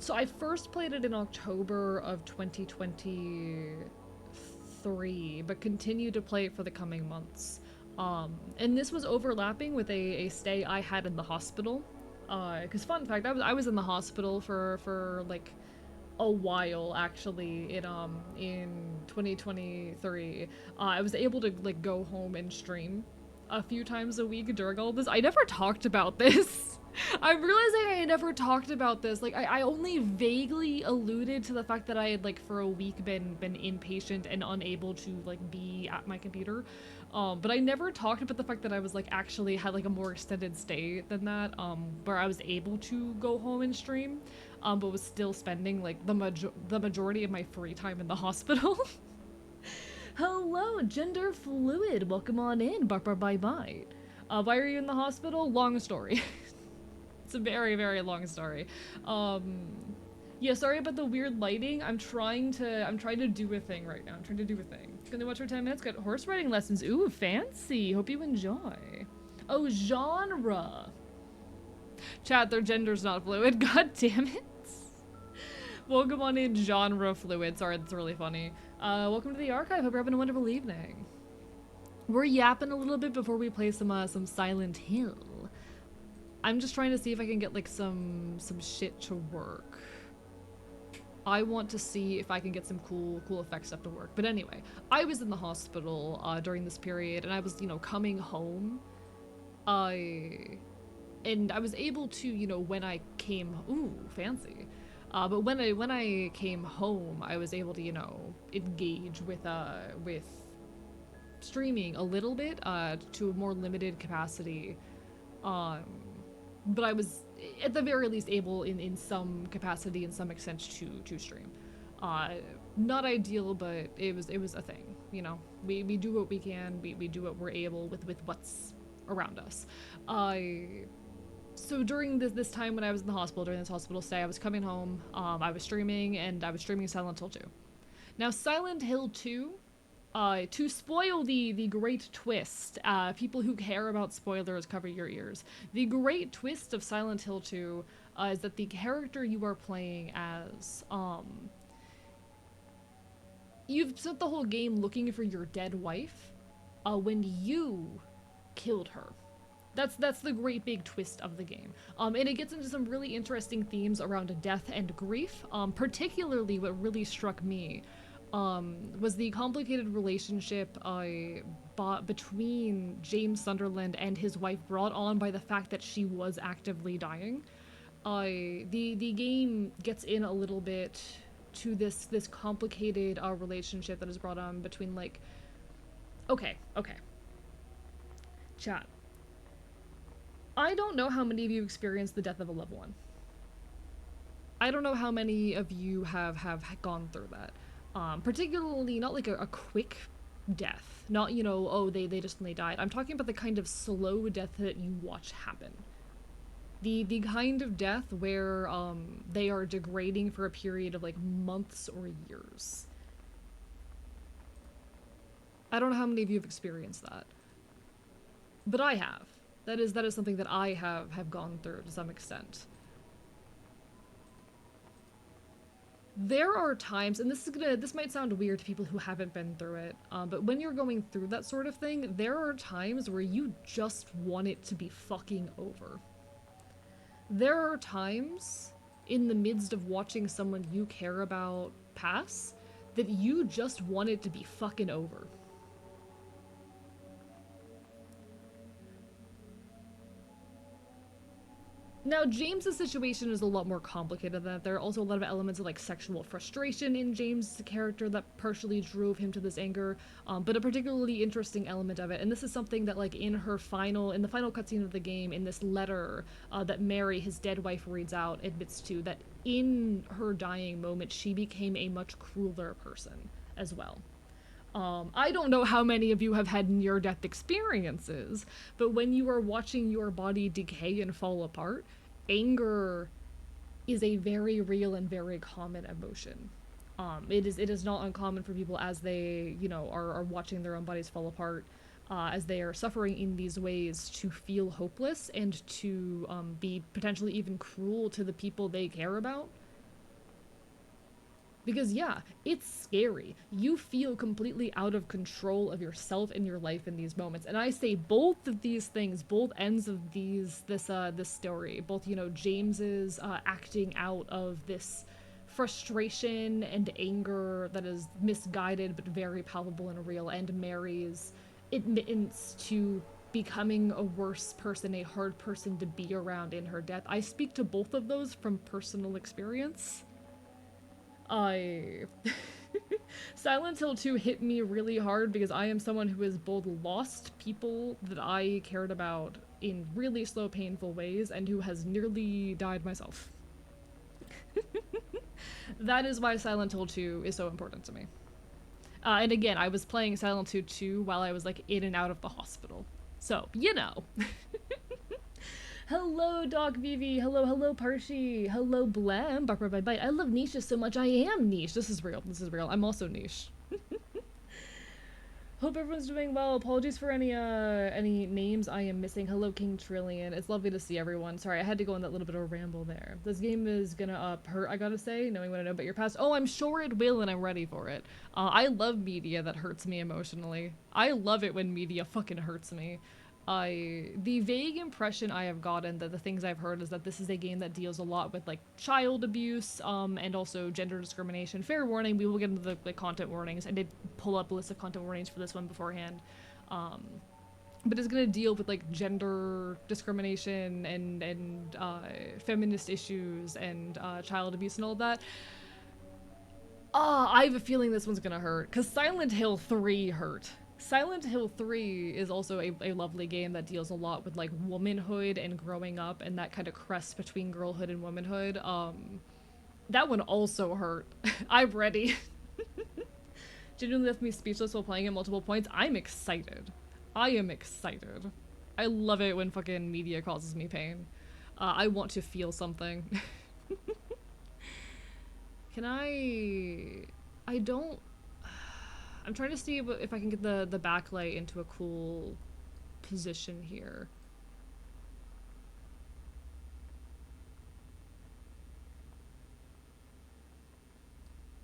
So I first played it in October of 2023, but continued to play it for the coming months. And this was overlapping with a stay I had in the hospital. Because fun fact, I was in the hospital for like a while actually in 2023. I was able to like go home and stream a few times a week during all this. I never talked about this. I'm realizing I never talked about this. Like I only vaguely alluded to the fact that I had like for a week been inpatient and unable to like be at my computer. But I never talked about the fact that I was like actually had like a more extended stay than that, where I was able to go home and stream, but was still spending like the majority of my free time in the hospital. Hello, gender fluid. Welcome on in. Bye bye. Why are you in the hospital? Long story. It's a very, very long story. Yeah, sorry about the weird lighting. I'm trying to do a thing right now. I'm trying to do a thing. Gonna watch for 10 minutes. Got horse riding lessons. Ooh, fancy. Hope you enjoy. Oh, genre. Chat, their gender's not fluid. God damn it. Welcome on in, genre fluid. Sorry, that's really funny. Welcome to the archive. Hope you're having a wonderful evening. We're yapping a little bit before we play some Silent Hill. I'm just trying to see if I can get like some shit to work. I want to see if I can get some cool effect stuff to work. But anyway, I was in the hospital during this period, and I was, coming home. And I was able to, when I came, ooh, fancy. But when I came home, I was able to, engage with streaming a little bit to a more limited capacity. But I was at the very least able in some capacity, in some extent, to stream. Not ideal, but it was a thing. We do what we can. We do what we're able with what's around us. So during this time when I was in the hospital, during this hospital stay, I was coming home. I was streaming, and I was streaming Silent Hill 2. Now, Silent Hill 2. To spoil the great twist, people who care about spoilers, cover your ears. The great twist of Silent Hill 2 is that the character you are playing as, you've spent the whole game looking for your dead wife, when you killed her. That's the great big twist of the game. And it gets into some really interesting themes around death and grief. Particularly what really struck me was the complicated relationship between James Sunderland and his wife, brought on by the fact that she was actively dying. The game gets in a little bit to this complicated relationship that is brought on between, like, okay, chat. I don't know how many of you experienced the death of a loved one. I don't know how many of you have gone through that. Particularly not like a quick death. Not, oh, they just suddenly died. I'm talking about the kind of slow death that you watch happen. The kind of death where they are degrading for a period of like months or years. I don't know how many of you have experienced that. But I have. That is something that I have gone through to some extent. There are times, and this might sound weird to people who haven't been through it, but when you're going through that sort of thing, there are times where you just want it to be fucking over. There are times in the midst of watching someone you care about pass that you just want it to be fucking over. Now, James's situation is a lot more complicated than that. There are also a lot of elements of like sexual frustration in James' character that partially drove him to this anger, but a particularly interesting element of it, and this is something that like in the final cutscene of the game, in this letter that Mary, his dead wife, reads out, admits to, that in her dying moment, she became a much crueler person as well. I don't know how many of you have had near-death experiences, but when you are watching your body decay and fall apart, anger is a very real and very common emotion. It is not uncommon for people as they, are watching their own bodies fall apart, as they are suffering in these ways, to feel hopeless and to be potentially even cruel to the people they care about. Because yeah, it's scary. You feel completely out of control of yourself and your life in these moments. And I say both of these things, both ends of this story, both, you know, James's acting out of this frustration and anger that is misguided but very palpable and real, and Mary's admittance to becoming a worse person, a hard person to be around in her death. I speak to both of those from personal experience. I Silent Hill 2 hit me really hard because I am someone who has both lost people that I cared about in really slow, painful ways and who has nearly died myself. That is why Silent Hill 2 is so important to me. And again, I was playing Silent Hill 2 while I was like in and out of the hospital. So, you know. Hello, Doc Vivi. Hello, hello, Parshi. Hello, Blam. Barker Bye Bye. I love niche so much. I am niche. This is real. This is real. I'm also niche. Hope everyone's doing well. Apologies for any names I am missing. Hello, King Trillion. It's lovely to see everyone. Sorry, I had to go on that little bit of a ramble there. This game is gonna hurt, I gotta say, knowing what I know about your past. Oh, I'm sure it will, and I'm ready for it. I love media that hurts me emotionally. I love it when media fucking hurts me. The vague impression I have gotten that the things I've heard is that this is a game that deals a lot with like child abuse, and also gender discrimination. Fair warning, we will get into the content warnings. I did pull up a list of content warnings for this one beforehand. But it's gonna deal with like gender discrimination and feminist issues and child abuse and all that. I have a feeling this one's gonna hurt, because Silent Hill 3 hurt. Silent Hill 3 is also a lovely game that deals a lot with like womanhood and growing up and that kind of crest between girlhood and womanhood. That one also hurt. I'm ready. Genuinely left me speechless while playing at multiple points. I'm excited. I am excited. I love it when fucking media causes me pain. I want to feel something. Can I don't... I'm trying to see if I can get the backlight into a cool position here.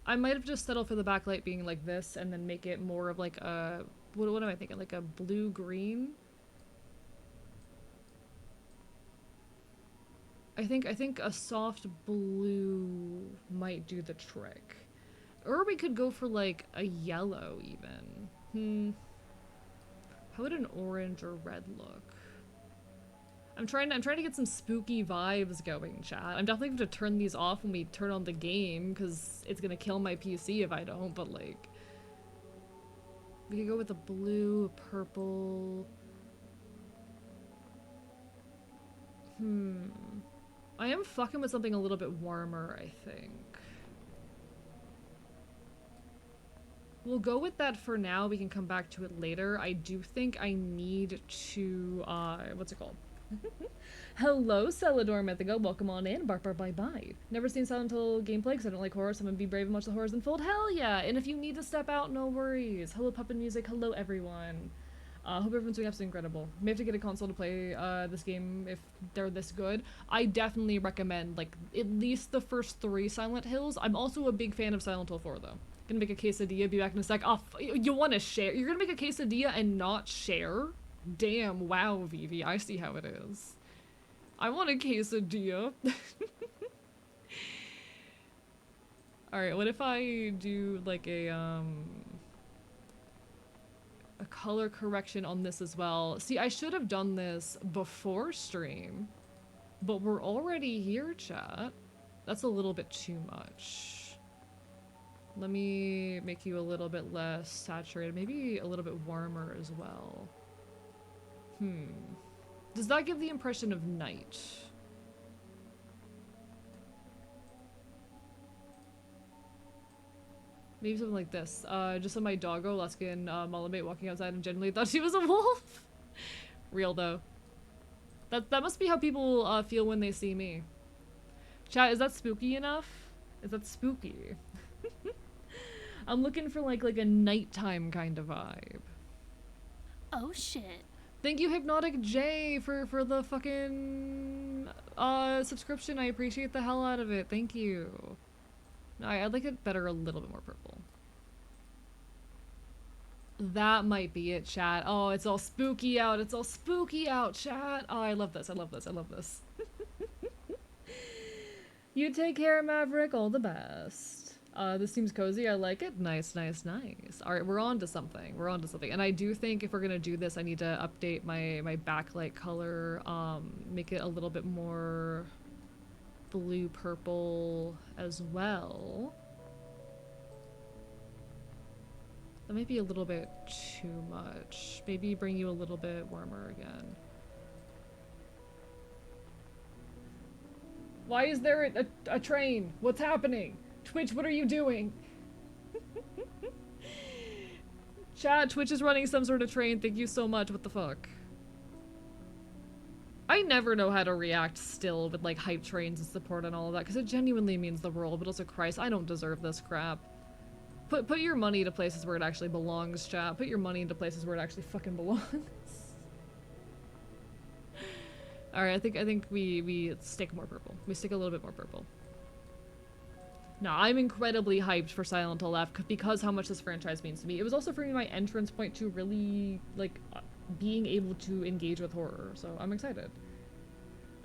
I might have just settled for the backlight being like this and then make it more of like a... What am I thinking? Like a blue-green? I think a soft blue might do the trick. Or we could go for like a yellow even. How would an orange or red look? I'm trying to get some spooky vibes going, chat. I'm definitely going to turn these off when we turn on the game, because it's gonna kill my PC if I don't, but like... We could go with a blue, a purple... I am fucking with something a little bit warmer, I think. We'll go with that for now. We can come back to it later. I do think I need to, what's it called? Hello, Celador Mythico. Welcome on in. Bark Bye Bye. Never seen Silent Hill gameplay because I don't like horror, so I'm gonna be brave and watch the horrors unfold. Hell yeah! And if you need to step out, no worries. Hello, Puppet Music. Hello, everyone. Hope everyone's doing absolutely incredible. May have to get a console to play this game if they're this good. I definitely recommend, like, at least the first 3 Silent Hills. I'm also a big fan of Silent Hill 4, though. Gonna make a quesadilla, be back in a sec. Oh, you want to share? You're gonna make a quesadilla and not share? Damn, wow, Vivi, I see how it is. I want a quesadilla. Alright, what if I do, like, a color correction on this as well? See, I should have done this before stream, but we're already here, chat. That's a little bit too much. Let me make you a little bit less saturated, maybe a little bit warmer as well. Does that give the impression of night? Maybe something like this. Just on my doggo, Luskin, Mullimate walking outside and genuinely thought she was a wolf. Real though. That must be how people feel when they see me. Chat, is that spooky enough? Is that spooky? I'm looking for like a nighttime kind of vibe. Oh shit. Thank you, Hypnotic J, for the fucking subscription. I appreciate the hell out of it. Thank you. I'd like it better a little bit more purple. That might be it, chat. Oh, it's all spooky out. It's all spooky out, chat. Oh, I love this. I love this. I love this. You take care, Maverick. All the best. This seems cozy. I like it. Nice, nice, nice. All right, we're on to something. We're on to something. And I do think if we're gonna do this, I need to update my backlight color. Make it a little bit more blue purple as well. That might be a little bit too much. Maybe bring you a little bit warmer again. Why is there a train? What's happening? Twitch, what are you doing? Chat, Twitch is running some sort of train. Thank you so much. What the fuck? I never know how to react still with like hype trains and support and all of that because it genuinely means the world, but also Christ, I don't deserve this crap. Put your money to places where it actually belongs, chat. Put your money into places where it actually fucking belongs. Alright, I think we stick more purple. We stick a little bit more purple. No, I'm incredibly hyped for Silent Hill F because how much this franchise means to me. It was also for me my entrance point to really, like, being able to engage with horror, so I'm excited.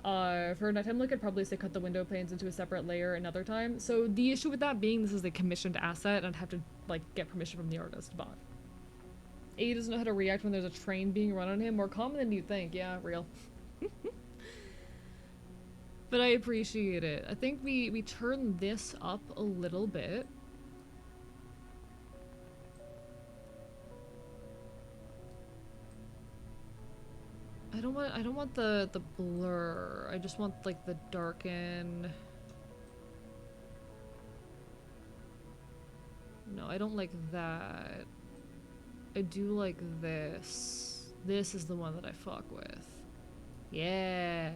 For a nighttime look, I'd probably say cut the window panes into a separate layer another time. So the issue with that being this is a commissioned asset and I'd have to, like, get permission from the artist, but... A doesn't know how to react when there's a train being run on him. More common than you'd think. Yeah, real. But I appreciate it. I think we turn this up a little bit. I don't want the blur. I just want like the darken. No, I don't like that. I do like this. This is the one that I fuck with. Yeah.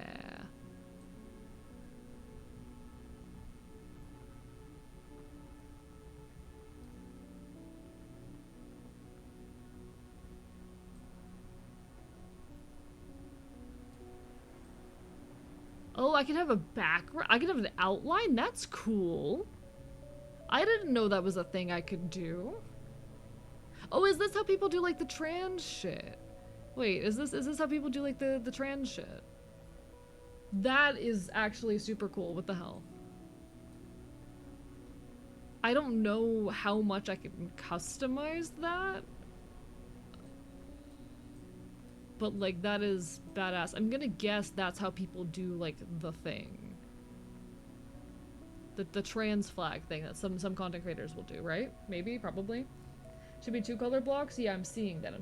Oh, I can have a background. I can have an outline? That's cool. I didn't know that was a thing I could do. Oh, is this how people do like the trans shit? Wait, is this how people do like the trans shit? That is actually super cool. What the hell? I don't know how much I can customize that. But like that is badass. I'm gonna guess that's how people do like the thing. The trans flag thing that some content creators will do, right? Maybe, probably. Should be 2 color blocks? Yeah, I'm seeing that.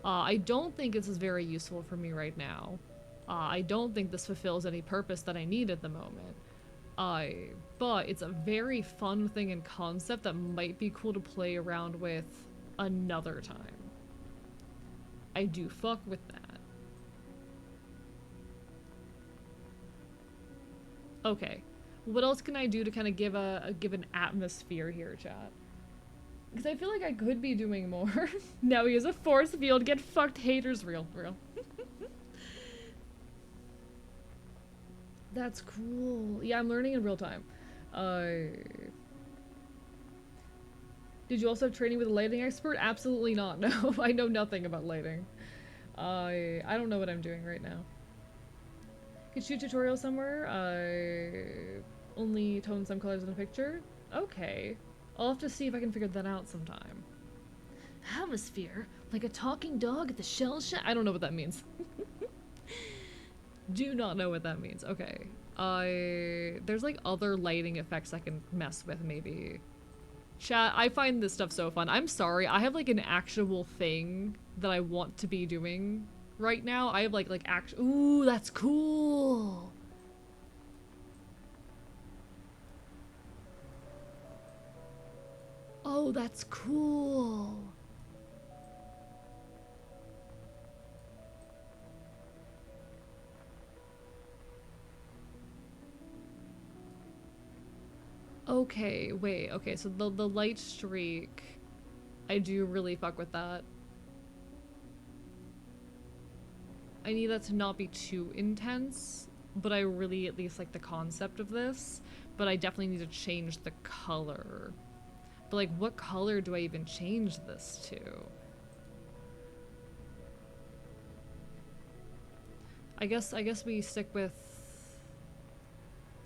I don't think this is very useful for me right now. I don't think this fulfills any purpose that I need at the moment. But it's a very fun thing and concept that might be cool to play around with another time. I do fuck with that. Okay. What else can I do to kind of give an atmosphere here, chat? Because I feel like I could be doing more. Now he has a force field. Get fucked, haters. Real. That's cool. Yeah, I'm learning in real time. Did you also have training with a lighting expert? Absolutely not. No, I know nothing about lighting. I don't know what I'm doing right now. Could shoot tutorial somewhere. Only tone some colors in a picture. Okay. I'll have to see if I can figure that out sometime. Atmosphere? Like a talking dog at the shell shack? I don't know what that means. Do not know what that means. Okay. There's like other lighting effects I can mess with maybe. Chat, I find this stuff so fun. I'm sorry, I have like an actual thing that I want to be doing right now. I have like ooh, that's cool. Oh, that's cool. Okay, wait, okay, so the light streak, I do really fuck with that. I need that to not be too intense, but I really at least like the concept of this. but I definitely need to change the color. But like, what color do I even change this to? I guess we stick with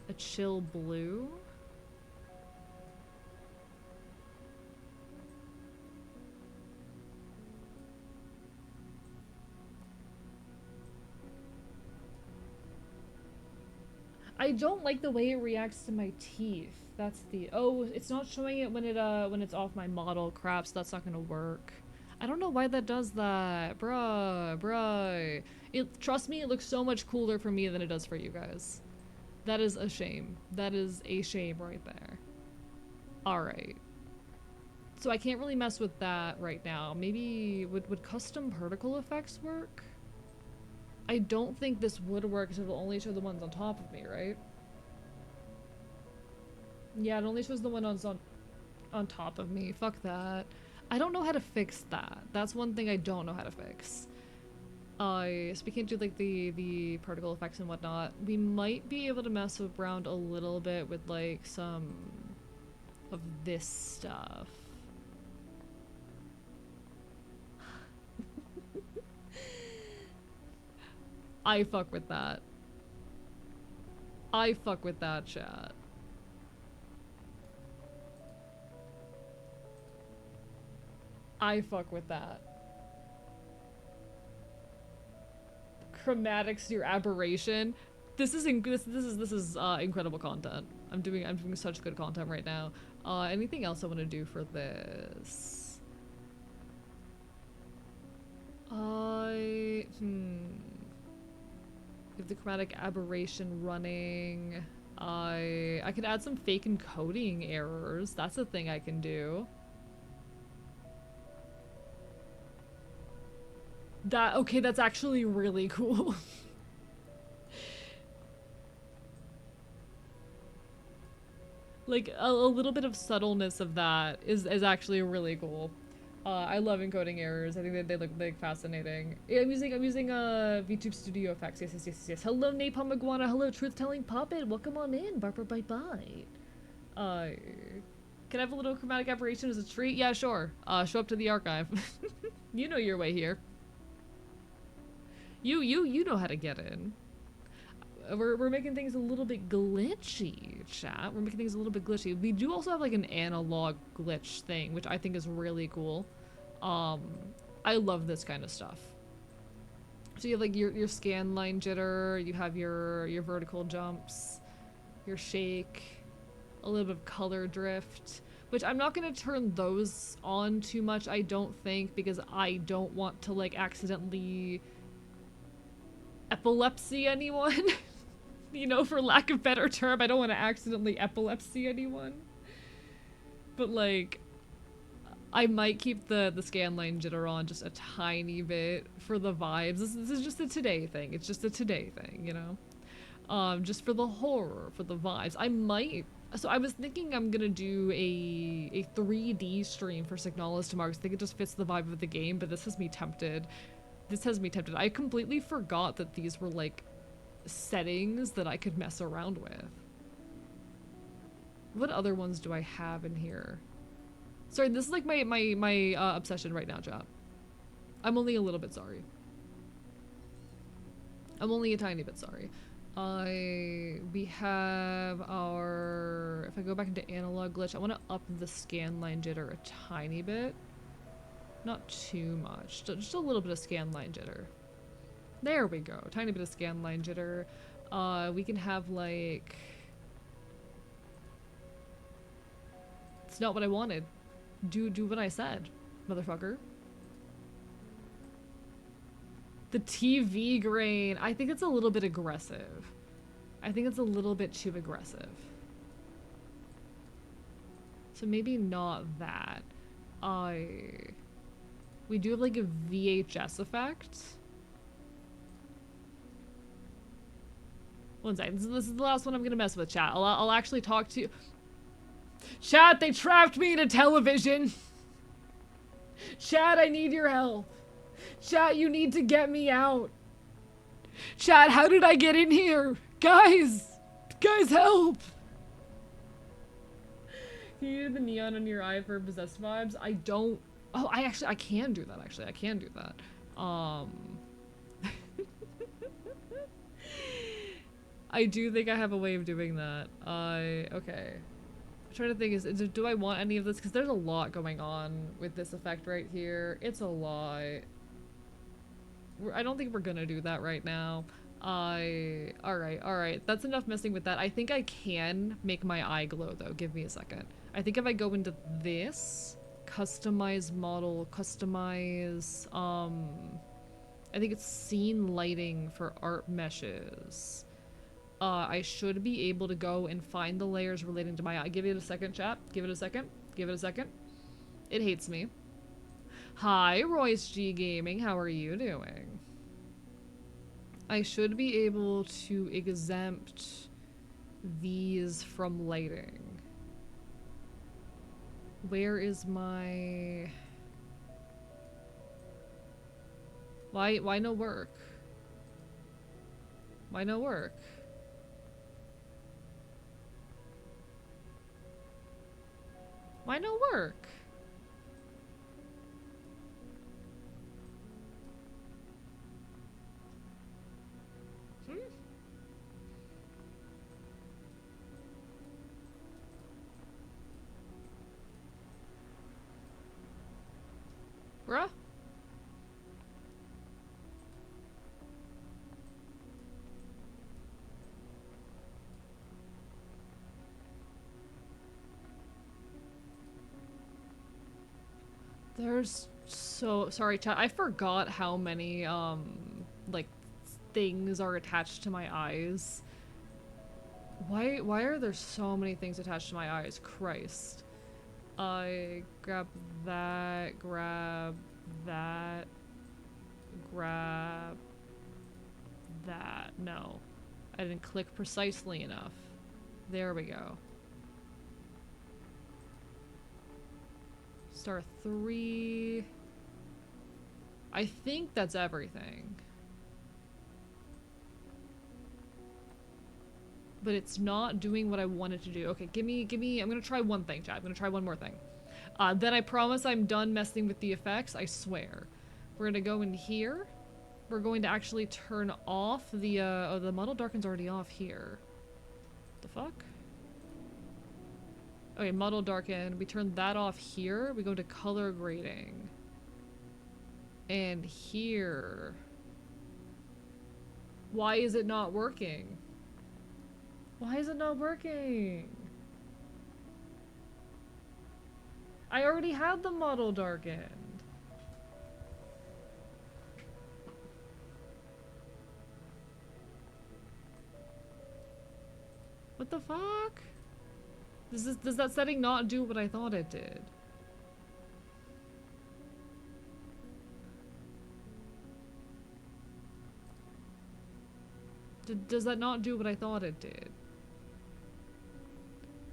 a chill blue. I don't like the way it reacts to my teeth. That's the— oh, it's not showing it when it's off my model. Crap, so that's not gonna work. I don't know why that does that. Bruh. Trust me, it looks so much cooler for me than it does for you guys. That is a shame. That is a shame right there. Alright. So I can't really mess with that right now. Maybe would custom particle effects work? I don't think this would work because it'll only show the ones on top of me, right? Yeah, it only shows the one on top of me. Fuck that. I don't know how to fix that. That's one thing I don't know how to fix. So we can't do like the particle effects and whatnot. We might be able to mess around a little bit with like some of this stuff. I fuck with that. I fuck with that, chat. I fuck with that. Chromatic sphere aberration. This is incredible content. I'm doing such good content right now. Anything else I want to do for this? If the chromatic aberration running, I could add some fake encoding errors. That's a thing I can do. Okay, that's actually really cool. Like, a little bit of subtleness of that is actually really cool. I love encoding errors. I think that they look like fascinating. Yeah, I'm using VTube Studio Effects. Yes. Hello, Napalm Iguana. Hello, Truth Telling Puppet. Welcome on in, Barbara Bye. Can I have a little chromatic aberration as a treat? Yeah, sure. Show up to the archive. You know your way here. You know how to get in. We're making things a little bit glitchy, chat. We're making things a little bit glitchy. We do also have like an analog glitch thing, which I think is really cool. I love this kind of stuff. So you have like your scan line jitter, you have your vertical jumps, your shake, a little bit of color drift, which I'm not gonna turn those on too much, I don't think, because I don't want to like accidentally epilepsy anyone. You know, for lack of better term, I don't want to accidentally epilepsy anyone. But like, I might keep the scanline jitter on just a tiny bit for the vibes. This is just a today thing. It's just a today thing, you know? Just for the horror, for the vibes. I might. So I was thinking I'm gonna do a 3D stream for Signalis tomorrow because I think it just fits the vibe of the game, but this has me tempted. I completely forgot that these were like settings that I could mess around with. What other ones do I have in here? Sorry, this is like my obsession right now, chat. I'm only a little bit sorry. I'm only a tiny bit sorry. We have our— if I go back into analog glitch, I want to up the scan line jitter a tiny bit. Not too much, just a little bit of scan line jitter. There we go, tiny bit of scan line jitter. We can have like— it's not what I wanted. Do what I said, motherfucker. The TV grain, I think it's a little bit aggressive. I think it's a little bit too aggressive. So maybe not that. We do have like a VHS effect. One second. This is the last one I'm gonna mess with, chat. I'll actually talk to you. Chat, they trapped me in a television. Chat, I need your help. Chat, you need to get me out. Chat, how did I get in here? Guys, help. Can you do the neon on your eye for possessed vibes? I don't. Oh, I can do that. Actually, I can do that. I do think I have a way of doing that. Okay. I'm trying to think, do I want any of this? Because there's a lot going on with this effect right here. It's a lot. I don't think we're gonna do that right now. Alright. That's enough messing with that. I think I can make my eye glow though. Give me a second. I think if I go into this, customize model, customize, I think it's scene lighting for art meshes. I should be able to go and find the layers relating to my eye. Give it a second, chat. Give it a second. Give it a second. It hates me. Hi, Royce G Gaming. How are you doing? I should be able to exempt these from lighting. Where is my... Why no work? Why no work? Why no work? Hmm? Bruh? There's so... Sorry, chat. I forgot how many, like, things are attached to my eyes. Why are there so many things attached to my eyes? Christ. I grab that, grab that, grab that. No. I didn't click precisely enough. There we go. Star 3. I think that's everything. But it's not doing what I wanted to do. Okay, give me, I'm gonna try one thing, chat. I'm gonna try one more thing. Then I promise I'm done messing with the effects, I swear. We're gonna go in here. We're going to actually turn off the, oh, the model darken's already off here. The fuck? Okay, model darken. We turn that off here. We go to color grading. And here. Why is it not working? Why is it not working? I already had the model darkened. What the fuck? Does that setting not do what I thought it did? Does that not do what I thought it did?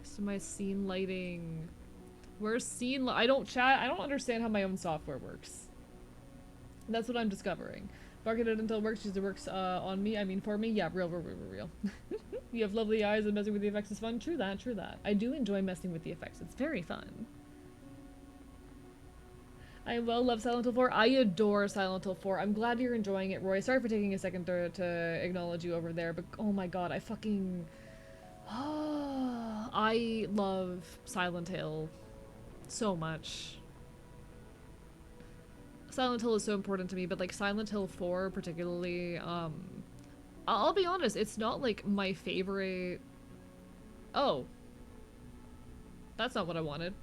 So my scene lighting... Where's scene I don't understand how my own software works. That's what I'm discovering. Marketed until works usually works on me, I mean for me. Yeah, real. You have lovely eyes and messing with the effects is fun. True that. I do enjoy messing with the effects. It's very fun. I love Silent Hill 4. I adore Silent Hill 4. I'm glad you're enjoying it, Roy. Sorry for taking a second to acknowledge you over there, but oh my god, I fucking... I love Silent Hill so much. Silent Hill is so important to me, but like Silent Hill 4 particularly, I'll be honest, it's not like my favorite... Oh. That's not what I wanted.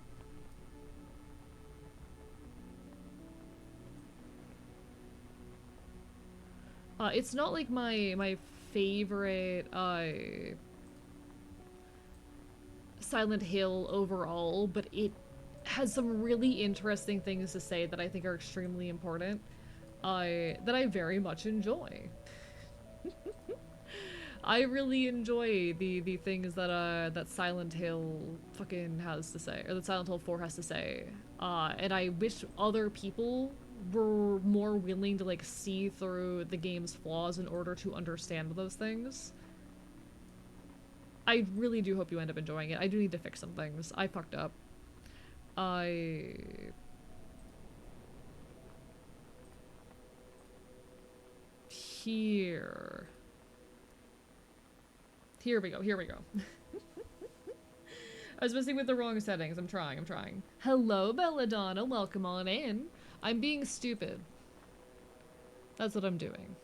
It's not like my favorite, Silent Hill overall, but it has some really interesting things to say that I think are extremely important, that I very much enjoy. I really enjoy the things that that Silent Hill fucking has to say, or that Silent Hill 4 has to say, and I wish other people were more willing to like see through the game's flaws in order to understand those things. I really do hope you end up enjoying it. I do need to fix some things. I fucked up. I... Here. Here we go, here we go. I was messing with the wrong settings. I'm trying. Hello, Belladonna. Welcome on in. I'm being stupid. That's what I'm doing.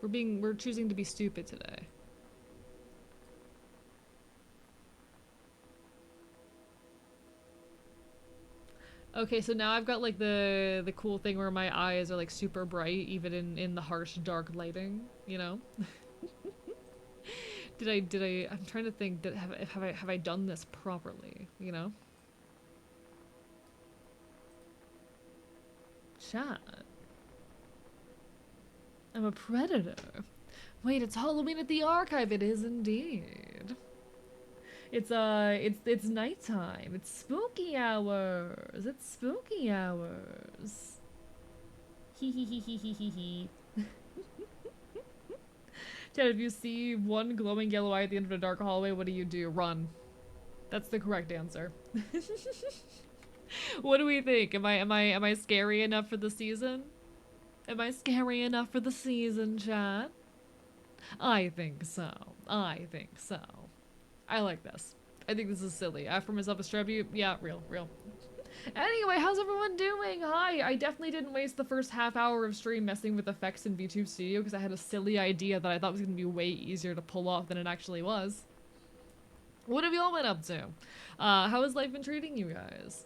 We're choosing to be stupid today. Okay, so now I've got like the cool thing where my eyes are like super bright even in the harsh dark lighting, you know? I'm trying to think that have I done this properly, you know? Chat. I'm a predator. Wait, it's Halloween at the Archive. It is indeed. It's nighttime. It's spooky hours. It's spooky hours. Hee hee hee hee hee hee hee. Chad, if you see one glowing yellow eye at the end of a dark hallway, what do? Run. That's the correct answer. What do we think? Am I scary enough for the season? Am I scary enough for the season, chat? I think so. I think so. I like this. I think this is silly. After myself a tribute, yeah, real. Anyway, how's everyone doing? Hi, I definitely didn't waste the first half hour of stream messing with effects in VTube Studio because I had a silly idea that I thought was going to be way easier to pull off than it actually was. What have you all been up to? How has life been treating you guys?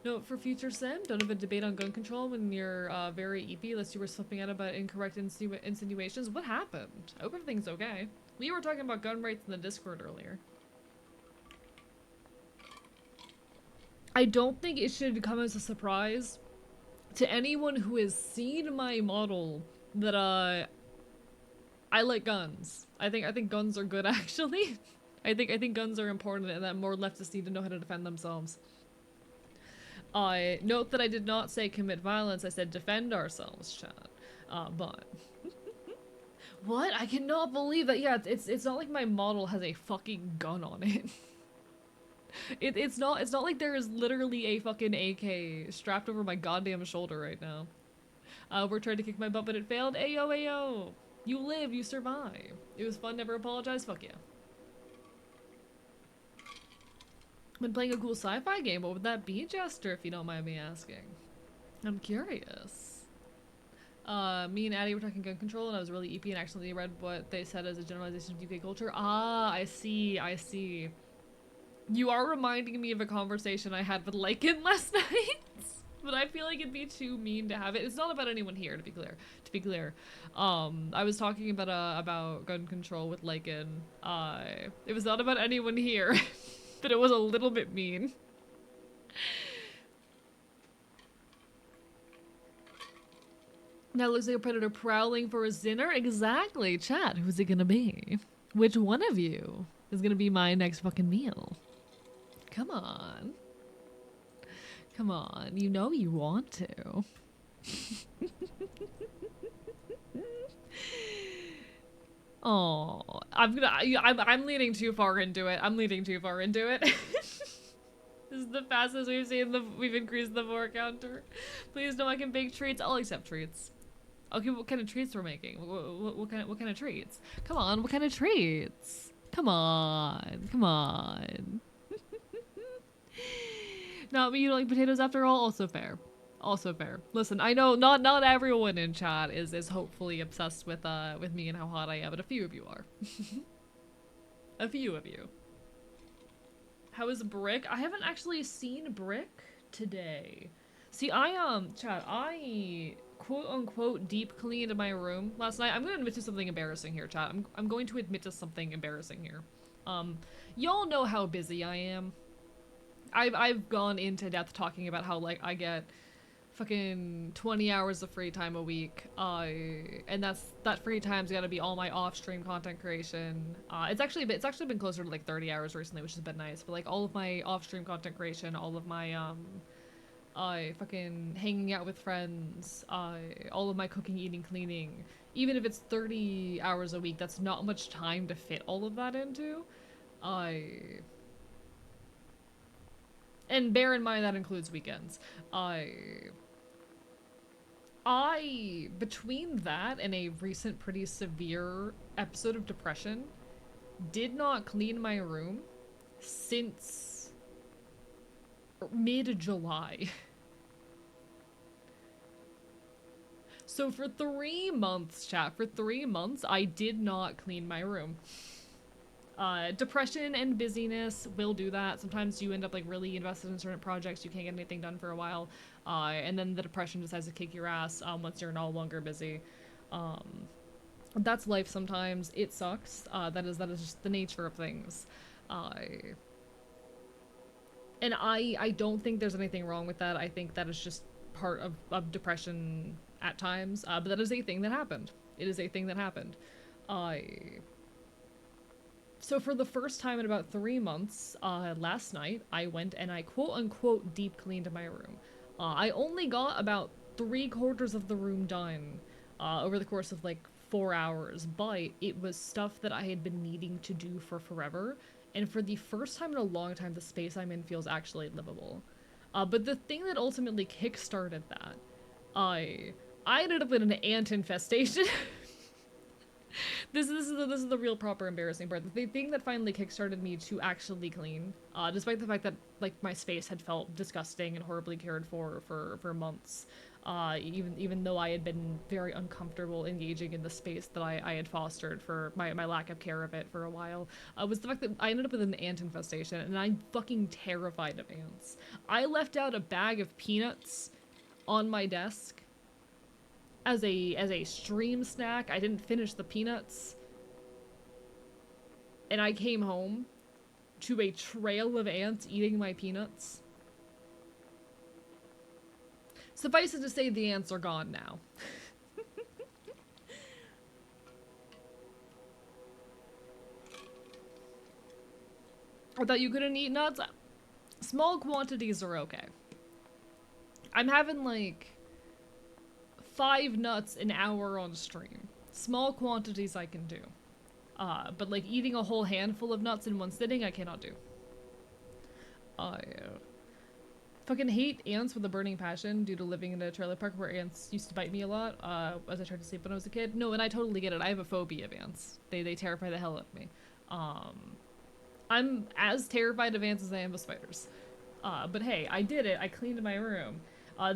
Note for future sim, don't have a debate on gun control when you're very EP unless you were slipping out about incorrect insinuations. What happened? I hope everything's okay. We were talking about gun rights in the Discord earlier. I don't think it should come as a surprise to anyone who has seen my model that I like guns. I think guns are good actually. I think guns are important and that more leftists need to know how to defend themselves. Note that I did not say commit violence, I said defend ourselves, chat. But what? I cannot believe that. Yeah, it's not like my model has a fucking gun on it. It's not like there is literally a fucking AK strapped over my goddamn shoulder right now. We're trying to kick my butt, but it failed. Ayo, ayo. You live, you survive. It was fun, never apologize. Fuck yeah. Been playing a cool sci-fi game. What would that be, Jester, if you don't mind me asking? I'm curious. Me and Addie were talking gun control, and I was really EP and accidentally read what they said as a generalization of UK culture. Ah, I see. You are reminding me of a conversation I had with Lycan last night, but I feel like it'd be too mean to have it. It's not about anyone here, to be clear. I was talking about gun control with Lycan. It was not about anyone here, but it was a little bit mean. Now it looks like a predator prowling for a dinner. Exactly, chat. Who's it gonna be? Which one of you is gonna be my next fucking meal? Come on. Come on. You know you want to. Oh, I'm leaning too far into it. This is the fastest we've increased the vor counter. Please no, I can bake treats. I'll accept treats. Okay, what kind of treats we're making? What kind of treats? Come on, what kind of treats? Come on. No, but you don't like potatoes after all? Also fair. Listen, I know not everyone in chat is hopefully obsessed with me and how hot I am, but a few of you are. A few of you. How is Brick? I haven't actually seen Brick today. See, chat, I quote unquote deep cleaned my room last night. I'm gonna admit to something embarrassing here, chat. I'm going to admit to something embarrassing here. Y'all know how busy I am. I've gone into depth talking about how like I get fucking 20 hours of free time a week, and that free time's gotta be all my off-stream content creation. It's actually been closer to like 30 hours recently, which has been nice, but like all of my off-stream content creation, all of my fucking hanging out with friends, all of my cooking, eating, cleaning, even if it's 30 hours a week, that's not much time to fit all of that into. And bear in mind that includes weekends. Between that and a recent pretty severe episode of depression, did not clean my room since mid-July. So for 3 months, chat, for 3 months, I did not clean my room. Depression and busyness will do that. Sometimes you end up like really invested in certain projects, you can't get anything done for a while, and then the depression decides to kick your ass once you're no longer busy. That's life sometimes. It sucks. That is just the nature of things. And I don't think there's anything wrong with that. I think that is just part of depression at times. But that is a thing that happened. It is a thing that happened. So for the first time in about 3 months, last night, I went and I quote-unquote deep cleaned my room. I only got about 3/4 of the room done over the course of like 4 hours, but it was stuff that I had been needing to do for forever, and for the first time in a long time, the space I'm in feels actually livable. But the thing that ultimately kickstarted that, I ended up in an ant infestation. This is the real proper embarrassing part. The thing that finally kickstarted me to actually clean, despite the fact that like my space had felt disgusting and horribly cared for months, even though I had been very uncomfortable engaging in the space that I had fostered for my lack of care of it for a while, was the fact that I ended up with an ant infestation, and I'm fucking terrified of ants. I left out a bag of peanuts on my desk as a stream snack. I didn't finish the peanuts. And I came home to a trail of ants eating my peanuts. Suffice it to say, the ants are gone now. I thought you couldn't eat nuts? Small quantities are okay. I'm having like 5 nuts an hour on stream. Small quantities I can do. But like eating a whole handful of nuts in one sitting, I cannot do. I fucking hate ants with a burning passion due to living in a trailer park where ants used to bite me a lot as I tried to sleep when I was a kid. No, and I totally get it. I have a phobia of ants. They terrify the hell out of me. I'm as terrified of ants as I am of spiders. But hey, I did it. I cleaned my room.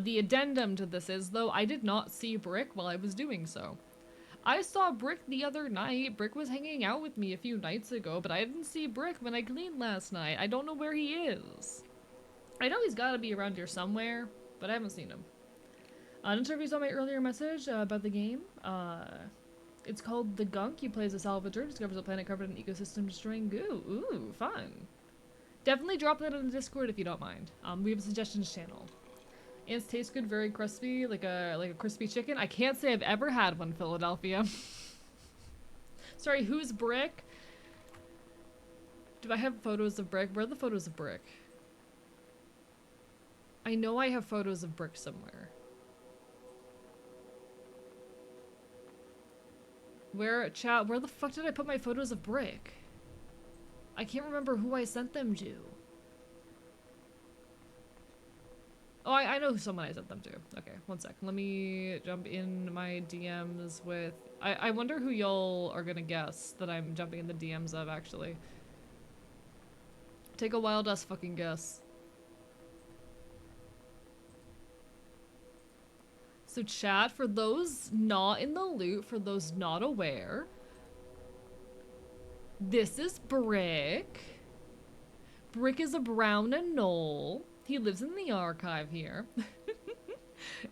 The addendum to this is, though, I did not see Brick while I was doing so. I saw Brick the other night. Brick was hanging out with me a few nights ago, but I didn't see Brick when I cleaned last night. I don't know where he is. I know he's gotta be around here somewhere, but I haven't seen him. Not sure if you saw my earlier message about the game. It's called The Gunk. You play as a salvador, discovers a planet covered in ecosystem destroying goo. Ooh, fun. Definitely drop that in the Discord if you don't mind. We have a suggestions channel. Ants taste good, very crispy, like a crispy chicken. I can't say I've ever had one, Philadelphia. Sorry, who's Brick? Do I have photos of Brick? Where are the photos of Brick? I know I have photos of Brick somewhere. Where the fuck did I put my photos of Brick? I can't remember who I sent them to. Oh, I know someone I sent them to. Okay, one sec. Let me jump in my DMs with... I wonder who y'all are gonna guess that I'm jumping in the DMs of, actually. Take a wild ass fucking guess. So chat, for those not in the loop, for those not aware, this is Brick. Brick is a brown anole. He lives in the archive here.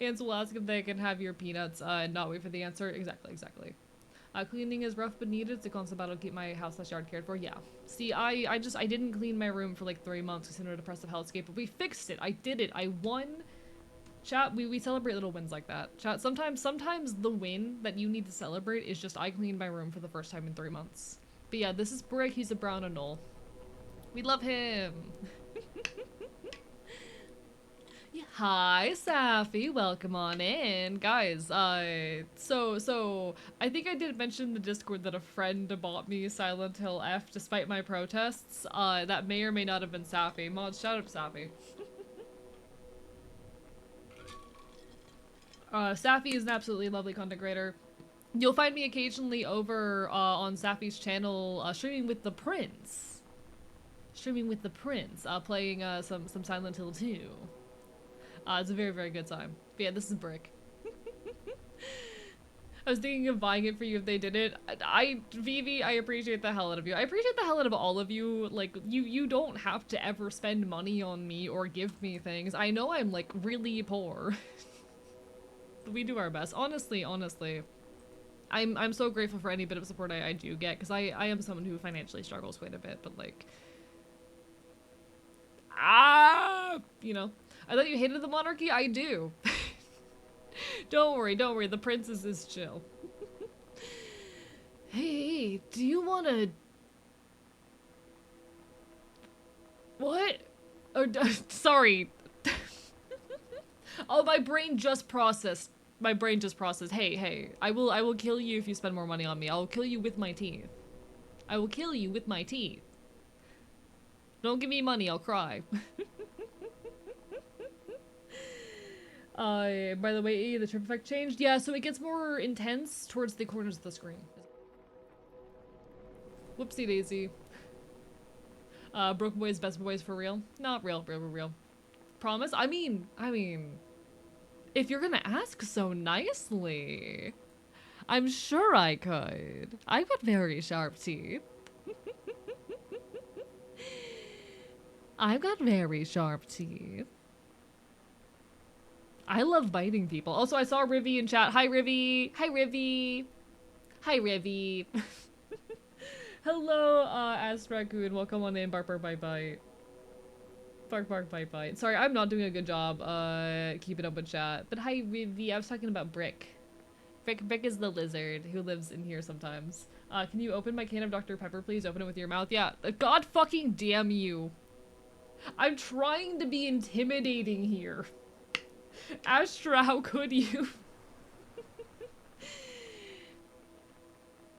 Ants will ask if they can have your peanuts and not wait for the answer. Exactly. Cleaning is rough but needed. It's a constant battle to keep my house/yard cared for. Yeah. See, I didn't clean my room for like 3 months because in a depressive hellscape, but we fixed it. I did it. I won. Chat, we celebrate little wins like that. Chat, sometimes the win that you need to celebrate is just I cleaned my room for the first time in 3 months. But yeah, this is Brick. He's a brown anole. We love him. Yeah. Hi, Safi. Welcome on in, guys. So I think I did mention in the Discord that a friend bought me Silent Hill F despite my protests. That may or may not have been Safi. Mods, shout out to Safi. Safi is an absolutely lovely content creator. You'll find me occasionally over on Safi's channel streaming with the Prince. Playing some Silent Hill 2. It's a very, very good time. But yeah, this is Brick. I was thinking of buying it for you if they did it. Vivi, I appreciate the hell out of you. I appreciate the hell out of all of you. Like, you don't have to ever spend money on me or give me things. I know I'm, like, really poor. We do our best. Honestly. I'm so grateful for any bit of support I do get, because I am someone who financially struggles quite a bit, but, like... You know. I thought you hated the monarchy? I do. Don't worry, the princess is chill. Hey, do you wanna... What? Oh, sorry. Oh, my brain just processed. Hey, I will kill you if you spend more money on me. I'll kill you with my teeth. Don't give me money, I'll cry. By the way, the trip effect changed. Yeah, so it gets more intense towards the corners of the screen. Whoopsie daisy. Broken boys, best boys for real? Not real. Promise? I mean, if you're gonna ask so nicely, I'm sure I could. I've got very sharp teeth. I love biting people. Also, I saw Rivy in chat. Hi, Rivy. Hello, Astragoon. Welcome on in. Bark, bite, bite. Bark, bite. Sorry, I'm not doing a good job, keeping up with chat. But hi, Rivy. I was talking about Brick. Brick is the lizard who lives in here sometimes. Can you open my can of Dr. Pepper, please? Open it with your mouth. Yeah. God fucking damn you. I'm trying to be intimidating here. Astra, how could you?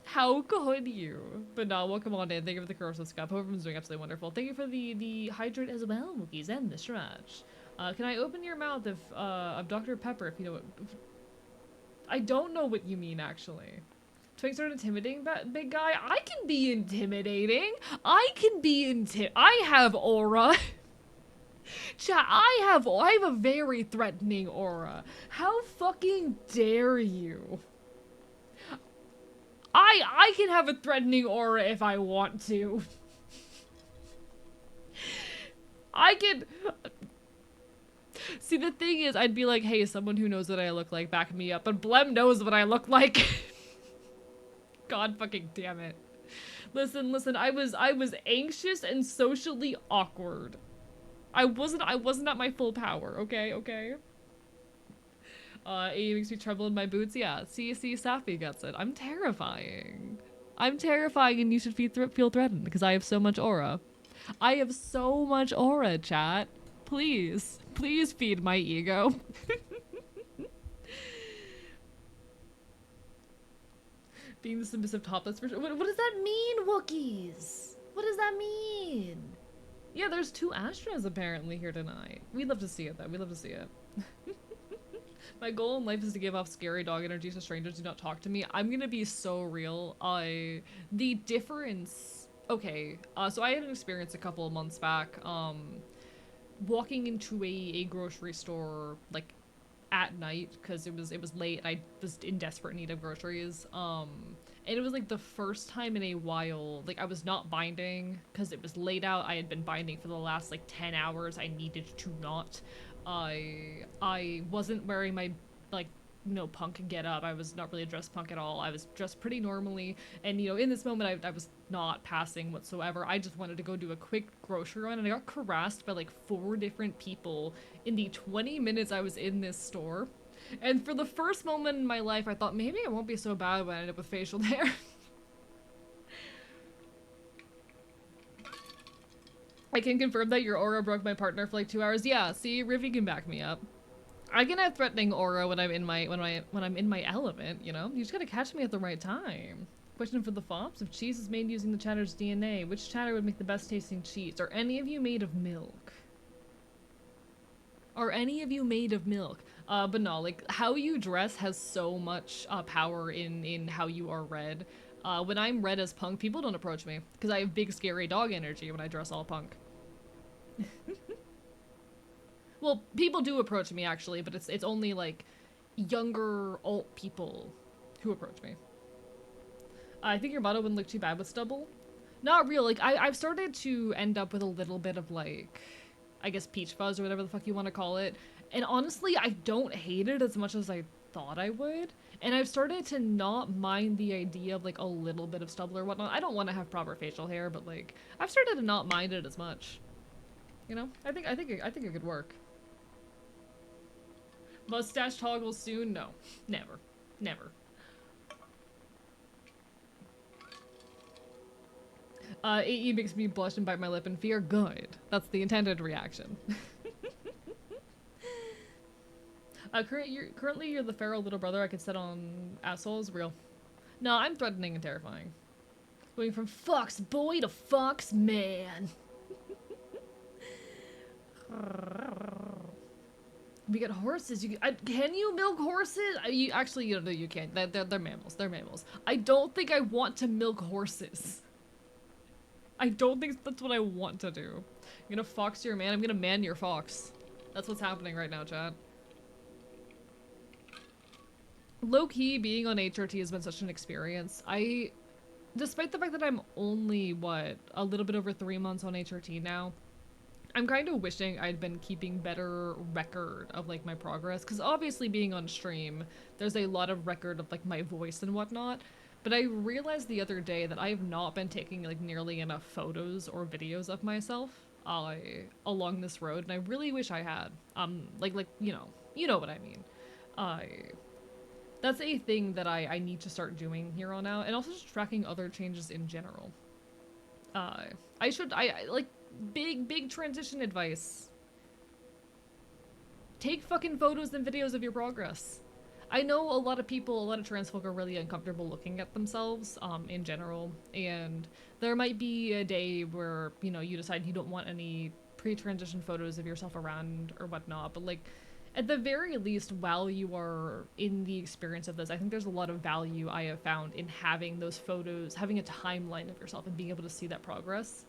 How could you? But no, welcome on in. Thank you for the corrosive scup. Hope everyone's doing absolutely wonderful. Thank you for the hydrate as well, Wookiees, and the stretch. Can I open your mouth of Dr. Pepper if you know what... I don't know what you mean, actually. Twinks are intimidating, big guy? I can be intimidating. I have aura. Chat, I have a very threatening aura. How fucking dare you? I can have a threatening aura if I want to. I can... See, the thing is, I'd be like, hey, someone who knows what I look like, back me up. But Blem knows what I look like. God fucking damn it. Listen, I was anxious and socially awkward. I wasn't at my full power, okay? It makes me tremble in my boots. Yeah, see, Safi gets it. I'm terrifying and you should feel threatened because I have so much aura. Chat. Please feed my ego. Being the submissive topless for sure. What does that mean, Wookiees? What does that mean? Yeah, there's 2 Astras apparently here tonight. We'd love to see it though. My goal in life is to give off scary dog energy so strangers do not talk to me. I'm gonna be so real. The difference... Okay, so I had an experience a couple of months back, walking into a grocery store, like, at night, because it was late and I was in desperate need of groceries, and it was, like, the first time in a while, like, I was not binding, because it was late out. I had been binding for the last, like, 10 hours. I needed to not. I wasn't wearing my, like, you know, punk get up. I was not really dressed punk at all. I was dressed pretty normally, and, you know, in this moment I was not passing whatsoever. I just wanted to go do a quick grocery run, and I got harassed by, like, 4 different people in the 20 minutes I was in this store. And for the first moment in my life, I thought maybe it won't be so bad when I end up with facial hair. I can confirm that your aura broke my partner for like 2 hours. Yeah, see, Rivi can back me up. I can have threatening aura when I'm in my when I'm in my element, you know? You just gotta catch me at the right time. Question for the Fops: if cheese is made using the chatter's DNA, which chatter would make the best tasting cheese? Are any of you made of milk? Are any of you made of milk? But no, like, how you dress has so much power in how you are read. When I'm read as punk, people don't approach me, because I have big scary dog energy when I dress all punk. Well, people do approach me, actually, but it's only, like, younger alt people who approach me. I think your motto wouldn't look too bad with stubble. Not real, like, I've started to end up with a little bit of, like, I guess peach fuzz or whatever the fuck you want to call it. And honestly, I don't hate it as much as I thought I would. And I've started to not mind the idea of like a little bit of stubble or whatnot. I don't want to have proper facial hair, but like I've started to not mind it as much. You know, I think it could work. Mustache toggle soon? No, never, never. AE makes me blush and bite my lip in fear. Good. That's the intended reaction. Currently you're the feral little brother I could set on assholes. Real. No, I'm threatening and terrifying. Going from fox boy to fox man. We got horses. Can you milk horses? You actually, you know, you can't. They're mammals. They're mammals. I don't think I want to milk horses. I don't think that's what I want to do. I'm gonna fox your man. I'm gonna man your fox. That's what's happening right now, chat. Low-key, being on HRT has been such an experience. Despite the fact that I'm only, what, a little bit over 3 months on HRT now, I'm kind of wishing I'd been keeping better record of, like, my progress. Because obviously being on stream, there's a lot of record of, like, my voice and whatnot. But I realized the other day that I have not been taking, like, nearly enough photos or videos of myself along this road. And I really wish I had. Like, you know what I mean. That's a thing that I need to start doing here on out, and also just tracking other changes in general. Like, big transition advice. Take fucking photos and videos of your progress. I know a lot of trans folk are really uncomfortable looking at themselves, in general, and there might be a day where, you know, you decide you don't want any pre-transition photos of yourself around or whatnot, but like, at the very least, while you are in the experience of this, I think there's a lot of value I have found in having those photos, having a timeline of yourself and being able to see that progress.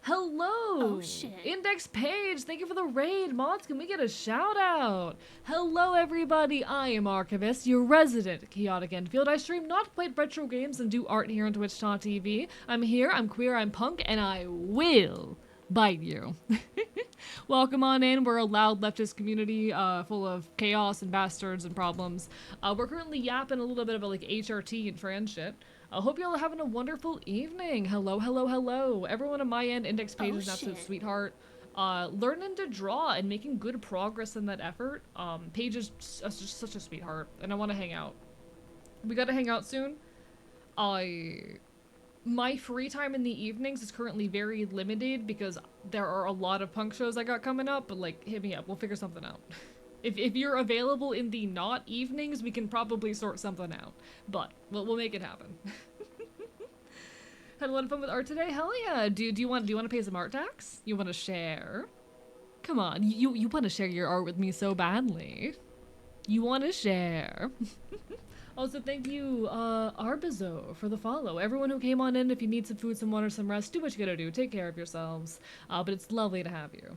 Hello! Oh shit. Index Page, thank you for the raid. Mods, can we get a shout out? Hello everybody, I am Archivist, your resident chaotic Enfield. I stream not quite retro games and do art here on Twitch.tv. I'm here, I'm queer, I'm punk, and I will bite you. Welcome on in. We're a loud leftist community full of chaos and bastards and problems. We're currently yapping a little bit about like HRT and trans shit. I hope y'all are having a wonderful evening. Hello, hello, hello. Everyone on my end, Index Page is an absolute sweetheart. Learning to draw and making good progress in that effort. Paige is just such a sweetheart, and I want to hang out. We gotta hang out soon. My free time in the evenings is currently very limited because there are a lot of punk shows I got coming up, but like, hit me up, we'll figure something out. If you're available in the not evenings, we can probably sort something out, but we'll make it happen. Had a lot of fun with art today? Hell yeah! Do you want to pay some art tax? You want to share? Come on, you want to share your art with me so badly. You want to share. Also, thank you, Arbizo, for the follow. Everyone who came on in, if you need some food, some water, some rest, do what you gotta do. Take care of yourselves. But it's lovely to have you.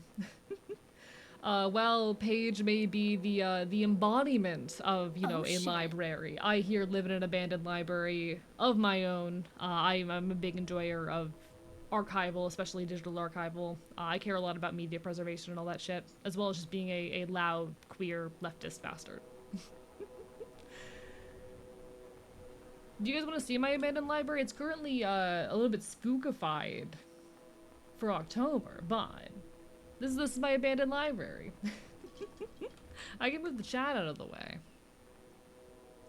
Well, Paige may be the embodiment of, you know, a library. I here live in an abandoned library of my own. I'm a big enjoyer of archival, especially digital archival. I care a lot about media preservation and all that shit, as well as just being a loud, queer, leftist bastard. Do you guys want to see my abandoned library? It's currently a little bit spookified for October, but this is my abandoned library. I can move the chat out of the way.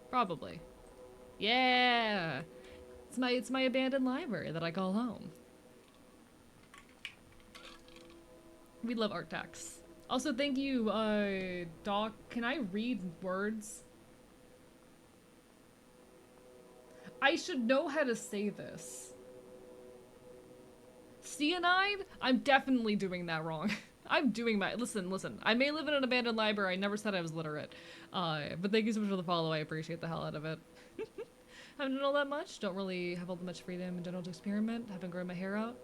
Probably. Yeah! It's my abandoned library that I call home. We love art tax. Also, thank you, Doc. Can I read words? I should know how to say this. Cyanide? I'm definitely doing that wrong. I'm doing my- listen. I may live in an abandoned library, I never said I was literate. But thank you so much for the follow, I appreciate the hell out of it. Haven't done all that much, don't really have all that much freedom in general to experiment, haven't grown my hair out.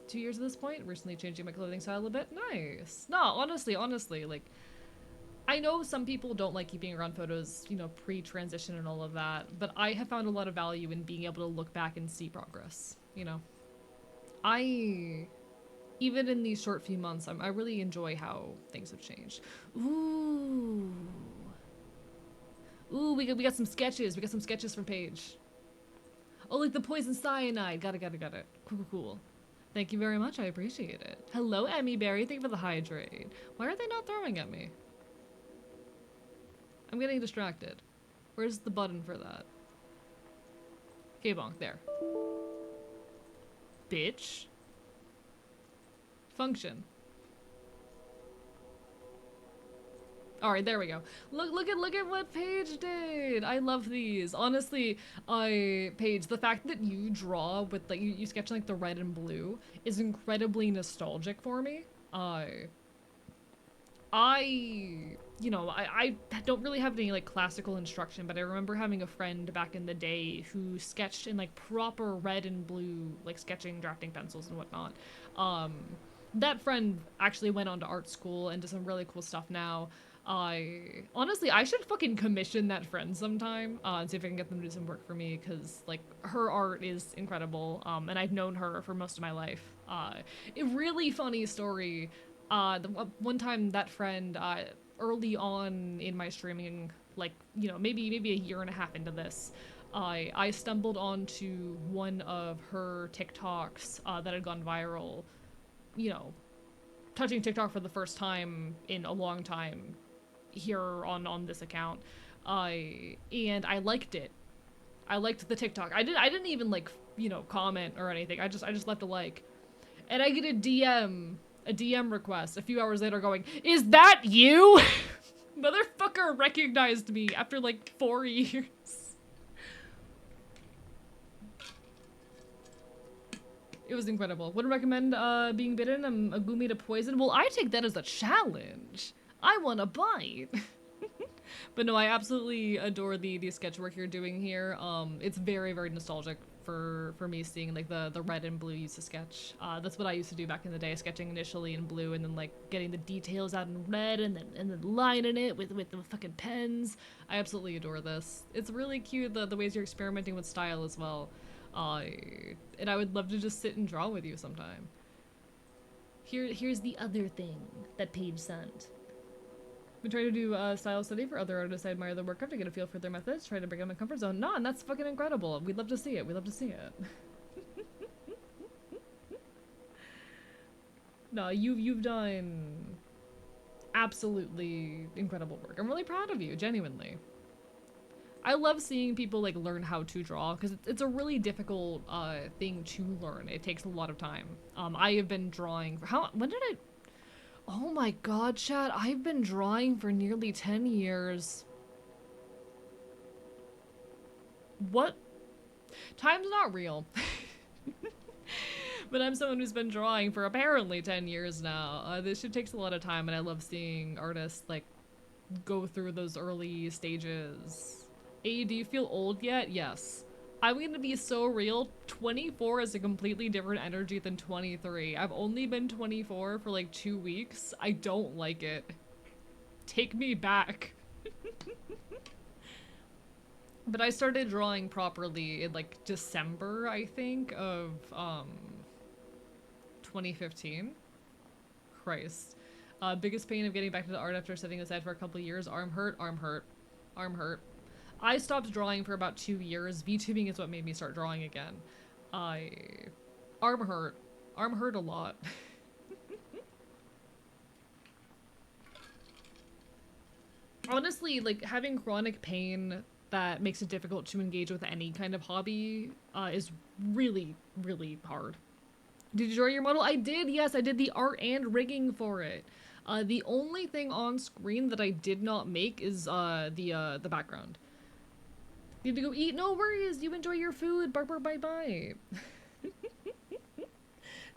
2 years at this point, recently changing my clothing style a bit. Nice. No, honestly, like, I know some people don't like keeping around photos, you know, pre-transition and all of that, but I have found a lot of value in being able to look back and see progress, you know? Even in these short few months, I really enjoy how things have changed. Ooh. Ooh, we got some sketches. We got some sketches from Paige. Oh, like the poison cyanide. Got it. Cool. Thank you very much. I appreciate it. Hello, Emmy Berry. Thank you for the hydrate. Why are they not throwing at me? I'm getting distracted. Where's the button for that? Okay, bonk. There. Bitch. Function. Alright, there we go. Look at what Paige did! I love these. Honestly, Paige, the fact that you draw with, like, you sketch like the red and blue is incredibly nostalgic for me. You know, I don't really have any, like, classical instruction, but I remember having a friend back in the day who sketched in, like, proper red and blue, like, sketching, drafting pencils and whatnot. That friend actually went on to art school and does some really cool stuff now. Honestly, I should fucking commission that friend sometime, and see if I can get them to do some work for me, because, like, her art is incredible, and I've known her for most of my life. A really funny story, one time that friend, early on in my streaming, like, you know, maybe a year and a half into this, I stumbled onto one of her TikToks, that had gone viral, you know, touching TikTok for the first time in a long time here on this account. And I liked it. I liked the TikTok. I didn't even, like, you know, comment or anything. I just left a like. And I get a DM request a few hours later going, "Is that you?" Motherfucker recognized me after like 4 years. It was incredible. Wouldn't recommend being bitten. I'm a gumi to poison. Well, I take that as a challenge. I want a bite. But no, I absolutely adore the sketch work you're doing here. It's very, very nostalgic for me, seeing like the red and blue used to sketch. That's what I used to do back in the day, sketching initially in blue and then like getting the details out in red and then lining it with the fucking pens. I absolutely adore this. It's really cute, the ways you're experimenting with style as well. And I would love to just sit and draw with you sometime. Here's the other thing that Paige sent. Been trying to do style study for other artists I admire their work of to get a feel for their methods, try to break out my comfort zone. No, and that's fucking incredible. We'd love to see it. We'd love to see it. No, you've done absolutely incredible work. I'm really proud of you, genuinely. I love seeing people like learn how to draw because it's a really difficult thing to learn. It takes a lot of time. I have been drawing for when did I? Oh my god, chat, I've been drawing for nearly 10 years. What? Time's not real. But I'm someone who's been drawing for apparently 10 years now. This shit takes a lot of time, and I love seeing artists like go through those early stages. A, do you feel old yet? Yes. I'm gonna be so real. 24 is a completely different energy than 23. I've only been 24 for like 2 weeks. I don't like it. Take me back. But I started drawing properly in like December, I think, of 2015. Christ. Biggest pain of getting back to the art after setting aside for a couple years. Arm hurt. I stopped drawing for about 2 years. VTubing is what made me start drawing again. Arm hurt. Arm hurt a lot. Honestly, like, having chronic pain that makes it difficult to engage with any kind of hobby is really, really hard. Did you draw your model? I did, yes, I did the art and rigging for it. The only thing on screen that I did not make is the background. You need to go eat? No worries, you enjoy your food. Bark bark bye bye.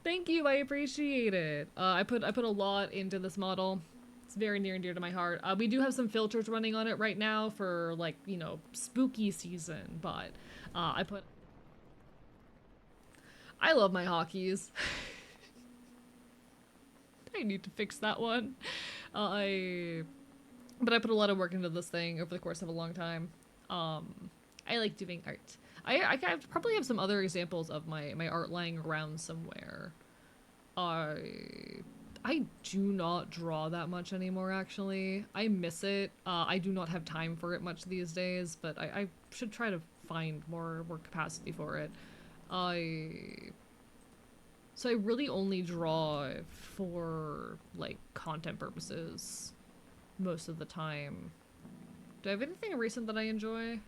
Thank you, I appreciate it. I put a lot into this model. It's very near and dear to my heart. We do have some filters running on it right now for like, you know, spooky season, but I love my hotkeys. I need to fix that one. I but I put a lot of work into this thing over the course of a long time. I like doing art. I probably have some other examples of my art lying around somewhere. I I do not draw that much anymore, actually. I miss it. I do not have time for it much these days, but I should try to find more capacity for it. I So I really only draw for, like, content purposes most of the time. Do I have anything recent that I enjoy?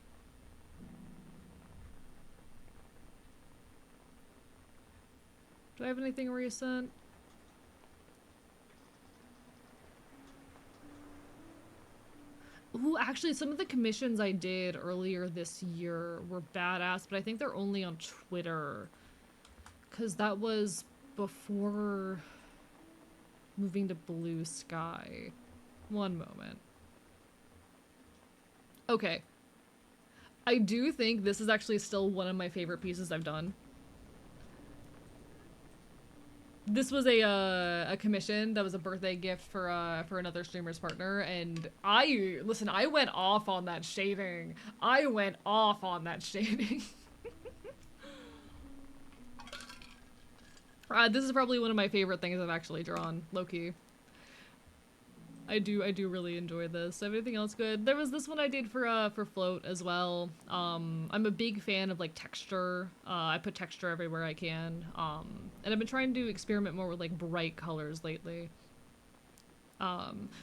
Do I have anything recent? Ooh, actually, some of the commissions I did earlier this year were badass, but I think they're only on Twitter. Because that was before moving to Blue Sky. One moment. Okay. I do think this is actually still one of my favorite pieces I've done. This was a commission that was a birthday gift for another streamer's partner, and I went off on that shading. I went off on that shading. This is probably one of my favorite things I've actually drawn, low-key. I do really enjoy this. Everything else good. There was this one I did for Float as well. I'm a big fan of like texture. I put texture everywhere I can. And I've been trying to experiment more with like bright colors lately.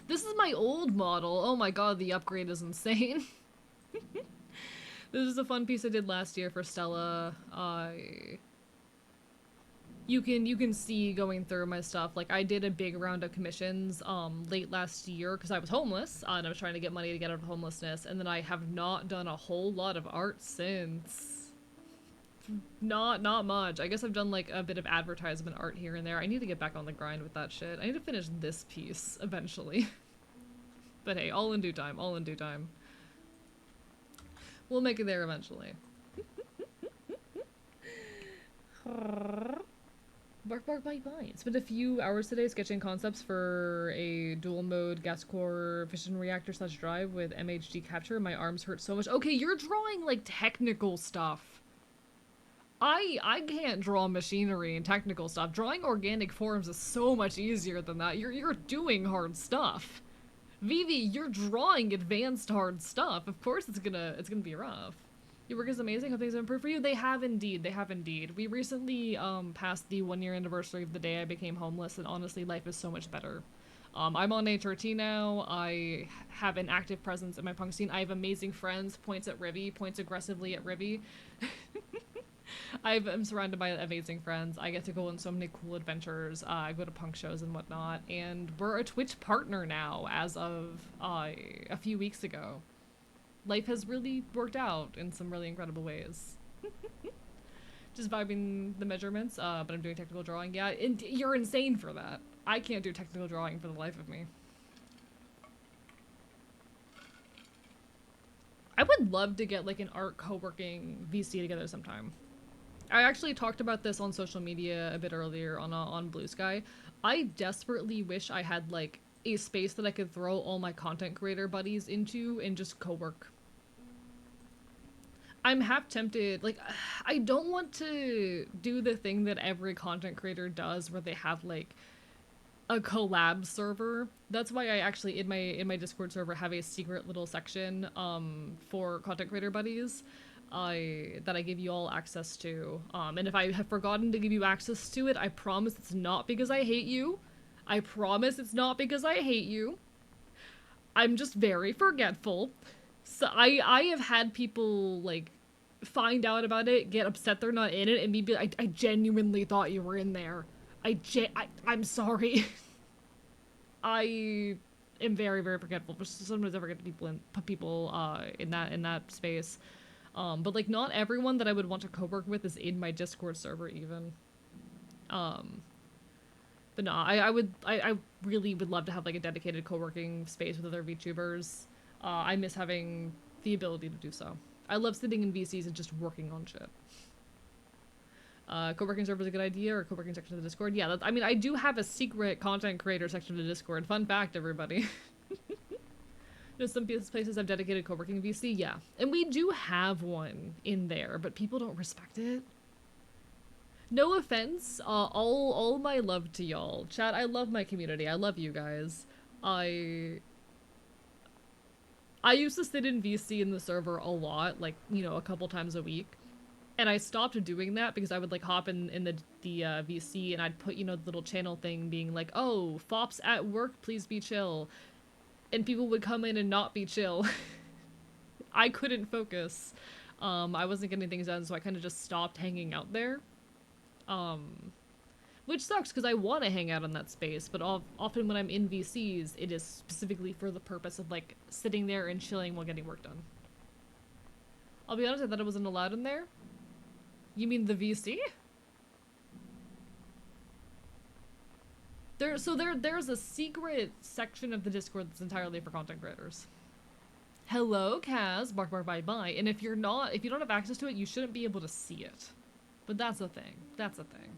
This is my old model. Oh my god, the upgrade is insane. This is a fun piece I did last year for Stella. You can see going through my stuff. Like, I did a big round of commissions late last year because I was homeless and I was trying to get money to get out of homelessness, and then I have not done a whole lot of art since. Not much. I guess I've done like a bit of advertisement art here and there. I need to get back on the grind with that shit. I need to finish this piece eventually. But hey, all in due time, all in due time. We'll make it there eventually. Bark bark bye bye. It's been a few hours today sketching concepts for a dual mode gas core fission reactor / drive with MHD capture. My arms hurt so much. Okay, you're drawing like technical stuff. I can't draw machinery and technical stuff. Drawing organic forms is so much easier than that. You're doing hard stuff. Vivi, you're drawing advanced hard stuff. Of course it's gonna be rough. Your work is amazing. Hope things have improved for you. They have indeed. They have indeed. We recently passed the 1-year anniversary of the day I became homeless, and honestly, life is so much better. I'm on HRT now. I have an active presence in my punk scene. I have amazing friends. Points at Rivy. Points aggressively at Rivy. I'm surrounded by amazing friends. I get to go on so many cool adventures. I go to punk shows and whatnot, and we're a Twitch partner now as of a few weeks ago. Life has really worked out in some really incredible ways. Just vibing the measurements, but I'm doing technical drawing. Yeah, you're insane for that. I can't do technical drawing for the life of me. I would love to get like an art co-working VC together sometime. I actually talked about this on social media a bit earlier on Blue Sky. I desperately wish I had like a space that I could throw all my content creator buddies into and just co-work. I'm half tempted, like, I don't want to do the thing that every content creator does where they have like a collab server. That's why I actually in my Discord server have a secret little section for content creator buddies that I give you all access to. And if I have forgotten to give you access to it, I promise it's not because I hate you. I promise it's not because I hate you. I'm just very forgetful. So I have had people like find out about it, get upset they're not in it, and me be like, I genuinely thought you were in there. I'm sorry. I am very, very forgetful. Sometimes I forget people in that space. But like not everyone that I would want to co-work with is in my Discord server even. Um, but no, I really would love to have like a dedicated co-working space with other VTubers. I miss having the ability to do so. I love sitting in VCs and just working on shit. Co-working server is a good idea, or co-working section of the Discord. Yeah, I mean, I do have a secret content creator section of the Discord. Fun fact, everybody. Some places have dedicated co-working VC, yeah. And we do have one in there, but people don't respect it. No offense, all my love to y'all. Chat, I love my community. I love you guys. I used to sit in VC in the server a lot, like, you know, a couple times a week. And I stopped doing that because I would like hop in the VC and I'd put, you know, the little channel thing being like, oh, Fops at work, please be chill. And people would come in and not be chill. I couldn't focus. I wasn't getting things done, so I kind of just stopped hanging out there. Which sucks because I want to hang out in that space, but often when I'm in VCs, it is specifically for the purpose of like sitting there and chilling while getting work done. I'll be honest, I thought it wasn't allowed in there. You mean the VC? There's a secret section of the Discord that's entirely for content creators. Hello, Kaz, bark bark bye bye. And if you don't have access to it, you shouldn't be able to see it. But that's a thing. That's a thing.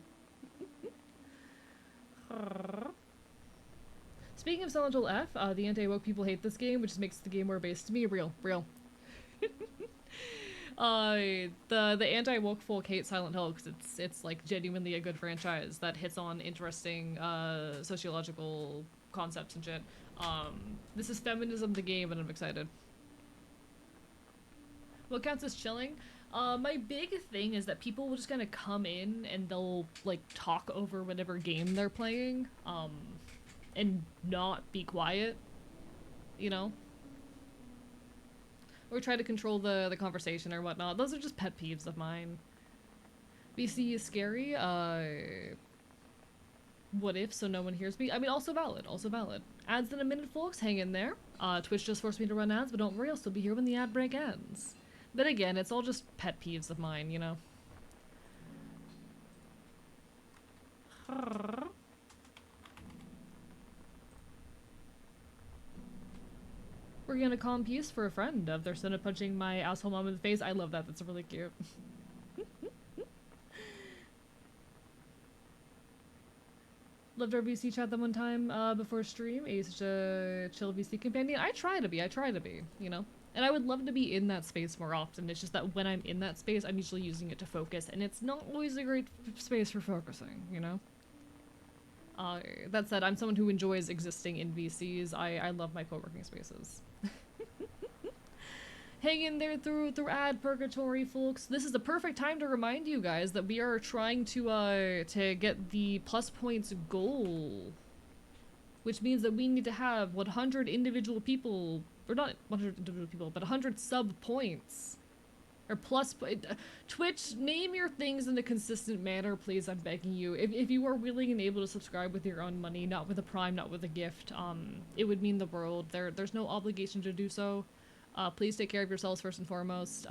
Speaking of Silent Hill F, the anti-woke people hate this game, which makes the game more based to me. Real. The anti-woke folk hate Silent Hill because it's like genuinely a good franchise that hits on interesting sociological concepts and shit. This is feminism the game, and I'm excited. What counts as chilling? My big thing is that people will just kind of come in and they'll like talk over whatever game they're playing, and not be quiet, you know? Or try to control the conversation or whatnot. Those are just pet peeves of mine. BC is scary. What if so no one hears me? I mean, also valid. Ads in a minute, folks. Hang in there. Twitch just forced me to run ads, but don't worry, I'll still be here when the ad break ends. But again, it's all just pet peeves of mine, you know? We're gonna calm peace for a friend of their son of punching my asshole mom in the face. I love that. That's really cute. Loved our VC chat that one time before stream. He's such a chill VC companion. I try to be, you know? And I would love to be in that space more often. It's just that when I'm in that space, I'm usually using it to focus, and it's not always a great space for focusing, you know? That said, I'm someone who enjoys existing in VCs. I love my co-working spaces. Hang in there through ad purgatory, folks. This is the perfect time to remind you guys that we are trying to get the plus points goal, which means that we need to have 100 individual people, or not 100 individual people, but 100 sub points. Or plus, Twitch, name your things in a consistent manner, please, I'm begging you. If you are willing and able to subscribe with your own money, not with a prime, not with a gift, it would mean the world. There's no obligation to do so. Please take care of yourselves first and foremost,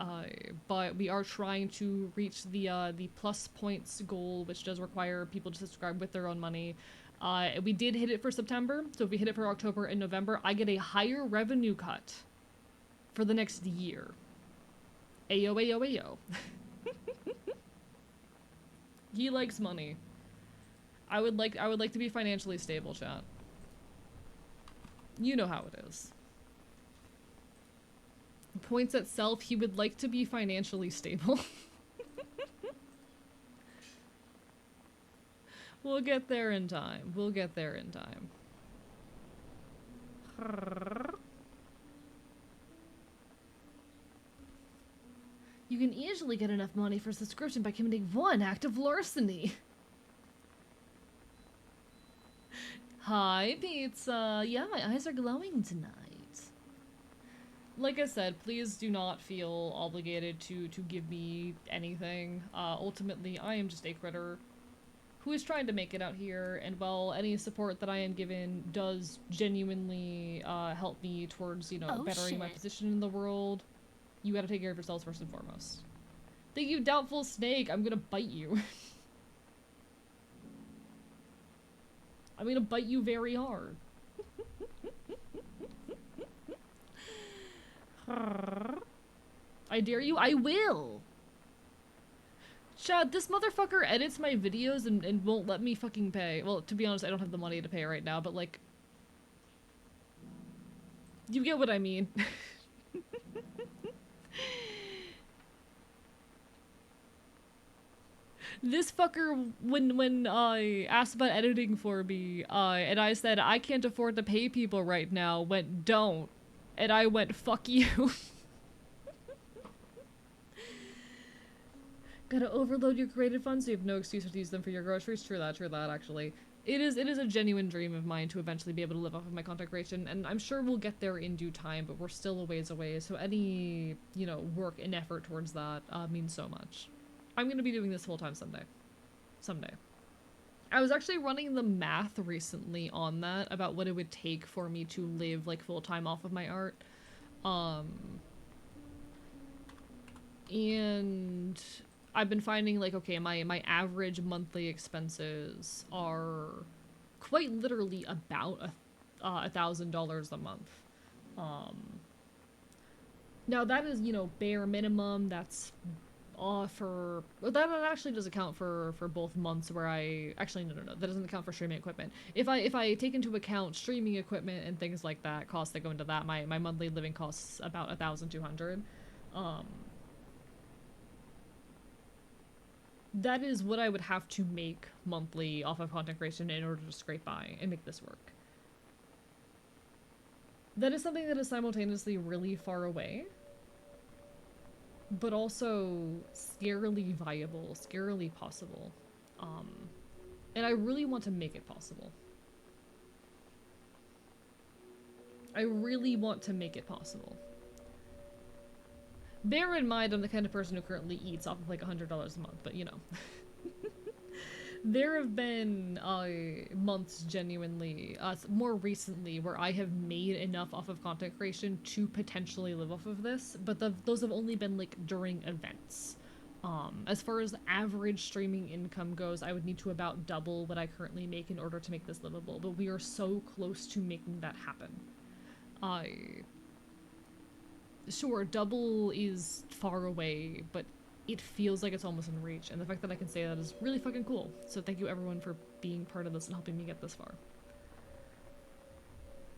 but we are trying to reach the plus points goal, which does require people to subscribe with their own money. We did hit it for September, so if we hit it for October and November, I get a higher revenue cut for the next year. Ayo, ayo, ayo. He likes money. I would like to be financially stable, chat. You know how it is. Points itself, he would like to be financially stable. We'll get there in time. We'll get there in time. You can easily get enough money for subscription by committing one act of larceny. Hi, pizza. Yeah, my eyes are glowing tonight. like I said, please do not feel obligated to give me anything. Ultimately, I am just a critter who is trying to make it out here, and while any support that I am given does genuinely help me towards, you know, Oh bettering my shit. position in the world, you gotta take care of yourselves first and foremost. Thank you, Doubtful Snake. I'm gonna bite you. I'm gonna bite you very hard. I dare you. I will. Chad, this motherfucker edits my videos and won't let me fucking pay. Well, to be honest, I don't have the money to pay right now, but like, you get what I mean. This fucker, when I asked about editing for me, and I said I can't afford to pay people right now, went don't, and I went fuck you. Gotta overload your creative funds so you have no excuse to use them for your groceries. True that, actually. It is a genuine dream of mine to eventually be able to live off of my content creation, and I'm sure we'll get there in due time, but we're still a ways away, so any, you know, work and effort towards that means so much. I'm gonna be doing this full time someday. Someday. I was actually running the math recently on that, about what it would take for me to live, like, full time off of my art. And I've been finding, like, okay, my average monthly expenses are quite literally about $1,000 a month. Now that is, you know, bare minimum. That's for that actually does account for both months where I actually no, that doesn't account for streaming equipment. If I take into account streaming equipment and things like that, costs that go into that, my monthly living costs about 1,200. That is what I would have to make monthly off of content creation in order to scrape by and make this work. That is something that is simultaneously really far away, but also scarily viable, scarily possible. And I really want to make it possible. I really want to make it possible. Bear in mind, I'm the kind of person who currently eats off of like $100 a month, but you know. There have been months genuinely, more recently, where I have made enough off of content creation to potentially live off of this, but those have only been like during events. As far as average streaming income goes, I would need to about double what I currently make in order to make this livable, but we are so close to making that happen. Sure, double is far away, but it feels like it's almost in reach, and the fact that I can say that is really fucking cool. So thank you everyone for being part of this and helping me get this far.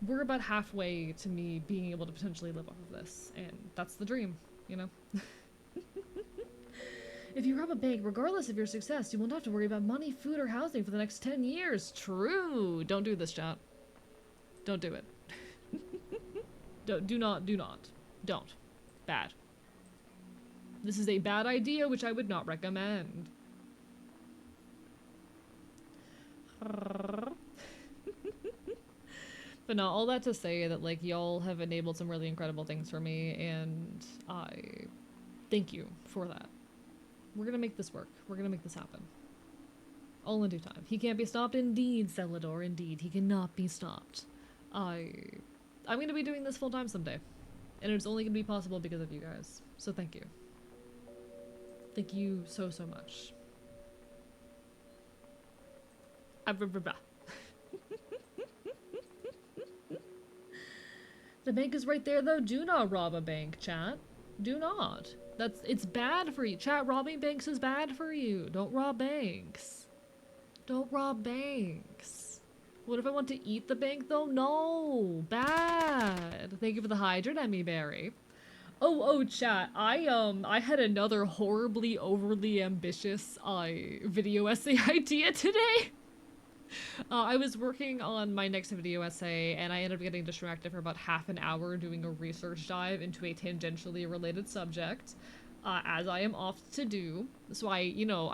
We're about halfway to me being able to potentially live off of this, and that's the dream, you know? If you rob a bank, regardless of your success, you won't have to worry about money, food, or housing for the next 10 years. True! Don't do this, chat. Don't do it. Do not. Don't. Bad. This is a bad idea, which I would not recommend. But no, all that to say that, like, y'all have enabled some really incredible things for me, and I thank you for that. We're gonna make this work. We're gonna make this happen. All in due time. He can't be stopped. Indeed, Celador. Indeed, he cannot be stopped. I'm gonna be doing this full time someday. And it's only gonna be possible because of you guys. So thank you. Thank you so much. The bank is right there though. Do not rob a bank, chat. Do not. It's bad for you. Chat, robbing banks is bad for you. Don't rob banks. Don't rob banks. What if I want to eat the bank though? No. Bad. Thank you for the hydrant, Emmy Berry. Oh, chat. I had another horribly overly ambitious video essay idea today. I was working on my next video essay, and I ended up getting distracted for about half an hour doing a research dive into a tangentially related subject, as I am oft to do. So I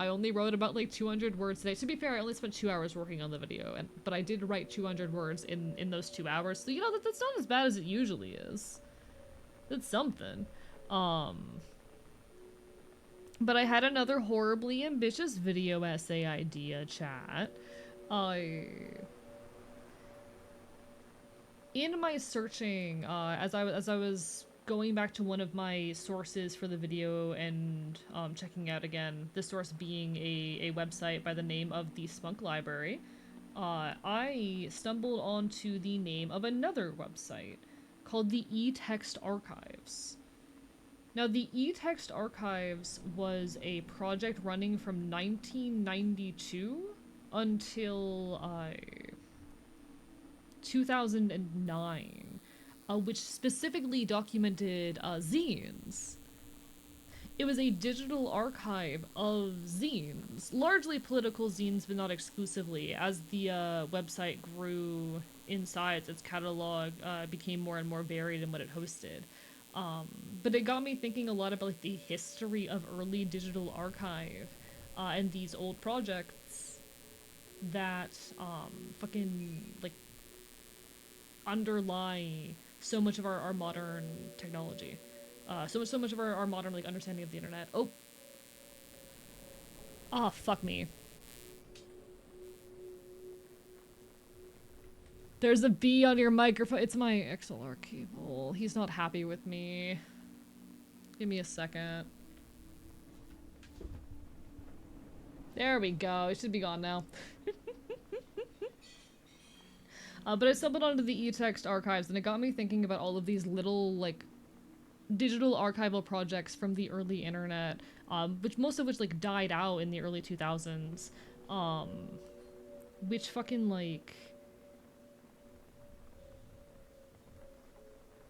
only wrote about like 200 words today. To be fair, I only spent 2 hours working on the video, but I did write 200 words in those 2 hours. So, that's not as bad as it usually is. That's something. Um, but I had another horribly ambitious video essay idea, chat. I in my searching, as I was going back to one of my sources for the video and checking out again, this source being a website by the name of the Spunk Library, I stumbled onto the name of another website called the eText Archives. Now, the eText Archives was a project running from 1992 until 2009, which specifically documented zines. It was a digital archive of zines, largely political zines, but not exclusively. As the website grew in size, its catalog became more and more varied in what it hosted. Um, but it got me thinking a lot about like the history of early digital archive and these old projects that fucking like underlie so much of our modern technology. So much of our modern like understanding of the internet. Oh, ah, fuck me. There's a bee on your microphone. It's my XLR cable. He's not happy with me. Give me a second. There we go. It should be gone now. But I stumbled onto the eText archives and it got me thinking about all of these little like digital archival projects from the early internet, which most of which like died out in the early 2000s, um, which fucking like,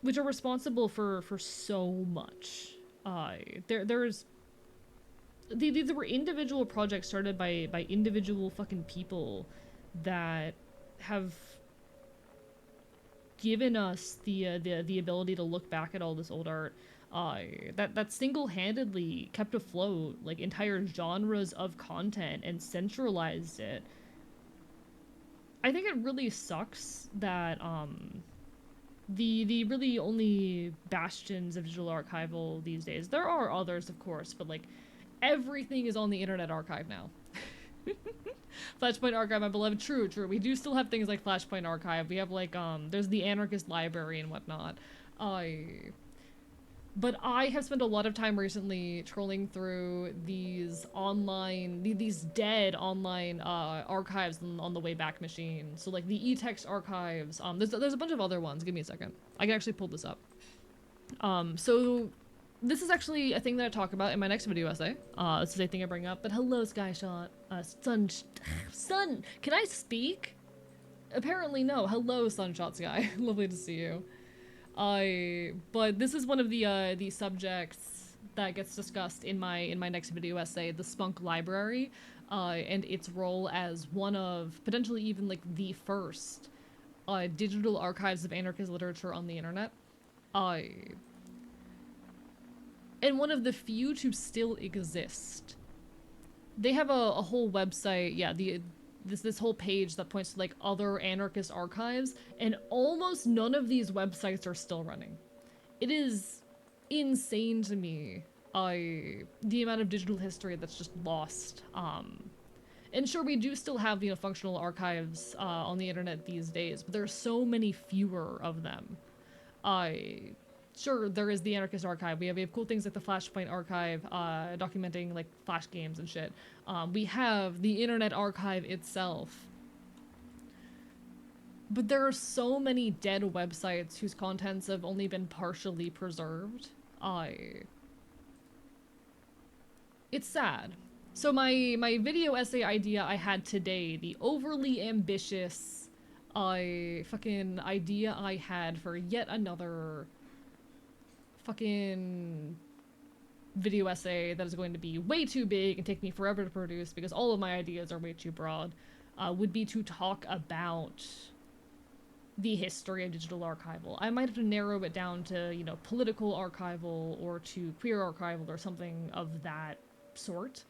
which are responsible for so much. There's these were individual projects started by individual fucking people that have given us the ability to look back at all this old art that single-handedly kept afloat like entire genres of content and centralized it. I think it really sucks that the really only bastions of digital archival these days, there are others of course, but like everything is on the Internet Archive now. Flashpoint Archive, my beloved. True, true. We do still have things like Flashpoint Archive. We have like there's the Anarchist Library and whatnot. But I have spent a lot of time recently trolling through these online, these dead online archives on the Wayback Machine. So like the eText archives. There's a bunch of other ones. Give me a second. I can actually pull this up. So this is actually a thing that I talk about in my next video essay. This is a thing I bring up. But hello, Skyshot. Sun. Can I speak? Apparently no. Hello, Sunshot Sky. Lovely to see you. But this is one of the subjects that gets discussed in my next video essay, the Spunk Library, and its role as one of potentially even like the first digital archives of anarchist literature on the internet. And one of the few to still exist. They have a whole website, yeah, this whole page that points to like other anarchist archives, and almost none of these websites are still running. It is insane to me, the amount of digital history that's just lost. And sure, we do still have, you know, functional archives on the internet these days, but there are so many fewer of them. Sure, there is the Anarchist Archive. We have cool things like the Flashpoint Archive, documenting like Flash games and shit. We have the Internet Archive itself. But there are so many dead websites whose contents have only been partially preserved. It's sad. So my video essay idea I had today, the overly ambitious fucking idea I had for yet another fucking video essay that is going to be way too big and take me forever to produce because all of my ideas are way too broad, would be to talk about the history of digital archival. I might have to narrow it down to, you know, political archival or to queer archival or something of that sort.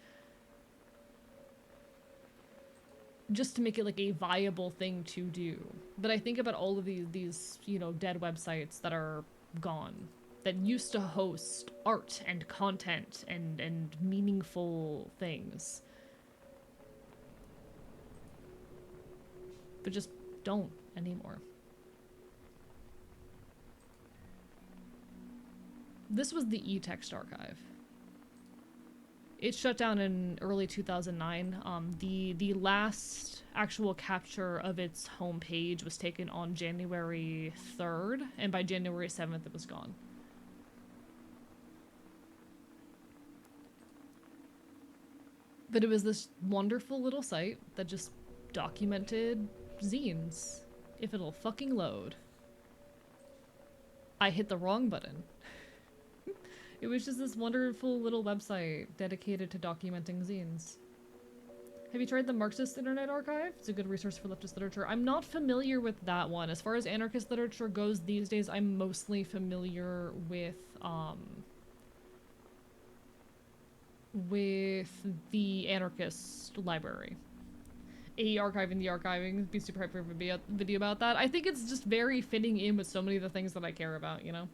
Just to make it like a viable thing to do. But I think about all of these you know, dead websites that are gone. that used to host art and content and meaningful things, but just don't anymore. This was the eText archive. It shut down in early 2009. The last actual capture of its homepage was taken on January 3rd, and by January 7th it was gone. But it was this wonderful little site that just documented zines. If it'll fucking load. I hit the wrong button. It was just this wonderful little website dedicated to documenting zines. Have you tried the Marxist Internet Archive? It's a good resource for leftist literature. I'm not familiar with that one. As far as anarchist literature goes these days, I'm mostly familiar with the anarchist library. A archive in the archiving. Be super hyped for a video about that. I think it's just very fitting in with so many of the things that I care about, you know?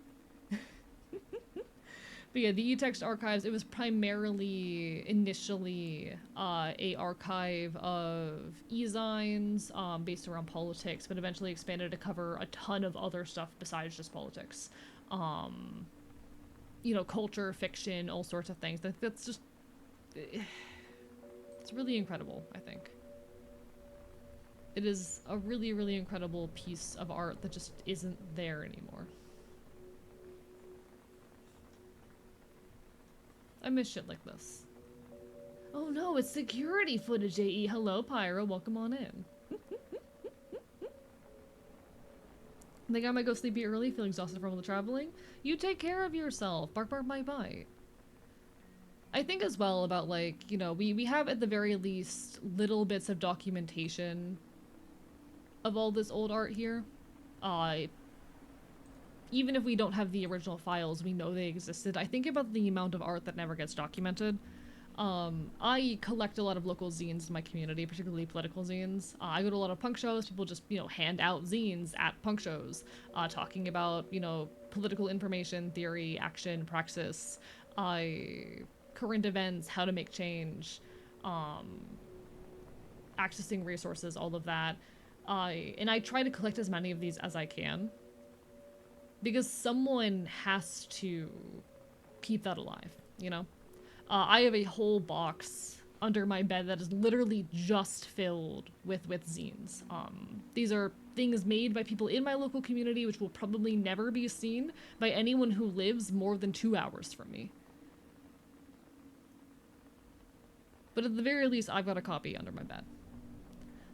But yeah, the eText archives, it was primarily, initially, a archive of e-zines, based around politics, but eventually expanded to cover a ton of other stuff besides just politics. You know, culture, fiction, all sorts of things. That's just... It's really incredible, I think. It is a really, really incredible piece of art that just isn't there anymore. I miss shit like this. Oh no, it's security footage, AE. Hello, Pyro. Welcome on in. I think I might go sleepy early, feeling exhausted from all the traveling. You take care of yourself. Bark, bark, bite, bite. I think as well about, like, you know, we have at the very least little bits of documentation of all this old art here. Even if we don't have the original files, we know they existed. I think about the amount of art that never gets documented. I collect a lot of local zines in my community, particularly political zines. I go to a lot of punk shows. People just, you know, hand out zines at punk shows, talking about, you know, political information, theory, action, praxis, current events, how to make change, accessing resources, all of that. And I try to collect as many of these as I can. Because someone has to keep that alive, you know? I have a whole box under my bed that is literally just filled with zines. These are things made by people in my local community, which will probably never be seen by anyone who lives more than 2 hours from me. But at the very least, I've got a copy under my bed.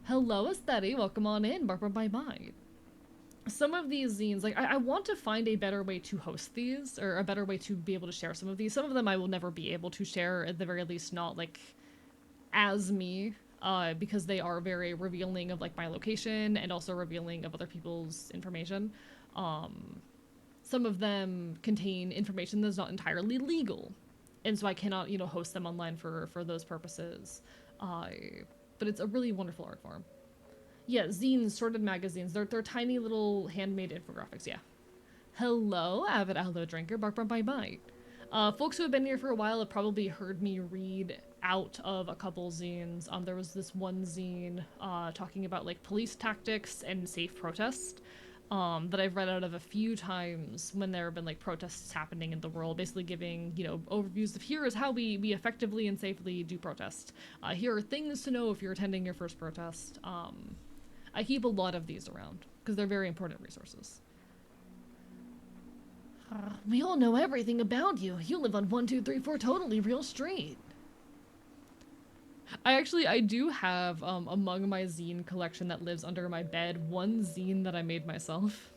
Hello, Aestheti. Welcome on in. Barbara by Bite. Some of these zines, like, I want to find a better way to host these, or a better way to be able to share some of these. Some of them I will never be able to share, at the very least not, like, as me, because they are very revealing of, like, my location, and also revealing of other people's information. Some of them contain information that's not entirely legal, and so I cannot, you know, host them online for those purposes. But it's a really wonderful art form. Yeah, zines, sorted magazines. They're tiny little handmade infographics, yeah. Hello, avid aloe drinker, bark, bark, bite, bite. Folks who have been here for a while have probably heard me read out of a couple zines. There was this one zine talking about, like, police tactics and safe protest that I've read out of a few times when there have been, like, protests happening in the world, basically giving, you know, overviews of here is how we effectively and safely do protest. Here are things to know if you're attending your first protest. I keep a lot of these around, because they're very important resources. We all know everything about you. You live on 1234 Totally Real Street. I do have, among my zine collection that lives under my bed, one zine that I made myself.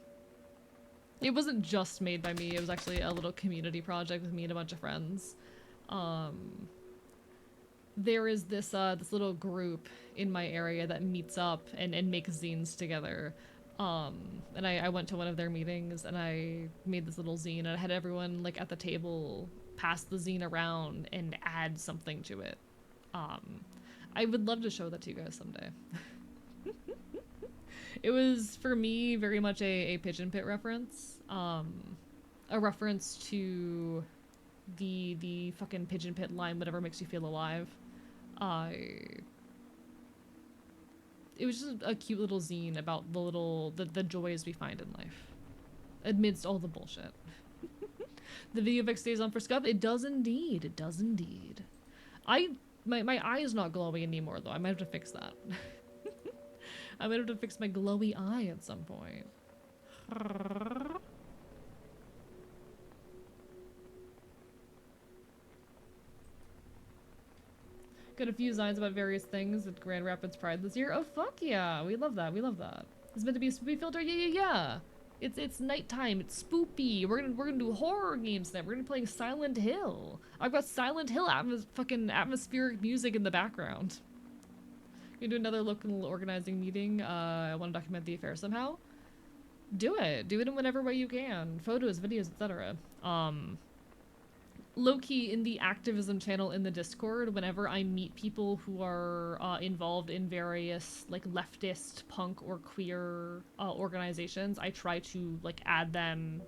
It wasn't just made by me, it was actually a little community project with me and a bunch of friends. There is this little group in my area that meets up and makes zines together. And I went to one of their meetings and I made this little zine and I had everyone, like, at the table pass the zine around and add something to it. I would love to show that to you guys someday. It was, for me, very much a Pigeon Pit reference. a reference to the fucking pigeon pit line, whatever makes you feel alive. Uh, it was just a cute little zine about the joys we find in life amidst all the bullshit. The video effect stays on for scuff. It does indeed. It does indeed. My eye is not glowy anymore though. I might have to fix that. I might have to fix my glowy eye at some point. Got a few signs about various things at Grand Rapids Pride this year. Oh fuck yeah, we love that. We love that. It's meant to be a spoopy filter. Yeah. It's nighttime. It's spoopy. We're gonna do horror games then. We're gonna be playing Silent Hill. I've got Silent Hill fucking atmospheric music in the background. Gonna do another local organizing meeting. I want to document the affair somehow. Do it. Do it in whatever way you can. Photos, videos, etc. Low-key in the activism channel in the Discord, whenever I meet people who are involved in various like leftist, punk, or queer organizations, I try to like add them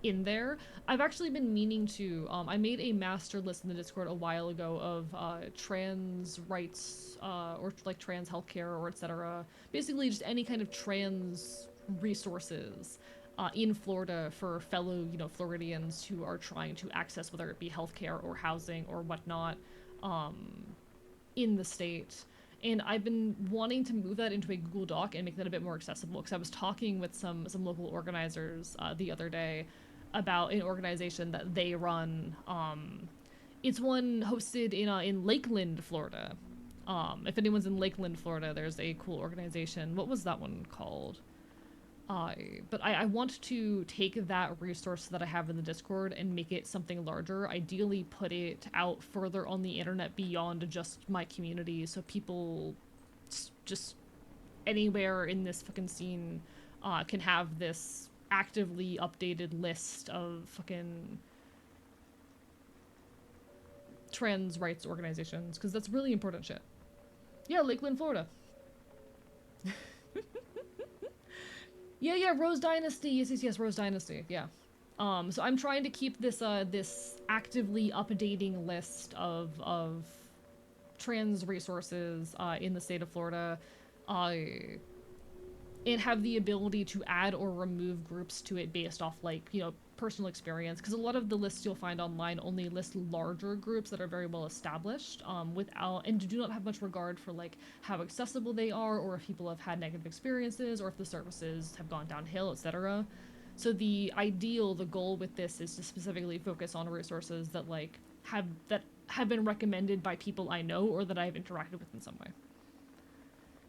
in there. I've actually been meaning to, I made a master list in the Discord a while ago of trans rights or like trans healthcare or etc. Basically just any kind of trans resources in Florida for fellow, Floridians who are trying to access whether it be healthcare or housing or whatnot in the state. And I've been wanting to move that into a Google Doc and make that a bit more accessible because I was talking with some local organizers the other day about an organization that they run. It's one hosted in Lakeland, Florida. If anyone's in Lakeland, Florida, there's a cool organization. What was that one called? But I want to take that resource that I have in the Discord and make it something larger. Ideally put it out further on the internet beyond just my community so people just anywhere in this fucking scene can have this actively updated list of fucking trans rights organizations, because that's really important shit. Yeah, Lakeland, Florida. Yeah, Rose Dynasty. Yes, Rose Dynasty. Yeah. So I'm trying to keep this this actively updating list of trans resources in the state of Florida, and have the ability to add or remove groups to it based off like personal experience, because a lot of the lists you'll find online only list larger groups that are very well established without and do not have much regard for like how accessible they are or if people have had negative experiences or if the services have gone downhill, etc. So the goal with this is to specifically focus on resources that have been recommended by people I know or that I've interacted with in some way.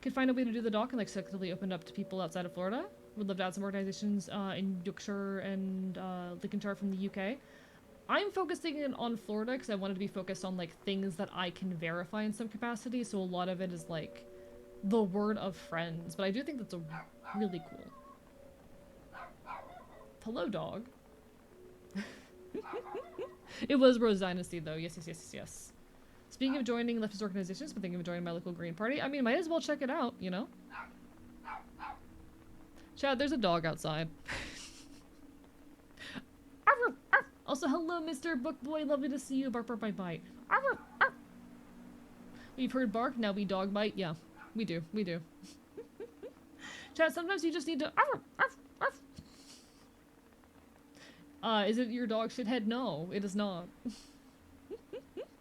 Could find a way to do the doc and like selectively open up to people outside of Florida. Would love to add some organizations in Yorkshire and Lincolnshire from the UK. I'm focusing in on Florida because I wanted to be focused on like things that I can verify in some capacity. So a lot of it is like the word of friends, but I do think that's a really cool. Hello, dog. It was Rose Dynasty though. Yes. Speaking of joining leftist organizations, but thinking of joining my local Green Party, I mean, might as well check it out, Chad, there's a dog outside. Also, hello, Mr. Bookboy. Lovely to see you. Bark, bark, bite, bite. We've heard bark, now we dog bite. Yeah, we do. Chad, sometimes you just need to... is it your dog shithead? No, it is not.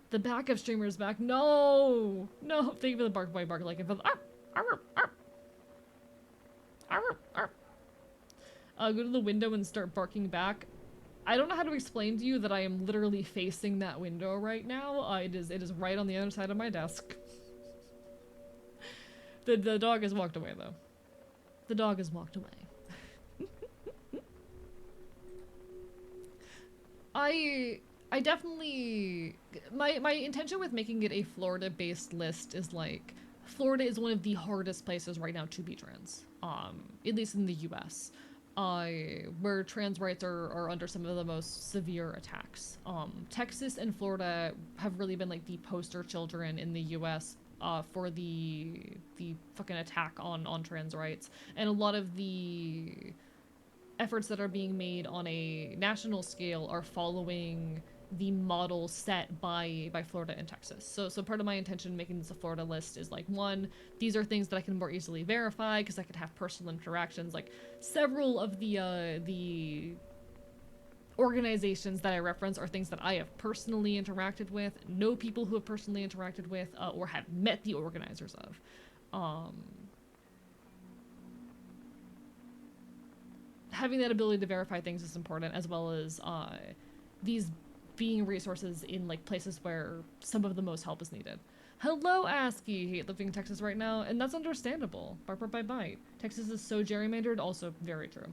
The backup streamer is back. No! Thank you for the bark, bite, bark, like it for the... Go to the window and start barking back. I don't know how to explain to you that I am literally facing that window right now. It is right on the other side of my desk. The dog has walked away though. The dog has walked away. I definitely... My intention with making it a Florida-based list is like... Florida is one of the hardest places right now to be trans. At least in the US. Where trans rights are under some of the most severe attacks. Texas and Florida have really been like the poster children in the US for the fucking attack on trans rights. And a lot of the efforts that are being made on a national scale are following the model set by Florida and Texas. So part of my intention in making this a Florida list is like, one, these are things that I can more easily verify because I could have personal interactions. Like several of the organizations that I reference are things that I have personally interacted with, know people who have personally interacted with, or have met the organizers of. Having that ability to verify things is important, as well as these being resources in like places where some of the most help is needed. Hello, ASCII. Hate living in Texas right now, and that's understandable. Bark by bite. Texas is so gerrymandered, also very true.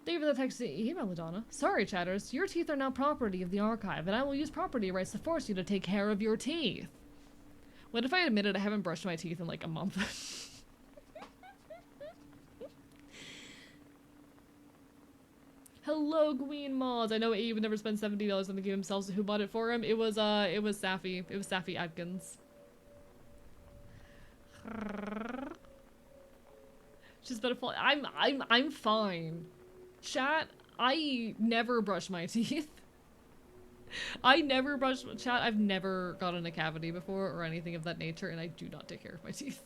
Thank you for the text email, Madonna. Sorry, chatters. Your teeth are now property of the archive, and I will use property rights to force you to take care of your teeth. What if I admitted I haven't brushed my teeth in like a month? Hello, Queen Mods. I know Abe would never spend $70 on the game himself, so who bought it for him? It was Safi. It was Safi Adkins. She's beautiful. I'm fine. Chat, I never brush my teeth. I never brush chat. I've never gotten a cavity before or anything of that nature, and I do not take care of my teeth.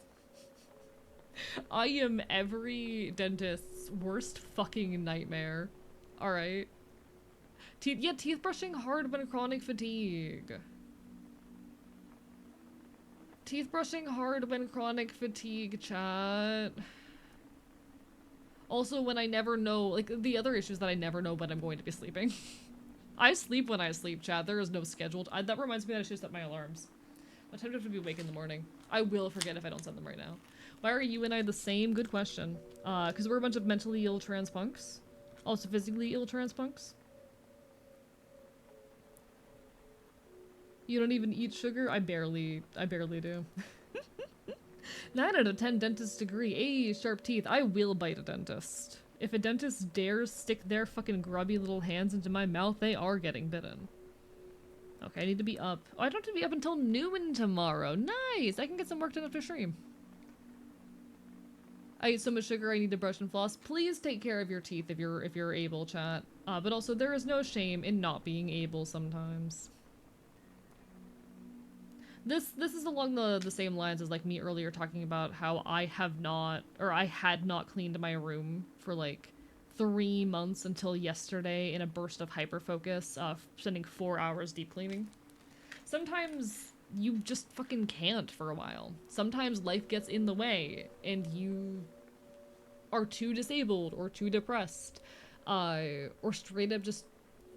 I am every dentist's worst fucking nightmare. Alright. Teeth brushing hard when chronic fatigue. Teeth brushing hard when chronic fatigue, chat. Also, when I never know, like, the other issue is that I never know when I'm going to be sleeping. I sleep when I sleep, chat. There is no scheduled. That reminds me that I should set my alarms. What time do I have to be awake in the morning? I will forget if I don't set them right now. Why are you and I the same? Good question. Because we're a bunch of mentally ill trans punks. Also physically ill trans punks. You don't even eat sugar? I barely do. 9 out of 10 dentist degree. Ayy, sharp teeth. I will bite a dentist. If a dentist dares stick their fucking grubby little hands into my mouth, they are getting bitten. Okay, I need to be up. Oh, I don't have to be up until noon tomorrow. Nice! I can get some work done after stream. I eat so much sugar I need to brush and floss. Please take care of your teeth if you're able, chat. But also there is no shame in not being able sometimes. This is along the same lines as like me earlier talking about how I had not cleaned my room for like 3 months until yesterday in a burst of hyperfocus, spending 4 hours deep cleaning. Sometimes you just fucking can't for a while. Sometimes life gets in the way and you are too disabled or too depressed, or straight up just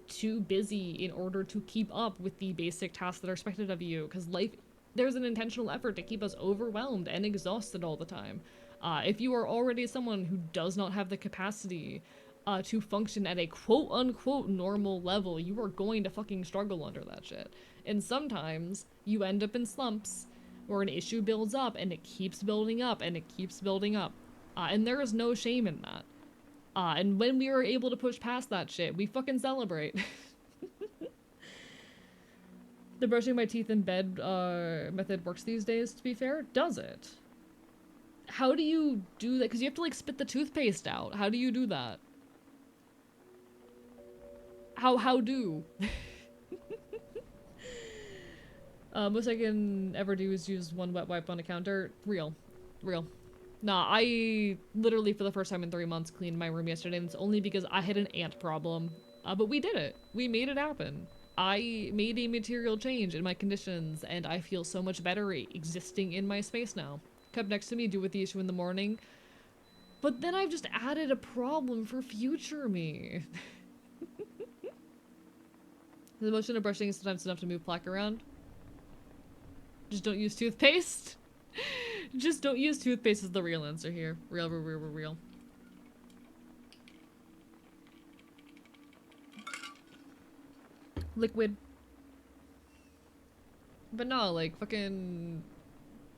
too busy in order to keep up with the basic tasks that are expected of you, because there's an intentional effort to keep us overwhelmed and exhausted all the time. If you are already someone who does not have the capacity to function at a quote-unquote normal level, you are going to fucking struggle under that shit. And sometimes you end up in slumps where an issue builds up and it keeps building up and it keeps building up. And there is no shame in that. And when we are able to push past that shit, we fucking celebrate. The brushing my teeth in bed method works these days, to be fair. Does it? How do you do that? Because you have to like spit the toothpaste out. How do you do that? How do? Most I can ever do is use one wet wipe on a counter. Real. Nah, I literally for the first time in 3 months cleaned my room yesterday, and it's only because I had an ant problem. But we did it. We made it happen. I made a material change in my conditions, and I feel so much better existing in my space now. Come next to me, do with the issue in the morning. But then I've just added a problem for future me. The motion of brushing is sometimes enough to move plaque around. Just don't use toothpaste. Just don't use toothpaste is the real answer here. Real. Liquid. But no, like, fucking...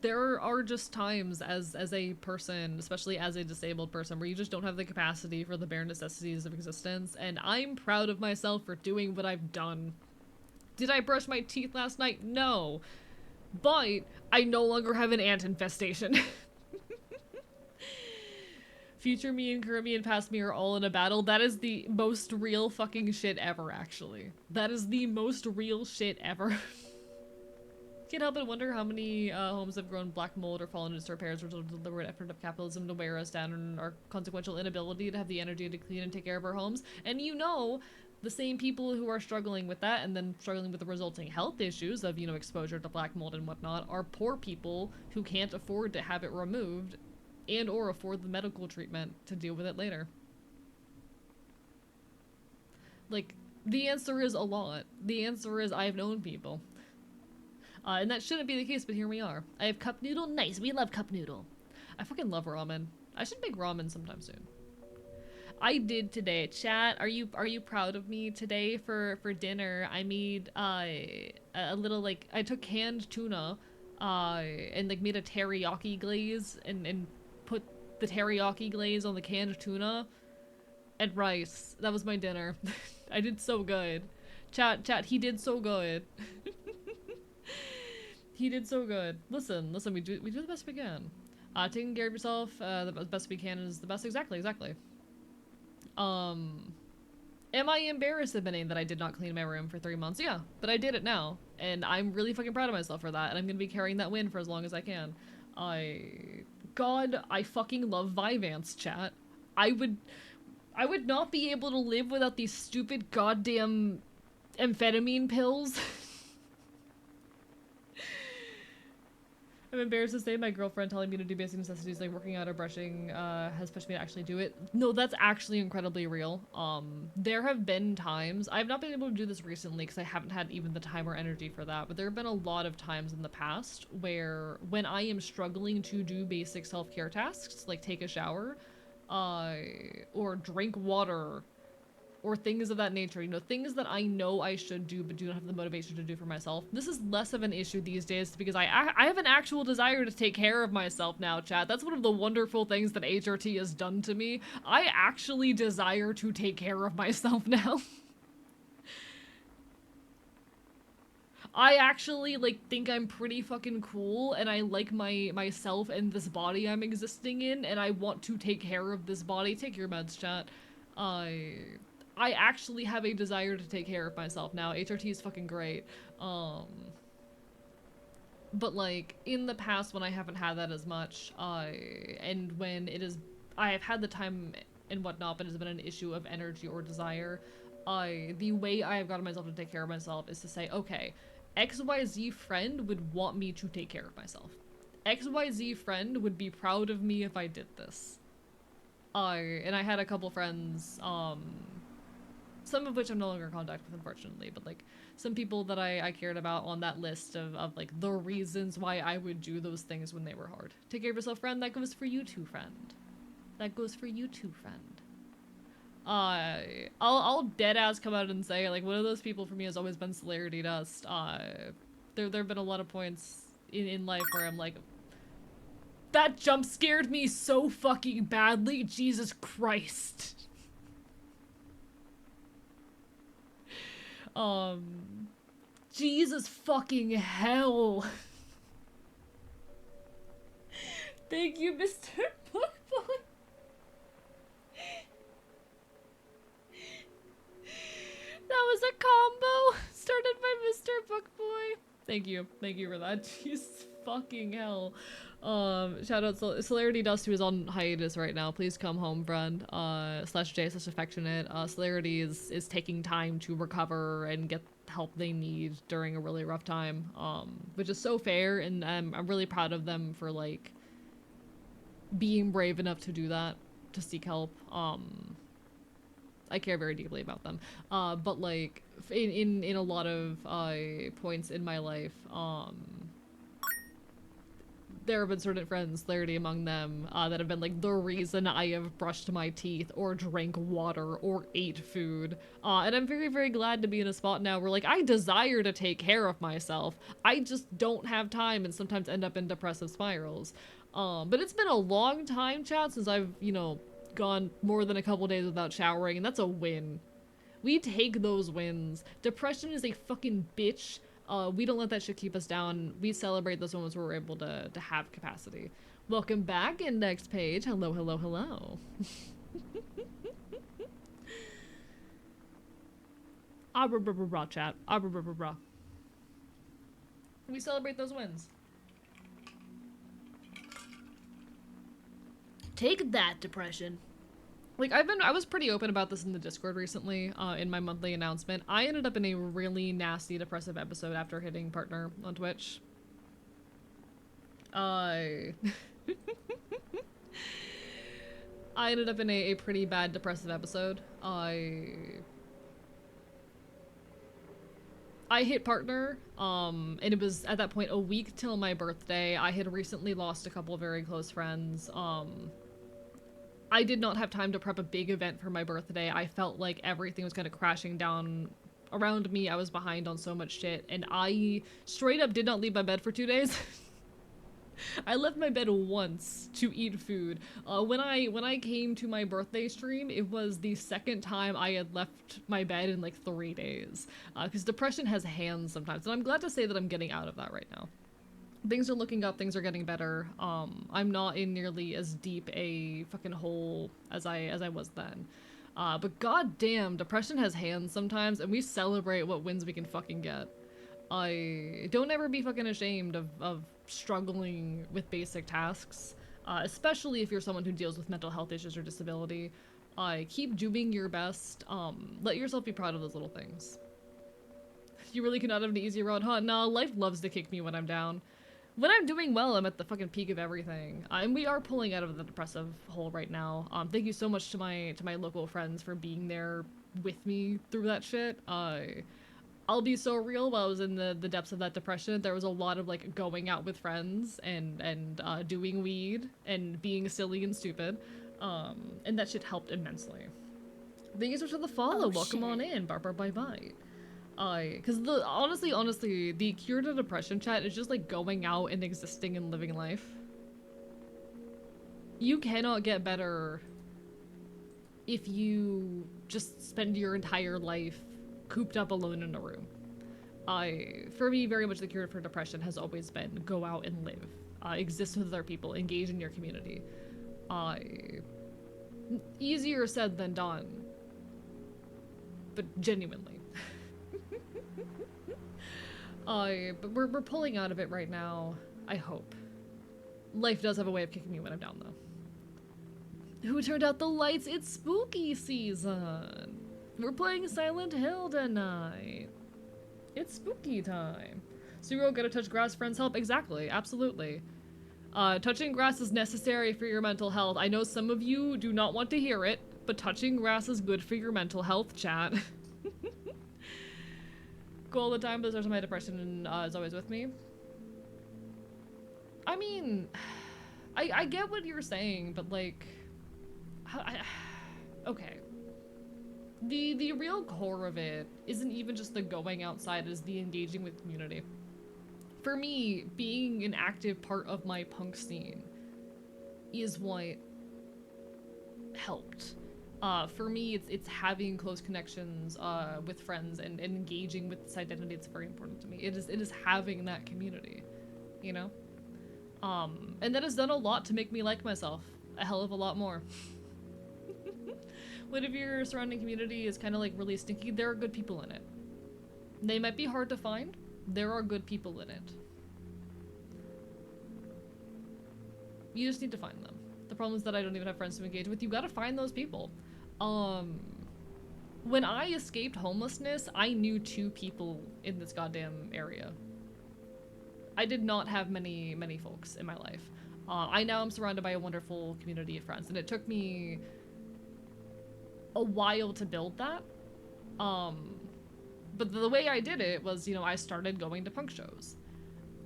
There are just times as a person, especially as a disabled person, where you just don't have the capacity for the bare necessities of existence, and I'm proud of myself for doing what I've done. Did I brush my teeth last night? No. But I no longer have an ant infestation. Future me and current me and past me are all in a battle. That is the most real fucking shit ever, actually. That is the most real shit ever. Can't help but wonder how many homes have grown black mold or fallen into disrepair as a result of the deliberate effort of capitalism to wear us down and our consequential inability to have the energy to clean and take care of our homes. And you know, the same people who are struggling with that and then struggling with the resulting health issues of, you know, exposure to black mold and whatnot are poor people who can't afford to have it removed and or afford the medical treatment to deal with it later. Like, the answer is a lot. The answer is I've known people. And that shouldn't be the case, but here we are. I have cup noodle. Nice, we love cup noodle. I fucking love ramen. I should make ramen sometime soon. I did today. Chat, are you proud of me today for dinner? I made a little, like, I took canned tuna and like made a teriyaki glaze and put the teriyaki glaze on the canned tuna and rice. That was my dinner. I did so good. Chat, he did so good. He did so good. Listen, we do the best we can. Taking care of yourself, the best we can is the best. Exactly. Am I embarrassed admitting that I did not clean my room for 3 months? Yeah, but I did it now, and I'm really fucking proud of myself for that, and I'm gonna be carrying that win for as long as I can. God, I fucking love Vyvanse, chat. I would not be able to live without these stupid goddamn amphetamine pills. I'm embarrassed to say my girlfriend telling me to do basic necessities like working out or brushing has pushed me to actually do it. No, that's actually incredibly real. There have been times, I've not been able to do this recently because I haven't had even the time or energy for that, but there have been a lot of times in the past where when I am struggling to do basic self-care tasks, like take a shower, or drink water, or things of that nature, you know, things that I know I should do but do not have the motivation to do for myself. This is less of an issue these days because I have an actual desire to take care of myself now, chat. That's one of the wonderful things that HRT has done to me. I actually desire to take care of myself now. I actually, like, think I'm pretty fucking cool, and I like myself and this body I'm existing in, and I want to take care of this body. Take your meds, chat. I actually have a desire to take care of myself now. HRT is fucking great. But like, in the past when I haven't had that as much, and when it is, I have had the time and whatnot, but it's been an issue of energy or desire, the way I have gotten myself to take care of myself is to say, okay, XYZ friend would want me to take care of myself. XYZ friend would be proud of me if I did this. And I had a couple friends, some of which I'm no longer in contact with, unfortunately, but like some people that I cared about on that list of like the reasons why I would do those things when they were hard. Take care of yourself, friend. That goes for you too, friend. That goes for you too, friend. I'll dead ass come out and say, like, one of those people for me has always been Celerity Dust. There have been a lot of points in life where I'm like, that jump scared me so fucking badly, Jesus Christ. Jesus fucking hell. Thank you, Mr. Bookboy. That was a combo started by Mr. Bookboy. Thank you for that. Jesus fucking hell. Shout out Celerity Dust, who is on hiatus right now. Please come home, friend. /J/affectionate. Celerity is taking time to recover and get the help they need during a really rough time. Which is so fair, and I'm really proud of them for like being brave enough to do that, to seek help. I care very deeply about them. But like in a lot of points in my life, there have been certain friends, Clarity among them, that have been like the reason I have brushed my teeth or drank water or ate food. And I'm very, very glad to be in a spot now where like I desire to take care of myself. I just don't have time and sometimes end up in depressive spirals. But it's been a long time, chat, since I've, you know, gone more than a couple days without showering, and that's a win. We take those wins. Depression is a fucking bitch. We don't let that shit keep us down. We celebrate those moments where we're able to have capacity. Welcome back, index page. Hello, hello, hello. Abra bra bra bra chat. Abra bra bra bra. We celebrate those wins. Take that, depression. Like, I was pretty open about this in the Discord recently, in my monthly announcement. I ended up in a really nasty depressive episode after hitting partner on Twitch. I ended up in a pretty bad depressive episode. I hit partner, and it was at that point a week till my birthday. I had recently lost a couple of very close friends. I did not have time to prep a big event for my birthday. I felt like everything was kind of crashing down around me. I was behind on so much shit, and I straight up did not leave my bed for 2 days. I left my bed once to eat food. When I came to my birthday stream, it was the second time I had left my bed in like 3 days. Because depression has hands sometimes, and I'm glad to say that I'm getting out of that right now. Things are looking up, things are getting better. I'm not in nearly as deep a fucking hole as I was then. But goddamn, depression has hands sometimes, and we celebrate what wins we can fucking get. I don't ever be fucking ashamed of struggling with basic tasks, especially if you're someone who deals with mental health issues or disability. Keep doing your best. Let yourself be proud of those little things. You really cannot have an easy road, huh? No, life loves to kick me when I'm down. When I'm doing well, I'm at the fucking peak of everything. And we are pulling out of the depressive hole right now. Thank you so much to my local friends for being there with me through that shit. I'll be so real, while I was in the depths of that depression, there was a lot of like going out with friends and doing weed and being silly and stupid. And that shit helped immensely. Thank you so much for the follow. Welcome on in. Bye bye bye bye. Because honestly, the cure to depression, chat, is just like going out and existing and living life. You cannot get better if you just spend your entire life cooped up alone in a room. For me, very much the cure for depression has always been go out and live. Exist with other people, engage in your community. Easier said than done. But genuinely. But we're pulling out of it right now, I hope. Life does have a way of kicking me when I'm down, though. Who turned out the lights? It's spooky season! We're playing Silent Hill tonight. It's spooky time. Zero, gotta touch grass, friends help. Exactly, absolutely. Touching grass is necessary for your mental health. I know some of you do not want to hear it, but touching grass is good for your mental health, chat. Go all the time, but there's my depression and is always with me. I mean, I get what you're saying, but like, okay. The real core of it isn't even just the going outside, it's the engaging with community. For me, being an active part of my punk scene is what helped. For me, it's having close connections with friends and engaging with this identity. It's very important to me. It is having that community, you know? And that has done a lot to make me like myself a hell of a lot more. What if your surrounding community is kind of like really stinky? There are good people in it. They might be hard to find. There are good people in it. You just need to find them. The problem is that I don't even have friends to engage with. You gotta find those people. When I escaped homelessness, I knew 2 people in this goddamn area. I did not have many folks in my life. I now am surrounded by a wonderful community of friends, and it took me a while to build that. But the way I did it was, you know, I started going to punk shows.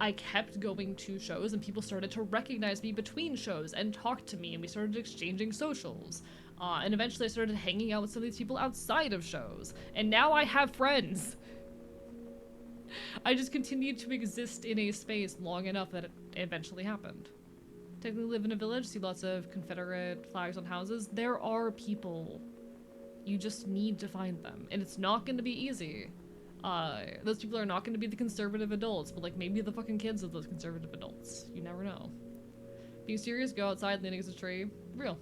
I kept going to shows, and people started to recognize me between shows and talk to me, and we started exchanging socials. And eventually I started hanging out with some of these people outside of shows. And now I have friends. I just continued to exist in a space long enough that it eventually happened. Technically live in a village, see lots of Confederate flags on houses. There are people. You just need to find them. And it's not going to be easy. Those people are not going to be the conservative adults, but like maybe the fucking kids of those conservative adults. You never know. Being serious, go outside, leaning against a tree. Real.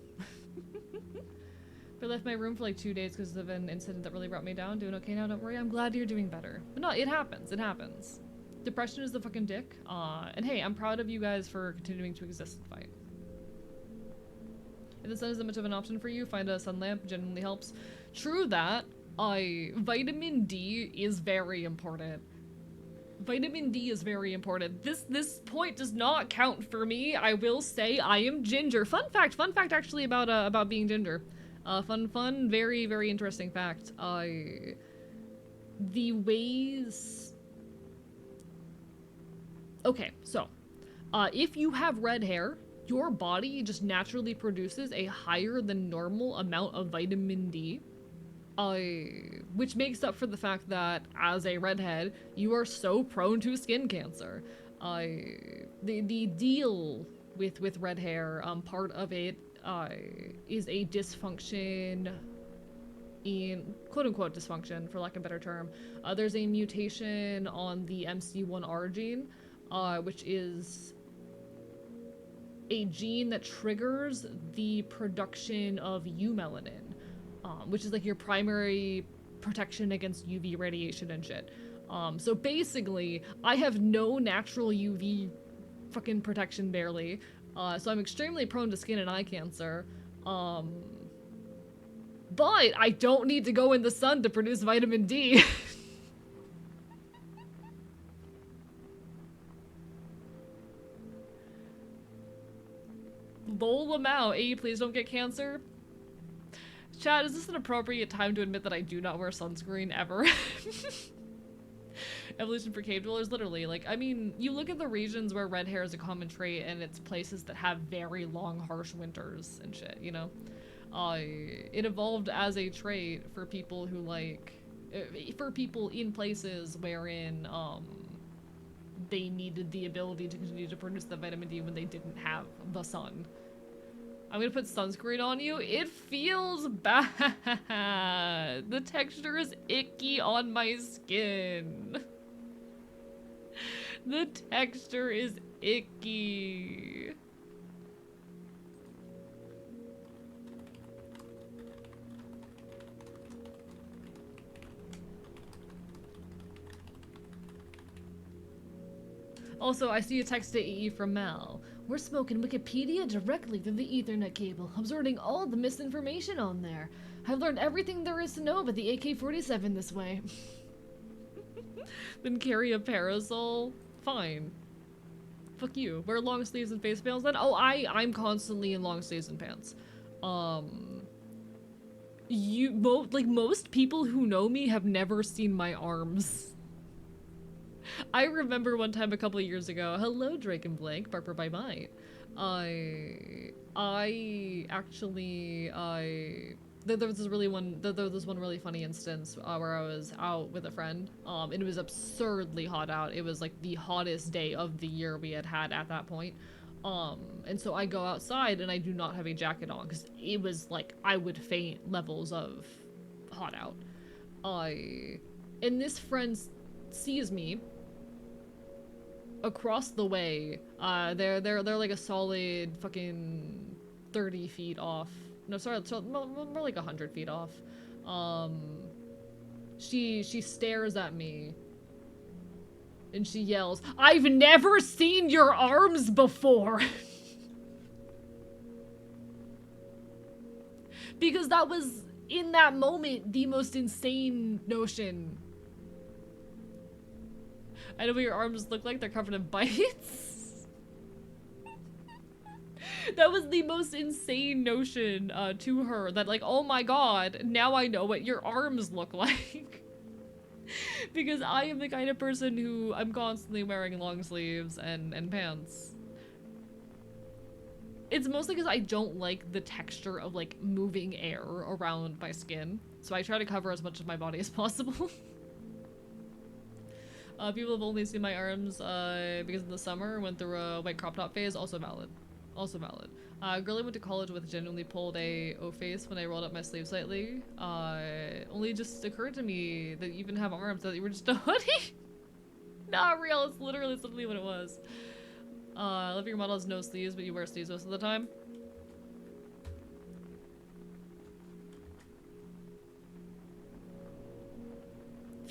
I left my room for like 2 days because of an incident that really brought me down. Doing okay now, don't worry. I'm glad you're doing better. But no, it happens. It happens. Depression is the fucking dick. And hey, I'm proud of you guys for continuing to exist and fight. If the sun isn't much of an option for you, find a sun lamp. Genuinely helps. True that. Vitamin D is very important. Vitamin D is very important. This point does not count for me. I will say I am ginger. Fun fact actually about being ginger. Fun, very, very interesting fact. The ways... Okay, so, if you have red hair, your body just naturally produces a higher than normal amount of vitamin D. Which makes up for the fact that, as a redhead, you are so prone to skin cancer. The deal with red hair, part of it, is a dysfunction in, quote-unquote dysfunction, for lack of a better term. There's a mutation on the MC1R gene, which is a gene that triggers the production of eumelanin. Which is like your primary protection against UV radiation and shit. So basically, I have no natural UV fucking protection barely. So I'm extremely prone to skin and eye cancer. But I don't need to go in the sun to produce vitamin D. Lol them out. Hey, please don't get cancer. Chat, is this an appropriate time to admit that I do not wear sunscreen ever? Evolution for cave dwellers, literally. Like, I mean, you look at the regions where red hair is a common trait, and it's places that have very long, harsh winters and shit, you know? It evolved as a trait for people who, like... For people in places wherein, they needed the ability to continue to produce the vitamin D when they didn't have the sun. I'm gonna put sunscreen on you. It feels bad. The texture is icky on my skin. The texture is icky. Also, I see a text to EE from Mal. We're smoking Wikipedia directly through the Ethernet cable, absorbing all the misinformation on there. I've learned everything there is to know about the AK-47 this way. Then carry a parasol? Fine. Fuck you. Wear long sleeves and face veils then? Oh, I'm constantly in long sleeves and pants. Most people who know me have never seen my arms. I remember one time a couple of years ago, hello Drake and Blank, Barper by Might. There was one really funny instance where I was out with a friend, and it was absurdly hot out. It was like the hottest day of the year we had at that point. And so I go outside and I do not have a jacket on because it was like I would faint levels of hot out. And this friend sees me across the way. They're like a solid fucking 30 feet off. No, sorry, more like 100 feet off. She stares at me and she yells, "I've never seen your arms before." Because that was, in that moment, the most insane notion. I know what your arms look like, they're covered in bites. That was the most insane notion to her, that like, oh my god, now I know what your arms look like. Because I am the kind of person who I'm constantly wearing long sleeves and pants. It's mostly because I don't like the texture of like moving air around my skin. So I try to cover as much of my body as possible. People have only seen my arms because in the summer went through a white crop top phase. Also valid. Also valid. Girl I went to college with genuinely pulled a O-face when I rolled up my sleeve slightly. Only just occurred to me that you even have arms, that you were just a hoodie. Not real, it's literally simply what it was. I love your model has no sleeves, but you wear sleeves most of the time.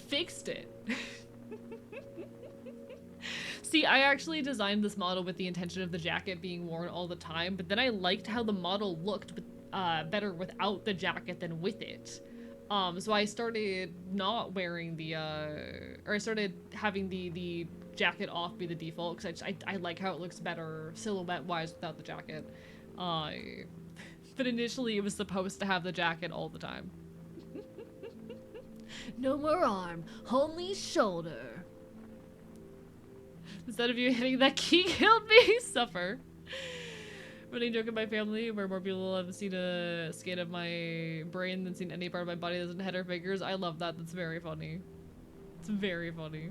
Fixed it. See, I actually designed this model with the intention of the jacket being worn all the time, but then I liked how the model looked better without the jacket than with it. So I started not wearing the, or I started having the jacket off be the default, because I like how it looks better silhouette-wise without the jacket. But initially it was supposed to have the jacket all the time. No more arm, only shoulder. Instead of you hitting that key killed me, suffer. Running joke in my family where more people have seen a scan of my brain than seen any part of my body that doesn't head or fingers. I love that. That's very funny. It's very funny.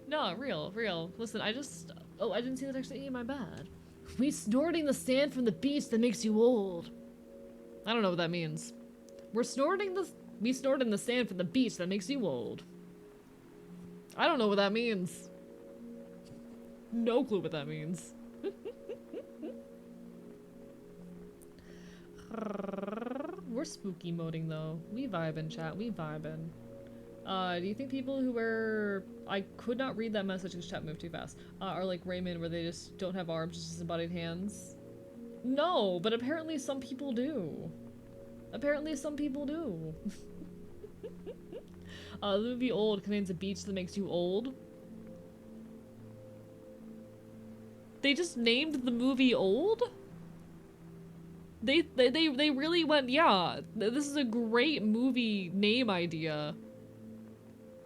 No, real. Listen, oh, I didn't see that actually. My bad. We snorting the sand from the beach that makes you old. I don't know what that means. We snorting the sand from the beach that makes you old. I don't know what that means. No clue what that means. We're spooky moding though. We vibin', chat. We vibin'. Do you think people who wear... I could not read that message because chat moved too fast. Are like Raymond where they just don't have arms, just disembodied hands? No, but apparently some people do. Apparently some people do. The movie Old contains a beach that makes you old. They just named the movie Old? They really went, yeah, this is a great movie name idea.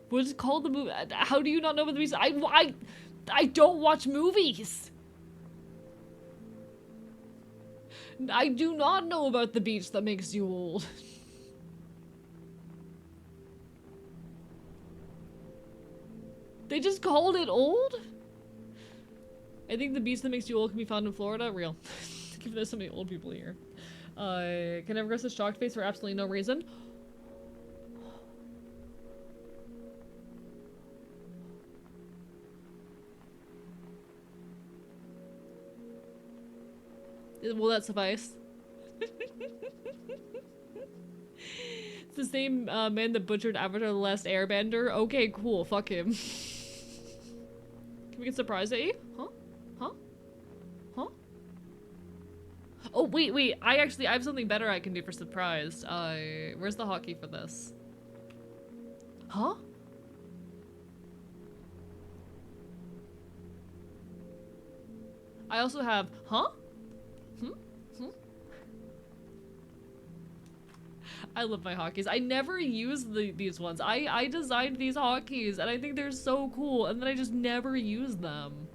What is it called, the movie? How do you not know what the movie is? I don't watch movies. I do not know about the beach that makes you old. They just called it Old? I think the beach that makes you old can be found in Florida. Real. Given there's so many old people here. Can I regress a shocked face for absolutely no reason? Will that suffice? It's the same man that butchered Avatar The Last Airbender. Okay, cool. Fuck him. Can we get surprised at you? Huh? Huh? Huh? Oh, wait. I have something better I can do for surprised. Where's the hotkey for this? Huh? I also have, huh? I love my hotkeys. I never use these ones. I designed these hotkeys and I think they're so cool and then I just never use them.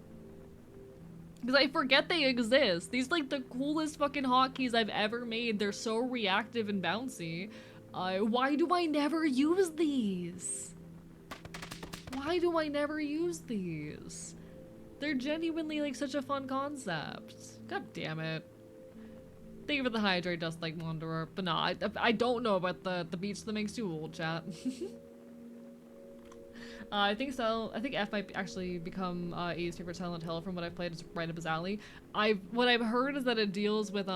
Because I forget they exist. These like the coolest fucking hotkeys I've ever made. They're so reactive and bouncy. Why do I never use these? Why do I never use these? They're genuinely like such a fun concept. God damn it. Thank you for the hydrate, dust like wanderer. But no, I don't know about the beach that makes you old, chat. I think so. I think F might actually become A's favorite Silent Hill from what I've played. It's right up his alley. What I've heard is that it deals with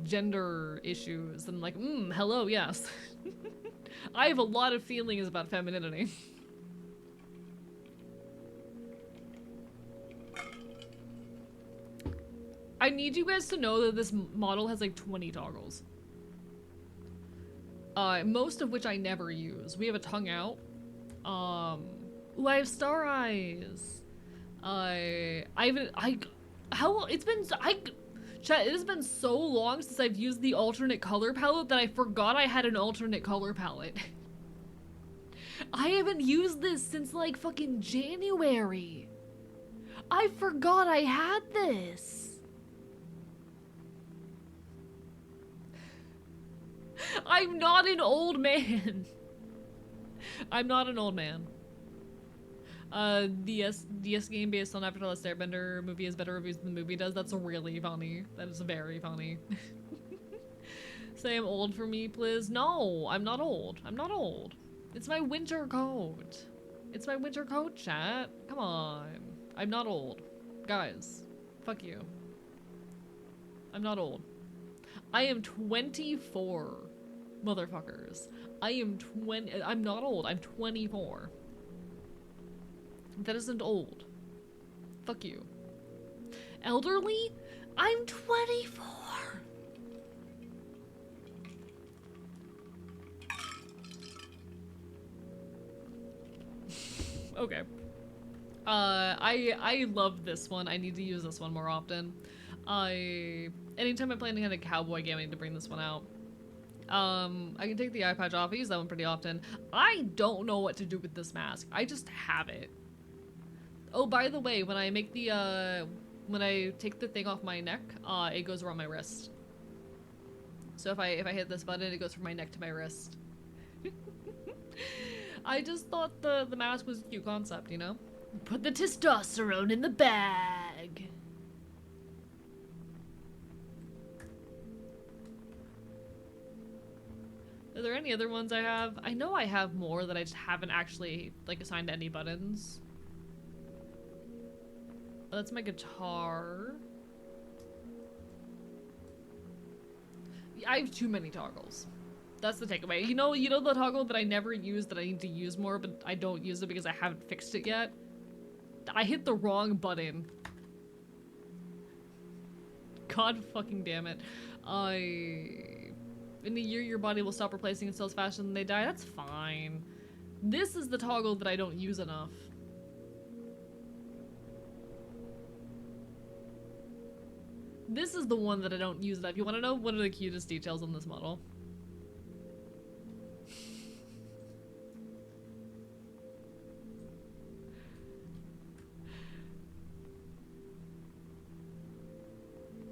gender issues and like, hello, yes. I have a lot of feelings about femininity. I need you guys to know that this model has like 20 toggles. Most of which I never use. We have a tongue out. Ooh, I have star eyes. Chat, it has been so long since I've used the alternate color palette that I forgot I had an alternate color palette. I haven't used this since like fucking January. I forgot I had this. I'm not an old man. I'm not an old man. DS game based on Avatar: The Last Airbender movie has better reviews than the movie does. That's really funny. That is very funny. Say I'm old for me, please. No, I'm not old. I'm not old. It's my winter coat. It's my winter coat, chat. Come on. I'm not old. Guys, fuck you. I'm not old. I am 24, motherfuckers. I'm not old. I'm 24. That isn't old. Fuck you. Elderly? I'm 24. Okay. I love this one. I need to use this one more often. Anytime I play any kind of cowboy game, I need to bring this one out. I can take the eye patch off. I use that one pretty often. I don't know what to do with this mask. I just have it. Oh, by the way, when I make the, when I take the thing off my neck, it goes around my wrist. So if I hit this button, it goes from my neck to my wrist. I just thought the mask was a cute concept, you know? Put the testosterone in the bag. Are there any other ones I have? I know I have more that I just haven't actually, like, assigned any buttons. Oh, that's my guitar. I have too many toggles. That's the takeaway. You know the toggle that I never use that I need to use more, but I don't use it because I haven't fixed it yet? I hit the wrong button. God fucking damn it. In a year, your body will stop replacing cells faster than they die. That's fine. This is the toggle that I don't use enough. This is the one that I don't use enough. You want to know what are the cutest details on this model?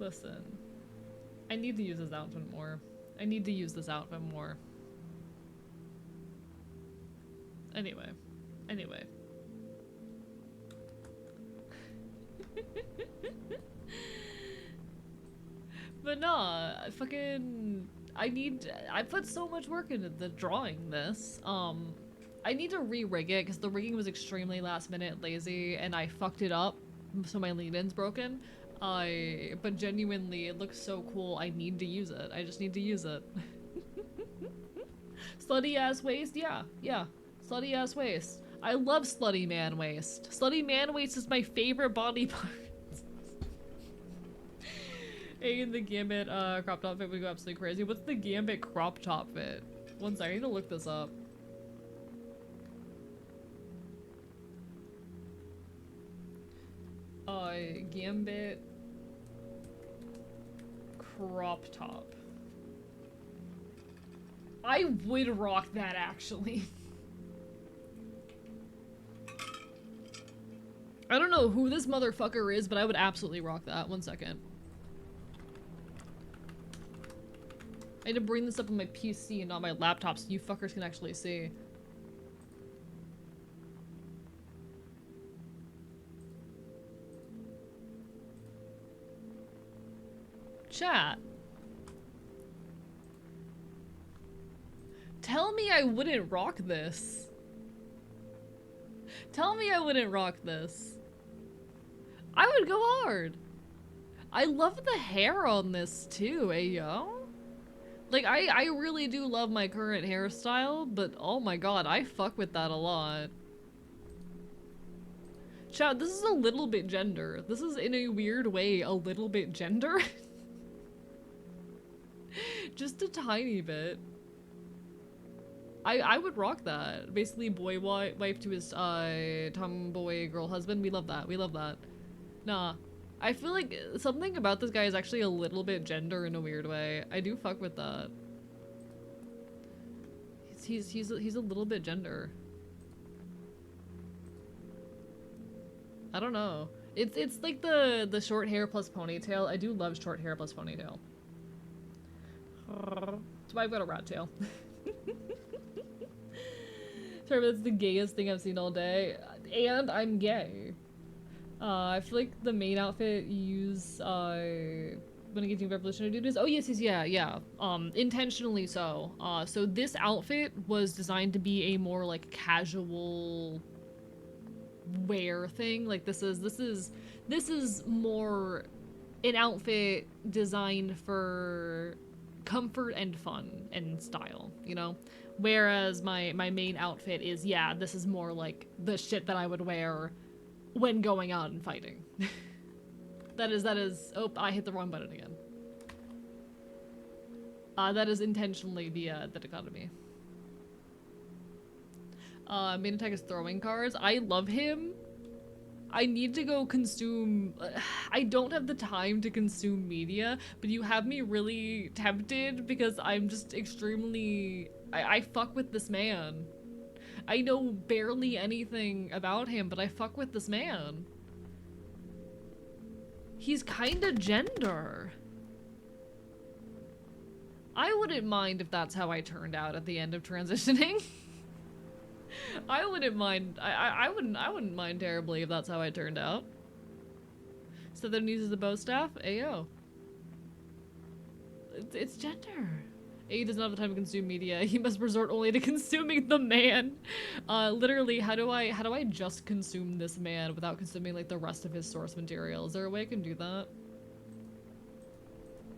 Listen. I need to use this outfit more. I need to use this outfit more. Anyway. But nah, I put so much work into the drawing this. I need to re-rig it because the rigging was extremely last minute lazy and I fucked it up, so my lead-in's broken. But genuinely, it looks so cool, I need to use it. I just need to use it. Slutty ass waist? Yeah. Slutty ass waist. I love slutty man waist. Slutty man waist is my favorite body part. Hey, in the Gambit crop top fit would go absolutely crazy. What's the Gambit crop top fit? One second, I need to look this up. Gambit crop top. I would rock that, actually. I don't know who this motherfucker is, but I would absolutely rock that. One second. I had to bring this up on my PC and not my laptop so you fuckers can actually see. Chat. Tell me I wouldn't rock this. Tell me I wouldn't rock this. I would go hard. I love the hair on this too, ayo. Like, I really do love my current hairstyle, but oh my god, I fuck with that a lot. Chat, this is a little bit gender. This is, in a weird way, a little bit gender. Just a tiny bit. I would rock that. Basically, boy wife to his tomboy girl husband. We love that. We love that. Nah. I feel like something about this guy is actually a little bit gender in a weird way. I do fuck with that. He's a little bit gender. I don't know. It's like the short hair plus ponytail. I do love short hair plus ponytail. That's why I've got a rat tail. Sorry, but that's the gayest thing I've seen all day. And I'm gay. I feel like the main outfit you use when you get to revolutionary duties. Oh yes, yeah. Intentionally so. So this outfit was designed to be a more like casual wear thing. Like this is more an outfit designed for comfort and fun and style, you know? Whereas my main outfit is, yeah, this is more like the shit that I would wear when going out and fighting. that is, oh, I hit the wrong button again. That is intentionally the dichotomy. Main attack is throwing cards. I love him. I need to go consume... I don't have the time to consume media, but you have me really tempted because I'm just extremely... I fuck with this man. I know barely anything about him, but I fuck with this man. He's kinda gender. I wouldn't mind if that's how I turned out at the end of transitioning. I wouldn't mind. I wouldn't mind terribly if that's how I turned out. So then uses the bow staff. Ayo. It's gender. A does not have the time to consume media. He must resort only to consuming the man. Literally, how do I just consume this man without consuming like the rest of his source material? Is there a way I can do that?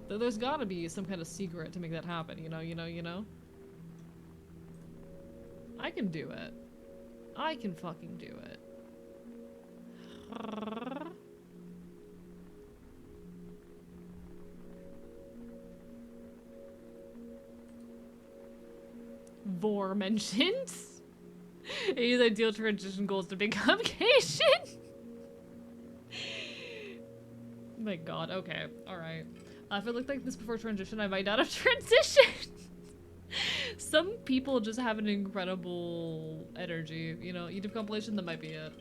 There's gotta be some kind of secret to make that happen, you know? I can do it. I can fucking do it. Vor mentioned. His ideal transition goal is to become Asian. My god, okay, alright. If it looked like this before transition, I might not have transitioned. Some people just have an incredible energy, you know? YouTube compilation, that might be it.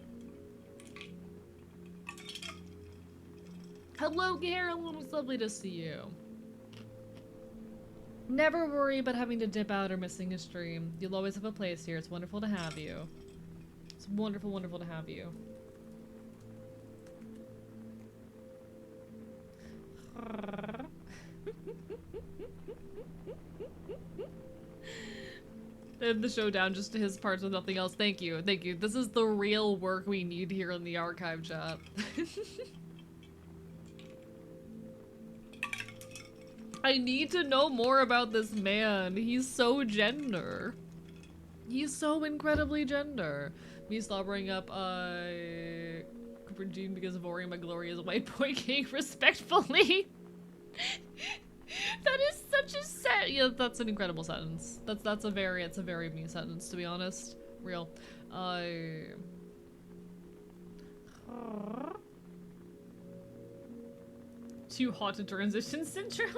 Hello, Carolyn, it's lovely to see you. Never worry about having to dip out or missing a stream. You'll always have a place here. It's wonderful to have you. It's wonderful, wonderful to have you. The showdown just to his parts with nothing else. Thank you, thank you. This is the real work we need here in the archive chat. I need to know more about this man. He's so gender. He's so incredibly gender. Me slobbering up, Cooper Jean because of Ori, my glorious white boy king, respectfully. That is such a set. Yeah, that's an incredible sentence. It's a very me sentence, to be honest. Real. Too hot to transition syndrome.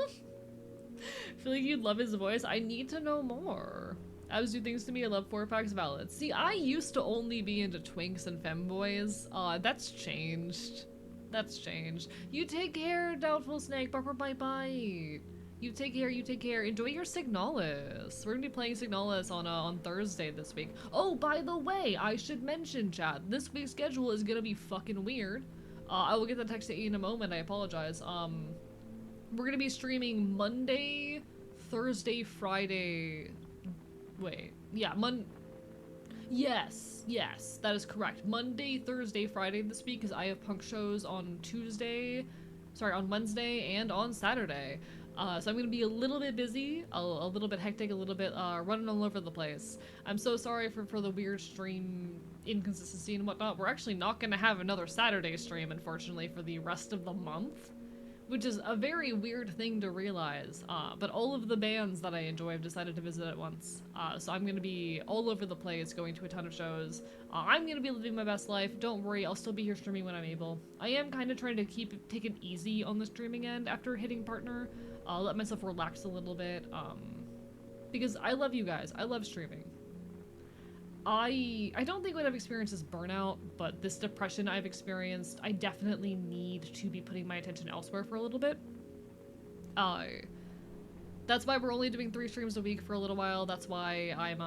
I feel like you'd love his voice. I need to know more. Abs do things to me. I love 4-packs valid. See, I used to only be into twinks and femboys. That's changed. That's changed. You take care, Doubtful Snake. Barber bite bite. You take care, you take care. Enjoy your Signalis. We're gonna be playing Signalis on Thursday this week. Oh, by the way, I should mention, chat, this week's schedule is gonna be fucking weird. I will get that text to you in a moment. I apologize. We're gonna be streaming Monday, Thursday, Friday. Wait, yeah, Yes, that is correct. Monday, Thursday, Friday this week, because I have punk shows on on Wednesday and on Saturday. So I'm gonna be a little bit busy, a little bit hectic, a little bit running all over the place. I'm so sorry for the weird stream inconsistency and whatnot. We're actually not gonna have another Saturday stream, unfortunately, for the rest of the month, which is a very weird thing to realize. But all of the bands that I enjoy have decided to visit at once. So I'm gonna be all over the place, going to a ton of shows. I'm gonna be living my best life. Don't worry, I'll still be here streaming when I'm able. I am kind of trying to take it easy on the streaming end after hitting partner. I'll let myself relax a little bit, because I love you guys. I love streaming. I don't think what I've experienced is burnout, but this depression I've experienced, I definitely need to be putting my attention elsewhere for a little bit. That's why we're only doing 3 streams a week for a little while. That's why I'm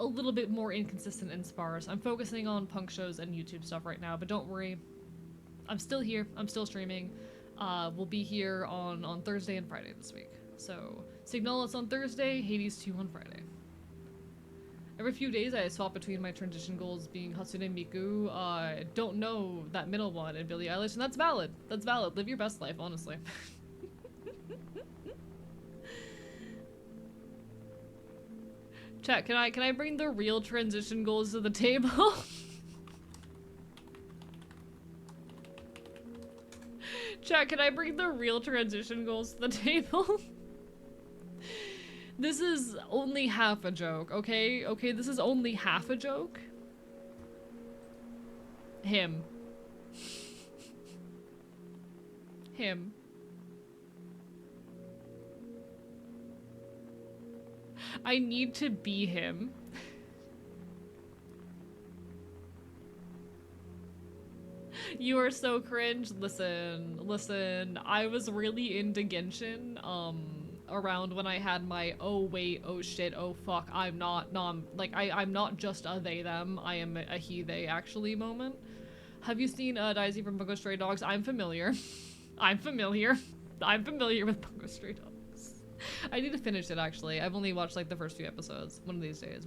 a little bit more inconsistent and sparse. I'm focusing on punk shows and YouTube stuff right now, but don't worry. I'm still here. I'm still streaming. We'll be here on Thursday and Friday this week. So, Signalis on Thursday, Hades 2 on Friday. Every few days I swap between my transition goals being Hatsune Miku, don't know that middle one, and Billie Eilish, and that's valid. That's valid. Live your best life, honestly. Chat, can I bring the real transition goals to the table? Chat, can I bring the real transition goals to the table? This is only half a joke, okay? Okay, this is only half a joke. Him. Him. I need to be him. You are so cringe. Listen, I was really into Genshin, around when I had my oh wait, oh shit, oh fuck, I'm not, no, I'm not just a they them, I am a he they actually moment. Have you seen Daisy from Bungo Stray Dogs? I'm familiar. I'm familiar. I'm familiar with Bungo Stray Dogs. I need to finish it actually. I've only watched like the first few episodes. One of these days.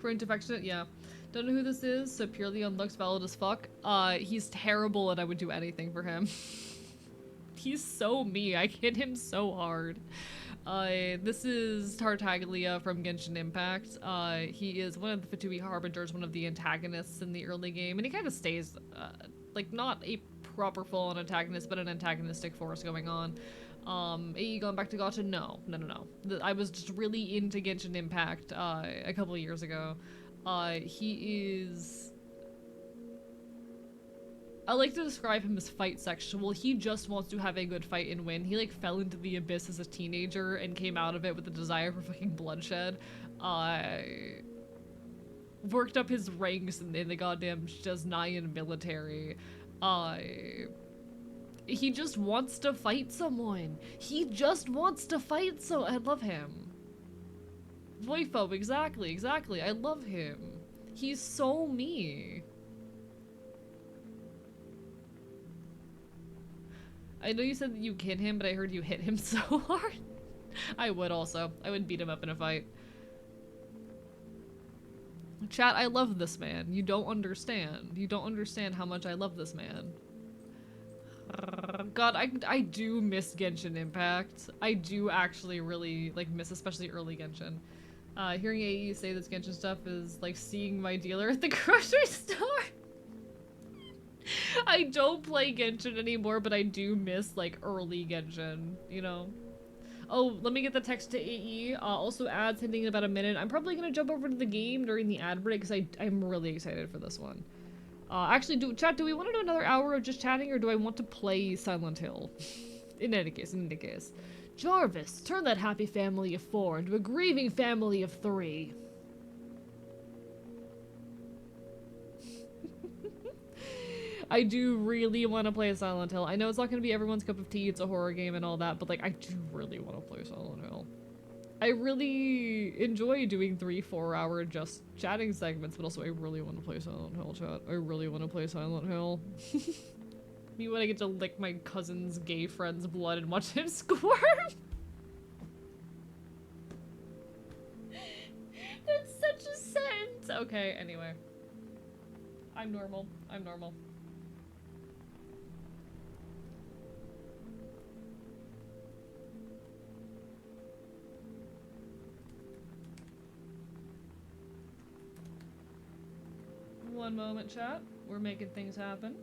Current affectionate, yeah. Don't know who this is, so purely on looks, valid as fuck. He's terrible and I would do anything for him. He's so me, I hit him so hard. This is Tartaglia from Genshin Impact. He is one of the Fatui Harbingers, one of the antagonists in the early game, and he kind of stays, like, not a proper full-on antagonist, but an antagonistic force going on. AE going back to Gacha? No. I was just really into Genshin Impact, a couple of years ago. He is... I like to describe him as fight sexual. He just wants to have a good fight and win. He like fell into the abyss as a teenager and came out of it with a desire for fucking bloodshed. Worked up his ranks in the goddamn Jasnayan military. He just wants to fight someone. He just wants to fight I love him. Voifo, exactly. I love him. He's so me. I know you said that you hit him, but I heard you hit him so hard. I would also. I would beat him up in a fight. Chat, I love this man. You don't understand. You don't understand how much I love this man. God, I do miss Genshin Impact. I do actually really, like, miss especially early Genshin. Hearing AE say this Genshin stuff is like seeing my dealer at the grocery store. I don't play Genshin anymore, but I do miss, like, early Genshin, you know? Oh, let me get the text to AE. Also ads ending in about a minute. I'm probably gonna jump over to the game during the ad break because I'm really excited for this one. Actually, chat, do we want to do another hour of just chatting or do I want to play Silent Hill? In any case. Jarvis, turn that happy family of 4 into a grieving family of 3. I do really want to play Silent Hill. I know it's not going to be everyone's cup of tea, it's a horror game and all that, but like, I do really want to play Silent Hill. I really enjoy doing 3-4 hour just chatting segments, but also I really want to play Silent Hill, chat. I really want to play Silent Hill. Me when I get to lick my cousin's gay friend's blood and watch him squirm. That's such a sentence. Okay, anyway. I'm normal. One moment, chat. We're making things happen.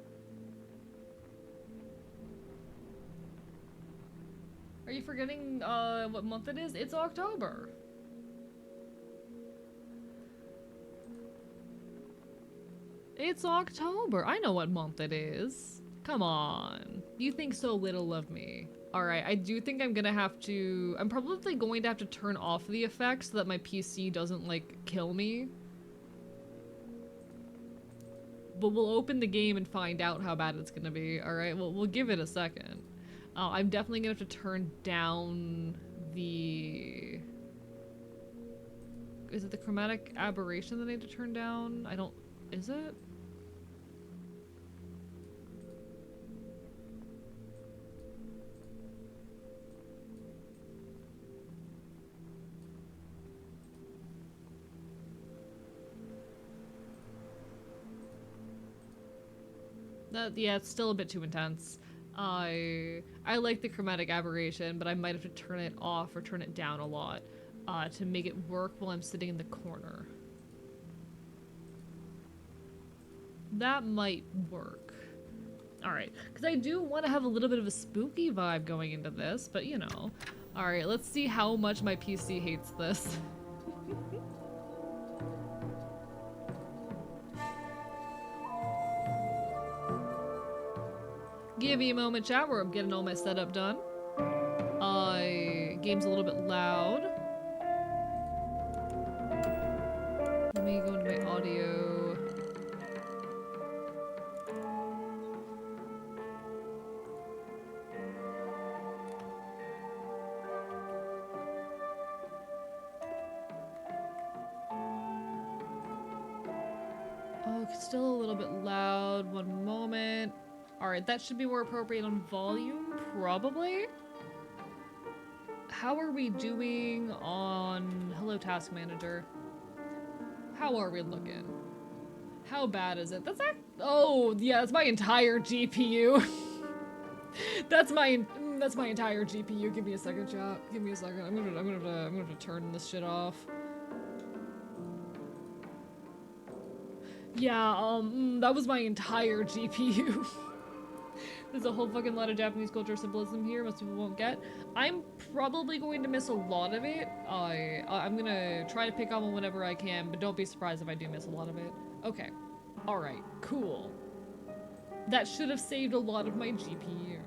Are you forgetting what month it is? It's October. It's October. I know what month it is. Come on. You think so little of me. Alright, I do think I'm gonna have to... I'm probably going to have to turn off the effects so that my PC doesn't, like, kill me. But we'll open the game and find out how bad it's gonna be. Alright, we'll give it a second. I'm definitely gonna have to turn down the... Is it the chromatic aberration that I need to turn down? I don't... Is it? Yeah, it's still a bit too intense. I like the chromatic aberration, but I might have to turn it off or turn it down a lot to make it work while I'm sitting in the corner. That might work. Alright, because I do want to have a little bit of a spooky vibe going into this, but you know. Alright, let's see how much my PC hates this. Give me a moment, chat, where I'm getting all my setup done. Game's a little bit loud. Let me go into my audio. Oh, it's still a little bit loud. One moment. Alright, that should be more appropriate on volume, probably? How are we doing on... Hello, Task Manager. How are we looking? How bad is it? Oh, yeah, that's my entire GPU. That's my entire GPU. Give me a second, chat. Give me a second. I'm gonna have to turn this shit off. Yeah, that was my entire GPU. There's a whole fucking lot of Japanese culture symbolism here most people won't get. I'm probably going to miss a lot of it. I'm gonna try to pick up on whatever I can, but don't be surprised if I do miss a lot of it. Okay. Alright, cool. That should have saved a lot of my GPU.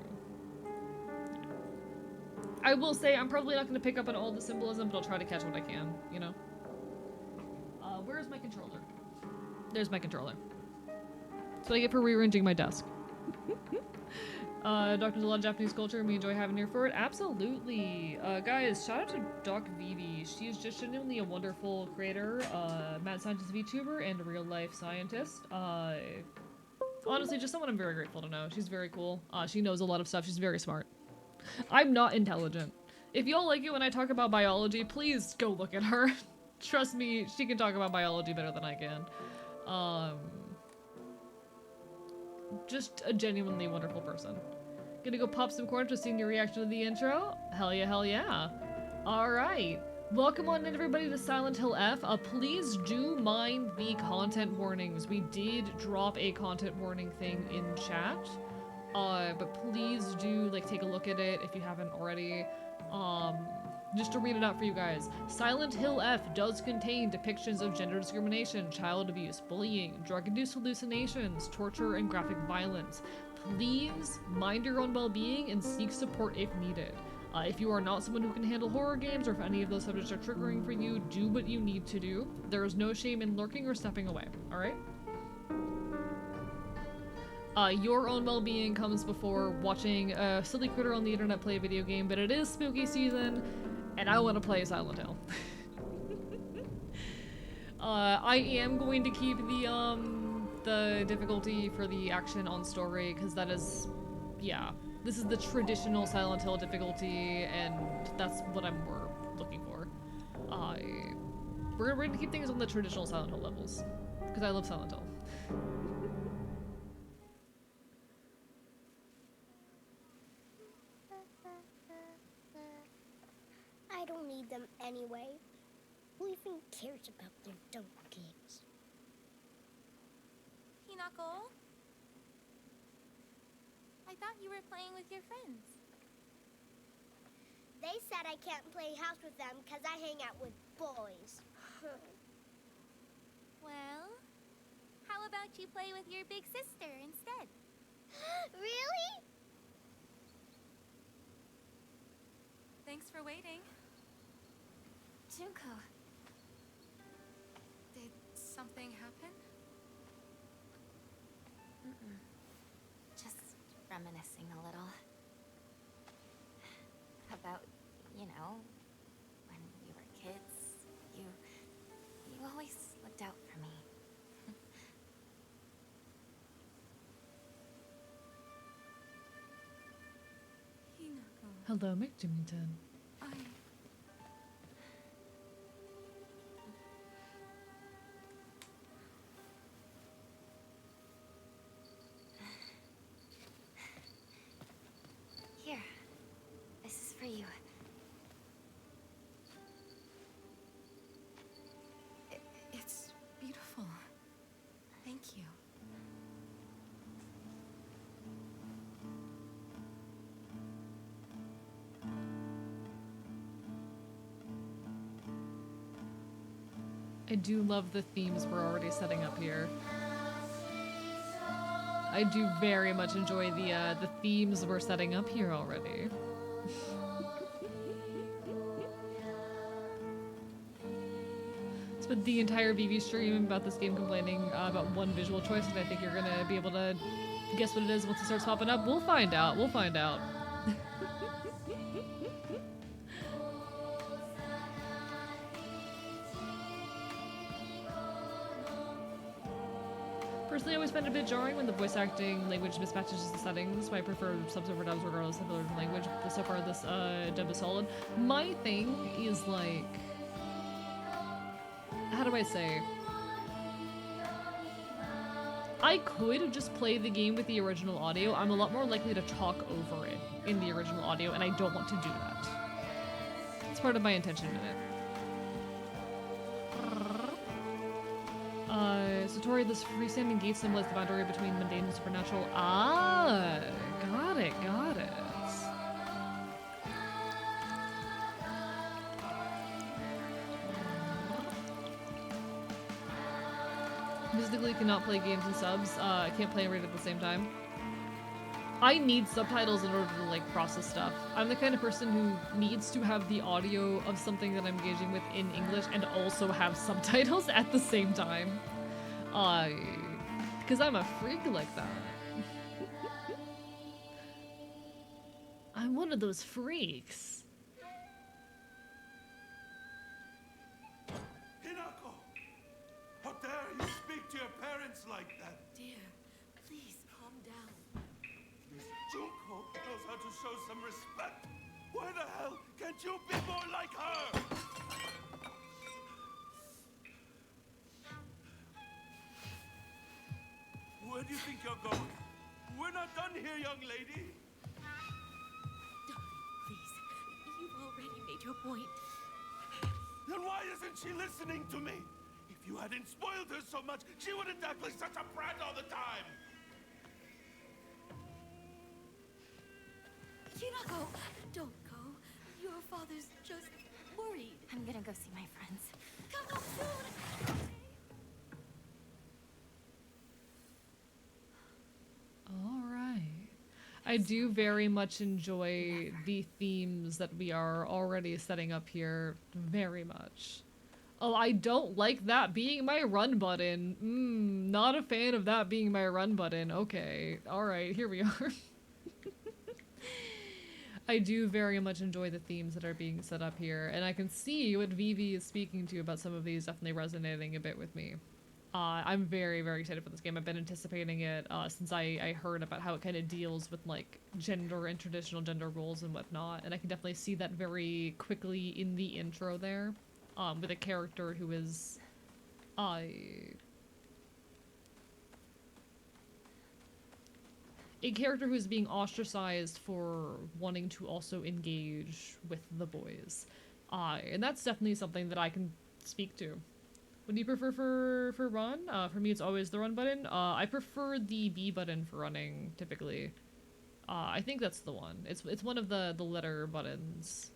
I will say I'm probably not gonna pick up on all the symbolism, but I'll try to catch what I can, you know? Where is my controller? There's my controller. That's what I get for rearranging my desk. Doctor's a lot of Japanese culture and we enjoy having her for it. Absolutely. Guys, shout out to Doc Vivi. She is just genuinely a wonderful creator, mad scientist VTuber, and a real life scientist. Honestly, just someone I'm very grateful to know. She's very cool. She knows a lot of stuff. She's very smart. I'm not intelligent. If y'all like it when I talk about biology, please go look at her. Trust me, she can talk about biology better than I can. Just a genuinely wonderful person. Gonna go pop some corn to seeing your reaction to the intro? Hell yeah, hell yeah. Alright. Welcome on in everybody to Silent Hill F. Please do mind the content warnings. We did drop a content warning thing in chat. But please do like take a look at it if you haven't already. Just to read it out for you guys. Silent Hill F does contain depictions of gender discrimination, child abuse, bullying, drug-induced hallucinations, torture, and graphic violence. Please mind your own well-being and seek support if needed. If you are not someone who can handle horror games or if any of those subjects are triggering for you, do what you need to do. There is no shame in lurking or stepping away, alright? Your own well-being comes before watching a silly critter on the internet play a video game, but it is spooky season, and I want to play Silent Hill. I am going to keep the difficulty for the action on story, because that is, yeah, this is the traditional Silent Hill difficulty, and that's what we're looking for. We're going to keep things on the traditional Silent Hill levels, because I love Silent Hill. I don't need them anyway. Who even cares about their dumb games? Hinako? I thought you were playing with your friends. They said I can't play house with them because I hang out with boys. Well, how about you play with your big sister instead? Really? Thanks for waiting. Junko. Did something happen? Just reminiscing a little. About, you know, when we were kids, you always looked out for me. Hinako. Hello, McJimmington. I do love the themes we're already setting up here. I do very much enjoy the themes we're setting up here already. Spent the entire VV stream about this game complaining about one visual choice, and I think you're gonna be able to guess what it is once it starts popping up. We'll find out. We'll find out. Personally, I always find it a bit jarring when the voice acting language mismatches the settings, so I prefer subs over dubs regardless of the language. But so far, this dub is solid. My thing is like, how do I say? I could just play the game with the original audio. I'm a lot more likely to talk over it in the original audio, and I don't want to do that. It's part of my intention in it. Satori, this freestanding gate symbolizes the boundary between mundane and supernatural. Ah, got it, got it. Mystically cannot play games and subs. I can't play and read at the same time. I need subtitles in order to like process stuff. I'm the kind of person who needs to have the audio of something that I'm engaging with in English and also have subtitles at the same time. Because I'm a freak like that. I'm one of those freaks. Hinako! How dare you speak to your parents like that? Dear, please calm down. This Junko knows how to show some respect. Why the hell can't you be more like her? Where do you think you're going? We're not done here, young lady. Darling, please. You've already made your point. Then why isn't she listening to me? If you hadn't spoiled her so much, she wouldn't act like such a brat all the time. Hinako, don't go. Your father's just worried. I'm gonna go see my friends. Come home soon. Alright. I do very much enjoy the themes that we are already setting up here. Very much. Oh, I don't like that being my run button. Not a fan of that being my run button. Okay. Alright, here we are. I do very much enjoy the themes that are being set up here, and I can see what Vivi is speaking to about some of these definitely resonating a bit with me. I'm very, very excited for this game. I've been anticipating it since I heard about how it kind of deals with like gender and traditional gender roles and whatnot, and I can definitely see that very quickly in the intro there, with a character who is, a character who's being ostracized for wanting to also engage with the boys, and that's definitely something that I can speak to. What do you prefer for run? For me, it's always the run button. I prefer the B button for running, typically. I think that's the one. It's one of the letter buttons.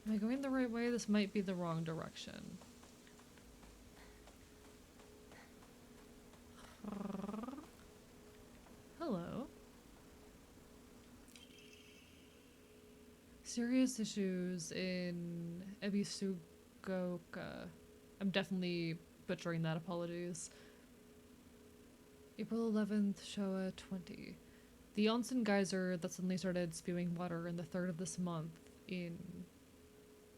Am I going the right way? This might be the wrong direction. Hello. Serious issues in Ebisugaoka. I'm definitely butchering that, apologies. April 11th, Showa 20. The onsen geyser that suddenly started spewing water in the 3rd of this month in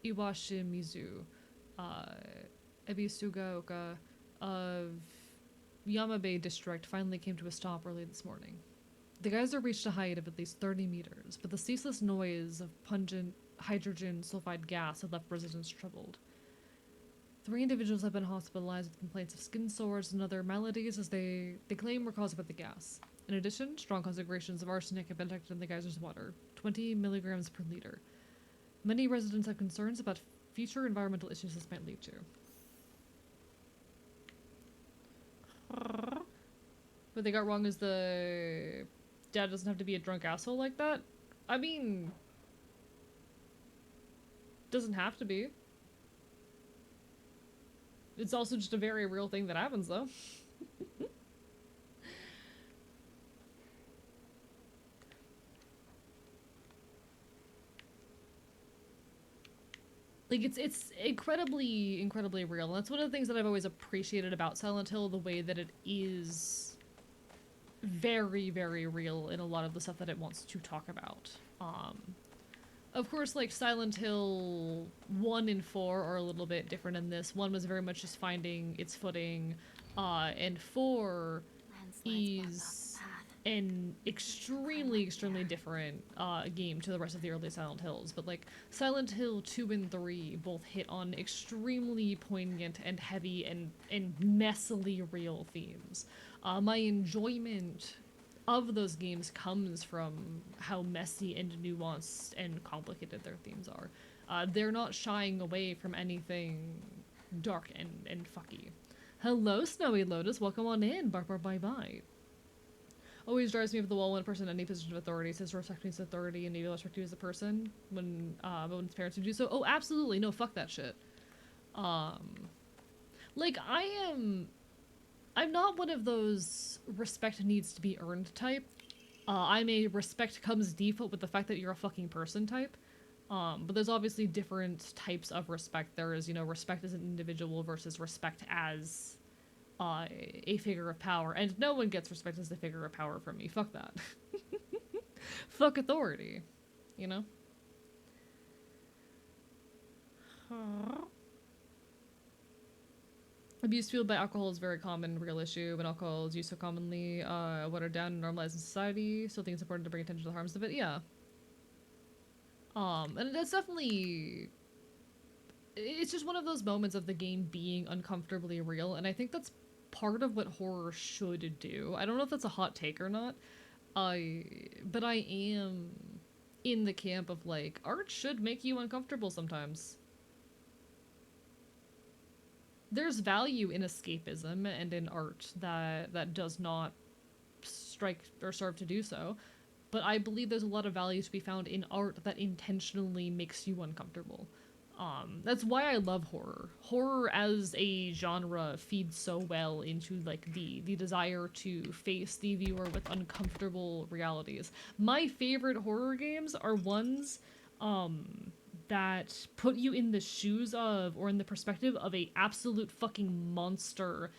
Iwashimizu, Ebisugaoka of Yamabe district finally came to a stop early this morning. The geyser reached a height of at least 30 meters, but the ceaseless noise of pungent hydrogen sulfide gas had left residents troubled. 3 individuals have been hospitalized with complaints of skin sores and other maladies as they claim were caused by the gas. In addition, strong concentrations of arsenic have been detected in the geyser's water, 20 milligrams per liter. Many residents have concerns about future environmental issues this might lead to. What they got wrong is the dad doesn't have to be a drunk asshole like that. I mean, doesn't have to be. It's also just a very real thing that happens, though. Like, it's incredibly real. And that's one of the things that I've always appreciated about Silent Hill, the way that it is very real in a lot of the stuff that it wants to talk about. Of course, like, Silent Hill 1 and 4 are a little bit different in this. 1 was very much just finding its footing, and 4 is an extremely different game to the rest of the early Silent Hills. But, like, Silent Hill 2 and 3 both hit on extremely poignant and heavy and messily real themes. My enjoyment of those games comes from how messy and nuanced and complicated their themes are. They're not shying away from anything dark and fucky. Hello, Snowy Lotus. Welcome on in. Bark, bark, bye, bye. Always drives me up the wall when a person in any position of authority says respect me as authority and maybe I'll respect you as a person when his parents would do so. Oh, absolutely. No, fuck that shit. Like, I'm not one of those respect needs to be earned type. I'm a respect comes default with the fact that you're a fucking person type. But there's obviously different types of respect. There is, you know, respect as an individual versus respect as a figure of power. And no one gets respect as a figure of power from me. Fuck that. Fuck authority. You know? Abuse fueled by alcohol is a very common, real issue. When alcohol is used so commonly, watered down and normalized in society, still think it's important to bring attention to the harms of it. Yeah. And that's definitely... It's just one of those moments of the game being uncomfortably real, and I think that's part of what horror should do. I don't know if that's a hot take or not, but I am in the camp of, like, art should make you uncomfortable sometimes. There's value in escapism and in art that does not strike or serve to do so, but I believe there's a lot of value to be found in art that intentionally makes you uncomfortable. That's why I love horror. Horror as a genre feeds so well into, like, the desire to face the viewer with uncomfortable realities. My favorite horror games are ones, that put you in the shoes of, or in the perspective of, a absolute fucking monster,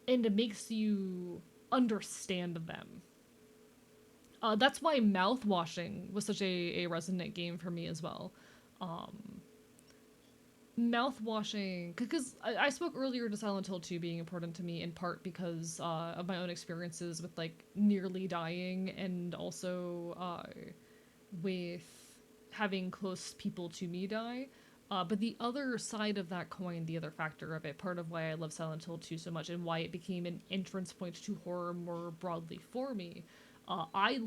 and it makes you understand them. That's why mouthwashing was such a resonant game for me as well. Mouthwashing, because I spoke earlier to Silent Hill 2 being important to me in part because of my own experiences with, like, nearly dying, and also with having close people to me die. But the other side of that coin, the other factor of it, part of why I love Silent Hill 2 so much and why it became an entrance point to horror more broadly for me, I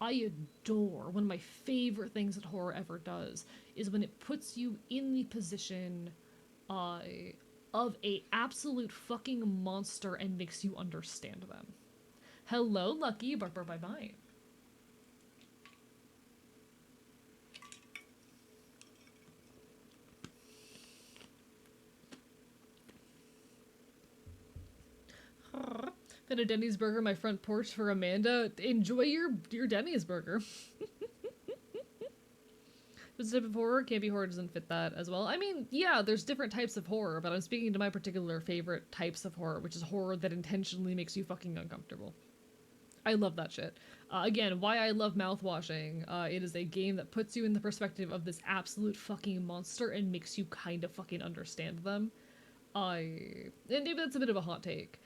adore, one of my favorite things that horror ever does is when it puts you in the position of a absolute fucking monster and makes you understand them. Hello, Lucky. Bark, bark, bye, bye. Been a Denny's burger my front porch for Amanda. Enjoy your Denny's burger. This type of horror, campy horror doesn't fit that as well. I mean, yeah, there's different types of horror, but I'm speaking to my particular favorite types of horror, which is horror that intentionally makes you fucking uncomfortable. I love that shit. Again, why I love mouthwashing, it is a game that puts you in the perspective of this absolute fucking monster and makes you kind of fucking understand them. And maybe that's a bit of a hot take.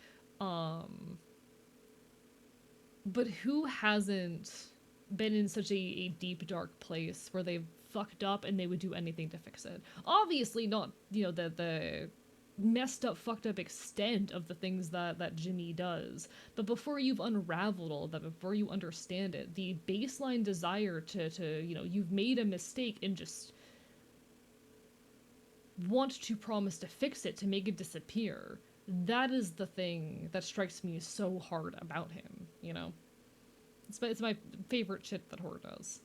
But who hasn't been in such a deep, dark place where they've fucked up and they would do anything to fix it? Obviously not, you know, the messed up, fucked up extent of the things that Jimmy does. But before you've unraveled all of that, before you understand it, the baseline desire to you know, you've made a mistake and just want to promise to fix it, to make it disappear. That is the thing that strikes me so hard about him, you know? It's my favorite shit that horror does.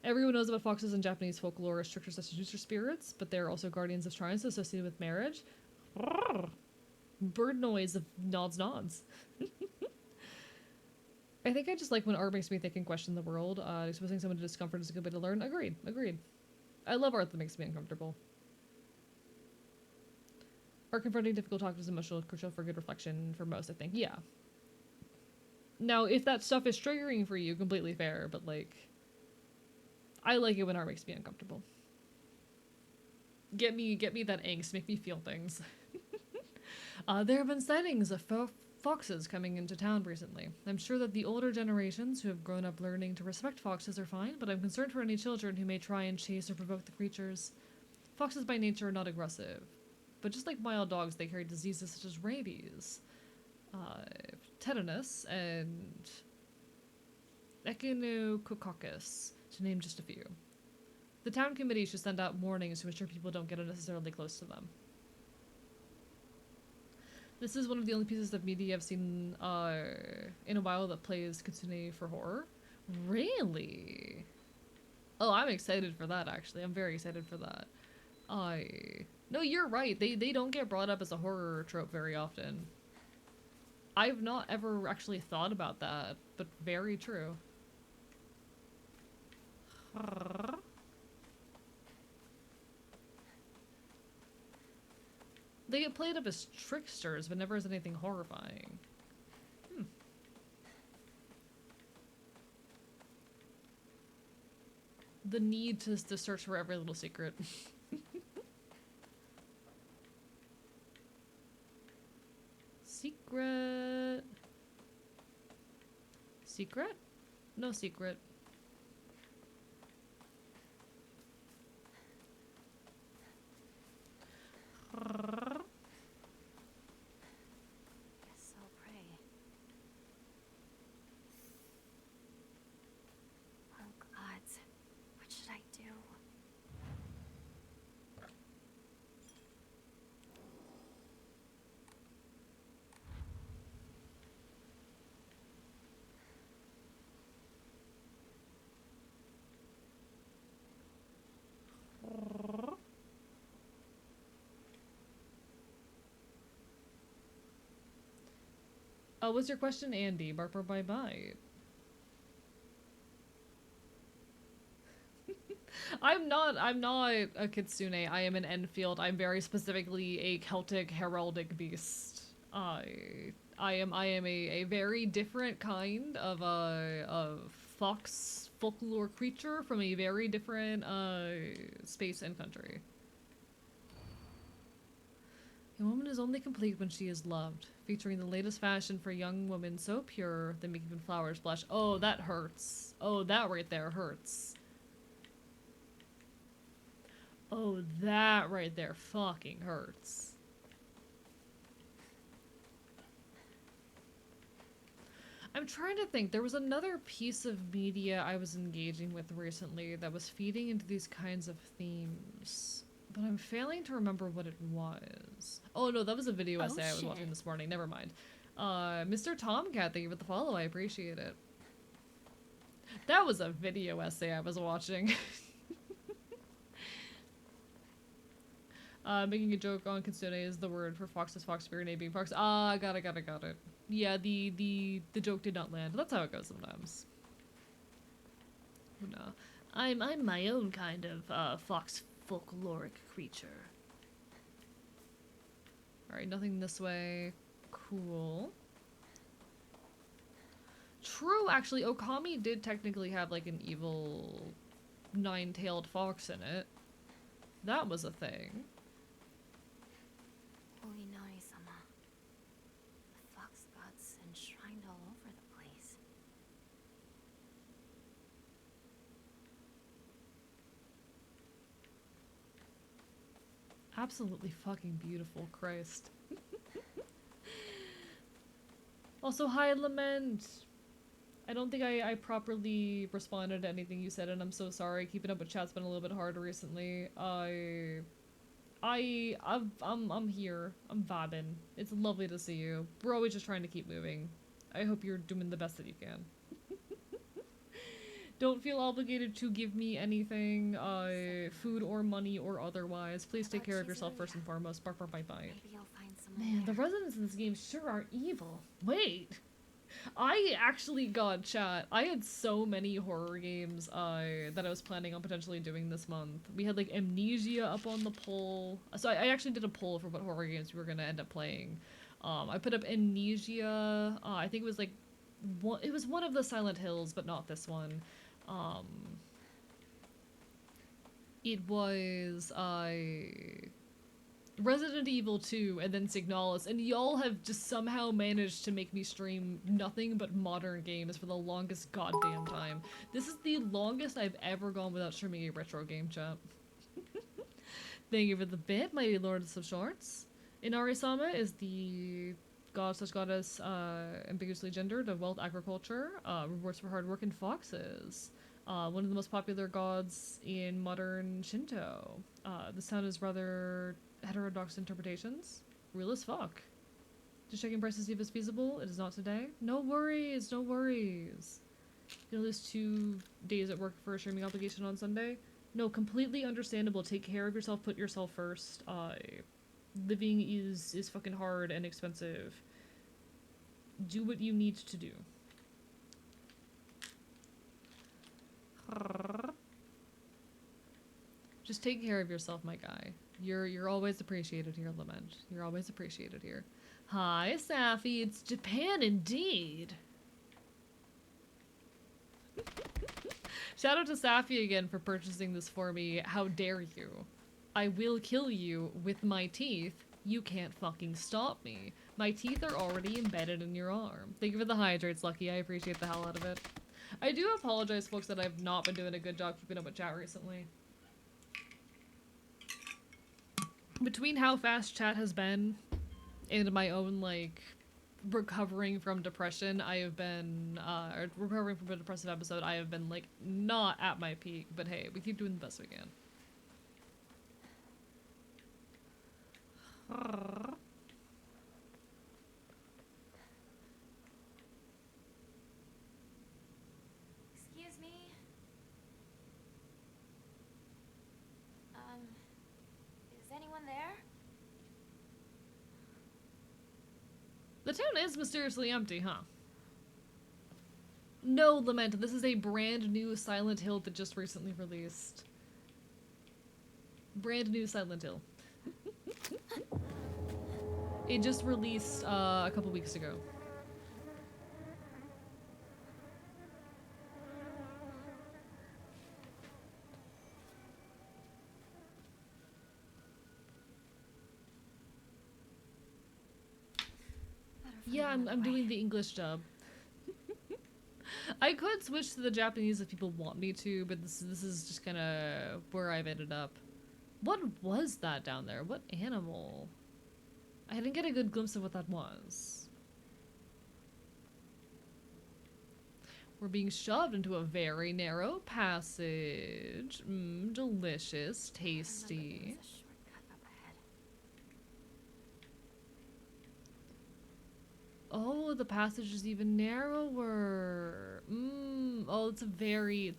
Everyone knows about foxes in Japanese folklore as tricksters such as rooster spirits, but they're also guardians of shrines associated with marriage. Bird noise of nods. I think I just like when art makes me think and question the world. Exposing someone to discomfort is a good way to learn. Agreed. I love art that makes me uncomfortable. Art confronting difficult topics is emotional, crucial for good reflection for most, I think. Yeah. Now, if that stuff is triggering for you, completely fair, but like, I like it when art makes me uncomfortable. Get me that angst, make me feel things. There have been sightings of foxes coming into town recently. I'm sure that the older generations who have grown up learning to respect foxes are fine, but I'm concerned for any children who may try and chase or provoke the creatures. Foxes by nature are not aggressive, but just like wild dogs, they carry diseases such as rabies, tetanus, and echinococcus, to name just a few. The town committee should send out warnings to ensure people don't get unnecessarily close to them. This is one of the only pieces of media I've seen in a while that plays kitsune for horror. Really? Oh, I'm excited for that, actually. I'm very excited for that. No, you're right. They don't get brought up as a horror trope very often. I've not ever actually thought about that, but very true. They get played up as tricksters, but never as anything horrifying. The need to search for every little secret. Secret. Secret? No secret. Guess I'll pray. Oh gods, what should I do? What's your question, Andy? Bark bye bye. I'm not a kitsune. I am an Enfield. I'm very specifically a Celtic heraldic beast. I am a very different kind of fox folklore creature from a very different space and country. A woman is only complete when she is loved, featuring the latest fashion for young women so pure they make even flowers blush. Oh, that hurts. Oh, that right there hurts. Oh, that right there fucking hurts. I'm trying to think. There was another piece of media I was engaging with recently that was feeding into these kinds of themes. But I'm failing to remember what it was. Oh no, that was a video essay I was watching this morning. Never mind. Mr. Tomcat, thank you for the follow. I appreciate it. That was a video essay I was watching. Making a joke on kitsune is the word for fox is fox, spirit, name being fox. Ah, got it. Yeah, the joke did not land. That's how it goes sometimes. No. I'm my own kind of fox folkloric creature. Alright, nothing this way. Cool. True, actually, Okami did technically have like an evil nine-tailed fox in it. That was a thing. Oinari-sama. The fox gods enshrined all over the place. Absolutely fucking beautiful, Christ. Also, hi, Lament. I don't think I properly responded to anything you said, and I'm so sorry. Keeping up with chat's been a little bit hard recently. I'm here. I'm vibing. It's lovely to see you. We're always just trying to keep moving. I hope you're doing the best that you can. Don't feel obligated to give me anything, food or money or otherwise. Please take care of yourself first and foremost. Bark, bark, bite, bite. Maybe you'll find someone Man, the there. residents in this game sure are evil. Wait! I actually got chat. I had so many horror games that I was planning on potentially doing this month. We had like Amnesia up on the poll. So I actually did a poll for what horror games we were gonna end up playing. I put up Amnesia. I think it was like it was one of the Silent Hills, but not this one. It was Resident Evil 2 and then Signalis, and y'all have just somehow managed to make me stream nothing but modern games for the longest goddamn time. This is the longest I've ever gone without streaming a retro game, chat. Thank you for the bit, mighty lords of shorts. Inari-sama is the god/goddess ambiguously gendered of wealth, agriculture, rewards for hard work, and foxes. One of the most popular gods in modern Shinto. This town is rather heterodox interpretations. Real as fuck. Just checking prices to see if it's feasible. It is not today. No worries, no worries. You'll lose 2 days at work for a streaming obligation on Sunday. No, completely understandable. Take care of yourself, put yourself first. Living is fucking hard and expensive. Do what you need to do. Just take care of yourself, my guy. You're always appreciated here, Lament. You're always appreciated here. Hi, Safi. It's Japan indeed. Shout out to Safi again for purchasing this for me. How dare you? I will kill you with my teeth. You can't fucking stop me. My teeth are already embedded in your arm. Thank you for the hydrates, Lucky. I appreciate the hell out of it. I do apologize, folks, that I've not been doing a good job keeping up with chat recently. Between how fast chat has been and my own, like, recovering from depression, I have been, or recovering from a depressive episode, I have been, like, not at my peak, but hey, we keep doing the best we can. Excuse me? Is anyone there? The town is mysteriously empty, huh? No, Lament, this is a brand new Silent Hill that just recently released. Brand new Silent Hill. It just released a couple weeks ago. Yeah, I'm doing the English dub. I could switch to the Japanese if people want me to, but this is just kind of where I've ended up. What was that down there? What animal? I didn't get a good glimpse of what that was. We're being shoved into a very narrow passage. Delicious, tasty. There's a shortcut up ahead. Oh, the passage is even narrower. Oh, it's a very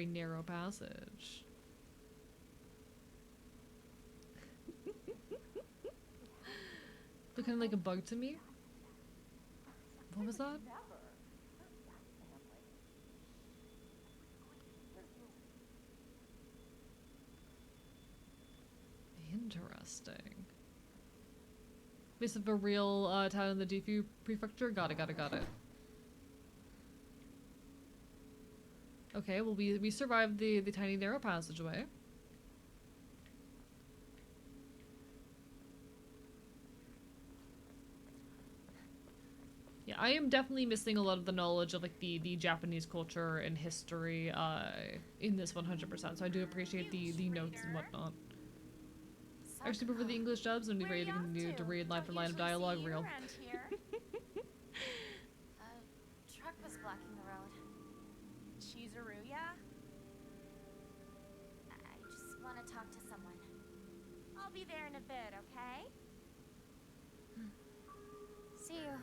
narrow passage. Looking like a bug to me. What was that? Interesting. Based of a real town in the Gifu prefecture? Got it. Okay, well we survived the tiny narrow passageway. Yeah, I am definitely missing a lot of the knowledge of like the Japanese culture and history in this 100%. So I do appreciate the notes and whatnot. I actually prefer the English dubs and be ready to continue to read line for line of dialogue real. Truck was blocking the road. Chizuruya? I just want to talk to someone. I'll be there in a bit, okay? See you.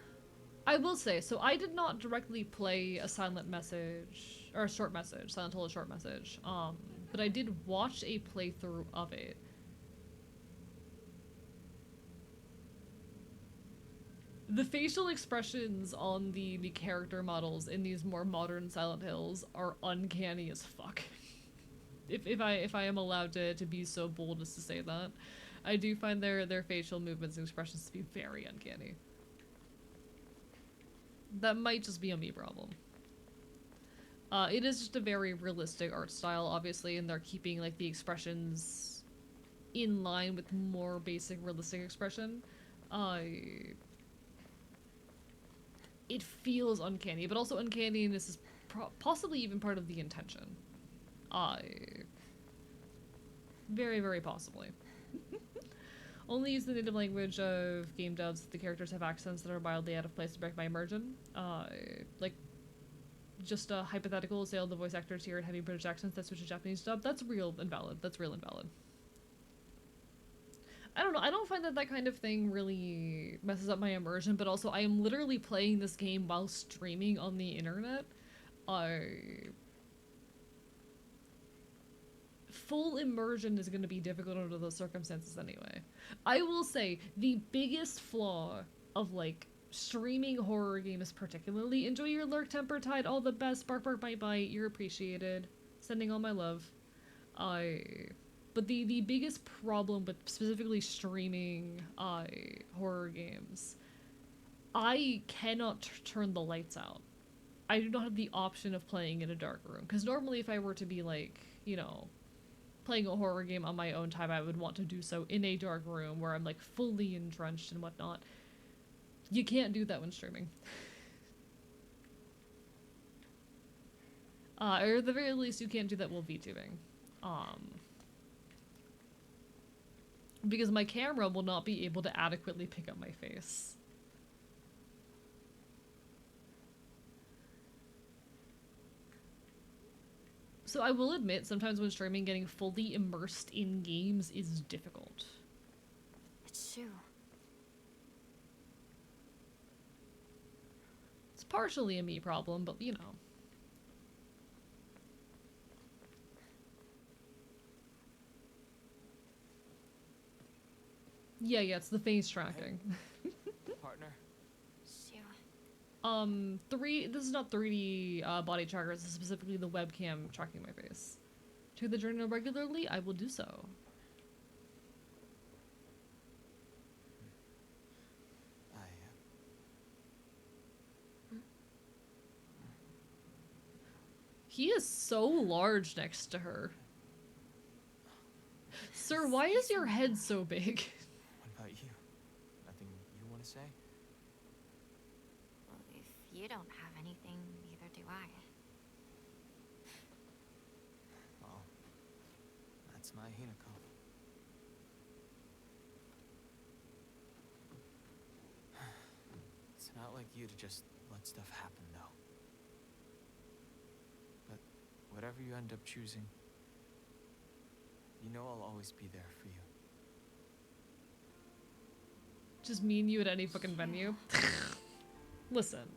I will say, so I did not directly play a silent message, or a short message, Silent Hill a short message, but I did watch a playthrough of it. The facial expressions on the character models in these more modern Silent Hills are uncanny as fuck. if I am allowed to be so bold as to say that. I do find their facial movements and expressions to be very uncanny. That might just be a me problem. It is just a very realistic art style, obviously, and they're keeping like the expressions in line with more basic realistic expression. It feels uncanny, but also uncanniness is possibly even part of the intention. Very, very possibly. Only use the native language of game dubs if the characters have accents that are wildly out of place to break my immersion. Like, just a hypothetical, say all the voice actors here had heavy British accents that switch to Japanese dub. That's real and valid. That's real and valid. I don't know, I don't find that that kind of thing really messes up my immersion, but also I am literally playing this game while streaming on the internet. Full immersion is going to be difficult under those circumstances anyway. I will say, the biggest flaw of, like, streaming horror games particularly, enjoy your lurk, temper tide, all the best, bark bark bite bite, you're appreciated. Sending all my love. But the biggest problem with specifically streaming horror games, I cannot turn the lights out. I do not have the option of playing in a dark room. Because normally if I were to be like, you know, playing a horror game on my own time, I would want to do so in a dark room where I'm like fully entrenched and whatnot. You can't do that when streaming. Or at the very least, you can't do that while VTubing. Because my camera will not be able to adequately pick up my face. So I will admit, sometimes when streaming, getting fully immersed in games is difficult. It's true. It's partially a me problem, but you know. Yeah, it's the face tracking. Partner? Shoo. This is not 3D body trackers, this is specifically the webcam tracking my face. To the journal regularly, I will do so. He is so large next to her. Sir, why is your head so big? What about you? Nothing you want to say? Well, if you don't have anything, neither do I. Well, that's my Hinako. It's not like you to just let stuff happen, though. But whatever you end up choosing, you know I'll always be there for you. Just me and you at any fucking venue. Listen.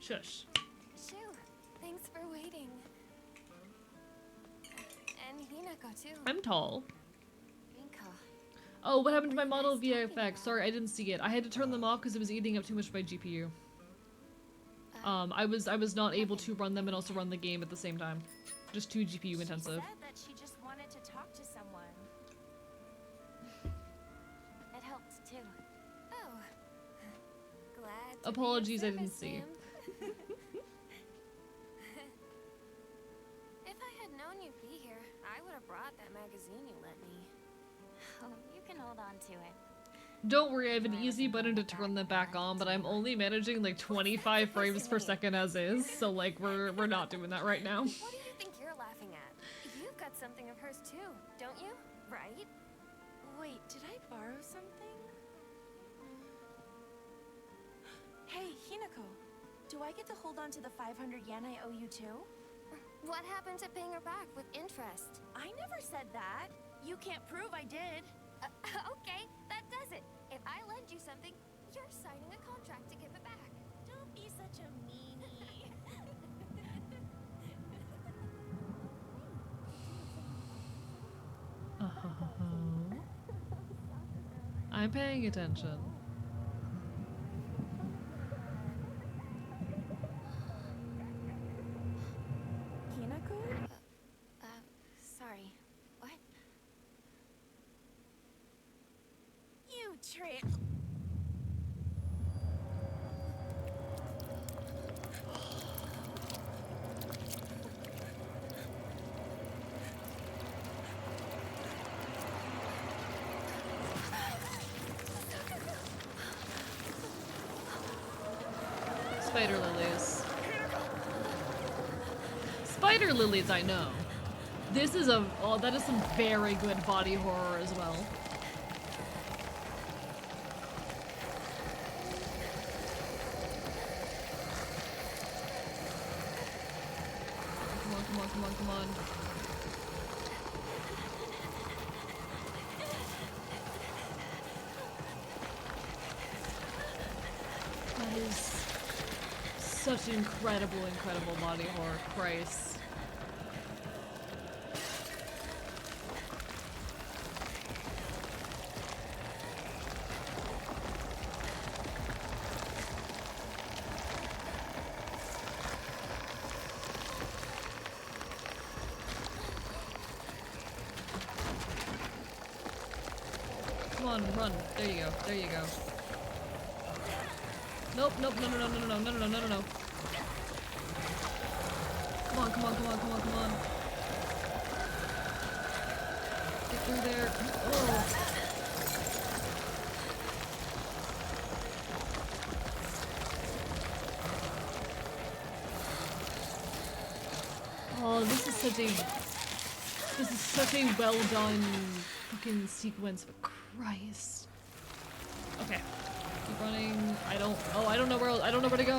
Shush. Shoo, thanks for waiting. And Hinako too. I'm tall. Rinko. Oh, what happened to my model VFX? Sorry, I didn't see it. I had to turn them off because it was eating up too much of my GPU. I was not able to run them and also run the game at the same time. Just too GPU intensive. She said that she just wanted to talk to someone. It helped too. Oh. Glad to be of Apologies, I didn't service, see. ma'am. If I had known you'd be here, I would have brought that magazine you lent me. Oh, you can hold on to it. Don't worry, I have an easy button to turn them back on, but I'm only managing like 25 frames per second as is, so like we're not doing that right now. What do you think you're laughing at? You've got something of hers too, don't you? Right? Wait, did I borrow something? Hey, Hinako. Do I get to hold on to the 500 yen I owe you too? What happened to paying her back with interest? I never said that. You can't prove I did. Okay, that does it. If I lend you something, you're signing a contract to give it back. I'm paying attention. Hinako? Sorry. What? You trip. Spider lilies. Spider lilies, I know. This is a, oh, that is some very good body horror as well. Come on, come on, come on, come on. That is such incredible, incredible body horror. Christ. Come on, run. There you go. There you go. Nope, nope, no, no, no, no, no, no, no, no, no, no, no. Come on, come on, come on, come on, come on. Get through there. Oh. Oh, this is such a well done fucking sequence, but Christ. Okay. Keep running. I don't know where to go.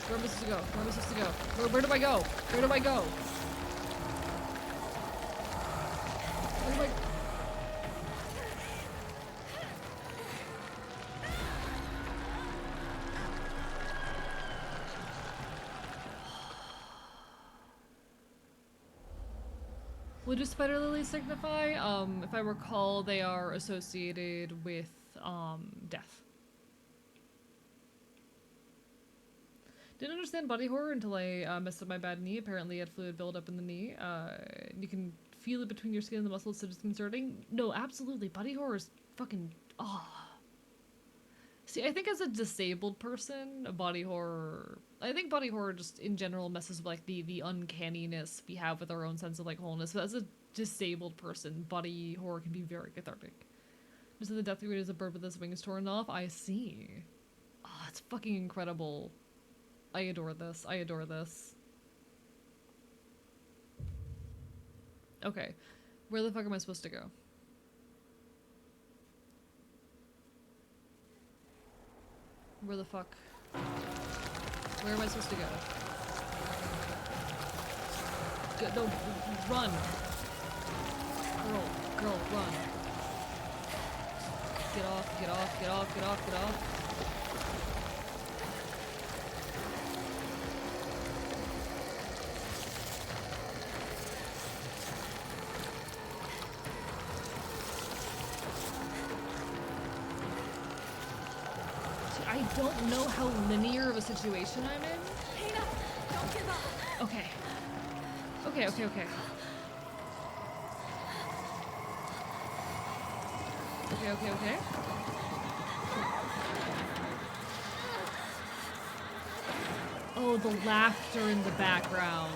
Where am I supposed to go? Where am I supposed to go? Where do I go? Where do I go? Where do I... What do spider lilies signify? If I recall, they are associated with, death. Didn't understand body horror until I messed up my bad knee. Apparently I had fluid buildup in the knee. You can feel it between your skin and the muscles, so disconcerting. No, absolutely. Body horror is fucking... Oh. See, I think as a disabled person, body horror... I think body horror just in general messes with like the uncanniness we have with our own sense of like wholeness. But as a disabled person, body horror can be very cathartic. Just the death rate is a bird with its wings torn off. I see. Oh, it's fucking incredible. I adore this. I adore this. Okay. Where the fuck am I supposed to go? Where the fuck? Where am I supposed to go? No, run! Girl, run. Get off, get off, get off, get off, get off. I don't know how linear of a situation I'm in. Hina, don't give up. Okay. Okay, okay, okay. Okay, okay, okay. Oh, the laughter in the background.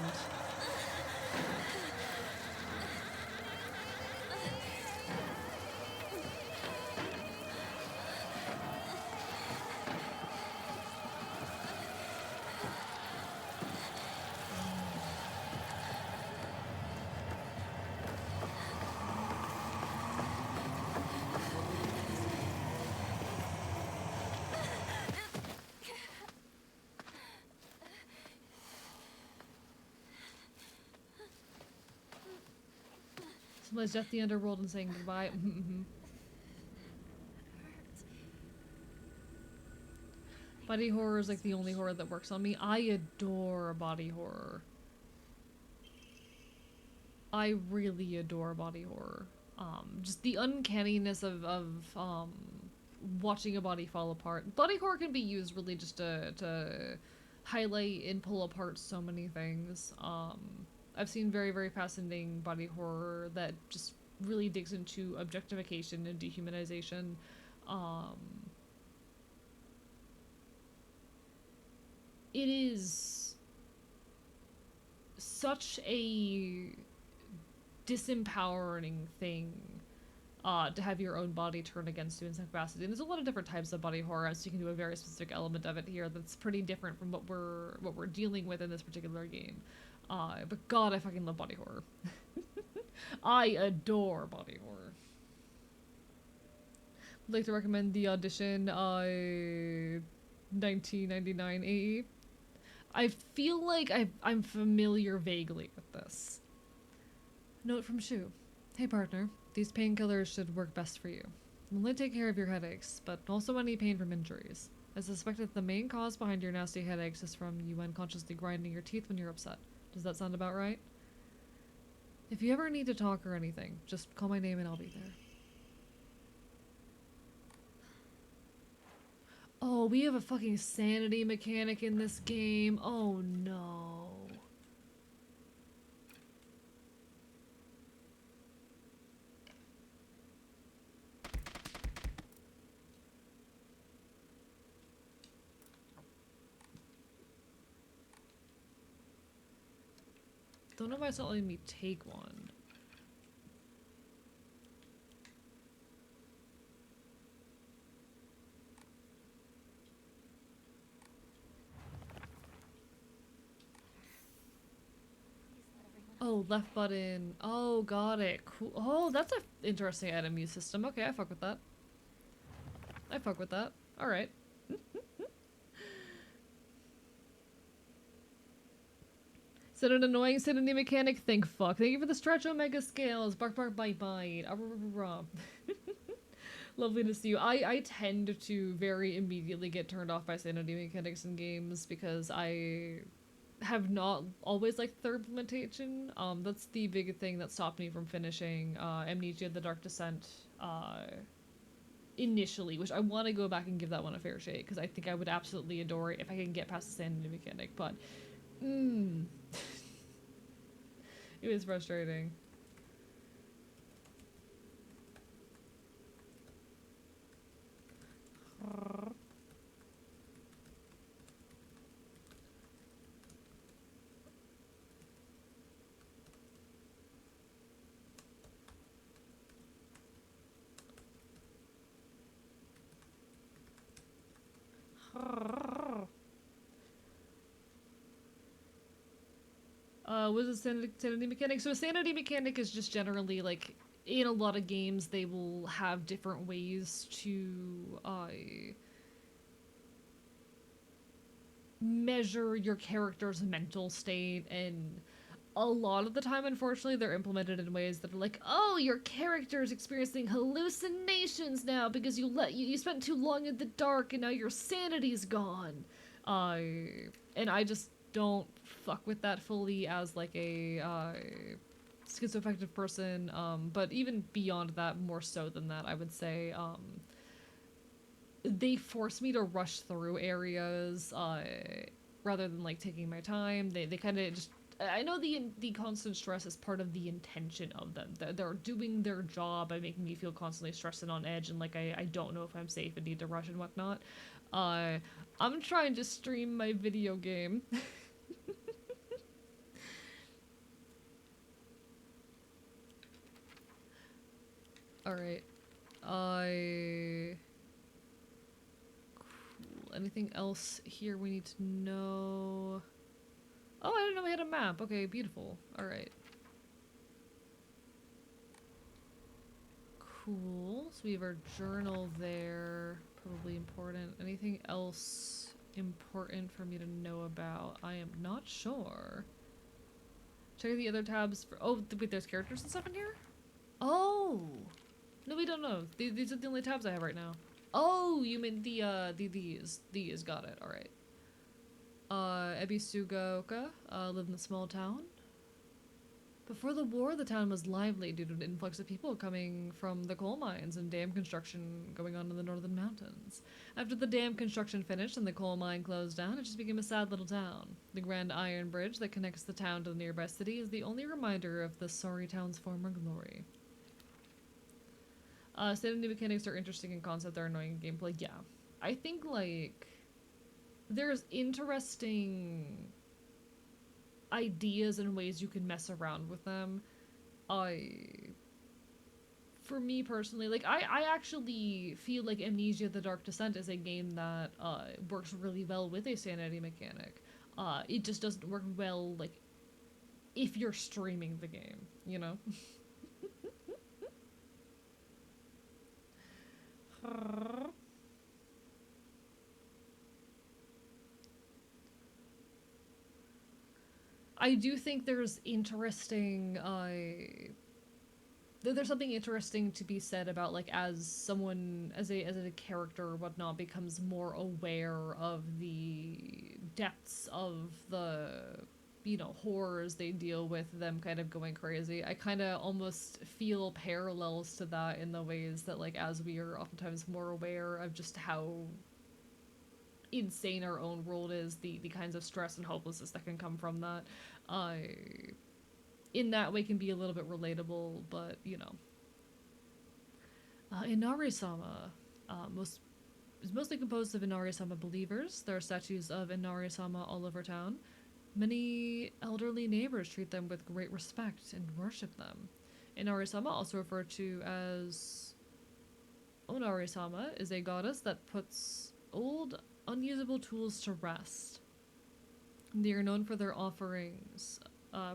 Somebody's death the underworld and saying goodbye. Body horror is like the only horror that works on me. I adore body horror. I really adore body horror. Just the uncanniness of watching a body fall apart. Body horror can be used really just to highlight and pull apart so many things. I've seen very, very fascinating body horror that just really digs into objectification and dehumanization. It is such a disempowering thing to have your own body turn against you in some capacity. And there's a lot of different types of body horror, so you can do a very specific element of it here that's pretty different from what we're dealing with in this particular game. But God, I fucking love body horror. I adore body horror. I'd like to recommend the Audition 1999 AE. I feel like I'm familiar vaguely with this. Note from Shu. Hey partner, these painkillers should work best for you. They'll only take care of your headaches, but also any pain from injuries. I suspect that the main cause behind your nasty headaches is from you unconsciously grinding your teeth when you're upset. Does that sound about right? If you ever need to talk or anything, just call my name and I'll be there. Oh, we have a fucking sanity mechanic in this game. Oh no. Don't know why it's not letting me take one. Oh, left button. Oh, got it. Cool. Oh, that's an interesting item use system. Okay, I fuck with that. I fuck with that. Alright. Is it an annoying sanity mechanic? Think fuck. Thank you for the stretch omega scales. Bark bark bite bite. Lovely to see you. I tend to very immediately get turned off by sanity mechanics in games because I have not always liked their implementation. That's the big thing that stopped me from finishing Amnesia: The Dark Descent initially, which I want to go back and give that one a fair shake because I think I would absolutely adore it if I can get past the sanity mechanic, but it was frustrating. What is a sanity mechanic? So a sanity mechanic is just generally, like, in a lot of games, they will have different ways to, measure your character's mental state, and a lot of the time, unfortunately, they're implemented in ways that are like, oh, your character is experiencing hallucinations now because you spent too long in the dark and now your sanity's gone. And I just don't fuck with that fully as like a schizoaffective person, but even beyond that, more so than that, I would say, they force me to rush through areas, rather than like taking my time. They kind of just, I know the constant stress is part of the intention of them. They're doing their job by making me feel constantly stressed and on edge, and like I don't know if I'm safe and need to rush and whatnot. I'm trying to stream my video game. Alright. Cool. Anything else here we need to know? Oh, I didn't know we had a map. Okay, beautiful. Alright. Cool. So we have our journal there. Probably important. Anything else important for me to know about? I am not sure. Checking the other tabs for— oh, wait, there's characters and stuff in here? Oh! No, we don't know. These are the only tabs I have right now. Oh, you mean these. These, got it, alright. Ebisugaoka, live in a small town. Before the war, the town was lively due to an influx of people coming from the coal mines and dam construction going on in the northern mountains. After the dam construction finished and the coal mine closed down, it just became a sad little town. The grand iron bridge that connects the town to the nearby city is the only reminder of the sorry town's former glory. State new mechanics are interesting in concept, they're annoying in gameplay. Yeah. I think, like, there's interesting ideas and ways you can mess around with them. For me personally, like, I actually feel like Amnesia: The Dark Descent is a game that works really well with a sanity mechanic. It just doesn't work well, like, if you're streaming the game, you know? I do think there's interesting, there's something interesting to be said about, like, as someone, as a character or whatnot, becomes more aware of the depths of the, you know, horrors they deal with, them kind of going crazy. I kind of almost feel parallels to that in the ways that, like, as we are oftentimes more aware of just how insane our own world is, the kinds of stress and hopelessness that can come from that, in that way can be a little bit relatable, but, you know. Inari-sama is mostly composed of Inari-sama believers. There are statues of Inari-sama all over town. Many elderly neighbors treat them with great respect and worship them. Inari-sama, also referred to as Onari-sama, is a goddess that puts old, unusable tools to rest. They are known for their offerings,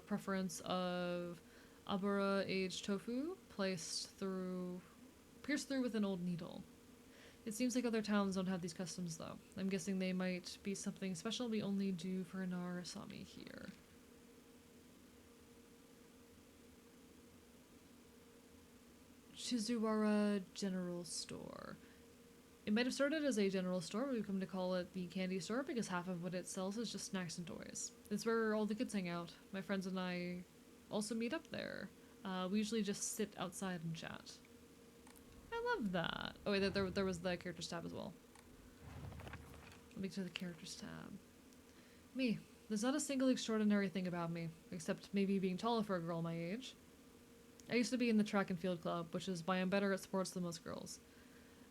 preference of abura aged tofu pierced through with an old needle. It seems like other towns don't have these customs though. I'm guessing they might be something special we only do for Inari-sama here. Shizuwara General Store. It might have started as a general store, but we've come to call it the candy store because half of what it sells is just snacks and toys. It's where all the kids hang out. My friends and I also meet up there. We usually just sit outside and chat. I love that. Oh wait, there was the characters tab as well. Let me to the characters tab. Me. There's not a single extraordinary thing about me, except maybe being taller for a girl my age. I used to be in the track and field club, which is why I'm better at sports than most girls.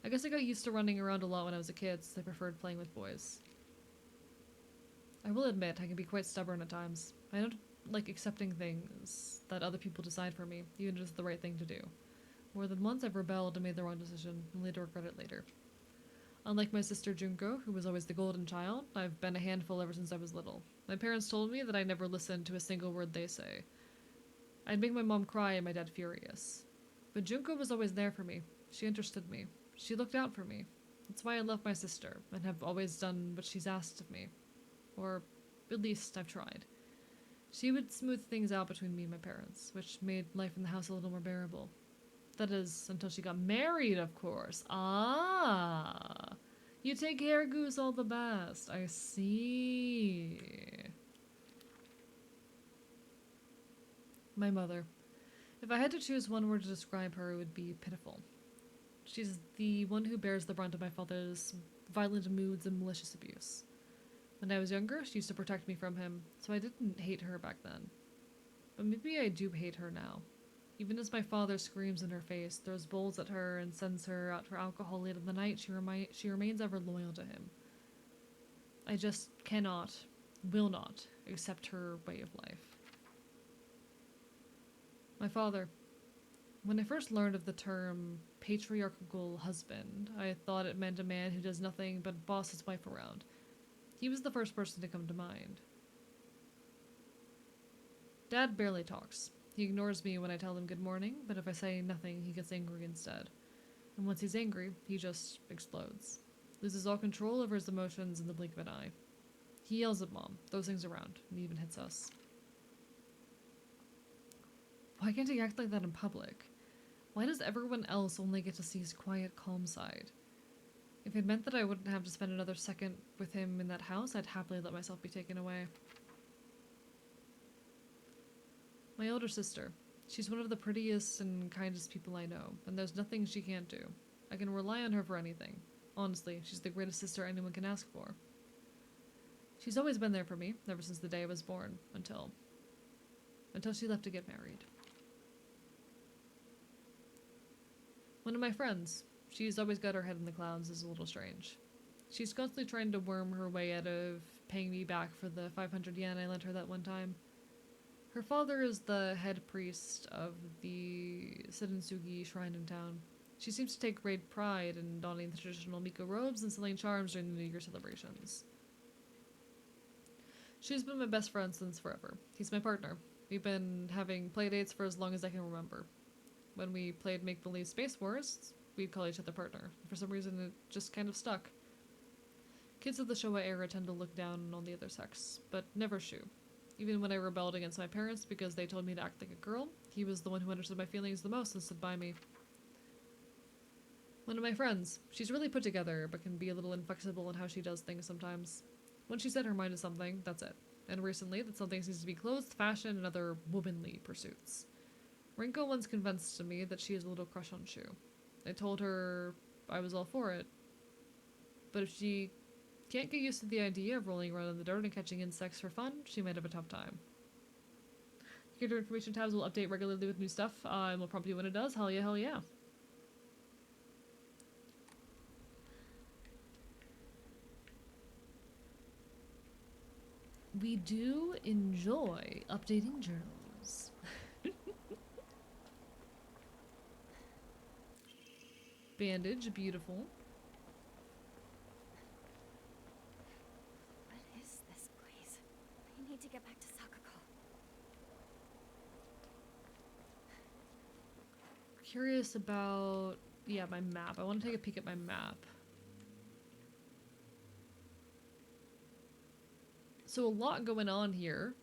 I guess I got used to running around a lot when I was a kid, since I preferred playing with boys. I will admit, I can be quite stubborn at times. I don't like accepting things that other people decide for me, even if it's the right thing to do. More than once I've rebelled and made the wrong decision, only to regret it later. Unlike my sister Junko, who was always the golden child, I've been a handful ever since I was little. My parents told me that I never listened to a single word they say. I'd make my mom cry and my dad furious. But Junko was always there for me. She understood me. She looked out for me. That's why I love my sister, and have always done what she's asked of me. Or, at least, I've tried. She would smooth things out between me and my parents, which made life in the house a little more bearable. That is, until she got married, of course. Ah! You take Hair Goose all the best. I see. My mother. If I had to choose one word to describe her, it would be pitiful. She's the one who bears the brunt of my father's violent moods and malicious abuse. When I was younger, she used to protect me from him, so I didn't hate her back then. But maybe I do hate her now. Even as my father screams in her face, throws bowls at her, and sends her out for alcohol late in the night, she remains ever loyal to him. I just cannot, will not, accept her way of life. My father. When I first learned of the term patriarchal husband, I thought it meant a man who does nothing but boss his wife around. He was the first person to come to mind. Dad barely talks. He ignores me when I tell him good morning, but if I say nothing, he gets angry instead. And once he's angry, he just explodes. Loses all control over his emotions in the blink of an eye. He yells at Mom, throws things around, and even hits us. Why can't he act like that in public? Why does everyone else only get to see his quiet, calm side? If it meant that I wouldn't have to spend another second with him in that house, I'd happily let myself be taken away. My older sister. She's one of the prettiest and kindest people I know, and there's nothing she can't do. I can rely on her for anything. Honestly, she's the greatest sister anyone can ask for. She's always been there for me, ever since the day I was born, until she left to get married. One of my friends. She's always got her head in the clouds, is a little strange. She's constantly trying to worm her way out of paying me back for the 500 yen I lent her that one time. Her father is the head priest of the Sensugi shrine in town. She seems to take great pride in donning the traditional Miko robes and selling charms during the New Year celebrations. She's been my best friend since forever. He's my partner. We've been having playdates for as long as I can remember. When we played Make-Believe Space Wars, we'd call each other partner. For some reason, it just kind of stuck. Kids of the Showa era tend to look down on the other sex, but never Shu. Even when I rebelled against my parents because they told me to act like a girl, he was the one who understood my feelings the most and stood by me. One of my friends. She's really put together, but can be a little inflexible in how she does things sometimes. When she set her mind to something, that's it. And recently, that something seems to be clothes, fashion, and other womanly pursuits. Rinko once convinced me that she has a little crush on Shu. I told her I was all for it. But if she can't get used to the idea of rolling around in the dirt and catching insects for fun, she might have a tough time. Character information tabs will update regularly with new stuff, and will prompt you when it does. Hell yeah, hell yeah. We do enjoy updating journals. Bandage, beautiful. What is this place? I need to get back to Sakuko. Curious about, yeah, my map. I want to take a peek at my map. So a lot going on here.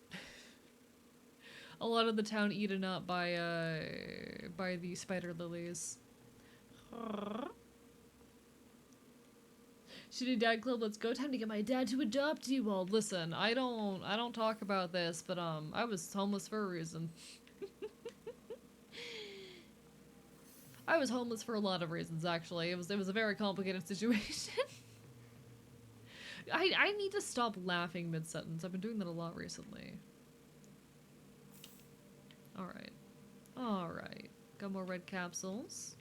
A lot of the town eaten up by the spider lilies. Shitty dad club, let's go. Time to get my dad to adopt you all. Listen, I don't talk about this, but I was homeless for a reason. I was homeless for a lot of reasons, actually. It was a very complicated situation. I need to stop laughing mid-sentence. I've been doing that a lot recently. Alright. Alright. Got more red capsules.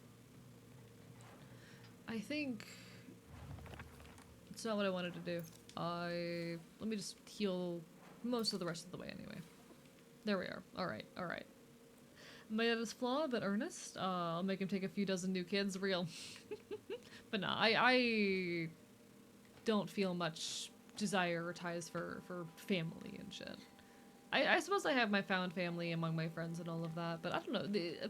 I think it's not what I wanted to do. Let me just heal most of the rest of the way anyway. There we are. Alright, alright. My dad is flawed but earnest. I'll make him take a few dozen new kids. Real. But nah, I don't feel much desire or ties for family and shit. I suppose I have my found family among my friends and all of that, but I don't know.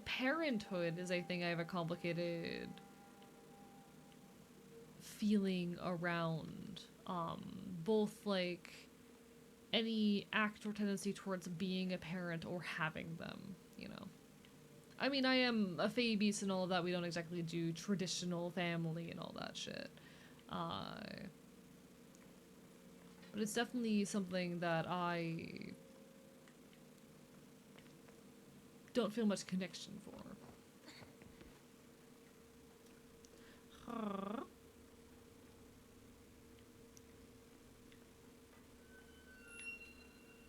Parenthood is, I think, I have a complicated feeling around. Both, like, any act or tendency towards being a parent or having them, you know. I mean, I am a fae beast and all of that. We don't exactly do traditional family and all that shit. But it's definitely something that I don't feel much connection for.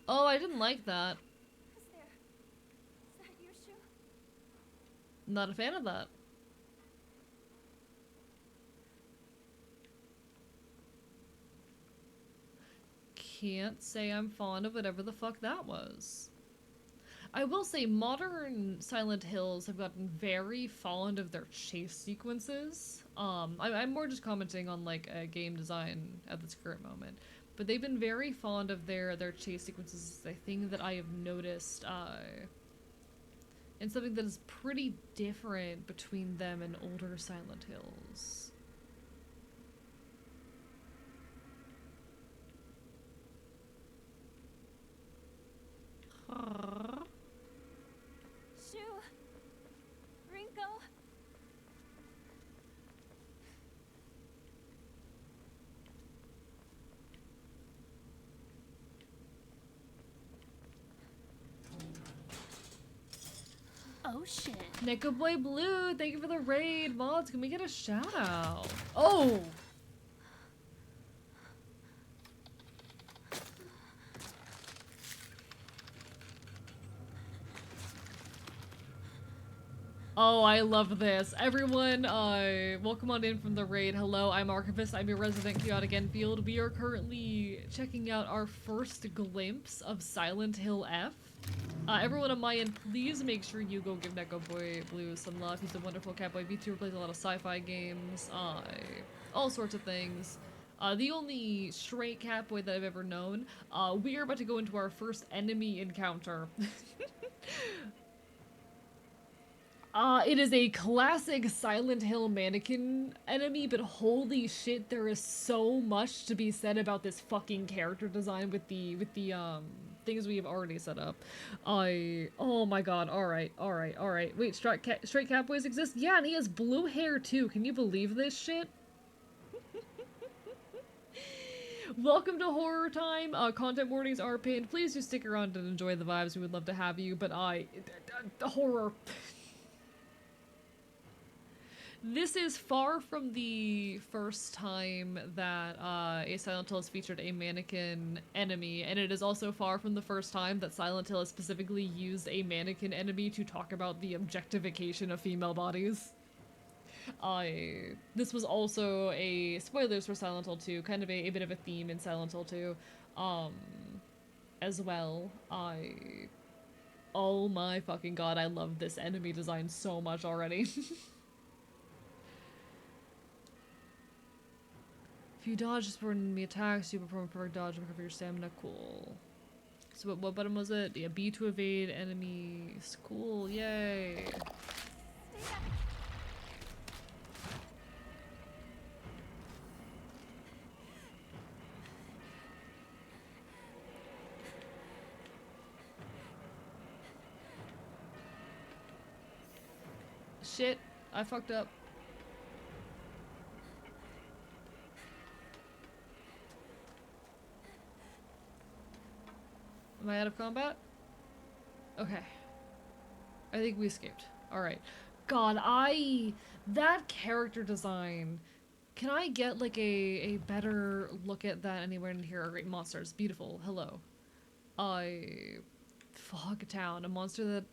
Oh, I didn't like that. Who's there? Is that you, Shu? Not a fan of that. Can't say I'm fond of whatever the fuck that was. I will say modern Silent Hills have gotten very fond of their chase sequences. I'm more just commenting on like game design at this current moment. But they've been very fond of their chase sequences. I think that I have noticed and something that is pretty different between them and older Silent Hills. Shu! Rinko! Oh shit. Neko Boy Blue, thank you for the raid. Mods, can we get a shout out? Oh! Oh, I love this. Everyone, welcome on in from the raid. Hello, I'm Archivist. I'm your resident chaotic Enfield. We are currently checking out our first glimpse of Silent Hill F. Everyone on my end, please make sure you go give Neko Boy Blue some love. He's a wonderful catboy VTuber, plays a lot of sci-fi games, all sorts of things. The only straight catboy that I've ever known. We are about to go into our first enemy encounter. It is a classic Silent Hill mannequin enemy, but holy shit, there is so much to be said about this fucking character design with the things we have already set up. Oh my god, alright. Wait, straight catboys exist? Yeah, and he has blue hair too, can you believe this shit? Welcome to Horror Time. Content warnings are pinned. Please do stick around and enjoy the vibes, we would love to have you, but horror. This is far from the first time that a Silent Hill has featured a mannequin enemy, and it is also far from the first time that Silent Hill has specifically used a mannequin enemy to talk about the objectification of female bodies. This was also a, spoilers for Silent Hill 2, kind of a bit of a theme in Silent Hill 2, as well. Oh my fucking god, I love this enemy design so much already. If you dodge just before enemy attacks, you perform a perfect dodge and recover your stamina. Cool. So what button was it? Yeah, B to evade enemies. Cool, yay. Shit, I fucked up. Am I out of combat? Okay. I think we escaped. Alright. God, that character design, can I get like a better look at that anywhere in here? Great monsters. Beautiful. Hello. Fogtown, a monster that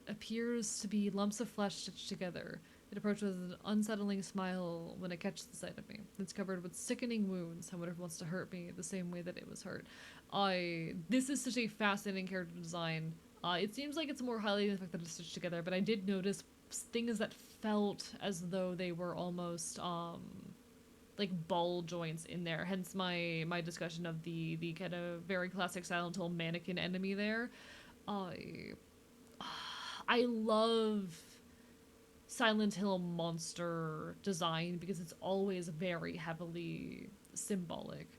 appears to be lumps of flesh stitched together. It approaches with an unsettling smile when it catches the sight of me. It's covered with sickening wounds. I wonder if it wants to hurt me the same way that it was hurt. This is such a fascinating character design. It seems like it's more highly the fact that it's stitched together, but I did notice things that felt as though they were almost, like ball joints in there. Hence my discussion of the kind of very classic Silent Hill mannequin enemy there. I love Silent Hill monster design because it's always very heavily symbolic.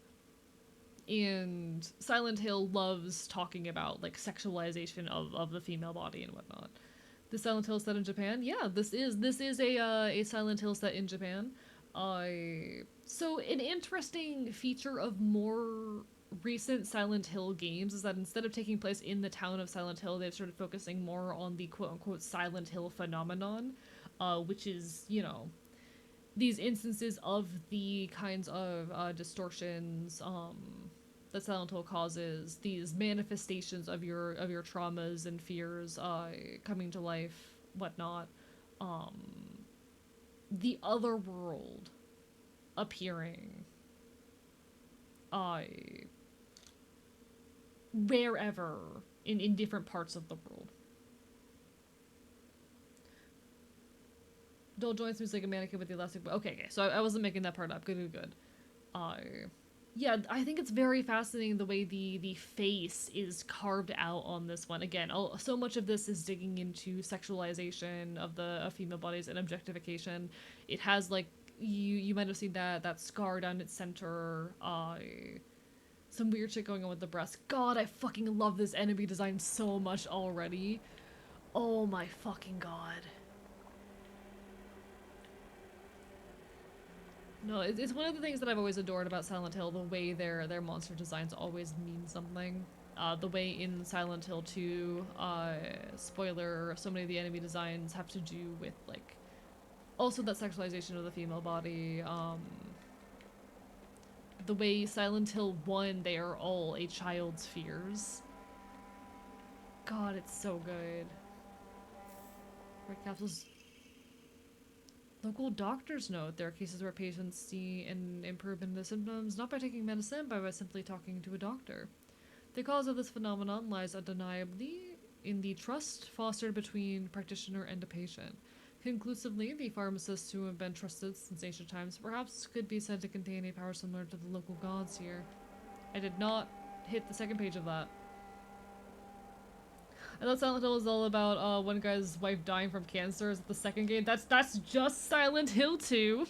And Silent Hill loves talking about like sexualization of the female body and whatnot. The Silent Hill set in Japan? Yeah, this is a Silent Hill set in Japan. So an interesting feature of more recent Silent Hill games is that instead of taking place in the town of Silent Hill, they've started focusing more on the quote-unquote Silent Hill phenomenon, which is, you know, these instances of the kinds of distortions that Silent Hill causes, these manifestations of your traumas and fears coming to life, whatnot, the other world appearing wherever in different parts of the world. Dull joints moves like a mannequin with the elastic. Okay, so I wasn't making that part up. Good. Yeah, I think it's very fascinating the way the face is carved out on this one. Again, so much of this is digging into sexualization of female bodies and objectification. It has like you might have seen that scar down its center. Some weird shit going on with the breast. God, I fucking love this enemy design so much already. Oh my fucking god. No, it's one of the things that I've always adored about Silent Hill, the way their monster designs always mean something. the way in Silent Hill 2, spoiler, so many of the enemy designs have to do with, like, also that sexualization of the female body, the way Silent Hill 1, they are all a child's fears. God, it's so good. Right, capsules. Local doctors note there are cases where patients see an improvement in the symptoms not by taking medicine, but by simply talking to a doctor. The cause of this phenomenon lies undeniably in the trust fostered between practitioner and a patient. Conclusively, the pharmacists who have been trusted since ancient times perhaps could be said to contain a power similar to the local gods here. I did not hit the second page of that. I thought Silent Hill was all about one guy's wife dying from cancer. Is it the second game? That's just Silent Hill 2.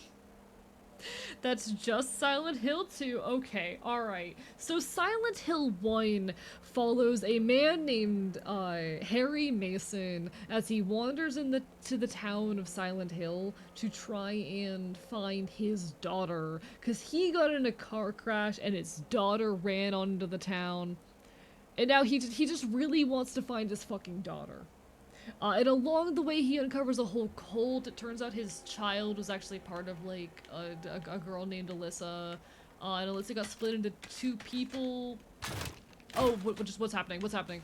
That's just Silent Hill 2. Okay, alright. So Silent Hill 1 follows a man named Harry Mason as he wanders to the town of Silent Hill to try and find his daughter. Because he got in a car crash and his daughter ran onto the town. And now he just really wants to find his fucking daughter. And along the way, he uncovers a whole cult. It turns out his child was actually part of, like, a girl named Alyssa. And Alyssa got split into two people. Oh, what's happening? What's happening?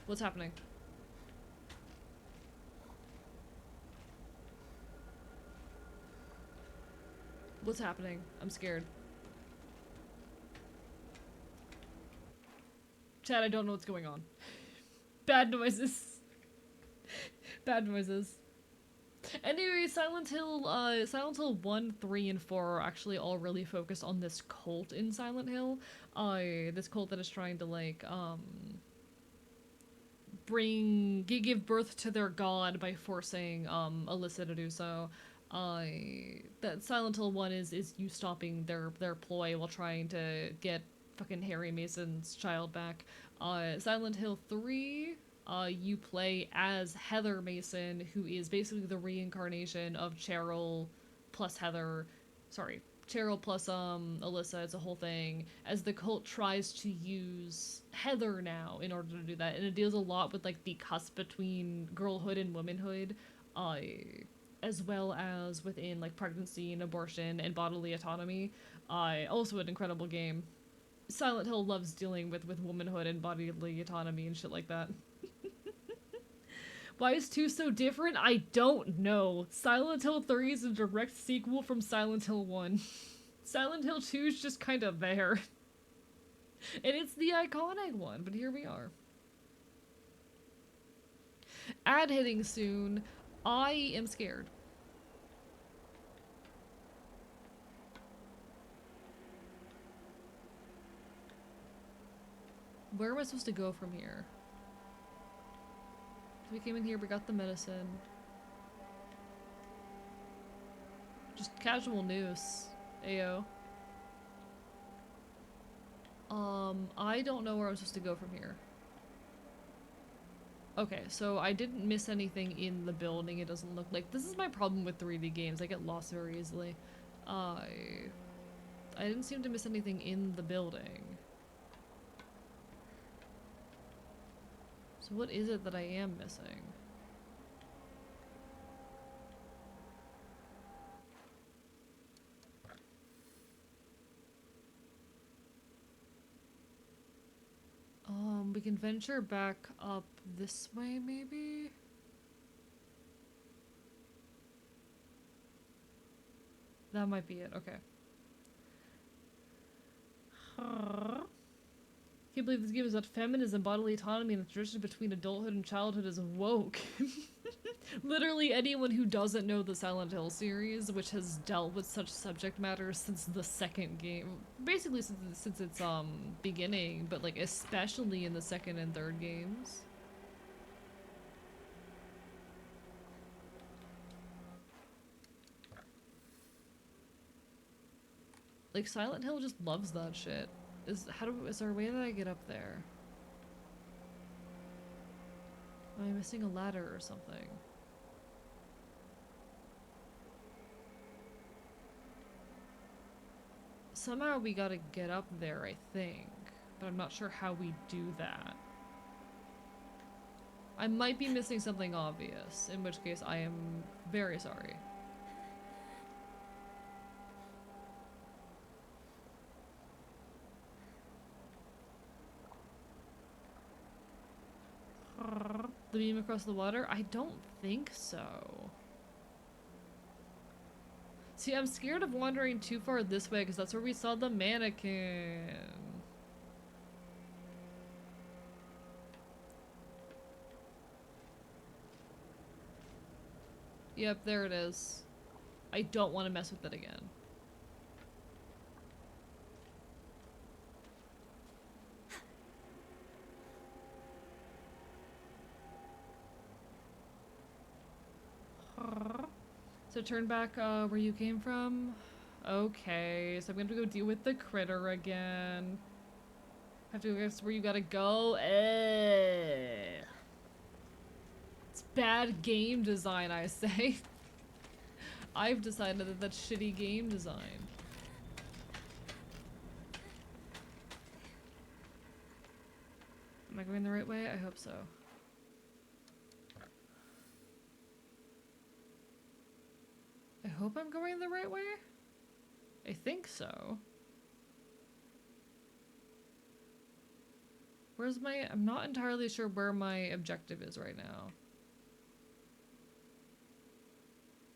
What's happening? What's happening? I'm scared. Chad, I don't know what's going on. Bad noises. Bad noises. Anyway, Silent Hill 1, 3, and 4 are actually all really focused on this cult in Silent Hill. This cult that is trying to, like, give birth to their god by forcing, Alyssa to do so. That Silent Hill 1 is you stopping their ploy while trying to get fucking Harry Mason's child back. Silent Hill 3, you play as Heather Mason, who is basically the reincarnation of Cheryl plus Heather. Sorry, Cheryl plus Alyssa. It's a whole thing. As the cult tries to use Heather now in order to do that, and it deals a lot with, like, the cusp between girlhood and womanhood, as well as within, like, pregnancy and abortion and bodily autonomy. Also an incredible game. Silent Hill loves dealing with womanhood and bodily autonomy and shit like that. Why is 2 so different? I don't know. Silent Hill 3 is a direct sequel from Silent Hill 1. Silent Hill 2 is just kind of there. And it's the iconic one, but here we are. Ad hitting soon. I am scared. Where am I supposed to go from here? We came in here, we got the medicine. Just casual news. Ayo. I don't know where I'm supposed to go from here. Okay, so I didn't miss anything in the building, it doesn't look like. This is my problem with 3D games, I get lost very easily. I didn't seem to miss anything in the building. So what is it that I am missing? We can venture back up this way, maybe? That might be it, okay. Can't believe this game is about feminism, bodily autonomy, and the transition between adulthood and childhood is woke. Literally anyone who doesn't know the Silent Hill series, which has dealt with such subject matter since the second game, basically since its beginning, but like especially in the second and third games. Like Silent Hill just loves that shit. Is there a way that I get up there? Am I missing a ladder or something? Somehow we gotta get up there, I think. but I'm not sure how we do that. I might be missing something obvious, in which case I am very sorry. The beam across the water? I don't think so. See, I'm scared of wandering too far this way because that's where we saw the mannequin. Yep, there it is. I don't want to mess with it again. So turn back where you came from? Okay, so I'm gonna have to go deal with the critter again. Have to guess where you gotta go. It's bad game design, I say. I've decided that that's shitty game design. Am I going the right way? I hope so. I hope I'm going the right way? I think so. Where's my... I'm not entirely sure where my objective is right now.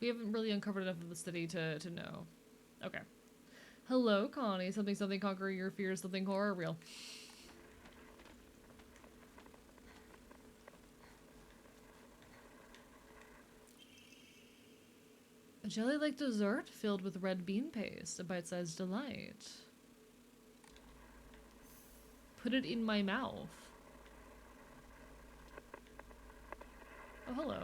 We haven't really uncovered enough of the city to know. Okay. Hello, Connie. Something something conquer your fears, something horror real. A jelly-like dessert filled with red bean paste, a bite-sized delight. Put it in my mouth. Oh, hello.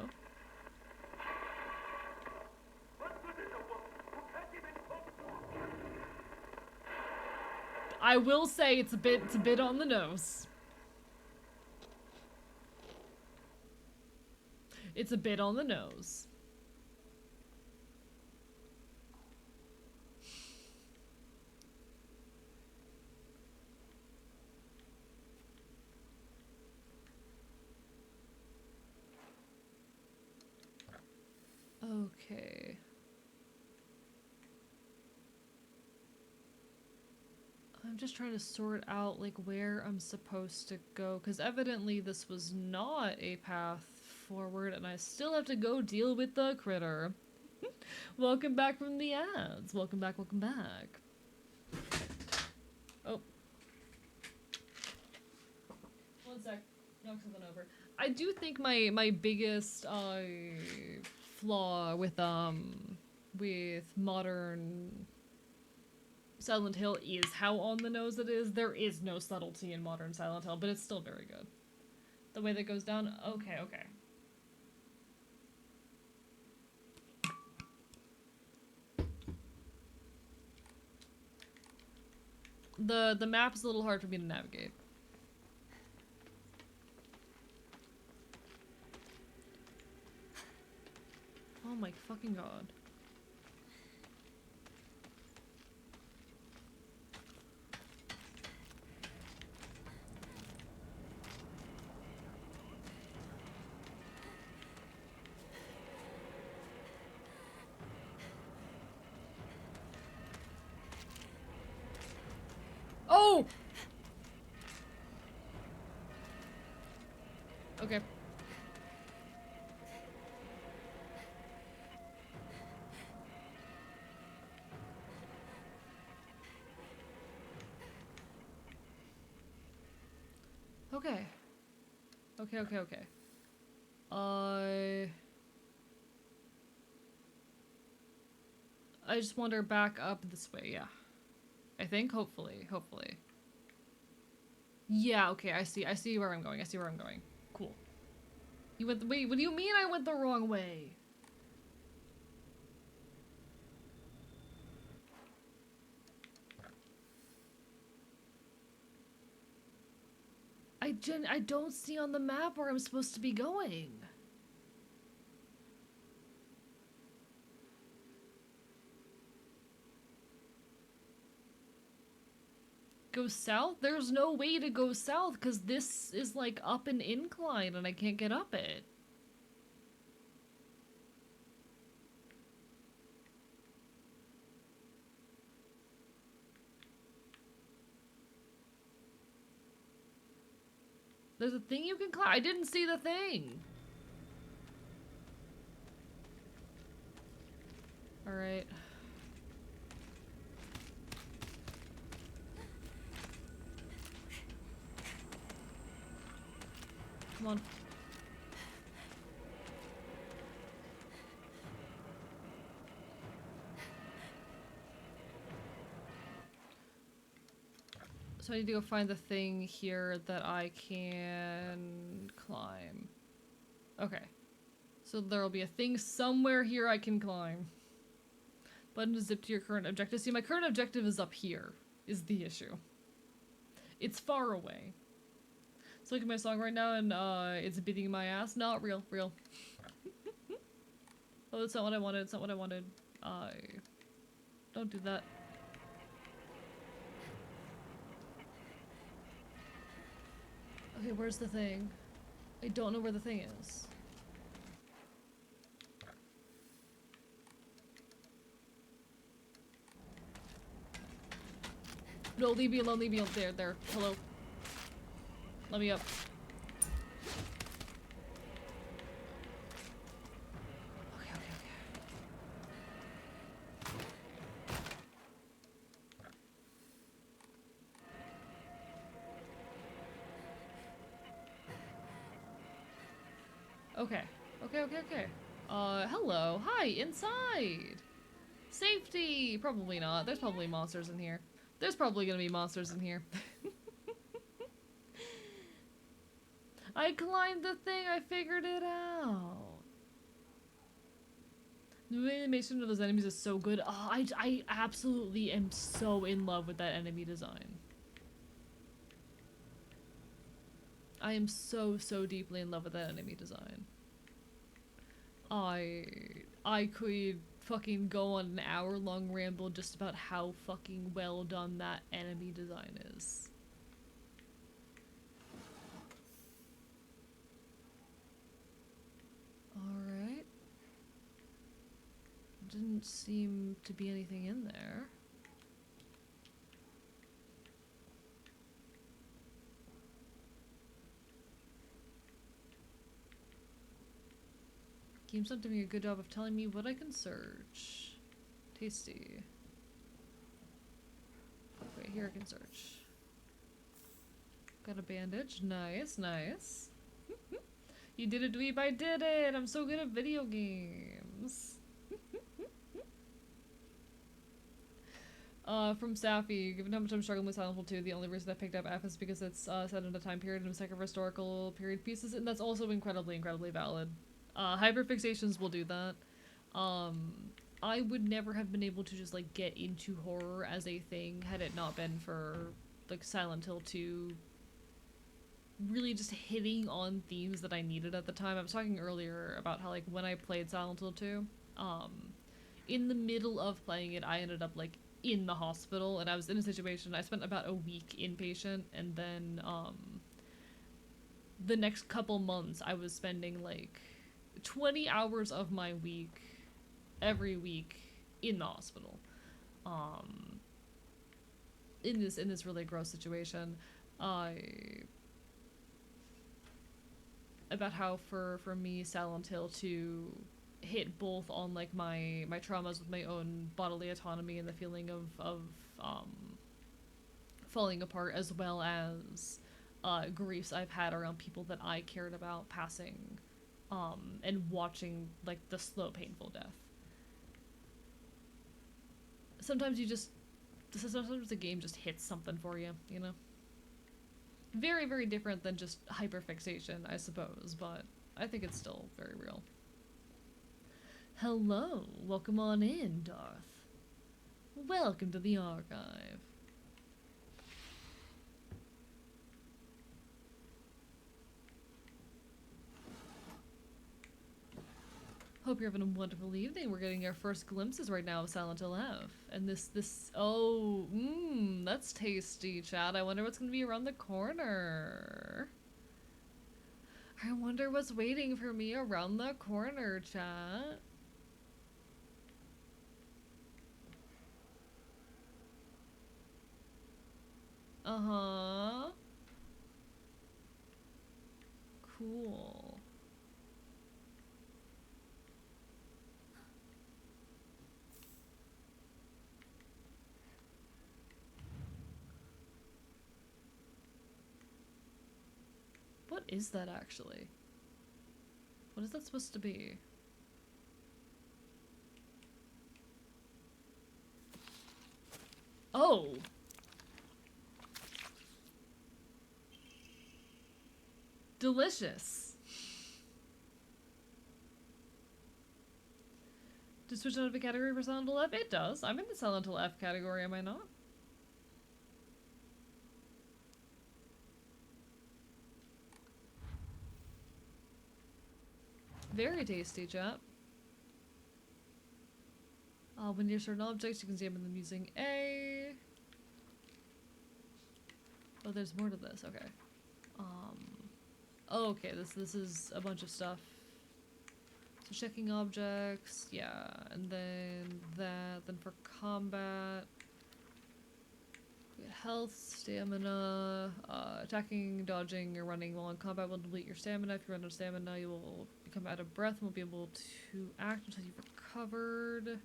I will say it's a bit on the nose. It's a bit on the nose. Okay. I'm just trying to sort out like where I'm supposed to go, because evidently this was not a path forward and I still have to go deal with the critter. Welcome back from the ads. Welcome back, welcome back. Oh. One sec. Knock something over. I do think my biggest flaw with modern Silent Hill is how on the nose it is. There is no subtlety in modern Silent Hill, but it's still very good. The way that goes down, okay, okay. The map is a little hard for me to navigate. Oh my fucking god. Oh! Okay. Okay. Okay. I just wander back up this way, yeah. I think, hopefully. Yeah, okay, I see where I'm going, Cool. You went wait, what do you mean I went the wrong way? I don't see on the map where I'm supposed to be going. Go south? There's no way to go south because this is like up an incline and I can't get up it. There's a thing you can climb. I didn't see the thing. Alright. Come on. So I need to go find the thing here that I can climb. Okay. So there'll be a thing somewhere here I can climb. Button to zip to your current objective. See, my current objective is up here, is the issue. It's far away. So look at my song right now and it's beating my ass. Not real, real. Oh, that's not what I wanted, it's not what I wanted. Don't do that. Okay, where's the thing? I don't know where the thing is. No, leave me alone, leave me alone. There. Hello. Let me up. Okay. Okay. Hello. Hi, inside! Safety! Probably not. There's probably monsters in here. There's probably gonna be monsters in here. I climbed the thing, I figured it out. The animation of those enemies is so good. Oh, I absolutely am so in love with that enemy design. I am so deeply in love with that enemy design. I could fucking go on an hour-long ramble just about how fucking well done that enemy design is. Alright. Didn't seem to be anything in there. Game's not doing a good job of telling me what I can search. Tasty. Okay, here I can search. Got a bandage. Nice. You did it, dweeb. I did it! I'm so good at video games. From Safi, given how much I'm struggling with Silent Hill 2, the only reason I picked up F is because it's set in a time period and a second historical period pieces, and that's also incredibly valid. Hyperfixations will do that. I would never have been able to just, like, get into horror as a thing had it not been for, like, Silent Hill 2 really just hitting on themes that I needed at the time. I was talking earlier about how, like, when I played Silent Hill 2, in the middle of playing it, I ended up, like, in the hospital, and I was in a situation, I spent about a week inpatient, and then, the next couple months I was spending, like, 20 hours of my week, every week, in the hospital. In this really gross situation. About how for me, Silent Hill 2 hit both on, like, my traumas with my own bodily autonomy and the feeling of falling apart, as well as griefs I've had around people that I cared about passing, and watching, like, the slow, painful death. Sometimes sometimes the game just hits something for you, you know? Very different than just hyperfixation, I suppose, but I think it's still very real. Hello, welcome on in, Darth. Welcome to the archive. Hope you're having a wonderful evening. We're getting our first glimpses right now of Silent Hill F. And that's tasty, chat. I wonder what's gonna be around the corner. I wonder what's waiting for me around the corner, chat. Uh-huh. Cool. What is that actually? What is that supposed to be? Oh! Delicious! Does switch out of a category for Silent Hill F? It does. I'm in the Silent Hill F category, am I not? Very tasty, chat. When near certain objects, you can examine them using A. Oh, there's more to this. Okay. Oh, okay. This is a bunch of stuff. So checking objects, yeah, and then that. Then for combat, we get health, stamina, attacking, dodging, or running while in combat will deplete your stamina. If you run out of stamina, you will become out of breath and won't be able to act until you've recovered.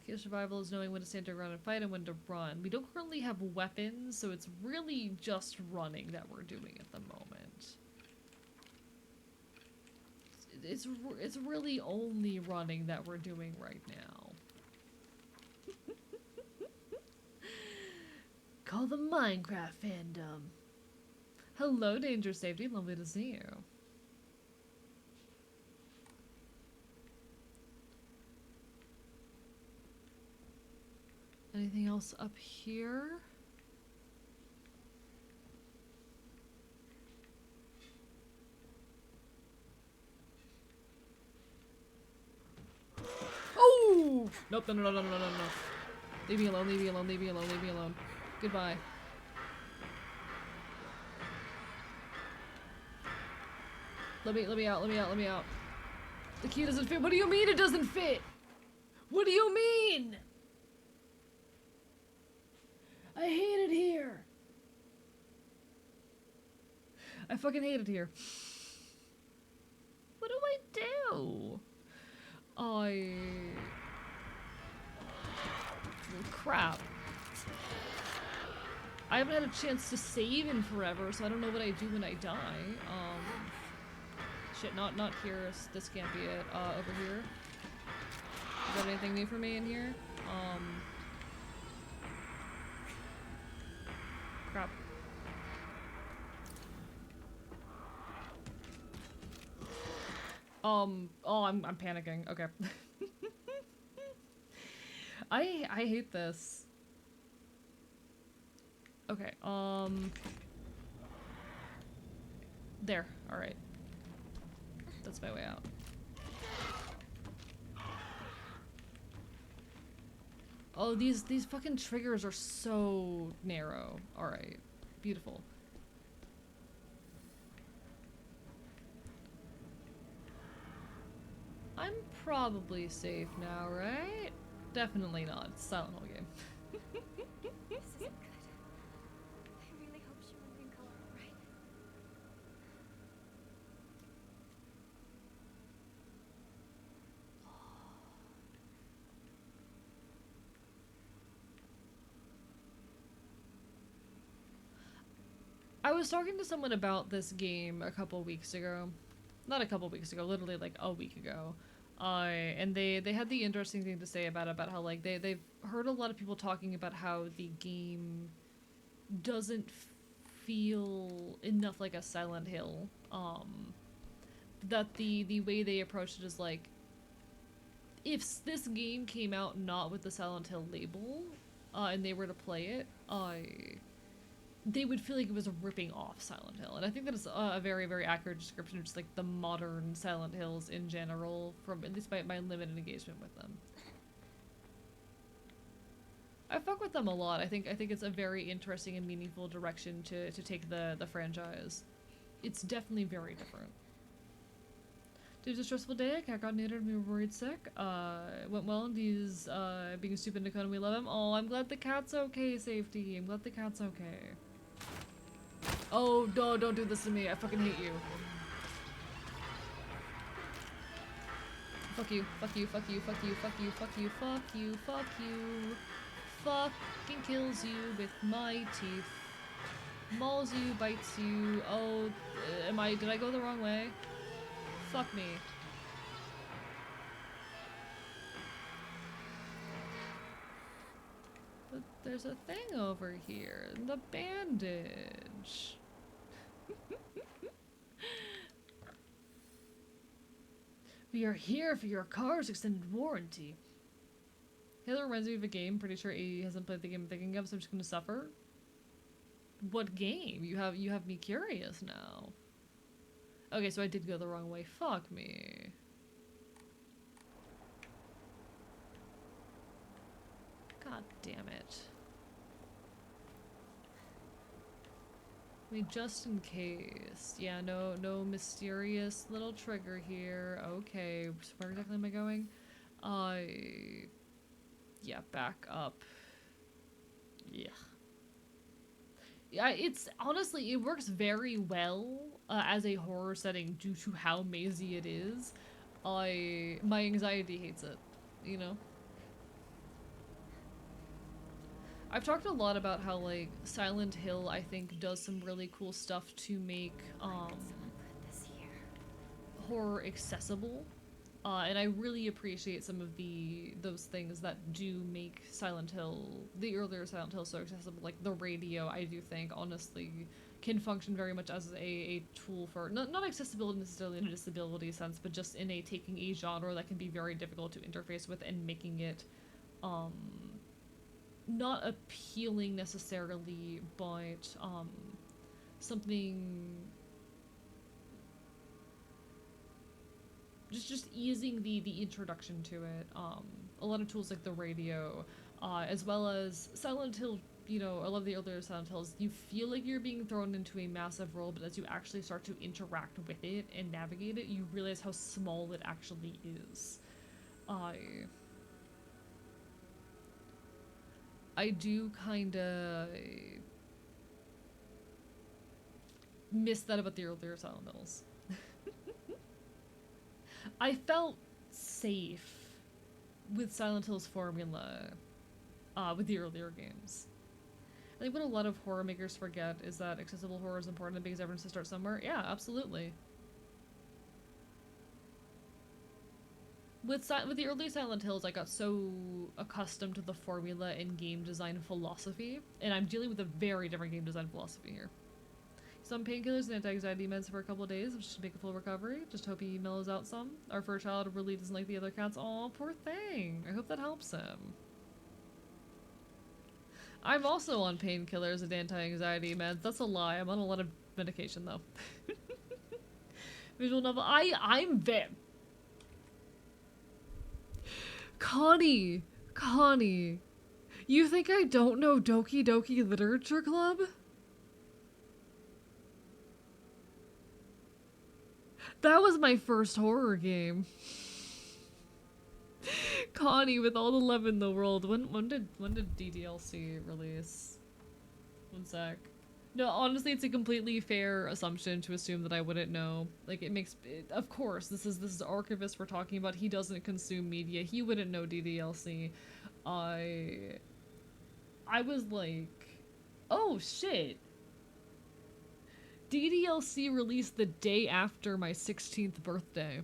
Key to survival is knowing when to stand your ground and fight and when to run. We don't currently have weapons, so it's really just running that we're doing at the moment. It's really only running that we're doing right now. Call the Minecraft fandom. Hello, Danger Safety. Lovely to see you. Anything else up here? Oh! Nope, no. Leave me alone, leave me alone, leave me alone, leave me alone. Goodbye. Let me out, let me out, let me out. The key doesn't fit. What do you mean it doesn't fit? What do you mean? I hate it here. I fucking hate it here. What do I do? Crap. I haven't had a chance to save in forever, so I don't know what I do when I die. Shit, not here. This can't be it. Over here. Is there anything new for me in here? Crap. Oh, I'm panicking. Okay. I hate this. Okay, there. Alright. That's my way out. Oh, these fucking triggers are so narrow. Alright. Beautiful. I'm probably safe now, right? Definitely not. It's a Silent Hill game. This isn't good. I really hope she won't wrinkle, right? I was talking to someone about this game a couple weeks ago. Not a couple weeks ago, literally like a week ago. And they had the interesting thing to say about how like they've heard a lot of people talking about how the game doesn't feel enough like a Silent Hill. That the way they approached it is like, if this game came out not with the Silent Hill label, and they were to play it, they would feel like it was ripping off Silent Hill. And I think that is a very, very accurate description of just like the modern Silent Hills in general, from at least my limited engagement with them. I fuck with them a lot. I think it's a very interesting and meaningful direction to take the franchise. It's definitely very different. It was a stressful day. Cat got neutered and we were worried sick. Went well and he's being stupid Dakota and we love him. Oh, I'm glad the cat's okay, Safety. I'm glad the cat's okay. Oh, no, don't do this to me. I fucking hate you. Fuck you, fuck you, fuck you, fuck you, fuck you, fuck you, fuck you, fuck you. Fucking kills you with my teeth. Mauls you, bites you. Oh, did I go the wrong way? Fuck me. But there's a thing over here. The bandage. We are here for your car's extended warranty. Taylor reminds me of a game. Pretty sure he hasn't played the game I'm thinking of, so I'm just gonna suffer. What game? You have me curious now. Okay, so I did go the wrong way. Fuck me. God damn it. I mean, just in case. Yeah, no mysterious little trigger here. Okay, so where exactly am I going? Yeah, back up. Yeah. Yeah, it's honestly, it works very well as a horror setting due to how mazy it is. My anxiety hates it, you know? I've talked a lot about how, like, Silent Hill, I think, does some really cool stuff to make, Someone put this here. horror accessible. And I really appreciate some of those things that do make Silent Hill, the earlier Silent Hill, so accessible. Like the radio, I do think, honestly, can function very much as a tool for, not accessibility necessarily in a disability sense, but just in taking a genre that can be very difficult to interface with and making it, not appealing necessarily, but, something... Just easing the introduction to it. A lot of tools like the radio, as well as Silent Hill, you know, I love the earlier Silent Hills. You feel like you're being thrown into a massive world, but as you actually start to interact with it and navigate it, you realize how small it actually is. I do kinda miss that about the earlier Silent Hills. I felt safe with Silent Hill's formula with the earlier games. I think what a lot of horror makers forget is that accessible horror is important because everyone has to start somewhere. Yeah, absolutely. With the early Silent Hills, I got so accustomed to the formula and game design philosophy, and I'm dealing with a very different game design philosophy here. Some painkillers and anti-anxiety meds for a couple of days, which should make a full recovery. Just hope he mellows out some. Our fur child really doesn't like the other cats. Aw, poor thing. I hope that helps him. I'm also on painkillers and anti-anxiety meds. That's a lie. I'm on a lot of medication, though. Visual novel. I'm Connie! You think I don't know Doki Doki Literature Club? That was my first horror game. Connie, with all the love in the world. When did DDLC release? One sec. No, honestly, it's a completely fair assumption to assume that I wouldn't know. Like, of course, this is Archivist we're talking about. He doesn't consume media. He wouldn't know DDLC. I was like, oh shit. DDLC released the day after my 16th birthday.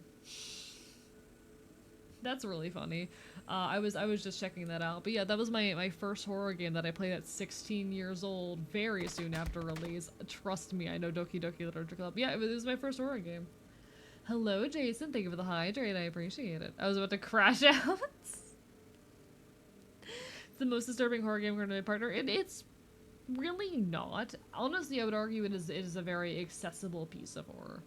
That's really funny. I was just checking that out. But yeah, that was my first horror game that I played at 16 years old, very soon after release. Trust me, I know Doki Doki Literature Club. Yeah, it was my first horror game. Hello, Jason. Thank you for the hydrate. I appreciate it. I was about to crash out. It's the most disturbing horror game according to my partner. It's really not. Honestly, I would argue it is a very accessible piece of horror.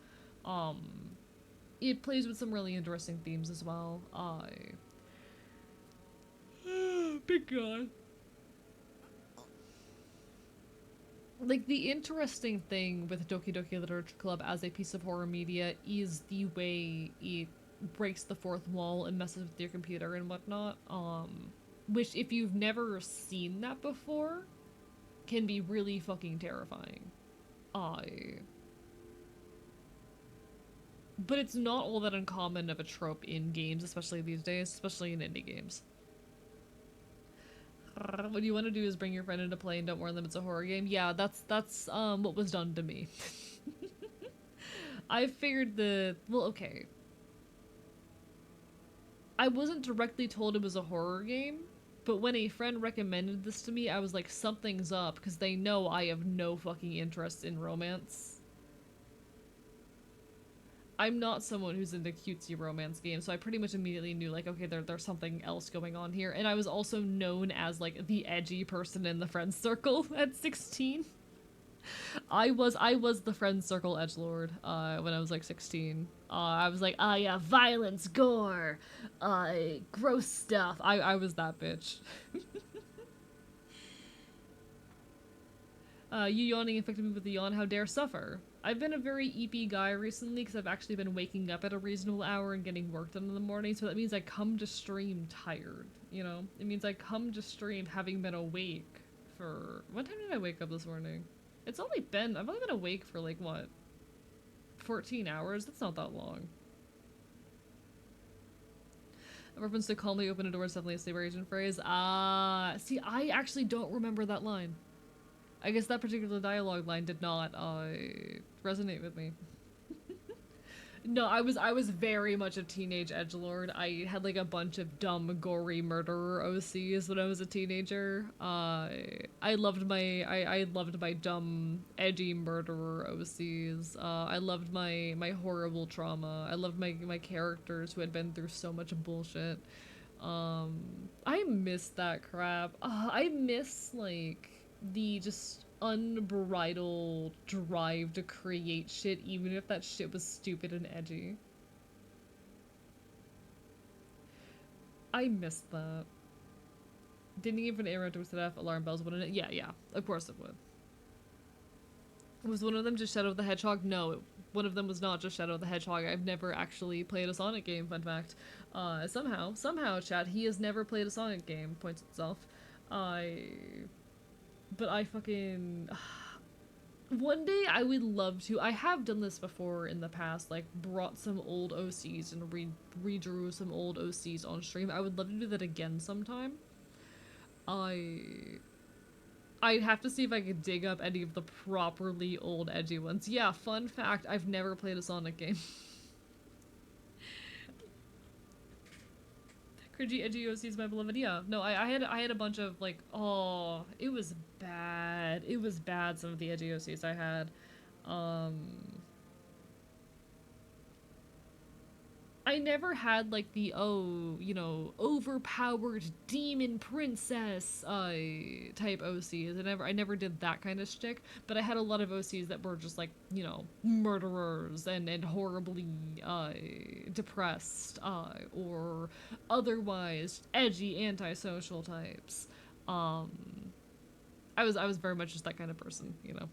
It plays with some really interesting themes as well. Big God. Like, the interesting thing with Doki Doki Literature Club as a piece of horror media is the way it breaks the fourth wall and messes with your computer and whatnot. Which, if you've never seen that before, can be really fucking terrifying. But it's not all that uncommon of a trope in games, especially these days, especially in indie games. What you want to do is bring your friend into play and don't warn them it's a horror game. Yeah, that's what was done to me. I figured well, okay. I wasn't directly told it was a horror game, but when a friend recommended this to me, I was like, something's up, because they know I have no fucking interest in romance. I'm not someone who's into cutesy romance games, so I pretty much immediately knew, like, okay, there's something else going on here. And I was also known as, like, the edgy person in the friends circle at 16. I was the friends circle edgelord, when I was, like, 16. I was like, oh yeah, violence, gore, gross stuff. I was that bitch. You yawning infected me with a yawn, how dare suffer. I've been a very eepy guy recently because I've actually been waking up at a reasonable hour and getting work done in the morning, so that means I come to stream tired, you know? It means I come to stream having been awake for... What time did I wake up this morning? I've only been awake for, like, what? 14 hours? That's not that long. A reference to calmly open a door is definitely a Saber Agent phrase. See, I actually don't remember that line. I guess that particular dialogue line did not, resonate with me. No, I was very much a teenage edgelord. I had, like, a bunch of dumb, gory murderer OCs when I was a teenager. I loved my dumb, edgy murderer OCs. I loved my horrible trauma. I loved my characters who had been through so much bullshit. I miss that crap. I miss, like, the just unbridled drive to create shit, even if that shit was stupid and edgy. I miss that. Didn't even air into SF alarm bells, wouldn't it? Yeah, of course it would. Was one of them just Shadow the Hedgehog? No, one of them was not just Shadow the Hedgehog. I've never actually played a Sonic game, fun fact. Somehow, chat, he has never played a Sonic game, points itself. But I fucking... One day I would love to. I have done this before in the past, like, brought some old OCs and redrew some old OCs on stream. I would love to do that again sometime. I'd have to see if I could dig up any of the properly old edgy ones. Yeah, fun fact, I've never played a Sonic game. Cringy edgy OCs, my beloved. Yeah, no, I had a bunch of, like, oh, it was bad. It was bad, some of the edgy OCs I had. I never had, like, the, oh, you know, overpowered demon princess, type OCs. I never did that kind of shtick, but I had a lot of OCs that were just, like, you know, murderers and horribly, depressed, or otherwise edgy antisocial types. I was very much just that kind of person, you know.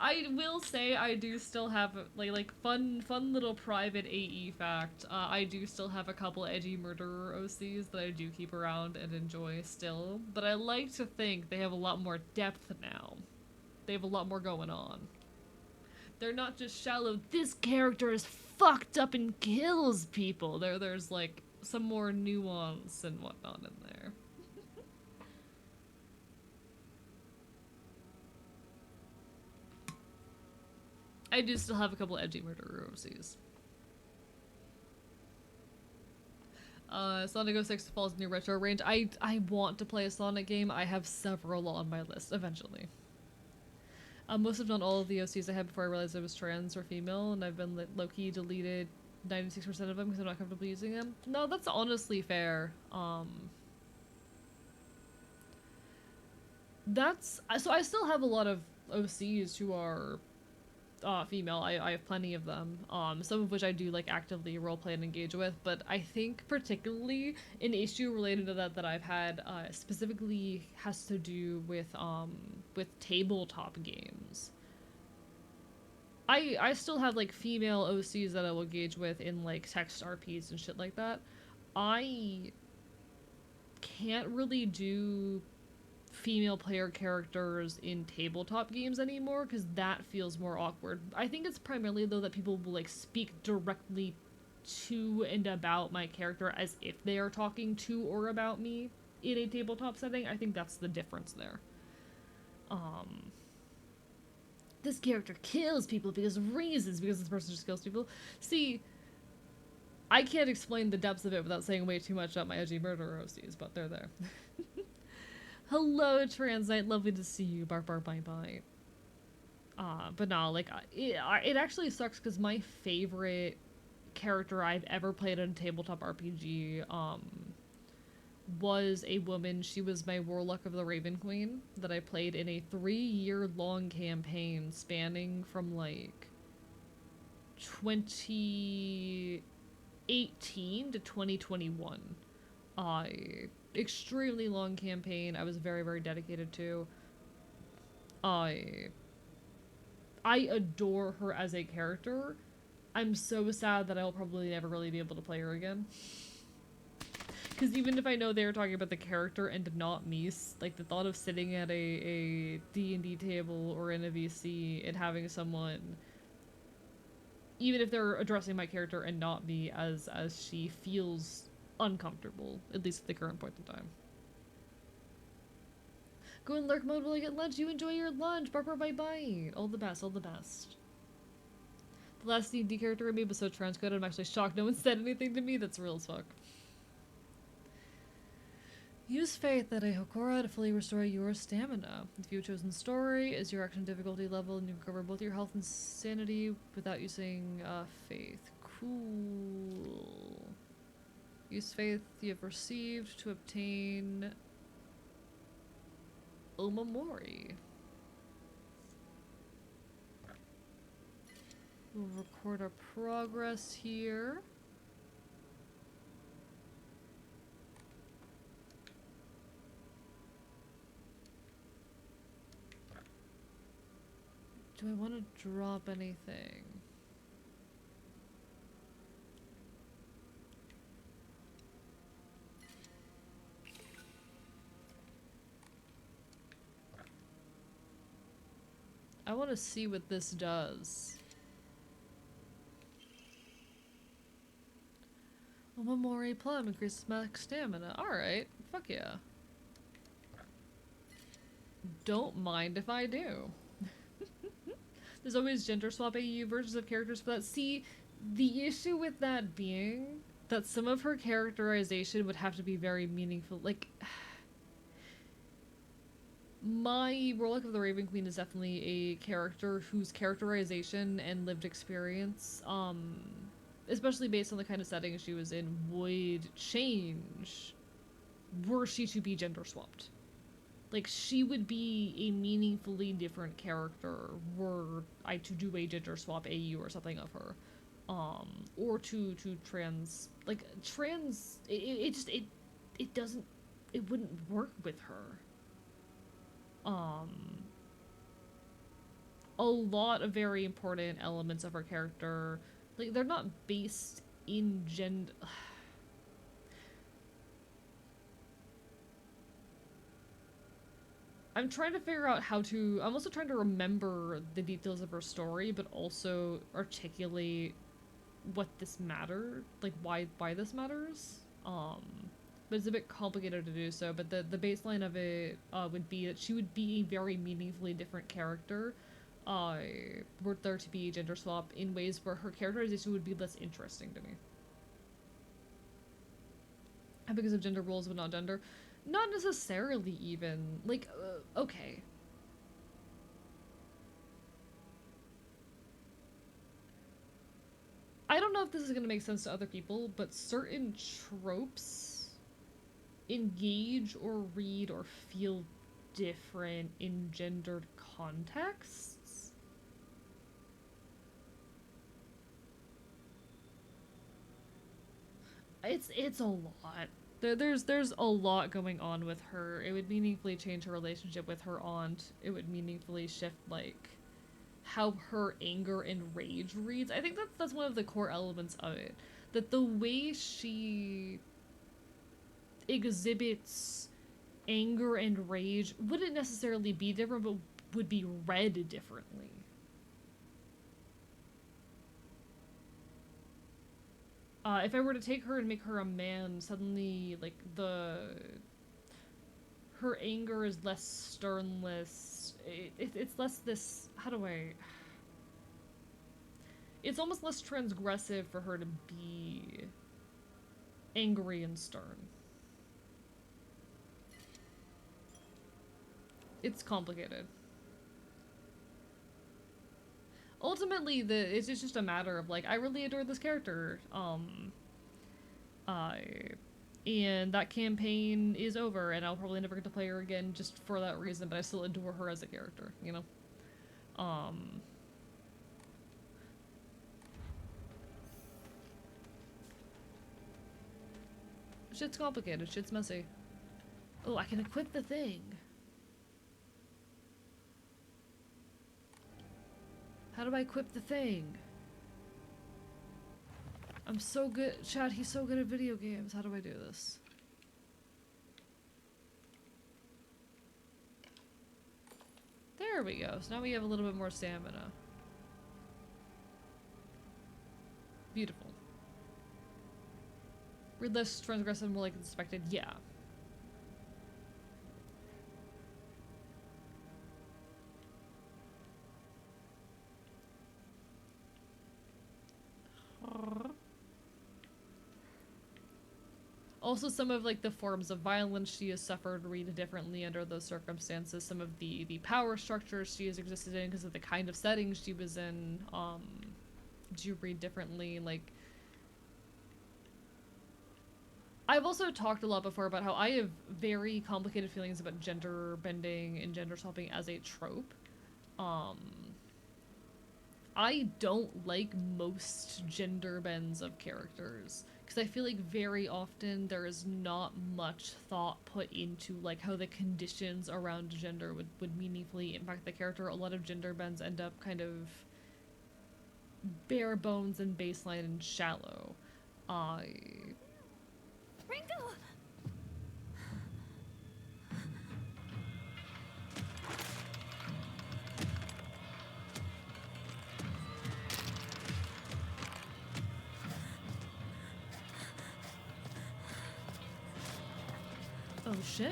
I will say I do still have, like fun little private AE fact. I do still have a couple edgy murderer OCs that I do keep around and enjoy still, but I like to think they have a lot more depth now. They have a lot more going on. They're not just shallow, this character is fucked up and kills people. There's like some more nuance and whatnot in there. I do still have a couple edgy murderer OCs. Sonic 06 falls in your retro range. I want to play a Sonic game. I have several on my list, eventually. Most if not all of the OCs I had before I realized I was trans or female, and I've been low-key deleted 96% of them because I'm not comfortable using them. No, that's honestly fair. that's so I still have a lot of OCs who are female. I have plenty of them. Some of which I do like actively roleplay and engage with, but I think particularly an issue related to that I've had specifically has to do with tabletop games. I still have like female OCs that I will engage with in like text RPs and shit like that. I can't really do female player characters in tabletop games anymore because that feels more awkward. I think it's primarily though that people will like speak directly to and about my character as if they are talking to or about me in a tabletop setting. I think that's the difference there. This character kills people because of reasons, because this person just kills people. See, I can't explain the depths of it without saying way too much about my edgy murder OCs, but they're there. Hello, Transite. Lovely to see you. Bark, bark, bite, bite. But no, like, it actually sucks because my favorite character I've ever played in a tabletop RPG, was a woman. She was my Warlock of the Raven Queen that I played in a 3-year-long campaign spanning from, like, 2018 to 2021. Extremely long campaign. I was very, very dedicated to. I adore her as a character. I'm so sad that I'll probably never really be able to play her again. Because even if I know they're talking about the character and not me, like the thought of sitting at a D&D table or in a VC and having someone, even if they're addressing my character and not me as she, feels uncomfortable, at least at the current point in time. Go in lurk mode while I get lunch. You enjoy your lunch. Barber bye bye. All the best, all the best. The last D&D character I made was so transcoded, I'm actually shocked no one said anything to me. That's real as fuck. Use faith at a Hokora to fully restore your stamina. If you have chosen story, is your action difficulty level, and you can cover both your health and sanity without using faith. Cool. Use faith you have received to obtain Omamori. We'll record our progress here. Do I want to drop anything? I want to see what this does. Omamori plum increases max stamina. Alright, fuck yeah. Don't mind if I do. There's always gender swap AU versions of characters for that. See, the issue with that being that some of her characterization would have to be very meaningful. Like, my Warlock of the Raven Queen is definitely a character whose characterization and lived experience, especially based on the kind of setting she was in, would change were she to be gender swapped. Like, she would be a meaningfully different character were I to do a gender swap AU or something of her. Or to trans, like, trans, it doesn't, it wouldn't work with her. A lot of very important elements of her character, like, they're not based in gender. I'm trying to figure out how to, I'm also trying to remember the details of her story, but also articulate what this mattered, like why this matters. But it's a bit complicated to do so, but the baseline of it would be that she would be a very meaningfully different character were there to be a gender swap in ways where her characterization would be less interesting to me. And because of gender roles but not gender. Not necessarily even. Like, okay. I don't know if this is gonna make sense to other people, but certain tropes engage or read or feel different in gendered contexts. It's a lot. There's a lot going on with her. It would meaningfully change her relationship with her aunt. It would meaningfully shift like how her anger and rage reads. I think that's one of the core elements of it. That the way she exhibits anger and rage wouldn't necessarily be different, but would be read differently. If I were to take her and make her a man, suddenly, like, her anger is less sternless. It's less this... How do I... It's almost less transgressive for her to be angry and stern. It's complicated. Ultimately, it's just a matter of, like, I really adore this character. And that campaign is over, and I'll probably never get to play her again just for that reason, but I still adore her as a character, you know? Shit's complicated, shit's messy. Oh, I can equip the thing. How do I equip the thing? I'm so good. Chad, he's so good at video games. How do I do this? There we go. So now we have a little bit more stamina. Beautiful. Read less transgressive, more like expected. Yeah. Also, some of like the forms of violence she has suffered read differently under those circumstances. Some of the power structures she has existed in because of the kind of settings she was in, do read differently. Like, I've also talked a lot before about how I have very complicated feelings about gender bending and gender swapping as a trope. I don't like most gender bends of characters. Because I feel like very often there is not much thought put into like how the conditions around gender would meaningfully impact the character. A lot of gender bends end up kind of bare bones and baseline and shallow. Ringo! Oh shit.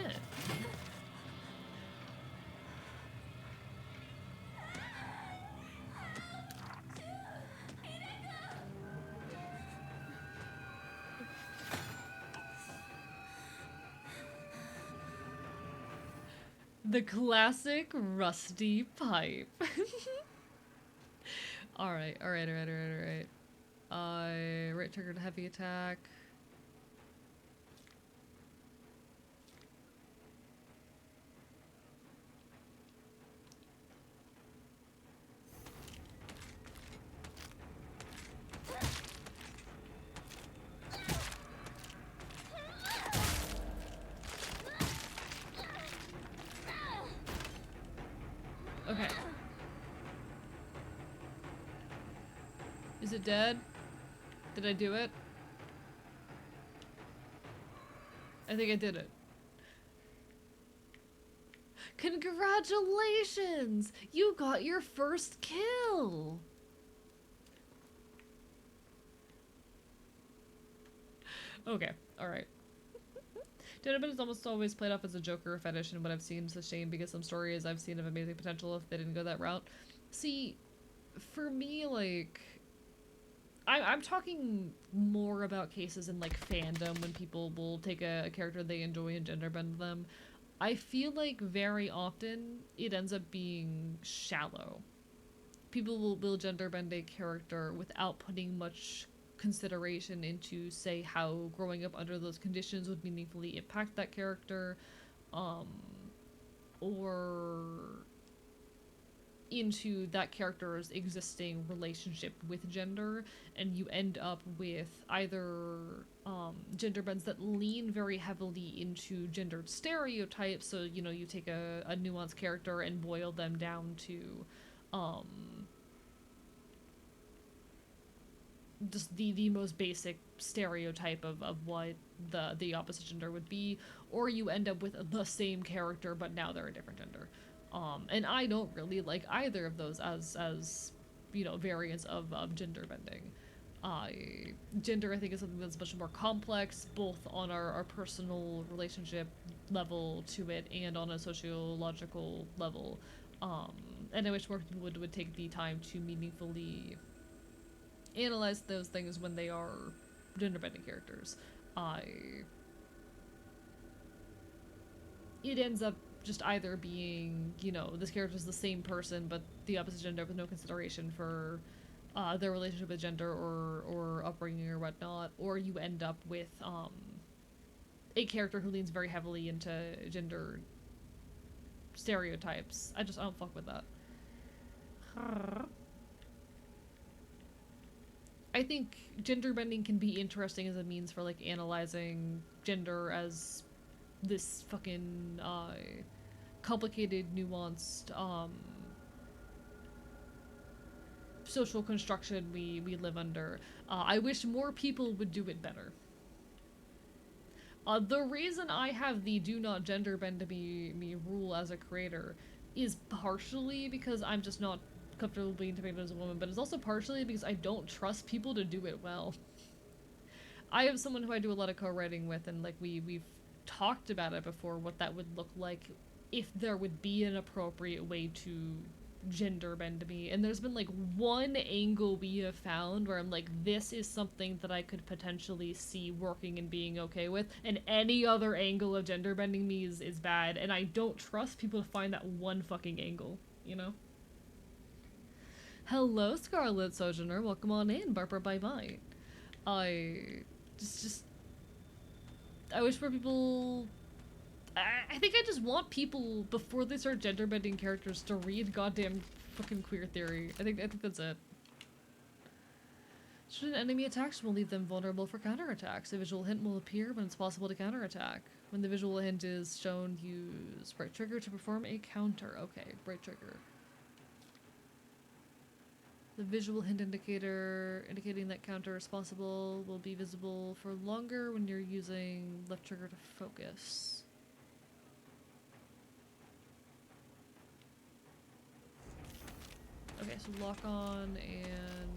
The classic rusty pipe. Alright. Right triggered heavy attack. Okay. Is it dead? Did I do it? I think I did it. Congratulations! You got your first kill! Okay, alright. Gentleman is almost always played off as a Joker fetish, and what I've seen is a shame because some stories I've seen of amazing potential if they didn't go that route. See, for me, like, I'm talking more about cases in, like, fandom when people will take a character they enjoy and gender bend them. I feel like very often it ends up being shallow. People will gender bend a character without putting much consideration into, say, how growing up under those conditions would meaningfully impact that character, or into that character's existing relationship with gender, and you end up with either gender bends that lean very heavily into gendered stereotypes. So, you know, you take a nuanced character and boil them down to just the most basic stereotype of what the opposite gender would be, or you end up with the same character but now they're a different gender. And I don't really like either of those as you know, variants of gender bending. Gender, I think, is something that's much more complex, both on our personal relationship level to it and on a sociological level. And I wish more people would take the time to meaningfully analyze those things when they are gender bending characters. It ends up just either being, you know, this character's the same person but the opposite gender with no consideration for their relationship with gender or upbringing or whatnot, or you end up with a character who leans very heavily into gender stereotypes. I don't fuck with that. I think gender bending can be interesting as a means for, like, analyzing gender as this fucking complicated, nuanced social construction we live under. I wish more people would do it better. The reason I have the do not gender bend me rule as a creator is partially because I'm just not comfortable being depicted as a woman, but it's also partially because I don't trust people to do it well. I have someone who I do a lot of co-writing with, and, like, we've talked about it before, what that would look like if there would be an appropriate way to gender bend me, and there's been, like, one angle we have found where I'm like, this is something that I could potentially see working and being okay with, and any other angle of gender bending me is bad, and I don't trust people to find that one fucking angle, you know? Hello, Scarlet Sojourner, welcome on in, Barbara Bye Bye. I wish more people... I think I just want people, before they start gender bending characters, to read goddamn fucking queer theory. I think that's it. Should an enemy attacks will leave them vulnerable for counterattacks. A visual hint will appear when it's possible to counterattack. When the visual hint is shown, use right trigger to perform a counter. Okay, right trigger. The visual hint indicator indicating that counter is possible will be visible for longer when you're using left trigger to focus. Okay, so lock on and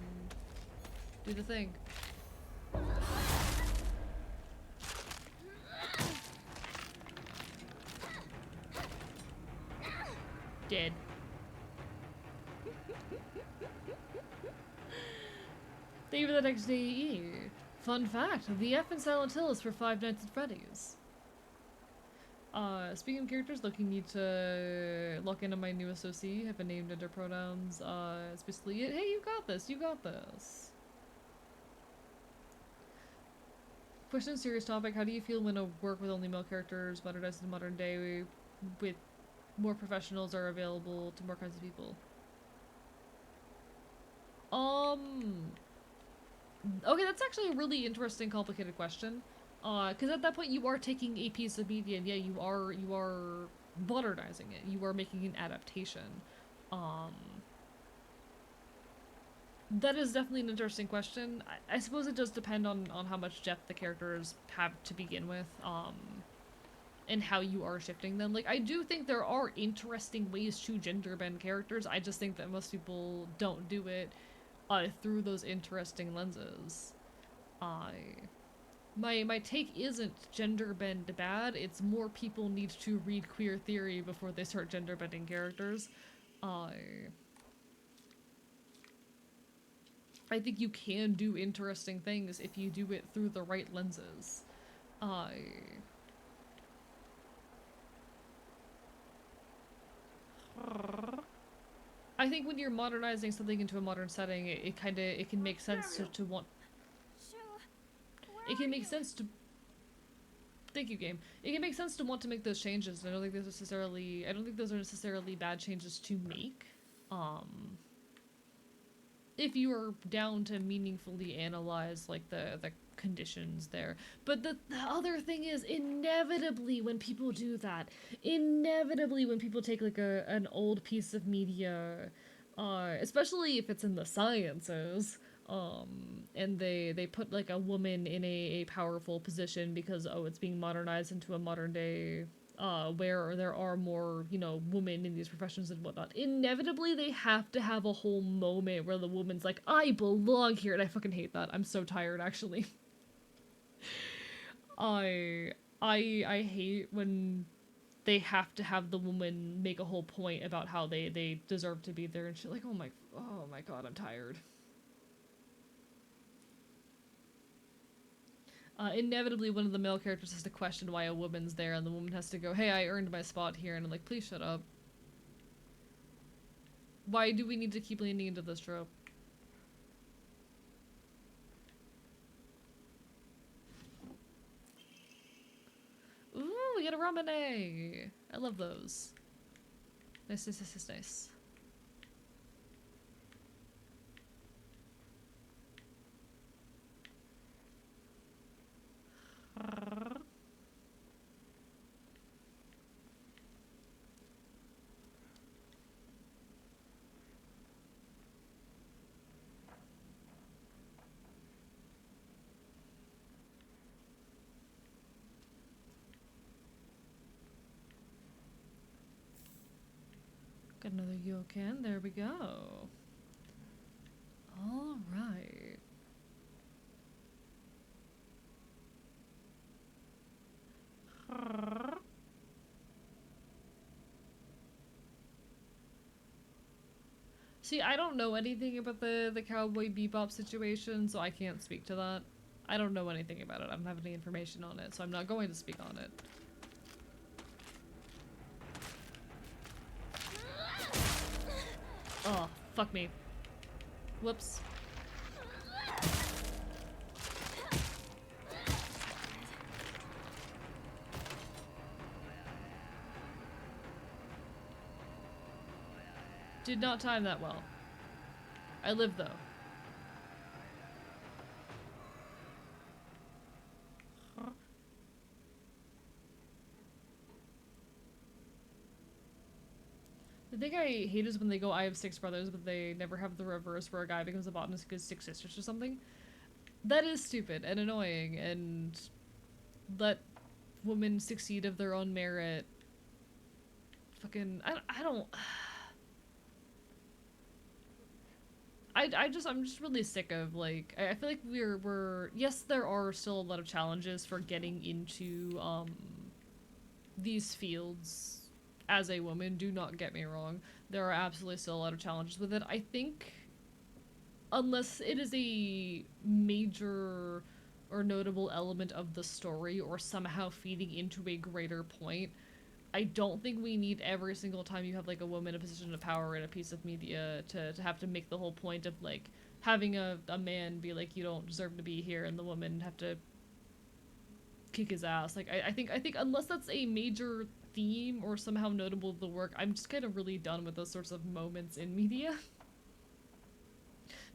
do the thing. Dead. Thank you for the next day. Fun fact, the F in Silent Hill is for Five Nights at Freddy's. Speaking of characters, looking need to lock into my new SOC. Have been named gender pronouns. It's basically it. Hey, you got this. You got this. Question, serious topic. How do you feel when a work with only male characters modernized in modern day with more professionals are available to more kinds of people? Okay, that's actually a really interesting, complicated question. Because at that point you are taking a piece of media and yeah, you are modernizing it. You are making an adaptation. That is definitely an interesting question. I suppose it does depend on how much depth the characters have to begin with, and how you are shifting them. Like, I do think there are interesting ways to gender bend characters. I just think that most people don't do it through those interesting lenses. My take isn't gender bend bad, it's more people need to read queer theory before they start gender bending characters. I think you can do interesting things if you do it through the right lenses. I think when you're modernizing something into a modern setting, it can make sense to want... It can make sense to Thank you, game. It can make sense to want to make those changes. I don't think those are necessarily bad changes to make. If you are down to meaningfully analyze like the conditions there. But the other thing is, inevitably when people do that, inevitably when people take like an old piece of media, especially if it's in the sciences, and they put like a woman in a powerful position because, oh, it's being modernized into a modern day where there are more, you know, women in these professions and whatnot. Inevitably, they have to have a whole moment where the woman's like, I belong here, and I fucking hate that. I'm so tired, actually. I hate when they have to have the woman make a whole point about how they deserve to be there and shit. Like, oh my god, I'm tired. Inevitably, one of the male characters has to question why a woman's there, and the woman has to go, hey, I earned my spot here, and I'm like, please shut up. Why do we need to keep leaning into this trope? Ooh, we got a ramen egg! I love those. Nice, nice, nice, nice, nice. Got another yokan. There we go. All right. See, I don't know anything about the Cowboy Bebop situation, so I can't speak to that. I don't know anything about it. I don't have any information on it, so I'm not going to speak on it. Oh, fuck me. Whoops. Did not time that well. I live though. The thing I hate is when they go, I have 6 brothers, but they never have the reverse where a guy becomes a botanist because 6 sisters or something. That is stupid and annoying, and let women succeed of their own merit. Fucking, I don't... I'm just really sick of, like, I feel like we're, yes, there are still a lot of challenges for getting into, these fields as a woman, do not get me wrong. There are absolutely still a lot of challenges with it. I think, unless it is a major or notable element of the story or somehow feeding into a greater point, I don't think we need every single time you have like a woman in a position of power in a piece of media to have to make the whole point of like having a man be like, you don't deserve to be here, and the woman have to kick his ass. Like I think unless that's a major theme or somehow notable to the work, I'm just kind of really done with those sorts of moments in media.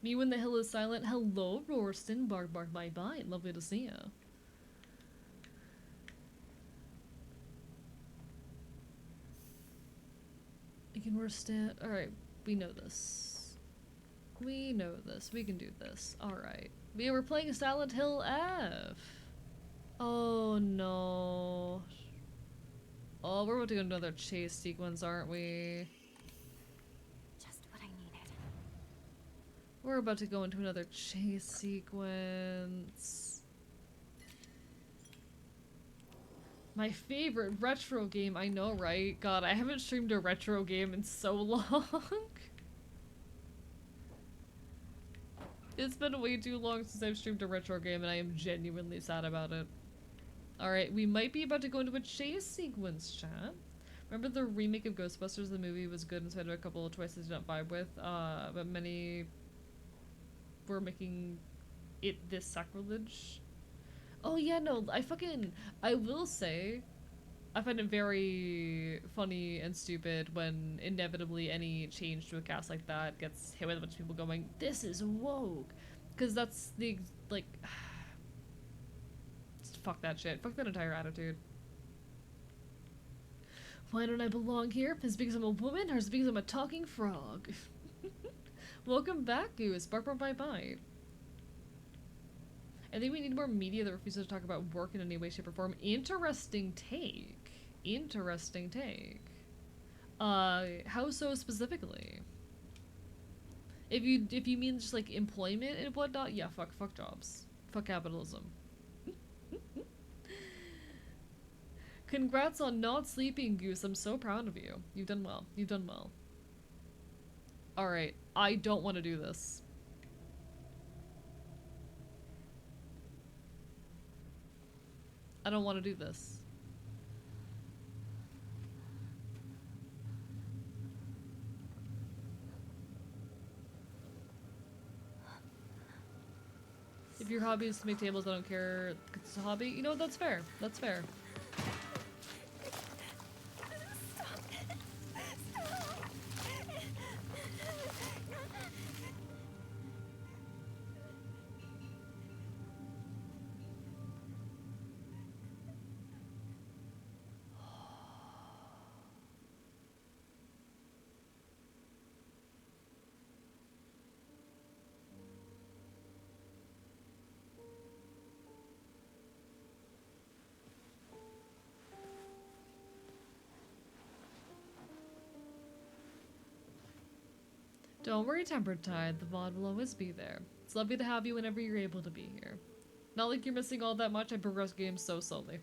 Me when the hill is silent. Hello, Rorston. Bark, bark, bye, bye. Lovely to see you. You can Rorston. Alright, we know this. We know this. We can do this. Alright. We were playing Silent Hill F. Oh no. Oh, we're about to go into another chase sequence, aren't we? Just what I needed. We're about to go into another chase sequence. My favorite retro game, I know, right? God, I haven't streamed a retro game in so long. It's been way too long since I've streamed a retro game, and I am genuinely sad about it. Alright, we might be about to go into a chase sequence, chat. Remember the remake of Ghostbusters? The movie was good in spite of a couple of choices I didn't vibe with, but many were making it this sacrilege. Oh yeah, no, I will say, I find it very funny and stupid when inevitably any change to a cast like that gets hit with a bunch of people going, this is woke. Because that's the, like, fuck that shit. Fuck that entire attitude. Why don't I belong here? Is it because I'm a woman or is it because I'm a talking frog? Welcome back, Goose. Bark, bark, bite, bite. I think we need more media that refuses to talk about work in any way, shape, or form. Interesting take. Interesting take. How so specifically? If you mean just like employment and whatnot, yeah, fuck jobs. Fuck capitalism. Congrats on not sleeping, Goose. I'm so proud of you. You've done well. You've done well. Alright, I don't want to do this. I don't want to do this. If your hobby is to make tables, I don't care. It's a hobby. You know what? That's fair. That's fair. Don't worry, Tempered Tide. The VOD will always be there. It's lovely to have you whenever you're able to be here. Not like you're missing all that much. I progress games so slowly.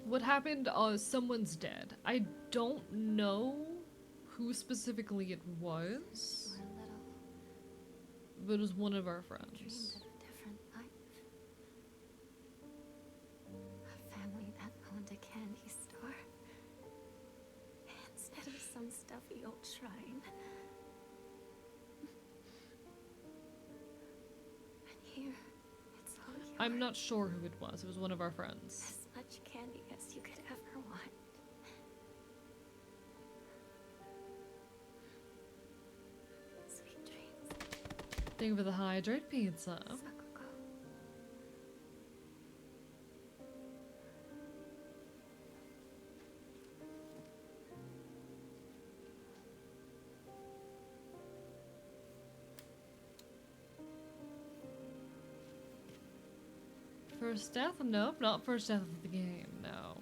What happened? Someone's dead. I don't know who specifically it was, You were little, but it was one of our dreamed friends. of a different life. A family that owned a candy store. Instead of some stuffy old shrine. And here, it's all yours. I'm not sure who it was. It was one of our friends. As much candy as you could ever want. Sweet dreams, Thank you for the hydrate pizza. Sakuko. First death? Nope, not first death of the game, no.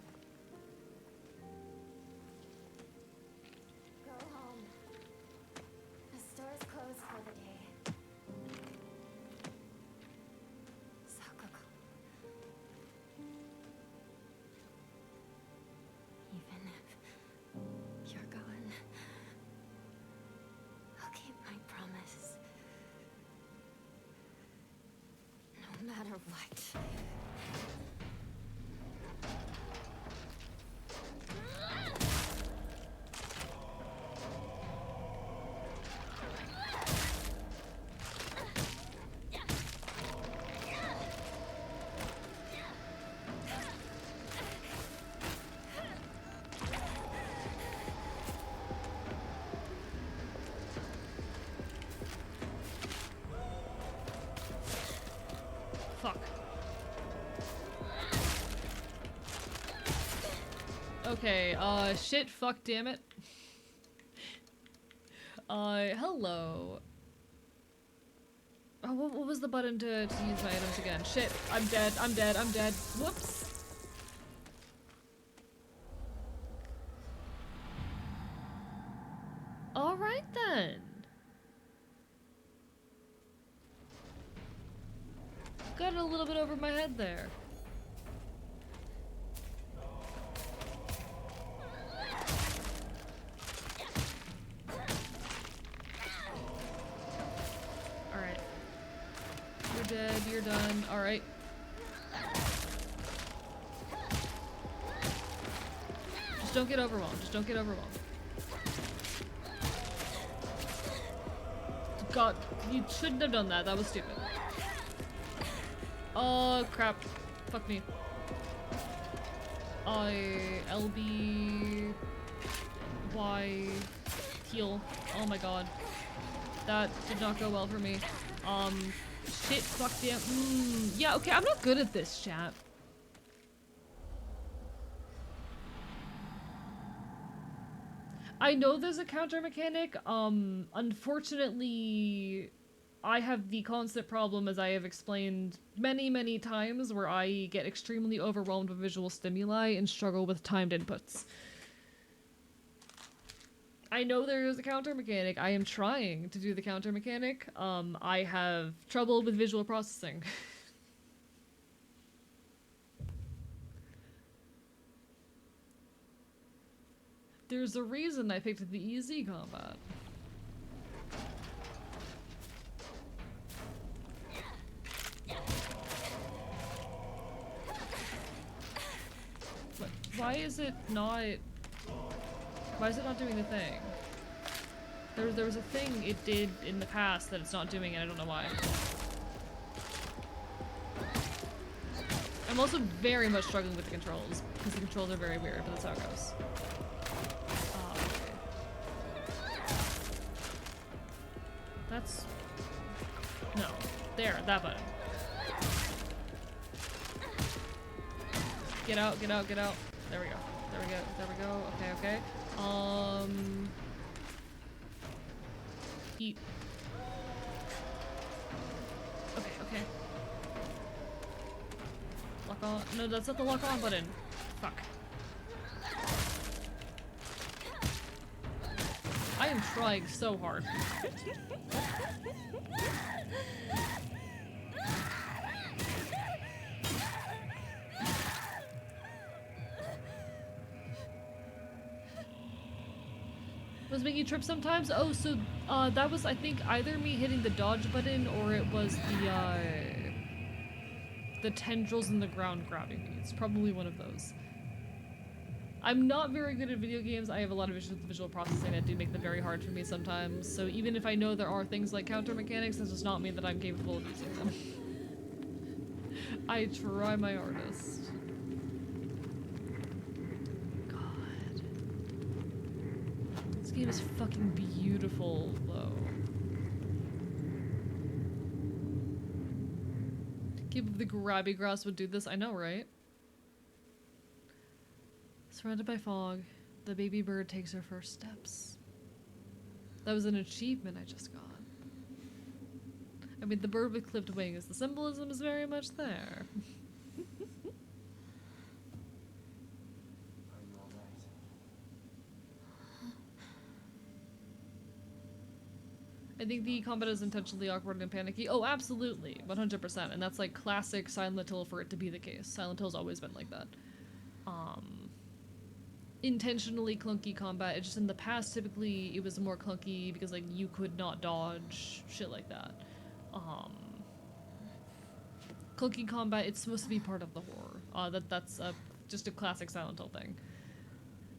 Go home. The store's closed for the day. Sakuko. Even if you're gone, I'll keep my promise. No matter what. Fuck. Okay, shit, fuck, damn it. Hello. Oh, what was the button to use my items again? Shit, I'm dead, I'm dead, I'm dead. Whoops. Alright then. Got a little bit over my head there. dead, you're done. Alright. Just don't get overwhelmed. Just don't get overwhelmed. God, you shouldn't have done that. That was stupid. Oh, crap. Fuck me. LB... Y... Heal. Oh my god. That did not go well for me. Shit, fuck, damn. Yeah, okay, I'm not good at this, chat. I know there's a counter mechanic. Unfortunately, I have the constant problem, as I have explained many, many times, where I get extremely overwhelmed with visual stimuli and struggle with timed inputs. I know there is a counter mechanic. I am trying to do the counter mechanic. I have trouble with visual processing. There's a reason I picked the easy combat. But why is it not... Why is it not doing the thing? There was a thing it did in the past that it's not doing, and I don't know why. I'm also very much struggling with the controls, because the controls are very weird, but that's how it goes. That's... No. There, that button. Get out, get out, get out. There we go. There we go, there we go. Okay, okay. Eat. Okay, okay. Lock on. No, that's not the lock on button. Fuck. I am trying so hard. Was making you trip sometimes? Oh, so that was, I think, either me hitting the dodge button or it was the tendrils in the ground grabbing me. It's probably one of those. I'm not very good at video games. I have a lot of issues with visual processing that do make them very hard for me sometimes. So even if I know there are things like counter mechanics, that does not mean that I'm capable of using them. I try my hardest. This game is fucking beautiful, though. Can't believe the grabby grass would do this. I know, right? Surrounded by fog, the baby bird takes her first steps. That was an achievement I just got. I mean, the bird with clipped wings. The symbolism is very much there. I think the combat is intentionally awkward and panicky. Oh, absolutely. 100%. And that's like classic Silent Hill for it to be the case. Silent Hill's always been like that. Intentionally clunky combat. It's just in the past, typically, it was more clunky because, like, you could not dodge. Shit like that. Clunky combat, it's supposed to be part of the horror. That's just a classic Silent Hill thing.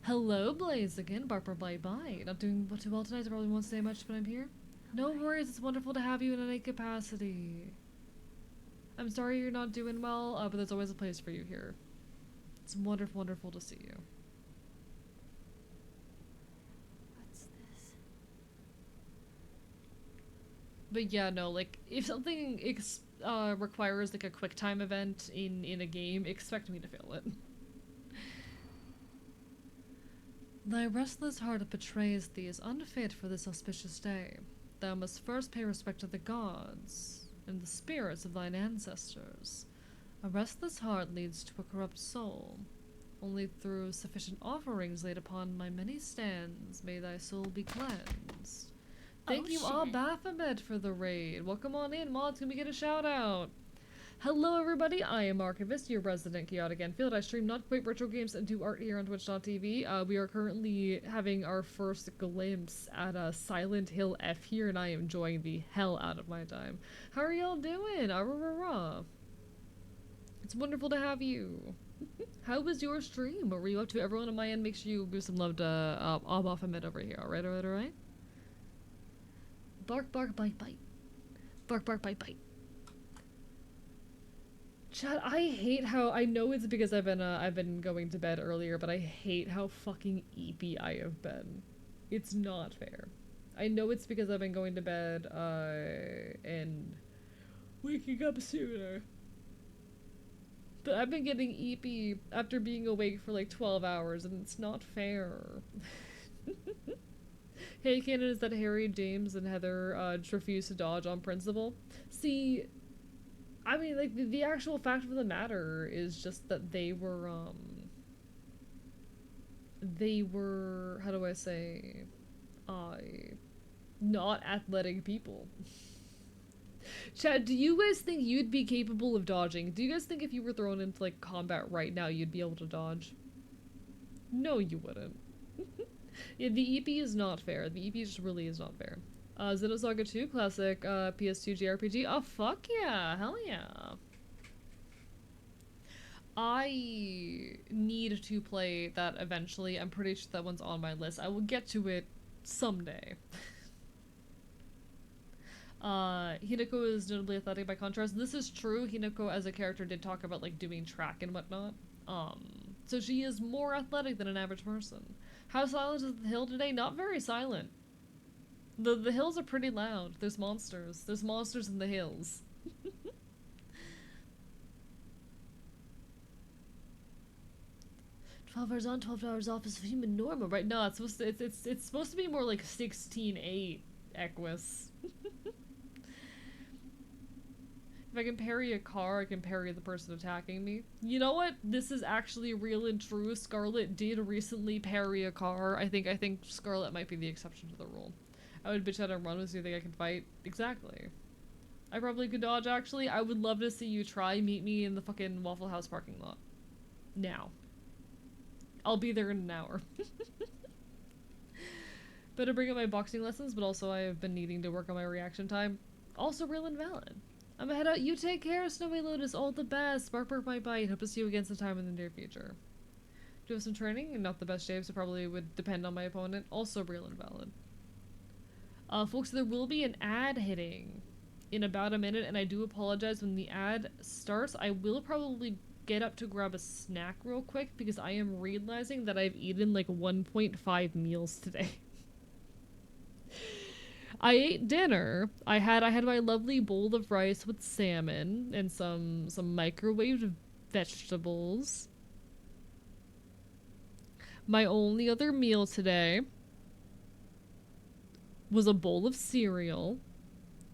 Hello, Blaze again. Barper bye-bye. Not doing too well tonight. I probably won't say much, but I'm here. No worries, it's wonderful to have you in any capacity. I'm sorry you're not doing well, but there's always a place for you here. It's wonderful, wonderful to see you. What's this? But yeah, no, like, if something requires, like, a quick time event in a game, expect me to fail it. Thy restless heart betrays thee as unfit for this auspicious day. Thou must first pay respect to the gods and the spirits of thine ancestors. A restless heart leads to a corrupt soul. Only through sufficient offerings laid upon my many stands may thy soul be cleansed. Thank you all, Baphomet, for the raid. Welcome on in, mods. Can we get a shout out? Hello everybody, I am Archivist, your resident chaotic Enfield. I stream not quite retro games and do art here on twitch.tv. We are currently having our first glimpse at Silent Hill F here, and I am enjoying the hell out of my time. How are y'all doing? It's wonderful to have you. How was your stream? What were you up to? Everyone on my end, make sure you give some love to Baphomet over here. Alright? Bark, bark, bite, bite. Bark, bark, bite, bite. Chat, I hate how, I know it's because I've been going to bed earlier, but I hate how fucking eepy I have been. It's not fair. I know it's because I've been going to bed, and waking up sooner. But I've been getting eepy after being awake for like 12 hours, and it's not fair. Hey, Cannon, is that Harry, James, and Heather just refused to dodge on principle? See, I mean, like, the actual fact of the matter is just that they were, how do I say, not athletic people. Chad, do you guys think you'd be capable of dodging? Do you guys think if you were thrown into, like, combat right now, you'd be able to dodge? No, you wouldn't. Yeah, the EP is not fair. The EP just really is not fair. Xenosaga 2, classic, PS2 JRPG. Oh, fuck yeah! Hell yeah! I need to play that eventually. I'm pretty sure that one's on my list. I will get to it someday. Hinako is notably athletic by contrast. This is true. Hinako as a character did talk about, like, doing track and whatnot. So she is more athletic than an average person. How silent is the hill today? Not very silent. The hills are pretty loud. There's monsters. There's monsters in the hills. 12 hours on, 12 hours off is human normal, right? No, it's supposed to, it's supposed to be more like 16-8 Equus. If I can parry a car, I can parry the person attacking me. You know what? This is actually real and true. Scarlet did recently parry a car. I think Scarlet might be the exception to the rule. I would bitch out and run with you think I can fight. Exactly. I probably could dodge, actually. I would love to see you try. Meet me in the fucking Waffle House parking lot. Now. I'll be there in an hour. Better bring up my boxing lessons, but also I have been needing to work on my reaction time. Also real and valid. I'm gonna head out. You take care, Snowy Lotus. All the best. Bark, bark, bite, bite. Hope to see you again sometime in the near future. Do have some training and not the best shape, so probably would depend on my opponent. Also real and valid. Folks, there will be an ad hitting in about a minute, and I do apologize when the ad starts. I will probably get up to grab a snack real quick because I am realizing that I've eaten like 1.5 meals today. I ate dinner. I had my lovely bowl of rice with salmon and some microwaved vegetables. My only other meal today was a bowl of cereal,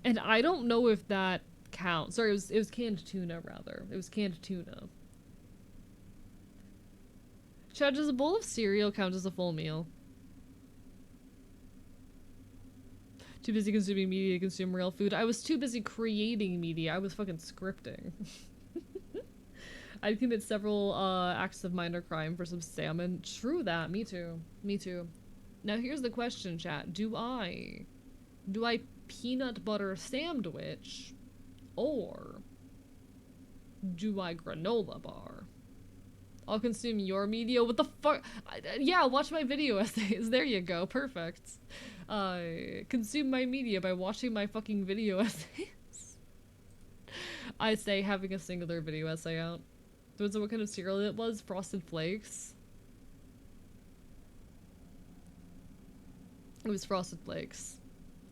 and I don't know if that counts. Sorry, it was canned tuna, rather. It was canned tuna. Chad, does a bowl of cereal count as a full meal? Too busy consuming media to consume real food. I was too busy creating media. I was fucking scripting. I'd commit several acts of minor crime for some salmon. True that. Me too. Me too. Now here's the question, chat. Do I peanut butter sandwich, or do I granola bar? I'll consume your media. What the fuck? Yeah, watch my video essays. There you go. Perfect. Consume my media by watching my fucking video essays. I say having a singular video essay out. Was it what kind of cereal it was? Frosted Flakes? It was Frosted Flakes.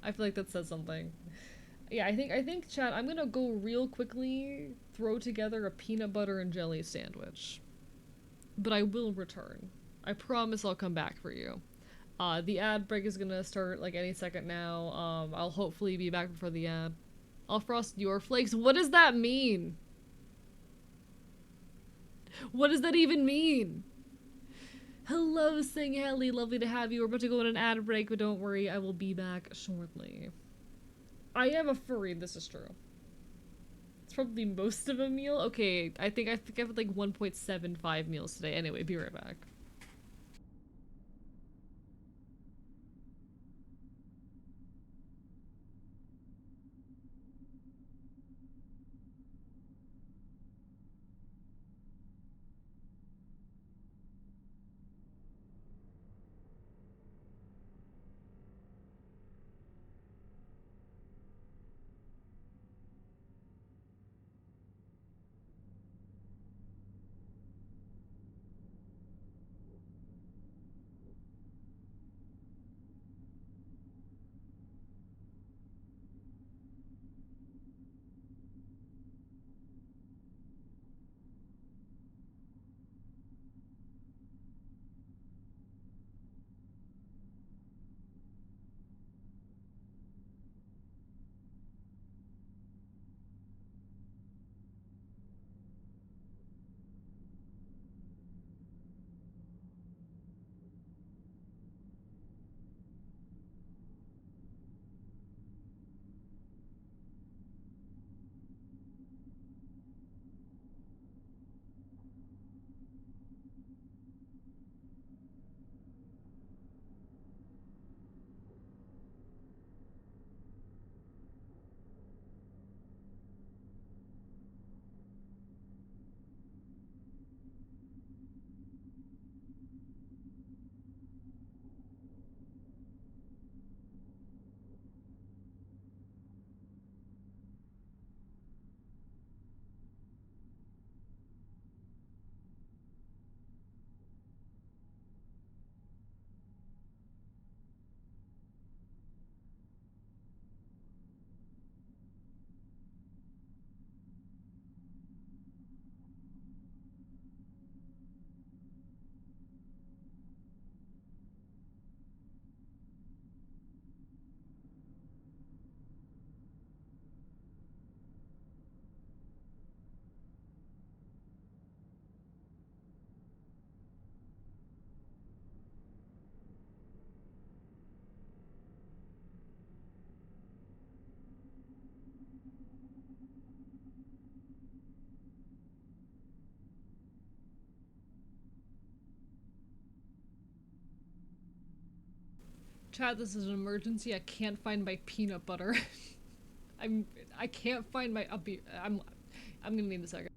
I feel like that says something. Yeah, I think, chat, I'm gonna go real quickly throw together a peanut butter and jelly sandwich. But I will return. I promise I'll come back for you. The ad break is gonna start like any second now. I'll hopefully be back before the ad. I'll frost your flakes. What does that mean? What does that even mean? Hello, Sing Helly. Lovely to have you. We're about to go on an ad break, but don't worry, I will be back shortly. I am a furry, this is true. It's probably most of a meal. Okay, I think I've had like 1.75 meals today. Anyway, be right back. Chat, this is an emergency. I can't find my peanut butter. I can't find my I'm gonna need a second.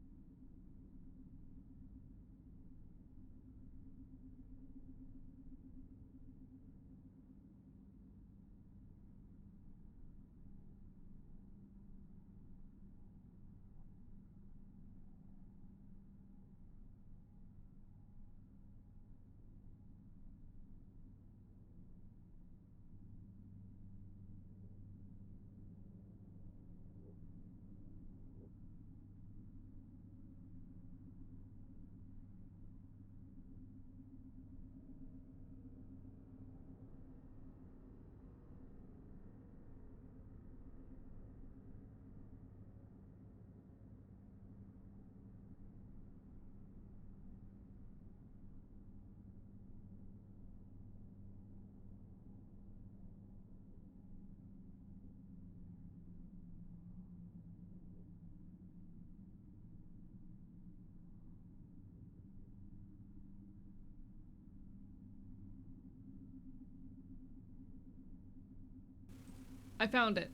I found it.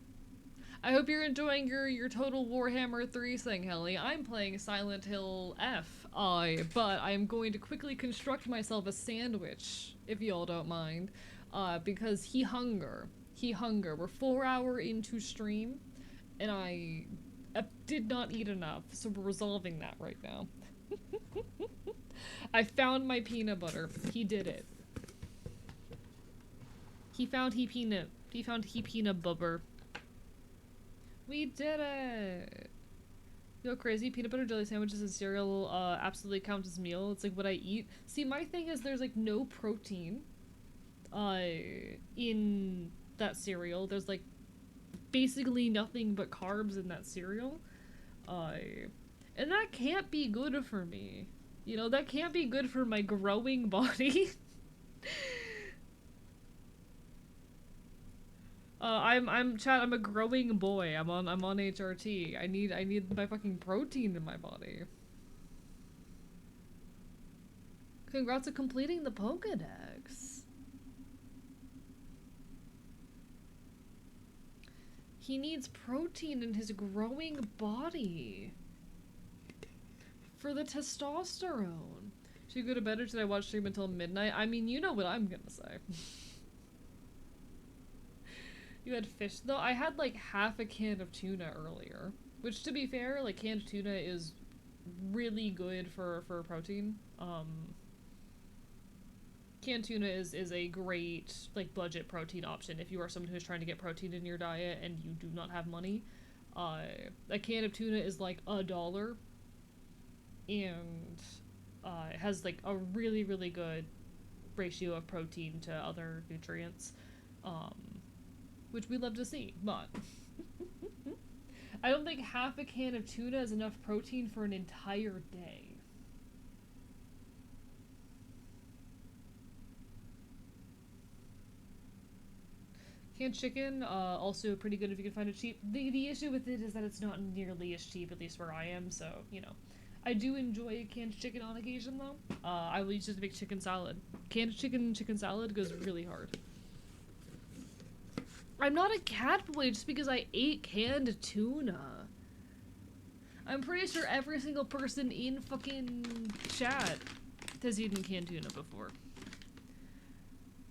I hope you're enjoying your total Warhammer 3 thing, Helly. I'm playing Silent Hill F, but I'm going to quickly construct myself a sandwich, if y'all don't mind, because he hunger. We're 4 hour into stream, and I did not eat enough, so we're resolving that right now. I found my peanut butter. He did it. He found he peanut butter. We did it! You go crazy. Peanut butter jelly sandwiches and cereal absolutely count as meal. It's like what I eat. See, my thing is there's like no protein in that cereal. There's like basically nothing but carbs in that cereal. And that can't be good for me. You know, that can't be good for my growing body. Chad, I'm a growing boy. I'm on HRT. I need my fucking protein in my body. Congrats on completing the Pokédex. He needs protein in his growing body. For the testosterone. Should you go to bed or should I watch stream until midnight? I mean, you know what I'm gonna say. You had fish though? I had like half a can of tuna earlier. Which to be fair, like canned tuna is really good for protein. Canned tuna is a great like budget protein option if you are someone who's trying to get protein in your diet and you do not have money. A can of tuna is like $1 and it has like a really good ratio of protein to other nutrients, which we love to see, but I don't think half a can of tuna is enough protein for an entire day. Canned chicken, also pretty good if you can find it cheap. The issue with it is that it's not nearly as cheap, at least where I am, so, you know. I do enjoy canned chicken on occasion, though. I will use it to make chicken salad. Canned chicken salad goes really hard. I'm not a cat boy just because I ate canned tuna. I'm pretty sure every single person in fucking chat has eaten canned tuna before.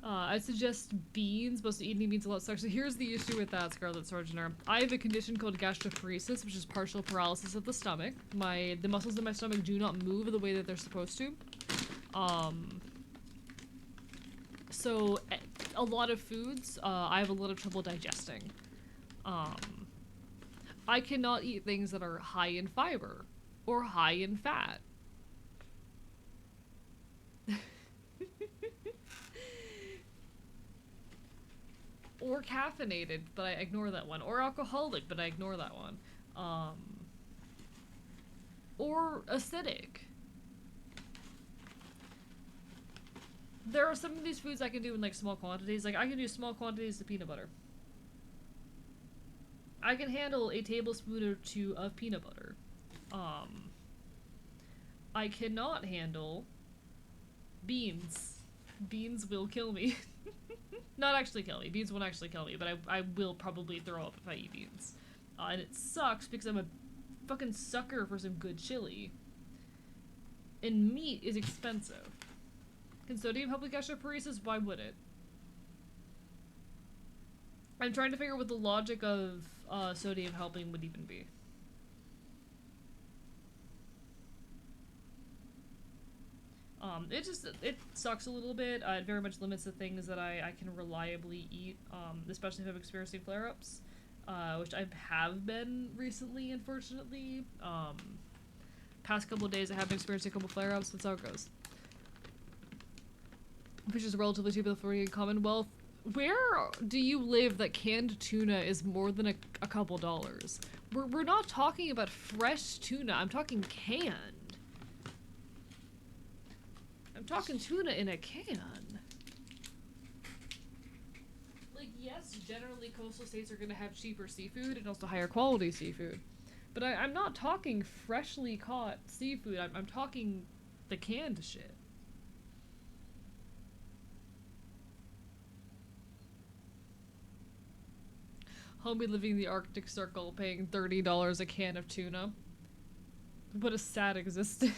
I suggest beans, but eating beans a lot sucks. So here's the issue with that, Scarlet Sojourner. I have a condition called gastroparesis, which is partial paralysis of the stomach. The muscles in my stomach do not move the way that they're supposed to. So a lot of foods, I have a lot of trouble digesting. I cannot eat things that are high in fiber or high in fat. Or caffeinated, but I ignore that one. Or alcoholic, but I ignore that one. Or acidic. There are some of these foods I can do in like small quantities. Like I can do small quantities of peanut butter. I can handle a tablespoon or 2 of peanut butter. I cannot handle beans. Beans will kill me. Not actually kill me. Beans won't actually kill me, but I will probably throw up if I eat beans. And it sucks because I'm a fucking sucker for some good chili. And meat is expensive. Can sodium help with gastroparesis? Why would it? I'm trying to figure out what the logic of sodium helping would even be. It sucks a little bit. It very much limits the things that I can reliably eat, especially if I'm experiencing flare-ups, which I have been recently, unfortunately. Past couple of days I have been experiencing a couple flare-ups, that's how it goes. Fish is relatively cheap in the free Commonwealth. Where do you live that canned tuna is more than a couple dollars? We're not talking about fresh tuna, I'm talking canned. I'm talking tuna in a can. Like, yes, generally coastal states are gonna have cheaper seafood and also higher quality seafood. But I'm not talking freshly caught seafood, I'm talking the canned shit. Homie living in the Arctic Circle paying $30 a can of tuna. What a sad existence.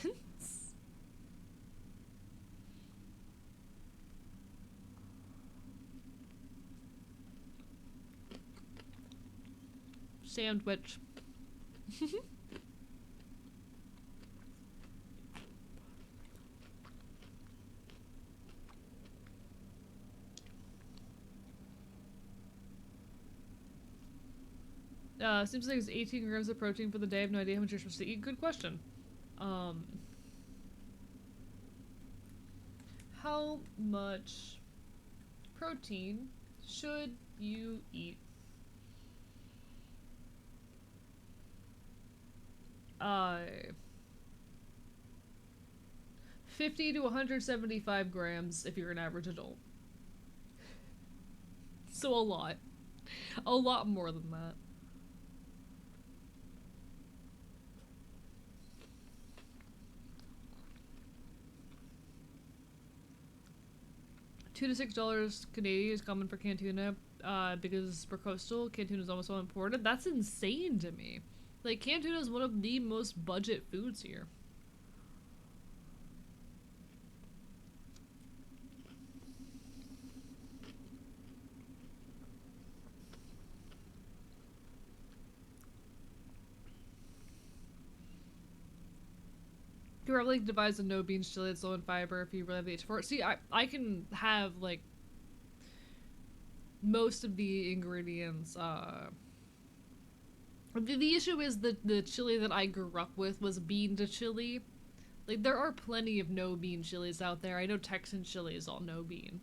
Sandwich. Seems like it's 18 grams of protein for the day. I have no idea how much you're supposed to eat. Good question. How much protein should you eat? 50 to 175 grams if you're an average adult. So a lot. A lot more than that. $2 to $6 Canadian is common for canned tuna, because for coastal, canned tuna is almost all imported. That's insane to me. Like, canned tuna is one of the most budget foods here. You probably devise a no beans chili that's low in fiber if you really have the itch for it. See, I can have like most of the ingredients. The issue is that the chili that I grew up with was bean to chili. Like, there are plenty of no bean chilies out there. I know Texan chili is all no bean.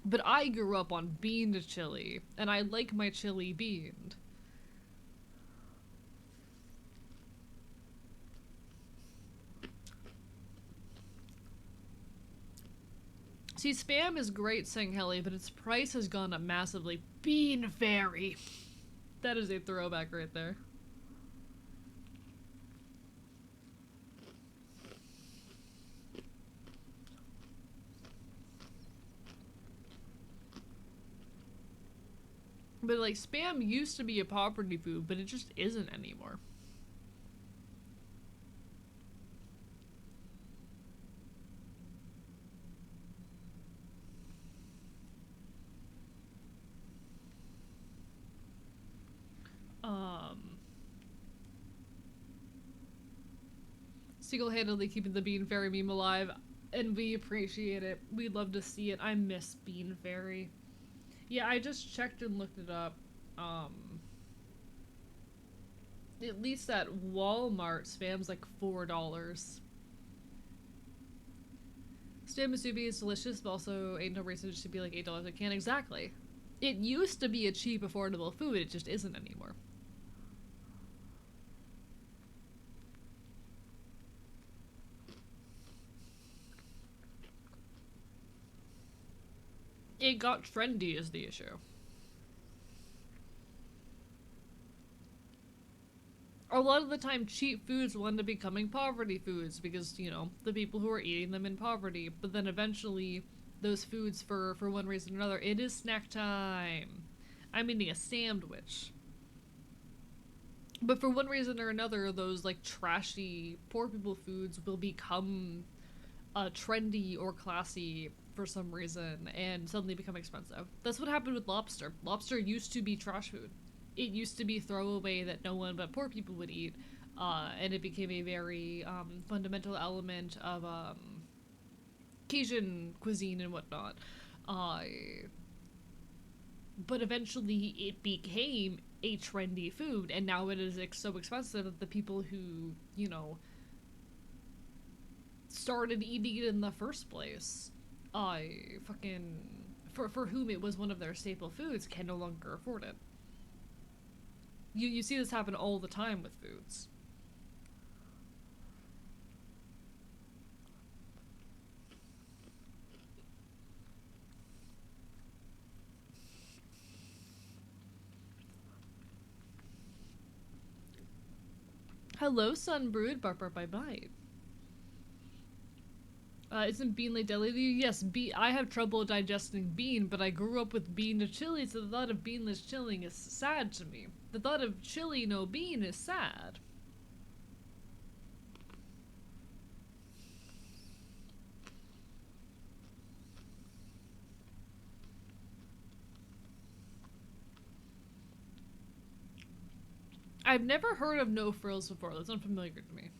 But I grew up on bean to chili, and I like my chili beaned. See, Spam is great, saying Helly, but its price has gone up massively. Bean Fairy. That is a throwback right there. But like, Spam used to be a poverty food, but it just isn't anymore. Single-handedly keeping the Bean Fairy meme alive, and we appreciate it. We'd love to see it. I miss Bean Fairy. Yeah, I just checked and looked it up. At least at Walmart, Spam's like $4. Spam musubi is delicious, but also ain't no reason it should be like $8 a can. Exactly. It used to be a cheap, affordable food, it just isn't anymore. It got trendy is the issue. A lot of the time, cheap foods wind up becoming poverty foods because, you know, the people who are eating them in poverty. But then eventually, those foods, for one reason or another, it is snack time. I'm eating a sandwich. But for one reason or another, those, like, trashy, poor people foods will become trendy or classy for some reason and suddenly become expensive. That's what happened with lobster. Lobster used to be trash food. It used to be throwaway that no one but poor people would eat, and it became a very fundamental element of Cajun cuisine and whatnot. But eventually it became a trendy food, and now it is so expensive that the people who, you know, started eating it in the first place, for whom it was one of their staple foods, can no longer afford it. You see this happen all the time with foods. Hello, Sunbrood. Bark, bark, bite, bite. Isn't bean like deli to you? Yes, I have trouble digesting bean, but I grew up with bean to chili, so the thought of beanless chilling is sad to me. The thought of chili no bean is sad. I've never heard of no frills before. That's unfamiliar to me.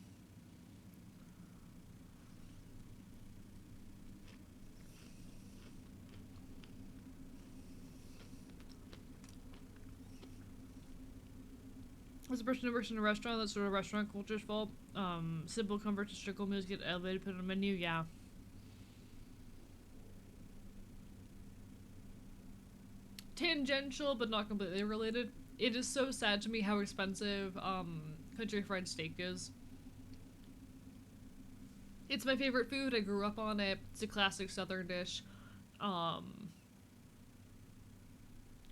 As a person who works in a restaurant, that's sort of restaurant culture's fault. Simple comfort to strickle meals get elevated, put on a menu, yeah. Tangential, but not completely related. It is so sad to me how expensive, country fried steak is. It's my favorite food, I grew up on it, it's a classic southern dish.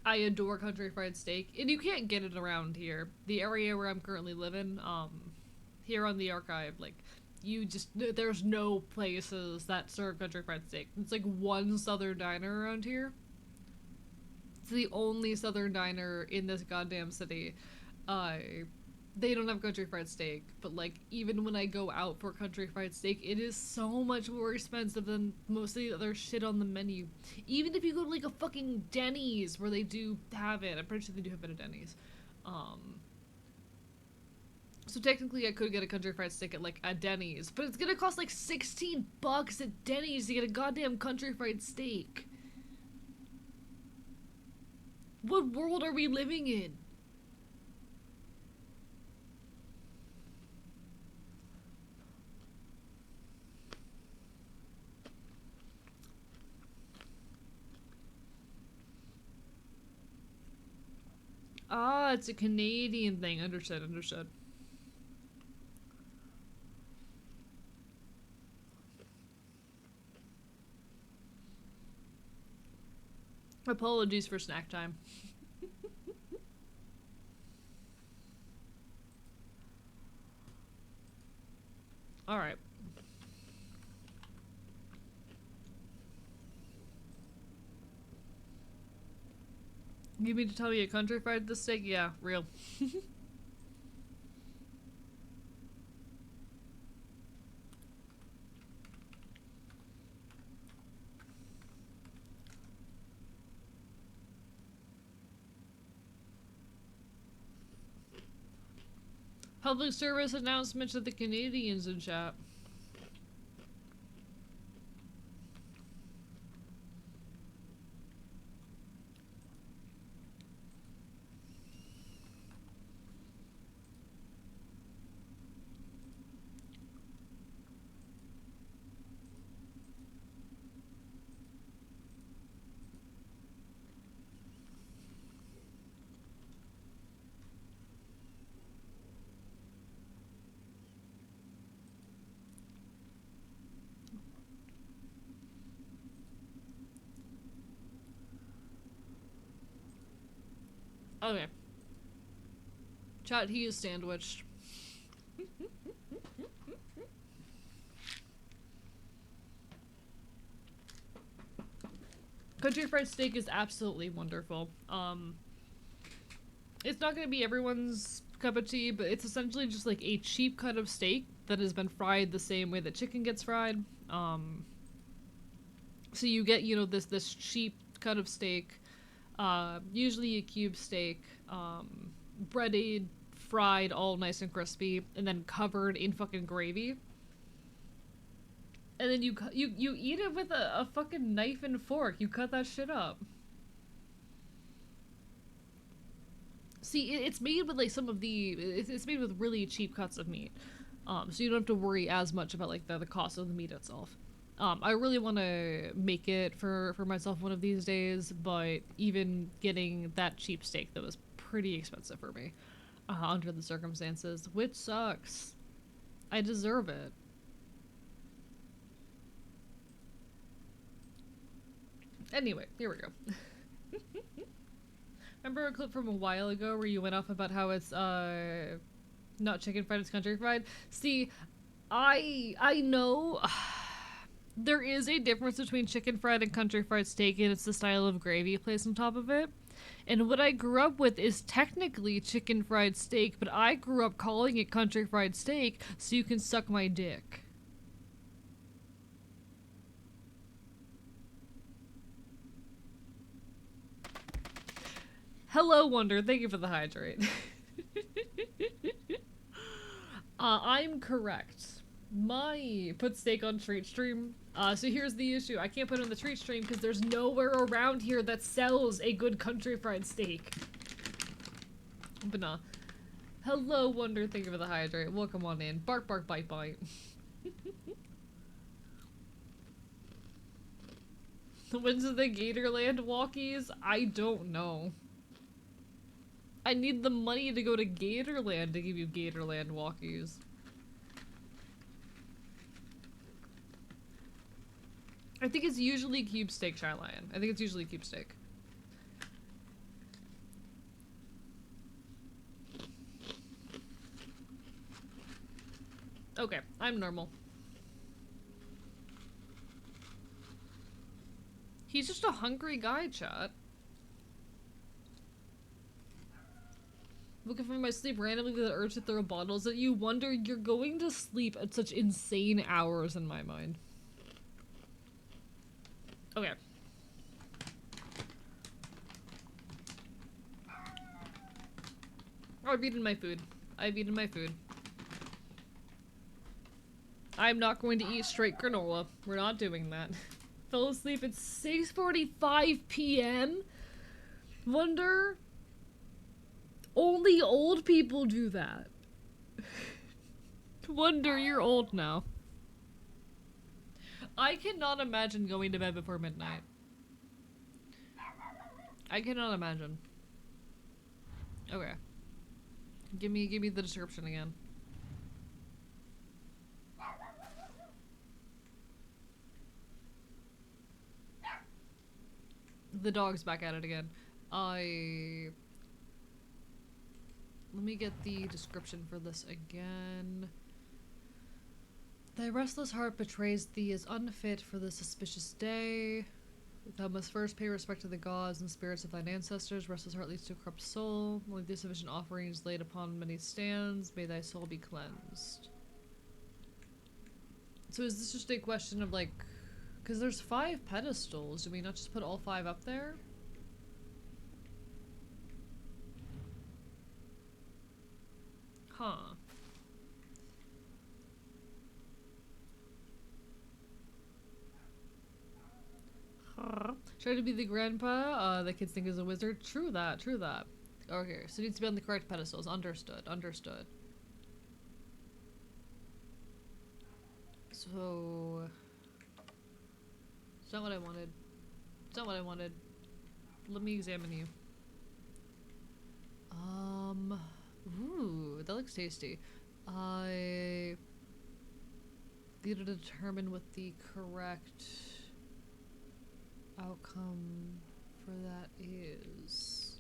I adore country fried steak, and you can't get it around here. The area where I'm currently living, here on the archive, like, there's no places that serve country fried steak. It's like one southern diner around here. It's the only southern diner in this goddamn city. They don't have country fried steak, but like, even when I go out for country fried steak, it is so much more expensive than most of the other shit on the menu. Even if you go to like a fucking Denny's where they do have it, I'm pretty sure they do have it at Denny's. So technically I could get a country fried steak at like a Denny's, but it's gonna cost like $16 at Denny's to get a goddamn country fried steak. What world are we living in? Ah, it's a Canadian thing. Understood, understood. Apologies for snack time. Alright. You mean to tell me a country fried this steak? Yeah, real. Public service announcement to the Canadians in chat. Okay. Chat, he is sandwiched. Country fried steak is absolutely wonderful. It's not gonna be everyone's cup of tea, but it's essentially just like a cheap cut of steak that has been fried the same way that chicken gets fried. So you get, you know, this cheap cut of steak, usually a cube steak, breaded, fried, all nice and crispy, and then covered in fucking gravy. And then you eat it with a fucking knife and fork. You cut that shit up. See, it's made with like some of the, it's made with really cheap cuts of meat. So you don't have to worry as much about like the cost of the meat itself. I really want to make it for myself one of these days, but even getting that cheap steak that was pretty expensive for me under the circumstances, which sucks. I deserve it. Anyway, here we go. Remember a clip from a while ago where you went off about how it's not chicken fried, it's country fried? See, I know there is a difference between chicken fried and country fried steak, and it's the style of gravy placed on top of it. And what I grew up with is technically chicken fried steak, but I grew up calling it country fried steak so you can suck my dick. Hello, Wonder. Thank you for the hydrate. I'm correct. My put steak on treat stream. So here's the issue. I can't put it on the treat stream because there's nowhere around here that sells a good country fried steak. But nah. Hello, Wonder. Thank you for the hydrate. Welcome on in. Bark, bark, bite, bite. When's the Gatorland walkies? I don't know. I need the money to go to Gatorland to give you Gatorland walkies. I think it's usually cube steak, Shylion. I think it's usually cube steak. I'm normal. He's just a hungry guy, chat. Looking for my sleep randomly with the urge to throw bottles at you. Wonder you're going to sleep at such insane hours in my mind. Okay. I've eaten my food. I've eaten my food. I'm not going to eat straight granola. We're not doing that. Fell asleep at 6:45 p.m. Wonder... Only old people do that. Wonder you're old now. I cannot imagine going to bed before midnight. I cannot imagine. Okay. Give me the description again. The dog's back at it again. Let me get the description for this again. Thy restless heart betrays thee as unfit for this auspicious day. Thou must first pay respect to the gods and spirits of thine ancestors. Restless heart leads to a corrupt soul. Like the sufficient offerings laid upon many stands, may thy soul be cleansed. So is this just a question of like... Because there's 5 pedestals. Do we not just put all 5 up there? Huh. Try to be the grandpa the kids think is a wizard. True that, true that. Okay, so it needs to be on the correct pedestals. Understood, understood. So... It's not what I wanted. It's not what I wanted. Let me examine you. Ooh, that looks tasty. I need to determine what the correct outcome for that is.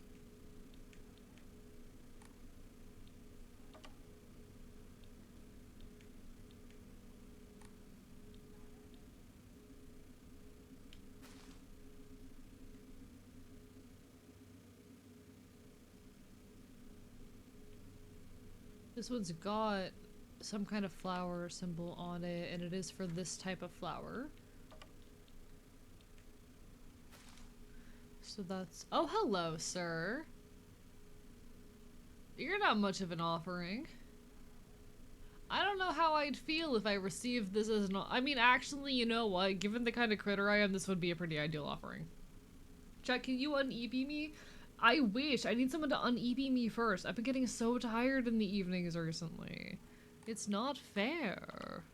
This one's got some kind of flower symbol on it, and it is for this type of flower. So that's... Oh, hello, sir. You're not much of an offering. I don't know how I'd feel if I received this as an... I mean, actually, you know what? Given the kind of critter I am, this would be a pretty ideal offering. Chat, can you un-EP me? I wish. I need someone to un-EP me first. I've been getting so tired in the evenings recently. It's not fair.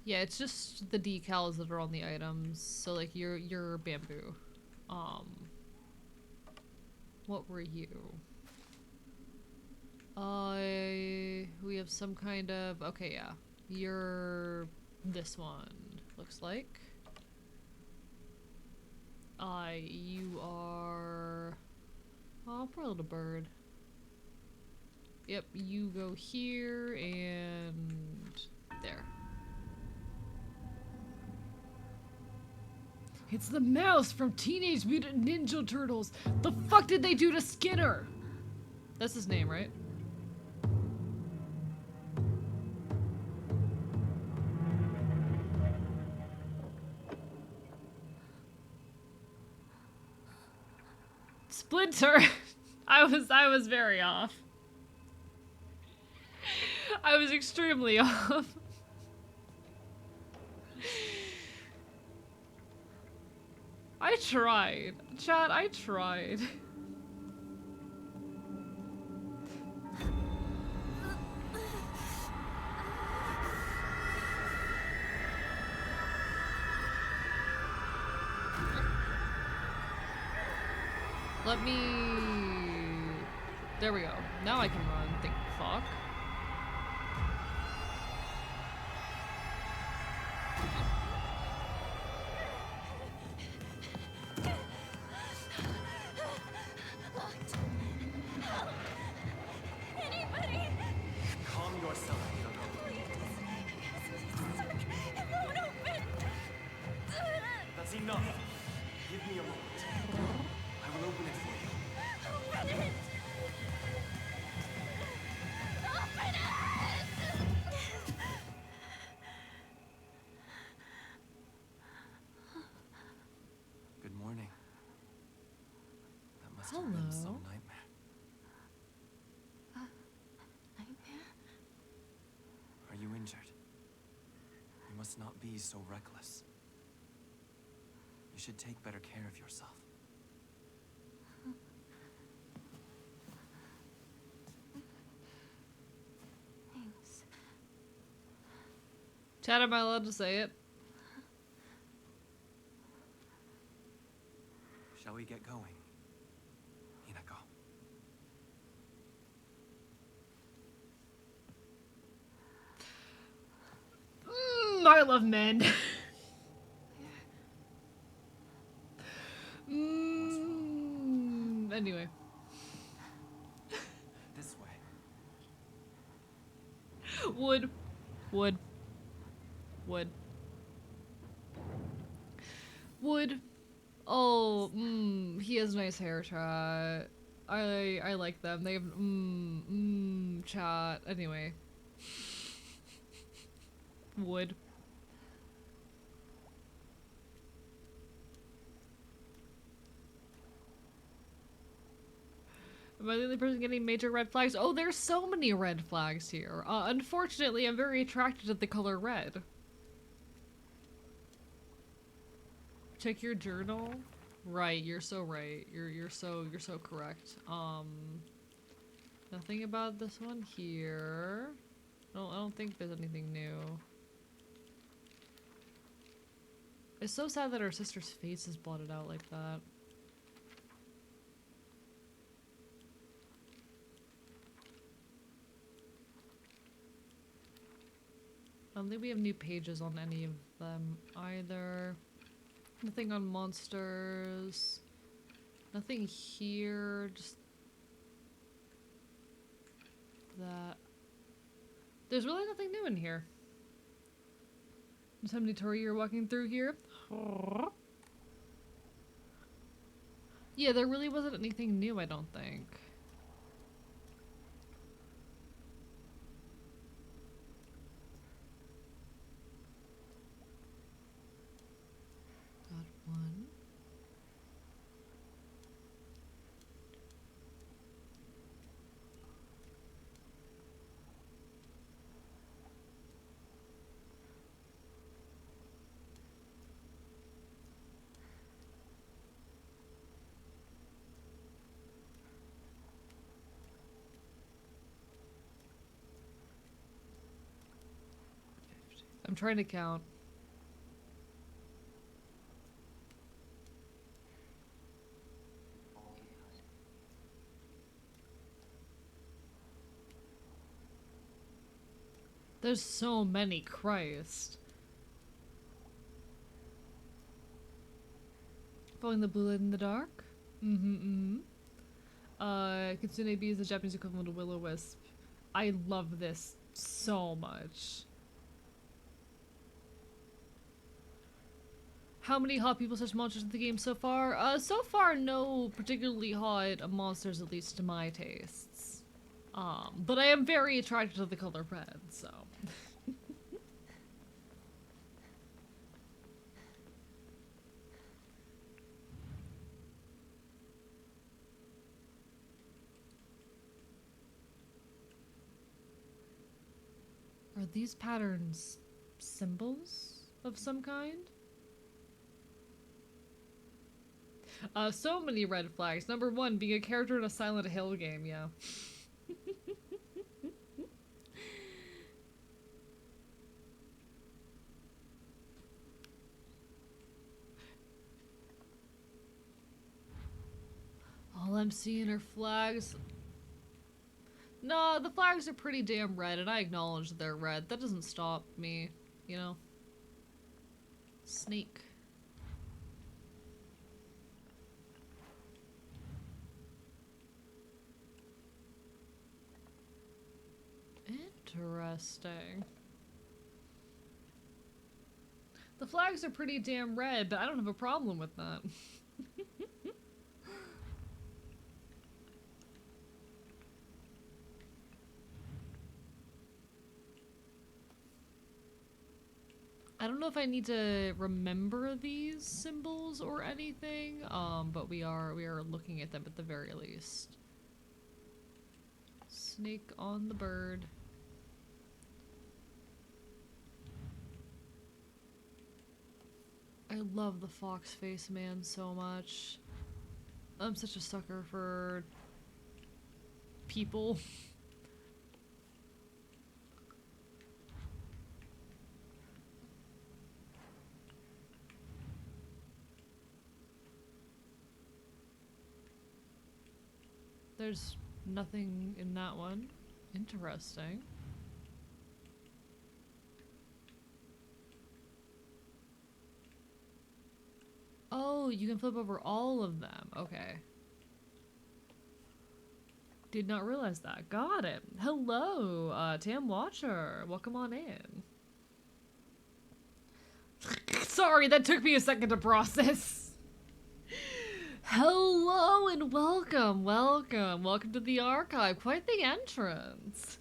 Yeah, it's just the decals that are on the items. So like your bamboo. What were you? We have some kind of... Okay, yeah. You're this one, looks like. You are... Oh, poor little bird. Yep, you go here and there. It's the mouse from Teenage Mutant Ninja Turtles. The fuck did they do to Skinner? That's his name, right? Splinter. I was very off. I was extremely off. I tried. Chat, I tried. Let me... There we go. Now I can run. Thank fuck. Anybody! injured. You must not be so reckless. You should take better care of yourself. Thanks. Chad, am I allowed to say it? Shall we get going? Hinako. I love men. Anyway. This way. Wood. Wood. Wood. Wood. Oh, he has nice hair, chat. I like them. They have chat. Anyway. Wood. Am I the only person getting major red flags? Oh, there's so many red flags here. Unfortunately, I'm very attracted to the color red. Check your journal. Right, you're so right. You're so correct. Nothing about this one here. I don't think there's anything new. It's so sad that our sister's face is blotted out like that. I don't think we have new pages on any of them either. Nothing on monsters. Nothing here, just that. There's really nothing new in here. Just how many Tori you're walking through here? Yeah, there really wasn't anything new, I don't think. Got one. I'm trying to count. There's so many, Christ. Following the blue light in the dark? Kitsune bee is the Japanese equivalent of will-o-wisp. I love this so much. How many hot people slash monsters in the game so far? So far, no particularly hot monsters, at least to my tastes. But I am very attracted to the color red, so. Are these patterns symbols of some kind? So many red flags. Number one, being a character in a Silent Hill game, yeah. All I'm seeing are flags. No, the flags are pretty damn red, and I acknowledge they're red. That doesn't stop me, you know? Snake. Interesting. The flags are pretty damn red, but I don't have a problem with that. I don't know if I need to remember these symbols or anything, but we are looking at them at the very least. Snake on the bird. love the fox face man so much. I'm such a sucker for people. There's nothing in that one. Interesting. Oh, you can flip over all of them. Okay. Did not realize that. Got it. Hello, Tam Watcher. Welcome on in. Sorry, that took me a second to process. Hello and welcome, welcome. Welcome to the archive. Quite the entrance.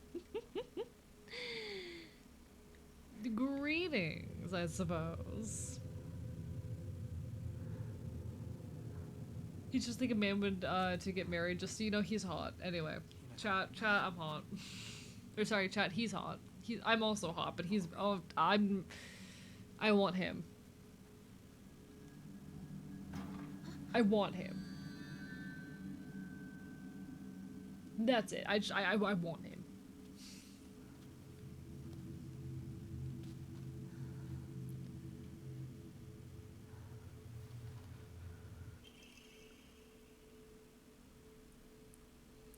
Greetings, I suppose. You just think a man would, to get married, just so you know, he's hot. Anyway, chat, I'm hot. Or sorry, chat, he's hot. I'm also hot, but I want him. I want him. That's it. I want him.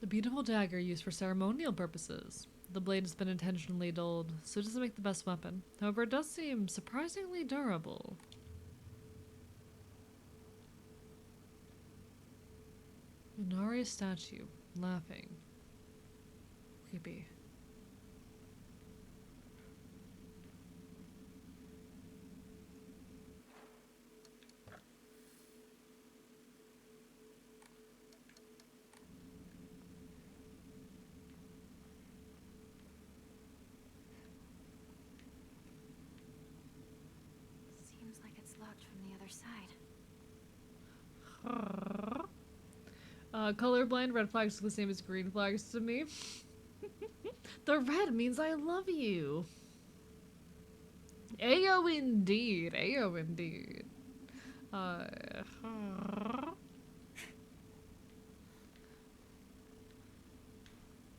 The beautiful dagger used for ceremonial purposes. The blade has been intentionally dulled, so it doesn't make the best weapon. However, it does seem surprisingly durable. Inari's statue, laughing. Creepy. Seems like it's locked from the other side. Colorblind, red flags are the same as green flags to me. The red means I love you. Ayo indeed, ayo indeed.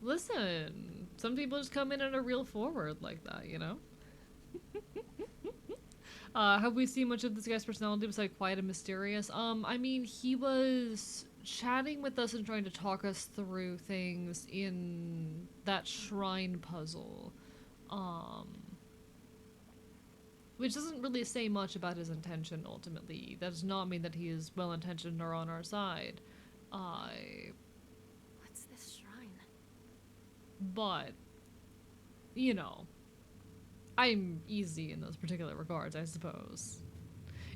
Listen, some people just come in and are real forward like that, you know? Have we seen much of this guy's personality besides quiet and mysterious? I mean, he was chatting with us and trying to talk us through things in that shrine puzzle. Which doesn't really say much about his intention, ultimately. That does not mean that he is well-intentioned or on our side. What's this shrine? But, you know, I'm easy in those particular regards, I suppose.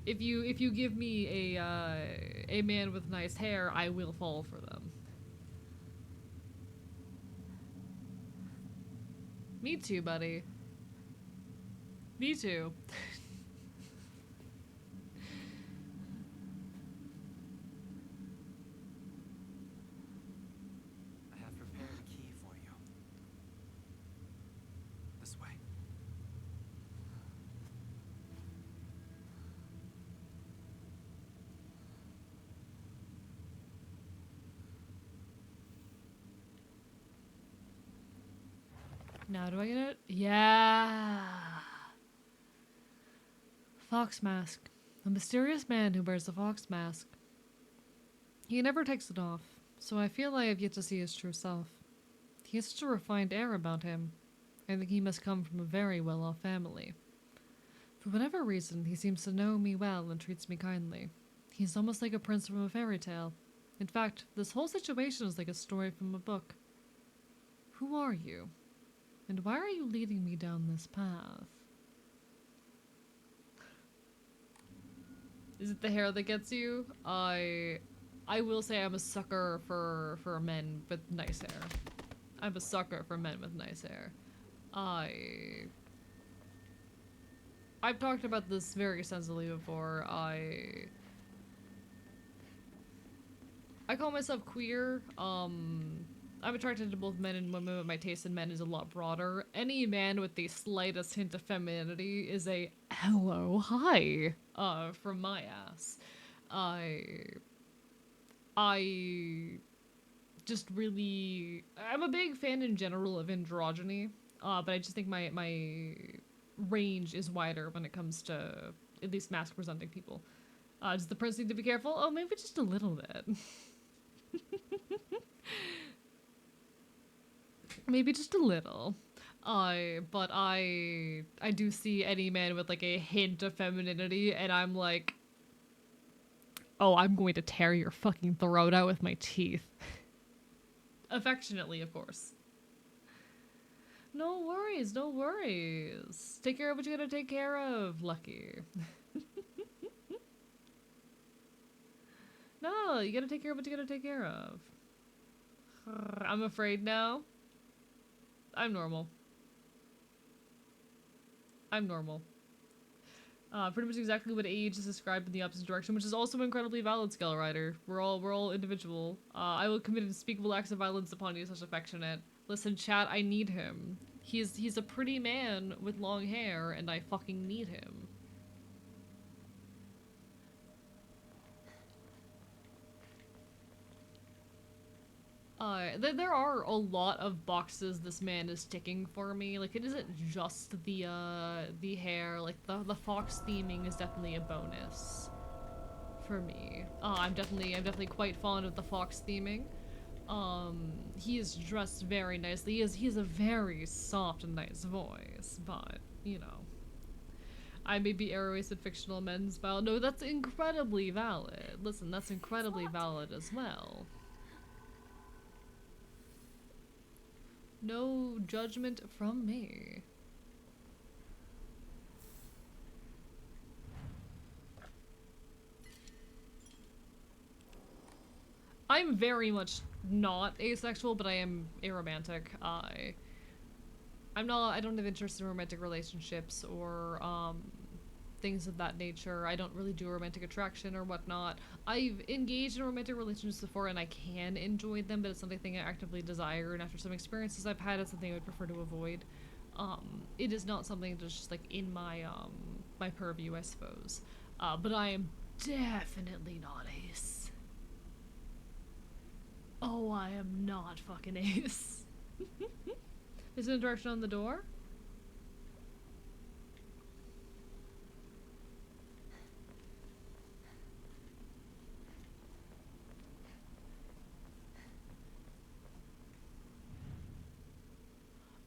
If you give me a man with nice hair, I will fall for them. Me too, buddy. Me too. I have prepared a key for you. This way. Now do I get it? Yeah. Fox mask. A mysterious man who wears a fox mask. He never takes it off, so I feel I have yet to see his true self. He has such a refined air about him. I think he must come from a very well-off family. For whatever reason, he seems to know me well and treats me kindly. He's almost like a prince from a fairy tale. In fact, this whole situation is like a story from a book. Who are you? And why are you leading me down this path? Is it the hair that gets you? I will say I'm a sucker for men with nice hair. I'm a sucker for men with nice hair. I've talked about this very extensively before. I call myself queer. I'm attracted to both men and women, but my taste in men is a lot broader. Any man with the slightest hint of femininity is a hello, hi, from my ass. I just really, I'm a big fan in general of androgyny, but I just think my range is wider when it comes to at least mask presenting people. Does the prince need to be careful? Oh, maybe just a little bit. Maybe just a little. But I do see any man with like a hint of femininity, and I'm like, oh, I'm going to tear your fucking throat out with my teeth. Affectionately, of course. No worries, no worries. Take care of what you gotta take care of, Lucky. No, you gotta take care of what you gotta take care of. I'm afraid now. I'm normal. I'm normal. Pretty much exactly what age is described in the opposite direction, which is also incredibly valid, Skull Rider. We're all individual. I will commit unspeakable acts of violence upon you, such affectionate. Listen, chat, I need him. He's a pretty man with long hair, and I fucking need him. There are a lot of boxes this man is ticking for me. Like, it isn't just the hair. Like, the fox theming is definitely a bonus for me. I'm definitely quite fond of the fox theming. He is dressed very nicely. He has a very soft and nice voice, but, you know. I may be arrows at fictional men's style. No, that's incredibly valid. Listen, that's incredibly valid as well. No judgment from me. I'm very much not asexual, but I am aromantic. I don't have interest in romantic relationships or things of that nature. I don't really do romantic attraction or whatnot. I've engaged in romantic relationships before and I can enjoy them, but it's not something I actively desire, and after some experiences I've had, it's something I would prefer to avoid. It is not something that's just like in my my purview, I suppose. But I am definitely not ace. Oh, I am not fucking ace. Is there a direction on the door?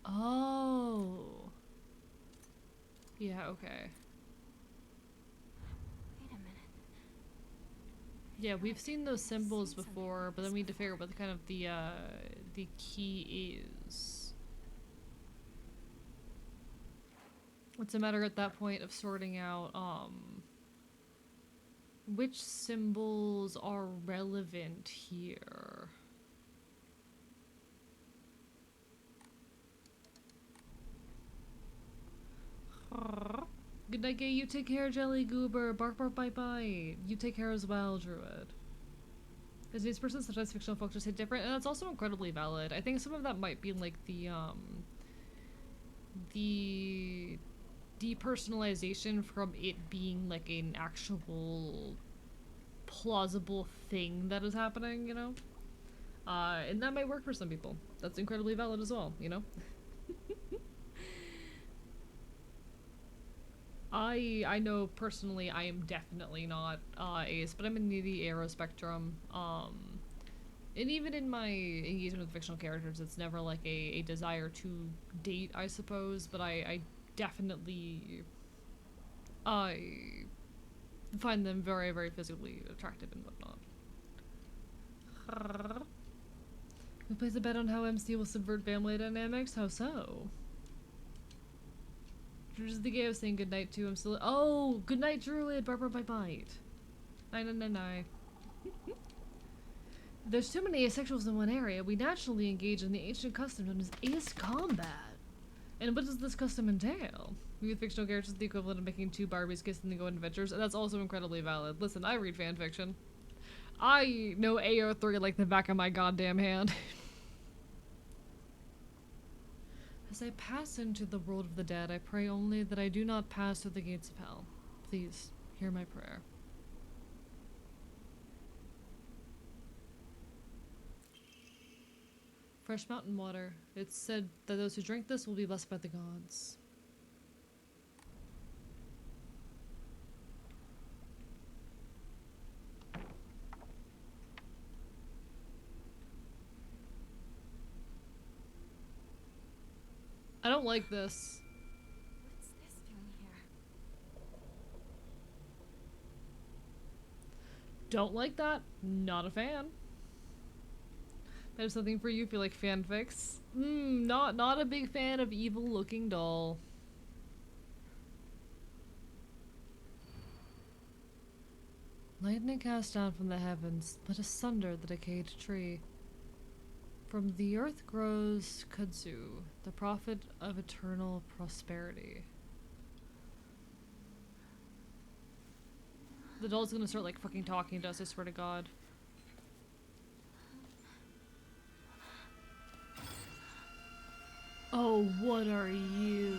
Oh. Yeah, okay. Wait a minute. Yeah, we've seen those symbols before, but then we need to figure out what kind of the key is. It's a matter at that point of sorting out, which symbols are relevant here. Good night, gay. You take care, Jelly Goober. Bark, bark, bite, bite. You take care as well, Druid. As these persons, sometimes fictional folks just hit different, and that's also incredibly valid. I think some of that might be like the depersonalization from it being like an actual plausible thing that is happening, you know? And that might work for some people. That's incredibly valid as well, you know? I know personally I am definitely not ace, but I'm in the arrow spectrum. And even in my engagement with fictional characters, it's never like a desire to date, I suppose, but I definitely find them very, very physically attractive and whatnot. Who plays a bet on how MC will subvert family dynamics? How so? Drew's the gay I was saying goodnight to. I'm still— oh, goodnight, Druid. Barbara, bye bite. Nine. There's too many asexuals in one area. We naturally engage in the ancient custom known as ace combat. And what does this custom entail? We with fictional characters is the equivalent of making two Barbies kiss and then go on adventures, and that's also incredibly valid. Listen, I read fanfiction. I know AO3 like the back of my goddamn hand. As I pass into the world of the dead, I pray only that I do not pass through the gates of hell. Please, hear my prayer. Fresh mountain water. It's said that those who drink this will be blessed by the gods. I don't like this. What's this doing here? Don't like that. Not a fan. There's something for you if you like fanfics. Not a big fan of evil looking doll. Lightning cast down from the heavens, split asunder the decayed tree. From the earth grows kudzu, the prophet of eternal prosperity. The doll's gonna start like fucking talking to us, I swear to God. Oh, what are you?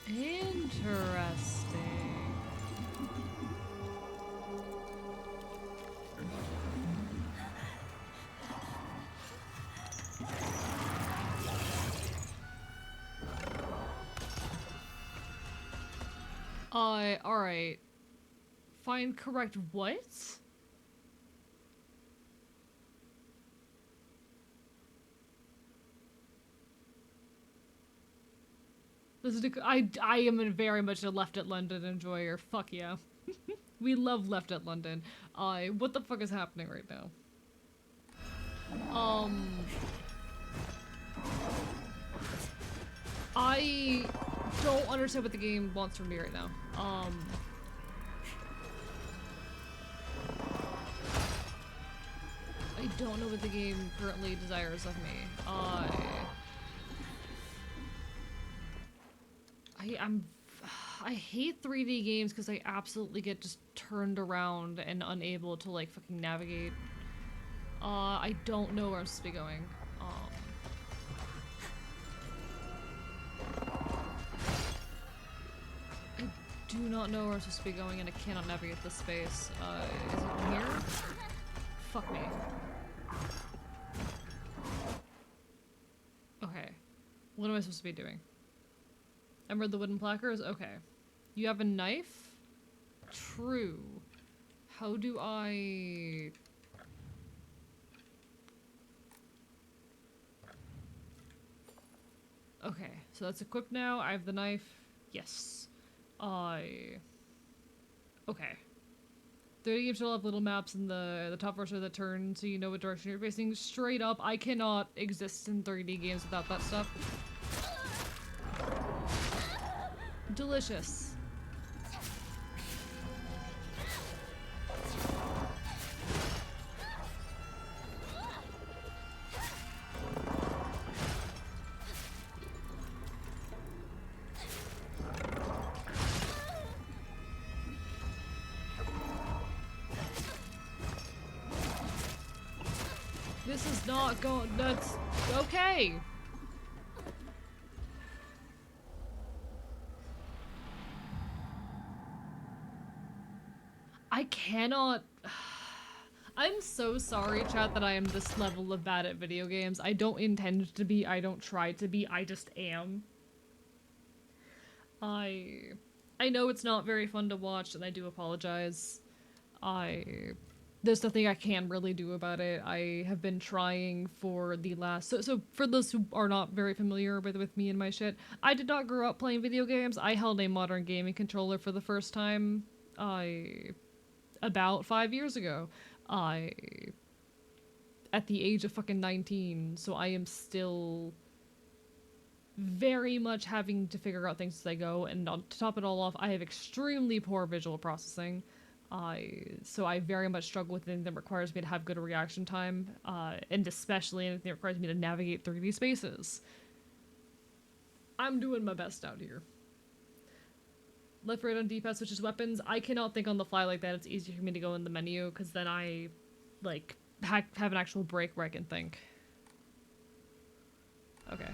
Interesting. Alright. Find correct what? This is I am very much a Left at London enjoyer. Fuck yeah. We love Left at London. What the fuck is happening right now? I don't understand what the game wants from me right now. I don't know what the game currently desires of me. I hate 3D games because I absolutely get just turned around and unable to like fucking navigate. I don't know where I'm supposed to be going. I do not know where I'm supposed to be going and I cannot navigate this space. Is it in here? Fuck me. Okay. What am I supposed to be doing? Emerald the wooden placards? Okay. You have a knife? True. How do I... Okay, so that's equipped now. I have the knife. Yes. Okay. 30 games will have little maps in the top roster that turn so you know what direction you're facing. Straight up, I cannot exist in 3D games without that stuff. Delicious. This is not going. That's okay. I cannot. I'm so sorry, chat, that I am this level of bad at video games. I don't intend to be, I don't try to be, I just am. I know it's not very fun to watch, and I do apologize. There's nothing I can really do about it. I have been trying for the last... So for those who are not very familiar with me and my shit, I did not grow up playing video games. I held a modern gaming controller for the first time, about 5 years ago. At the age of fucking 19, so I am still very much having to figure out things as I go, and to top it all off, I have extremely poor visual processing. So I very much struggle with anything that requires me to have good reaction time, and especially anything that requires me to navigate 3D spaces. I'm doing my best out here. Left, right on D-pad switches weapons. I cannot think on the fly like that. It's easier for me to go in the menu, because then I, like, have an actual break where I can think. Okay.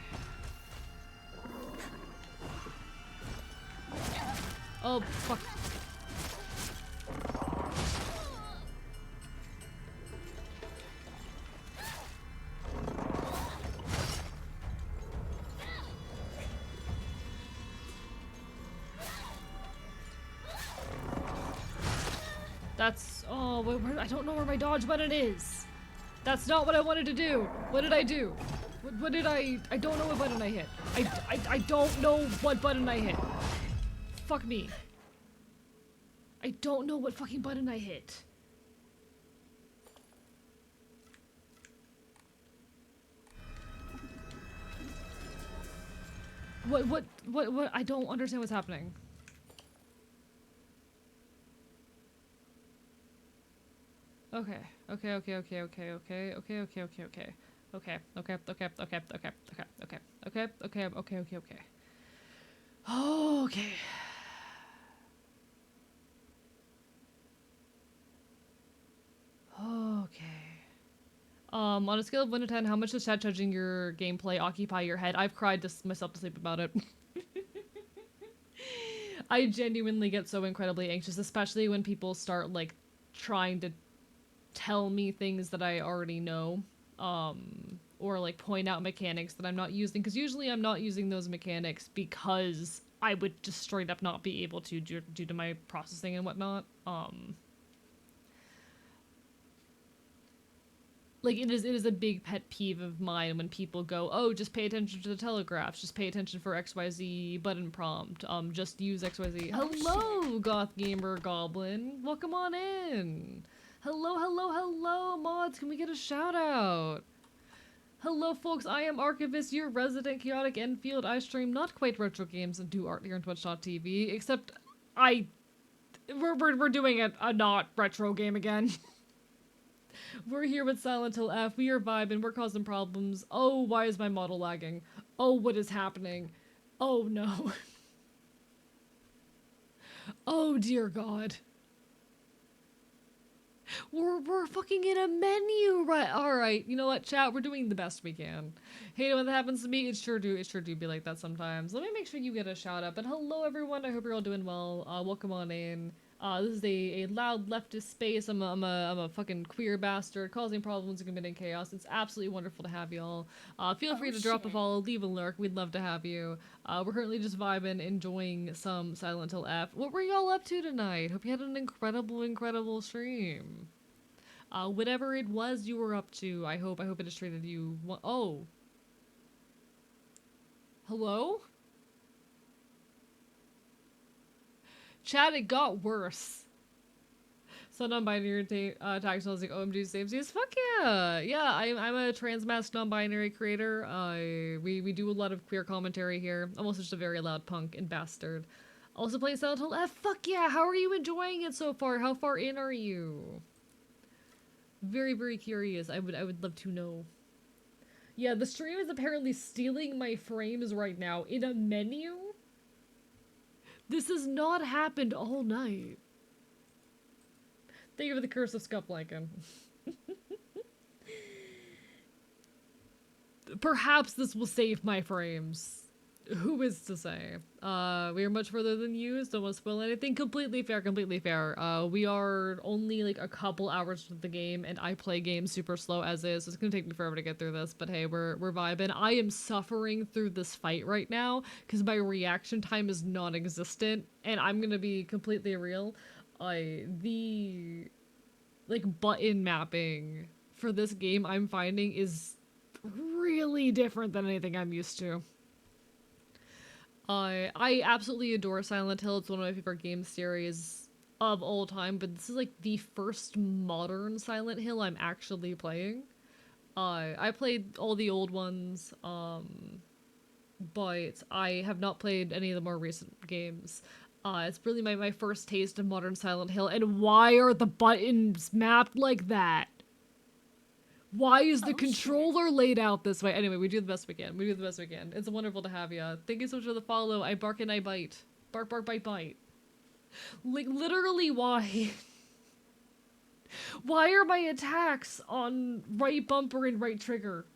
Oh, fuck. That's... Oh, where, I don't know where my dodge button is. That's not what I wanted to do. What did I do? What did I don't know what button I hit. I don't know what button I hit. Fuck me. I don't know what fucking button I hit. What, I don't understand what's happening. Okay. Okay. Okay. Okay. On a scale of 1 to 10, how much does chat judging your gameplay occupy your head? I've cried myself to sleep about it. I genuinely get so incredibly anxious, especially when people start, like, trying to tell me things that I already know. Or, like, point out mechanics that I'm not using. Because usually I'm not using those mechanics because I would just straight up not be able to due to my processing and whatnot. Like, it is a big pet peeve of mine when people go, oh, just pay attention to the telegraphs, just pay attention for XYZ button prompt, just use XYZ. Oh, hello, Goth Gamer Goblin! Welcome on in! Hello, mods, can we get a shout out? Hello, folks, I am Archivist, your resident chaotic Enfield. I stream not quite retro games and do art here on Twitch.tv, except we're doing a not retro game again. We're here with Silent Hill F. We are vibing. We're causing problems. Oh, why is my model lagging? Oh, what is happening? Oh, no. Oh, dear God. We're fucking in a menu, right? Alright, you know what, chat? We're doing the best we can. Hey, when that happens to me, it sure do be like that sometimes. Let me make sure you get a shout out. But hello, everyone. I hope you're all doing well. Welcome on in. This is a loud leftist space. I'm a fucking queer bastard causing problems and committing chaos. It's absolutely wonderful to have y'all. Feel free to drop a follow, leave a lurk. We'd love to have you. We're currently just vibing, enjoying some Silent Hill F. What were y'all up to tonight? Hope you had an incredible stream. Whatever it was you were up to, I hope it has treated you. Oh. Hello? Chat, it got worse. So non-binary tags like OMG saves you. Fuck yeah! Yeah, I'm a transmasc non-binary creator. We do a lot of queer commentary here. I'm also just a very loud punk and bastard. Also playing Silent Hill F. Fuck yeah! How are you enjoying it so far? How far in are you? Very curious. I would love to know. Yeah, the stream is apparently stealing my frames right now in a menu. This has not happened all night. Thank you for the curse of Scuff Lincoln. Perhaps this will save my frames. Who is to say? We are much further than you, so don't want to spoil anything. Completely fair. We are only like a couple hours into the game, and I play games super slow as is, so it's gonna take me forever to get through this, but hey, we're vibing. I am suffering through this fight right now, because my reaction time is non-existent, and I'm gonna be completely real. The like button mapping for this game I'm finding is really different than anything I'm used to. I absolutely adore Silent Hill. It's one of my favorite game series of all time, but this is like the first modern Silent Hill I'm actually playing. I played all the old ones, but I have not played any of the more recent games. It's really my first taste of modern Silent Hill, and why are the buttons mapped like that? Why is the controller laid out this way? Anyway, we do the best we can. It's wonderful to have you. Thank you so much for the follow. I bark and I bite. Bark, bark, bite, bite. Like, literally, why? Why are my attacks on right bumper and right trigger?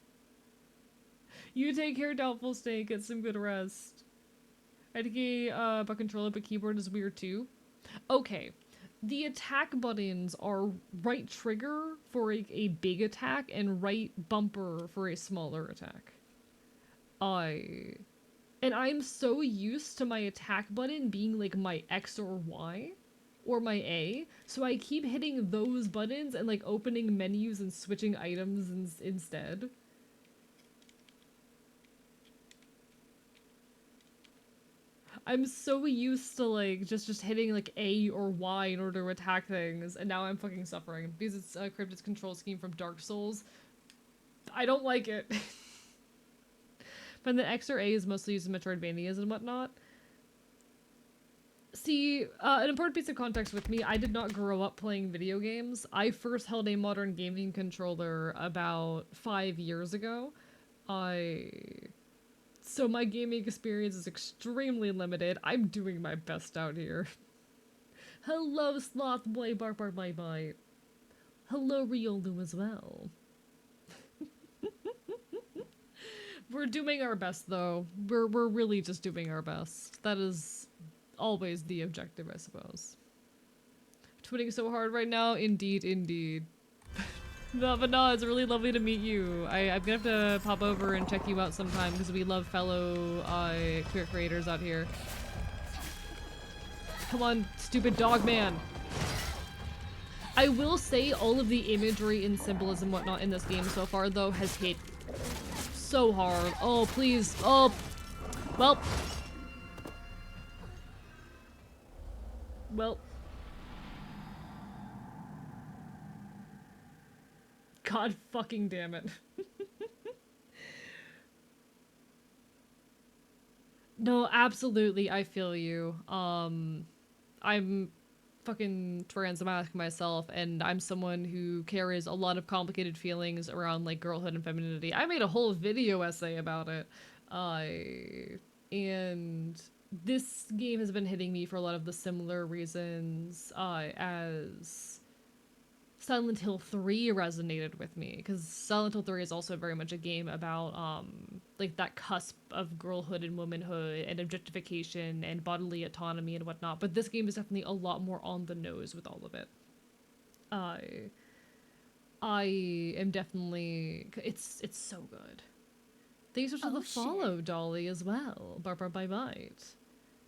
You take care, Doubtful Snake. Get some good rest. IDK, but controller, but keyboard is weird too. Okay. The attack buttons are right trigger for a big attack and right bumper for a smaller attack. And I'm so used to my attack button being like my X or Y or my A, so I keep hitting those buttons and like opening menus and switching items instead. I'm so used to like just hitting like A or Y in order to attack things, and now I'm fucking suffering because it's a Cryptid's control scheme from Dark Souls. I don't like it. But the X or A is mostly used in Metroidvanias and whatnot. See, an important piece of context with me, I did not grow up playing video games. I first held a modern gaming controller about 5 years ago. So my gaming experience is extremely limited. I'm doing my best out here. Hello, Sloth Boy, bark, bark, bye, bye. Hello, Riolu as well. We're doing our best, though. We're really just doing our best. That is always the objective, I suppose. Twitting so hard right now? Indeed, indeed. No, but no, it's really lovely to meet you. I'm gonna have to pop over and check you out sometime because we love fellow queer creators out here. Come on, stupid dog man. I will say all of the imagery and symbolism and whatnot in this game so far, though, has hit so hard. Oh, please. Oh. Well. Well. God fucking damn it. No, absolutely, I feel you. I'm fucking trans myself, and I'm someone who carries a lot of complicated feelings around, like, girlhood and femininity. I made a whole video essay about it. And this game has been hitting me for a lot of the similar reasons, as Silent Hill 3 resonated with me, because Silent Hill 3 is also very much a game about, like, that cusp of girlhood and womanhood and objectification and bodily autonomy and whatnot, but this game is definitely a lot more on the nose with all of it. I am definitely... It's so good. Thanks so much for the follow, Dolly, as well. Barbara bye bite.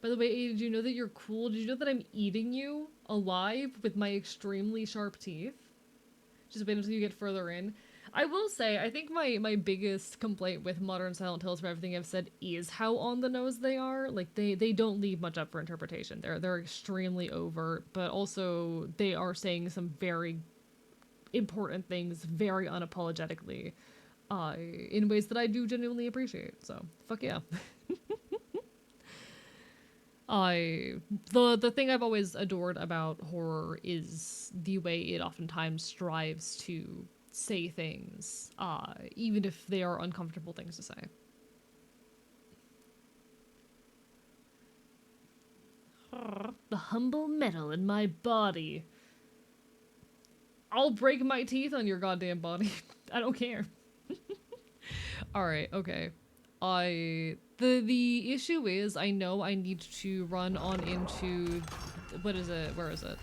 By the way, did you know that you're cool? Did you know that I'm eating you alive with my extremely sharp teeth? Just wait until you get further in. I will say, I think my biggest complaint with modern Silent Hills, for everything I've said, is how on the nose they are. Like, they don't leave much up for interpretation. They're extremely overt, but also they are saying some very important things very unapologetically, in ways that I do genuinely appreciate. So, fuck yeah. The thing I've always adored about horror is the way it oftentimes strives to say things, even if they are uncomfortable things to say. The humble metal in my body. I'll break my teeth on your goddamn body. I don't care. Alright, okay. The issue is, I know I need to run on into... What is it? Where is it?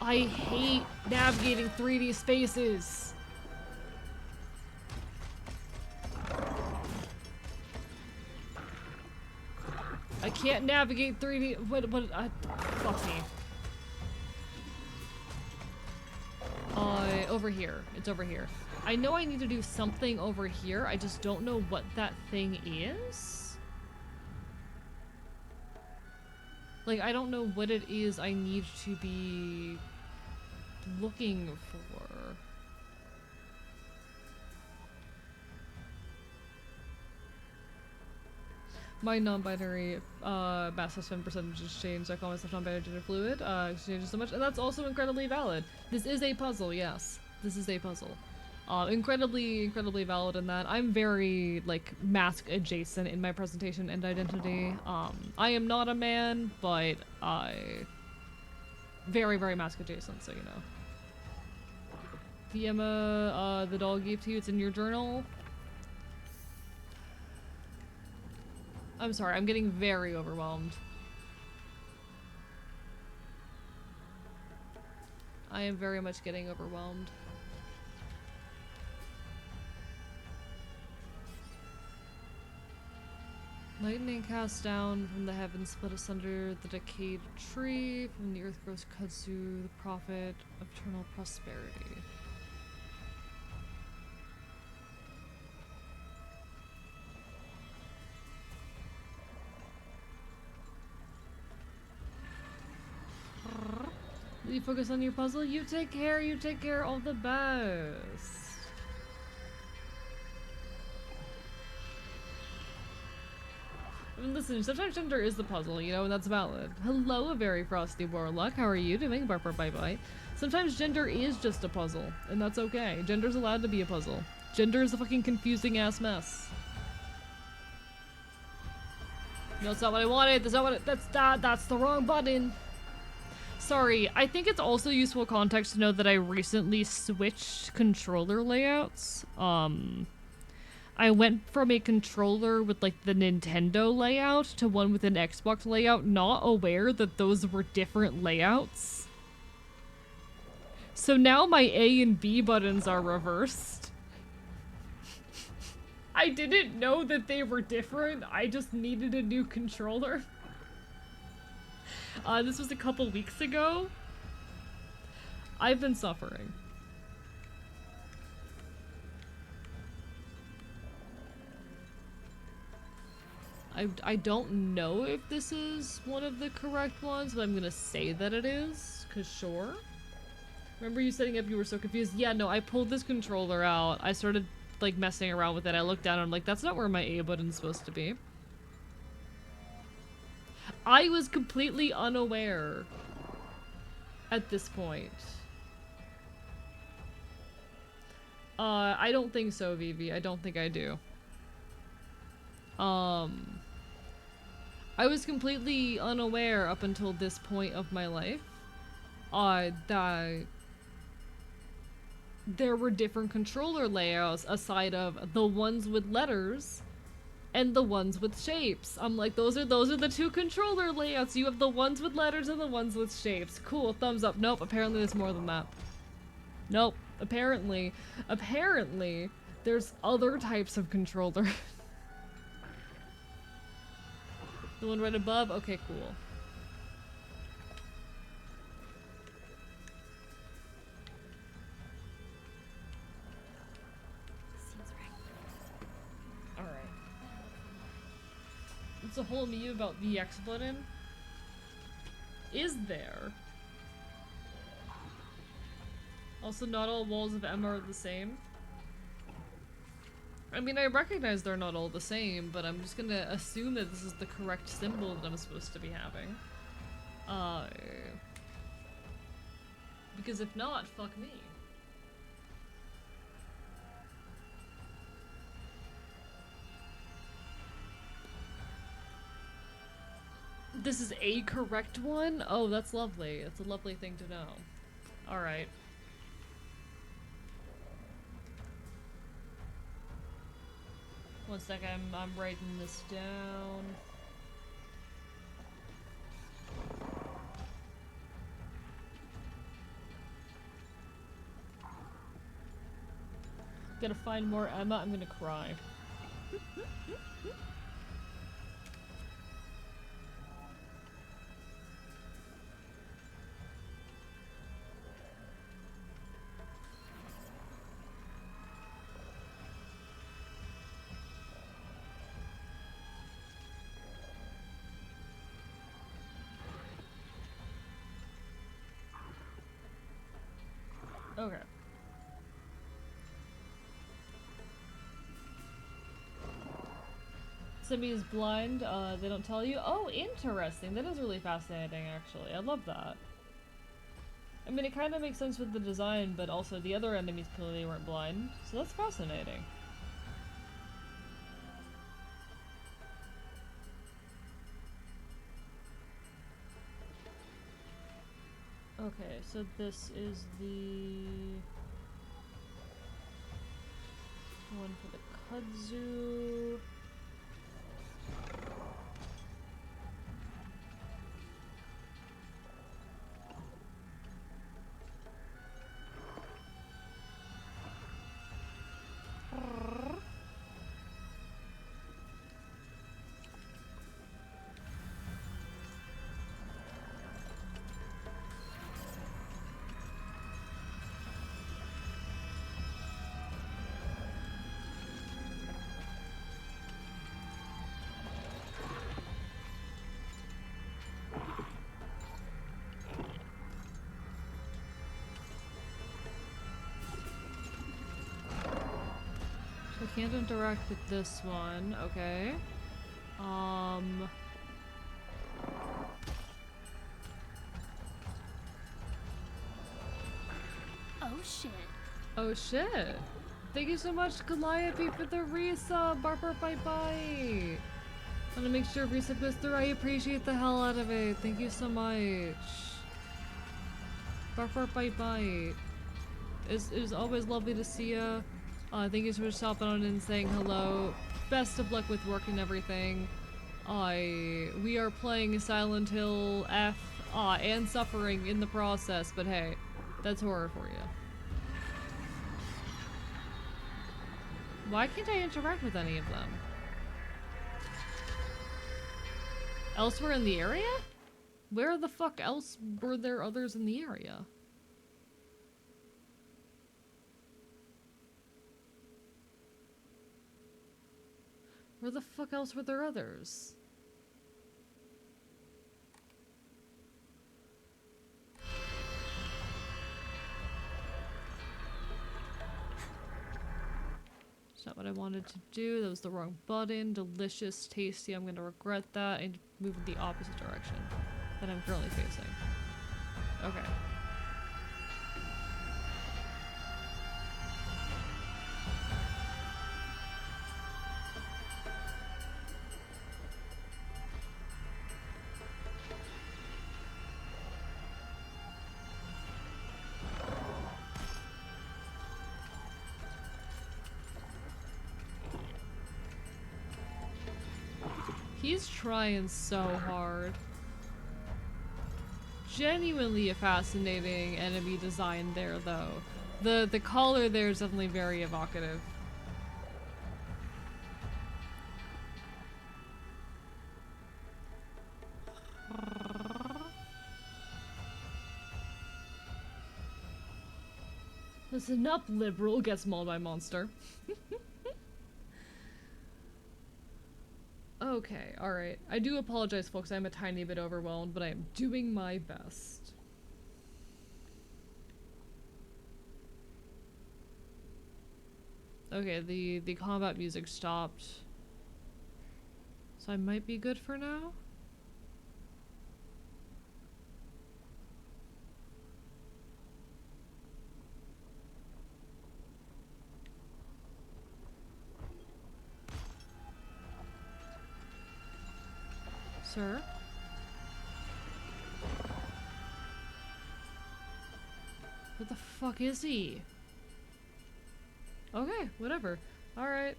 I hate navigating 3D spaces! I can't navigate 3D... Fuck me. Over here. It's over here. I know I need to do something over here, I just don't know what that thing is. Like, I don't know what it is I need to be looking for. My non-binary mass system percentages changed. I call myself non-binary gender fluid. It changes so much, and that's also incredibly valid. This is a puzzle, yes. This is a puzzle. Incredibly valid in that. I'm very, like, mask adjacent in my presentation and identity. I am not a man, but very mask adjacent, so you know. The Emma, the doll gave to you, it's in your journal. I'm sorry, I'm getting very overwhelmed. I am very much getting overwhelmed. Lightning cast down from the heavens, split asunder the decayed tree. From the earth grows kudzu, the prophet of eternal prosperity. You focus on your puzzle. You take care, all the best. I mean, listen, sometimes gender is the puzzle, you know, and that's valid. Hello, a very frosty warlock. How are you doing, Barper Bye Bye? Sometimes gender is just a puzzle, and that's okay. Gender's allowed to be a puzzle. Gender is a fucking confusing ass mess. No, that's not what I wanted. That's not what that's the wrong button. Sorry, I think it's also useful context to know that I recently switched controller layouts. I went from a controller with like the Nintendo layout to one with an Xbox layout, not aware that those were different layouts. So now my A and B buttons are reversed. I didn't know that they were different, I just needed a new controller. This was a couple weeks ago. I've been suffering. I don't know if this is one of the correct ones, but I'm gonna say that it is, cause sure. Remember you setting up, you were so confused? Yeah, no, I pulled this controller out. I started like messing around with it. I looked down and I'm like, that's not where my A button's supposed to be. I was completely unaware at this point. I don't think so, Vivi. I don't think I do. I was completely unaware up until this point of my life, that there were different controller layouts aside of the ones with letters and the ones with shapes. I'm like, those are the two controller layouts. You have the ones with letters and the ones with shapes. Cool, thumbs up. Nope, apparently there's more than that. Nope, apparently there's other types of controller. The one right above? Okay, cool. Seems right. Alright. What's the whole me about the X button? Is there? Also, not all walls of M are the same. I mean, I recognize they're not all the same, but I'm just gonna assume that this is the correct symbol that I'm supposed to be having. Because if not, fuck me. This is a correct one? Oh, that's lovely. That's a lovely thing to know. Alright. One sec, I'm writing this down. Gotta find more Emma, I'm gonna cry. Okay. Simi is blind, they don't tell you. Oh, interesting. That is really fascinating, actually. I love that. I mean, it kind of makes sense with the design, but also the other enemies clearly weren't blind, so that's fascinating. Okay, so this is the one for the kudzu. So I can't interact with this one, okay. Oh shit. Oh shit! Thank you so much, Calliope, for the resub! Barber bye bye! Wanna make sure resub goes through, I appreciate the hell out of it, thank you so much! Barber bye bye! It was always lovely to see ya. Thank you so much for stopping on and saying hello. Best of luck with work and everything. We are playing Silent Hill F, and suffering in the process, but hey, that's horror for you. Why can't I interact with any of them? Elsewhere in the area? Where the fuck else were there others in the area? Where the fuck else were there others? It's not what I wanted to do. That was the wrong button. Delicious, tasty. I'm gonna regret that and move in the opposite direction that I'm currently facing. Okay. He's trying so hard. Genuinely a fascinating enemy design there, though. The collar there is definitely very evocative. Listen up, liberal, gets mauled by monster. Okay, alright. I do apologize, folks. I'm a tiny bit overwhelmed, but I am doing my best. Okay, the combat music stopped. So I might be good for now? Sir? What the fuck is he? Okay, whatever. Alright.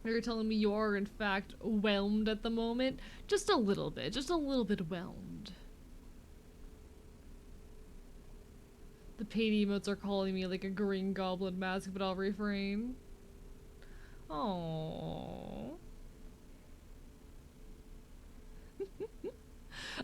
You're telling me you are in fact whelmed at the moment? Just a little bit whelmed. The paid emotes are calling me like a green goblin mask, but I'll refrain. Aww.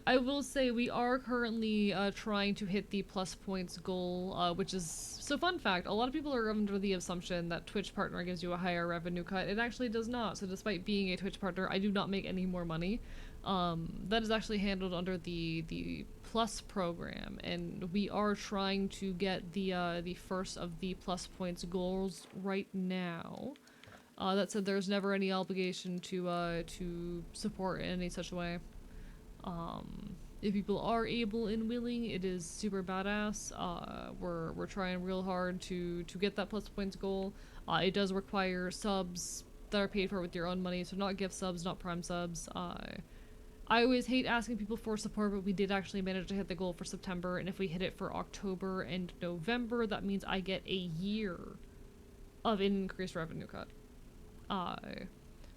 I will say we are currently trying to hit the plus points goal, which is... So fun fact, a lot of people are under the assumption that Twitch partner gives you a higher revenue cut. It actually does not. So despite being a Twitch partner, I do not make any more money. That is actually handled under the plus program, and we are trying to get the first of the plus points goals right now. That said, there's never any obligation to support in any such way. If people are able and willing, it is super badass. We're trying real hard to get that plus points goal. It does require subs that are paid for with your own money, so not gift subs, not prime subs. I always hate asking people for support, but we did actually manage to hit the goal for September, and if we hit it for October and November, that means I get a year of increased revenue cut.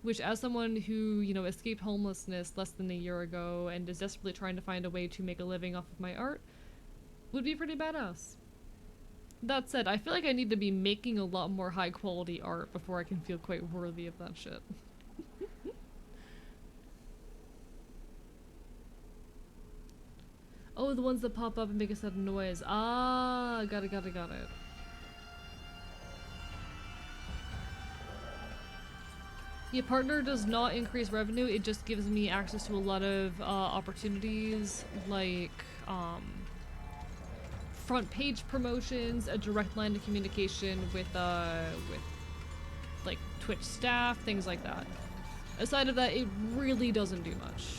Which, as someone who, you know, escaped homelessness less than a year ago and is desperately trying to find a way to make a living off of my art, would be pretty badass. That said, I feel like I need to be making a lot more high quality art before I can feel quite worthy of that shit. Oh, the ones that pop up and make a sudden noise. Ah, got it. Yeah, partner does not increase revenue, it just gives me access to a lot of opportunities, like front page promotions, a direct line of communication with like Twitch staff, things like that. Aside of that, it really doesn't do much.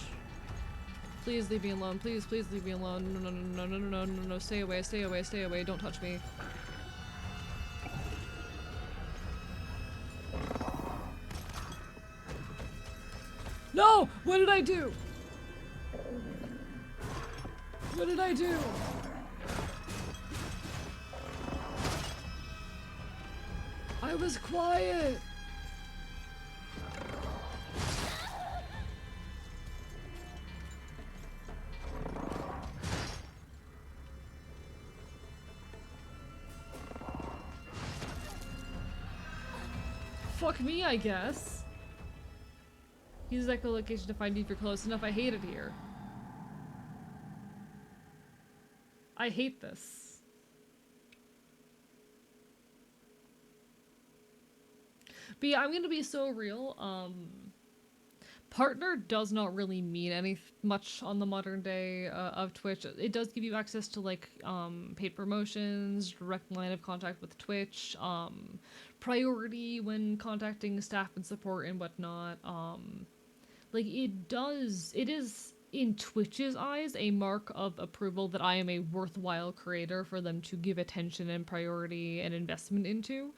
Please leave me alone. Please leave me alone. No. Stay away. Don't touch me. No! What did I do? What did I do? I was quiet. Fuck me, I guess. Use that echolocation to find you if you're close enough. I hate it here. I hate this. But yeah, I'm gonna be so real. Partner does not really mean much on the modern day of Twitch. It does give you access to like paid promotions, direct line of contact with Twitch, priority when contacting staff and support and whatnot. Like it is in Twitch's eyes a mark of approval that I am a worthwhile creator for them to give attention and priority and investment into.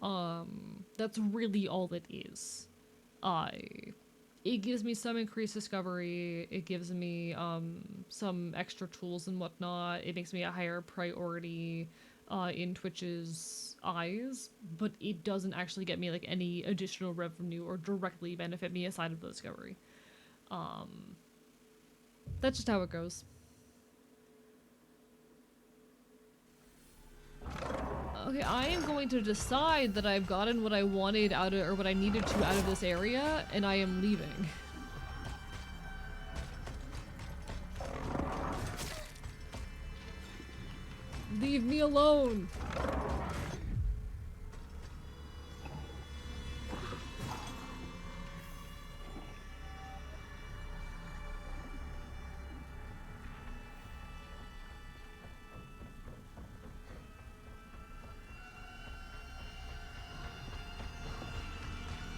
That's really all it is. It gives me some increased discovery, it gives me some extra tools and whatnot, it makes me a higher priority in Twitch's eyes, but it doesn't actually get me like any additional revenue or directly benefit me aside of the discovery. That's just how it goes. Okay, I am going to decide that I've gotten what I wanted out of, or what I needed to out of this area, and I am leaving. Leave me alone!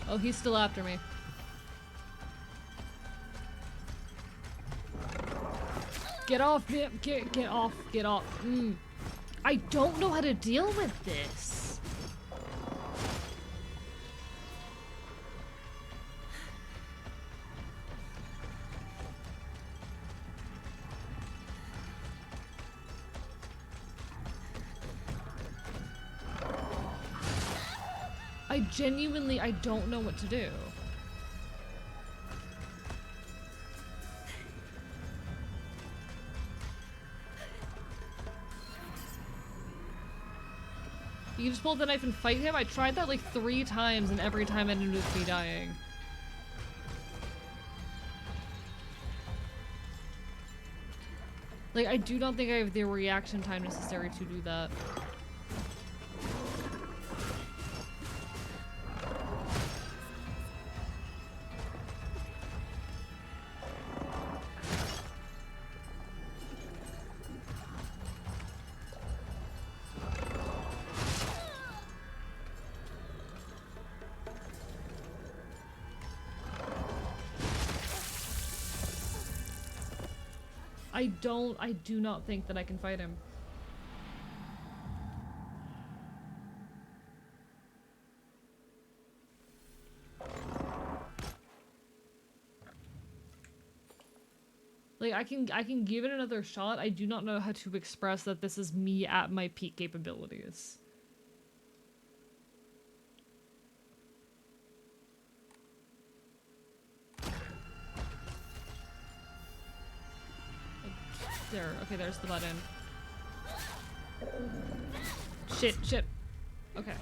Oh, he's still after me. Get off, man. Get off. I don't know how to deal with this. I don't know what to do. You just pull the knife and fight him? I tried that like 3 times and every time it ended with me dying. Like, I do not think I have the reaction time necessary to do that. I do not think that I can fight him. Like, I can give it another shot. I do not know how to express that this is me at my peak capabilities. There, okay, there's the button. Shit, shit. Okay.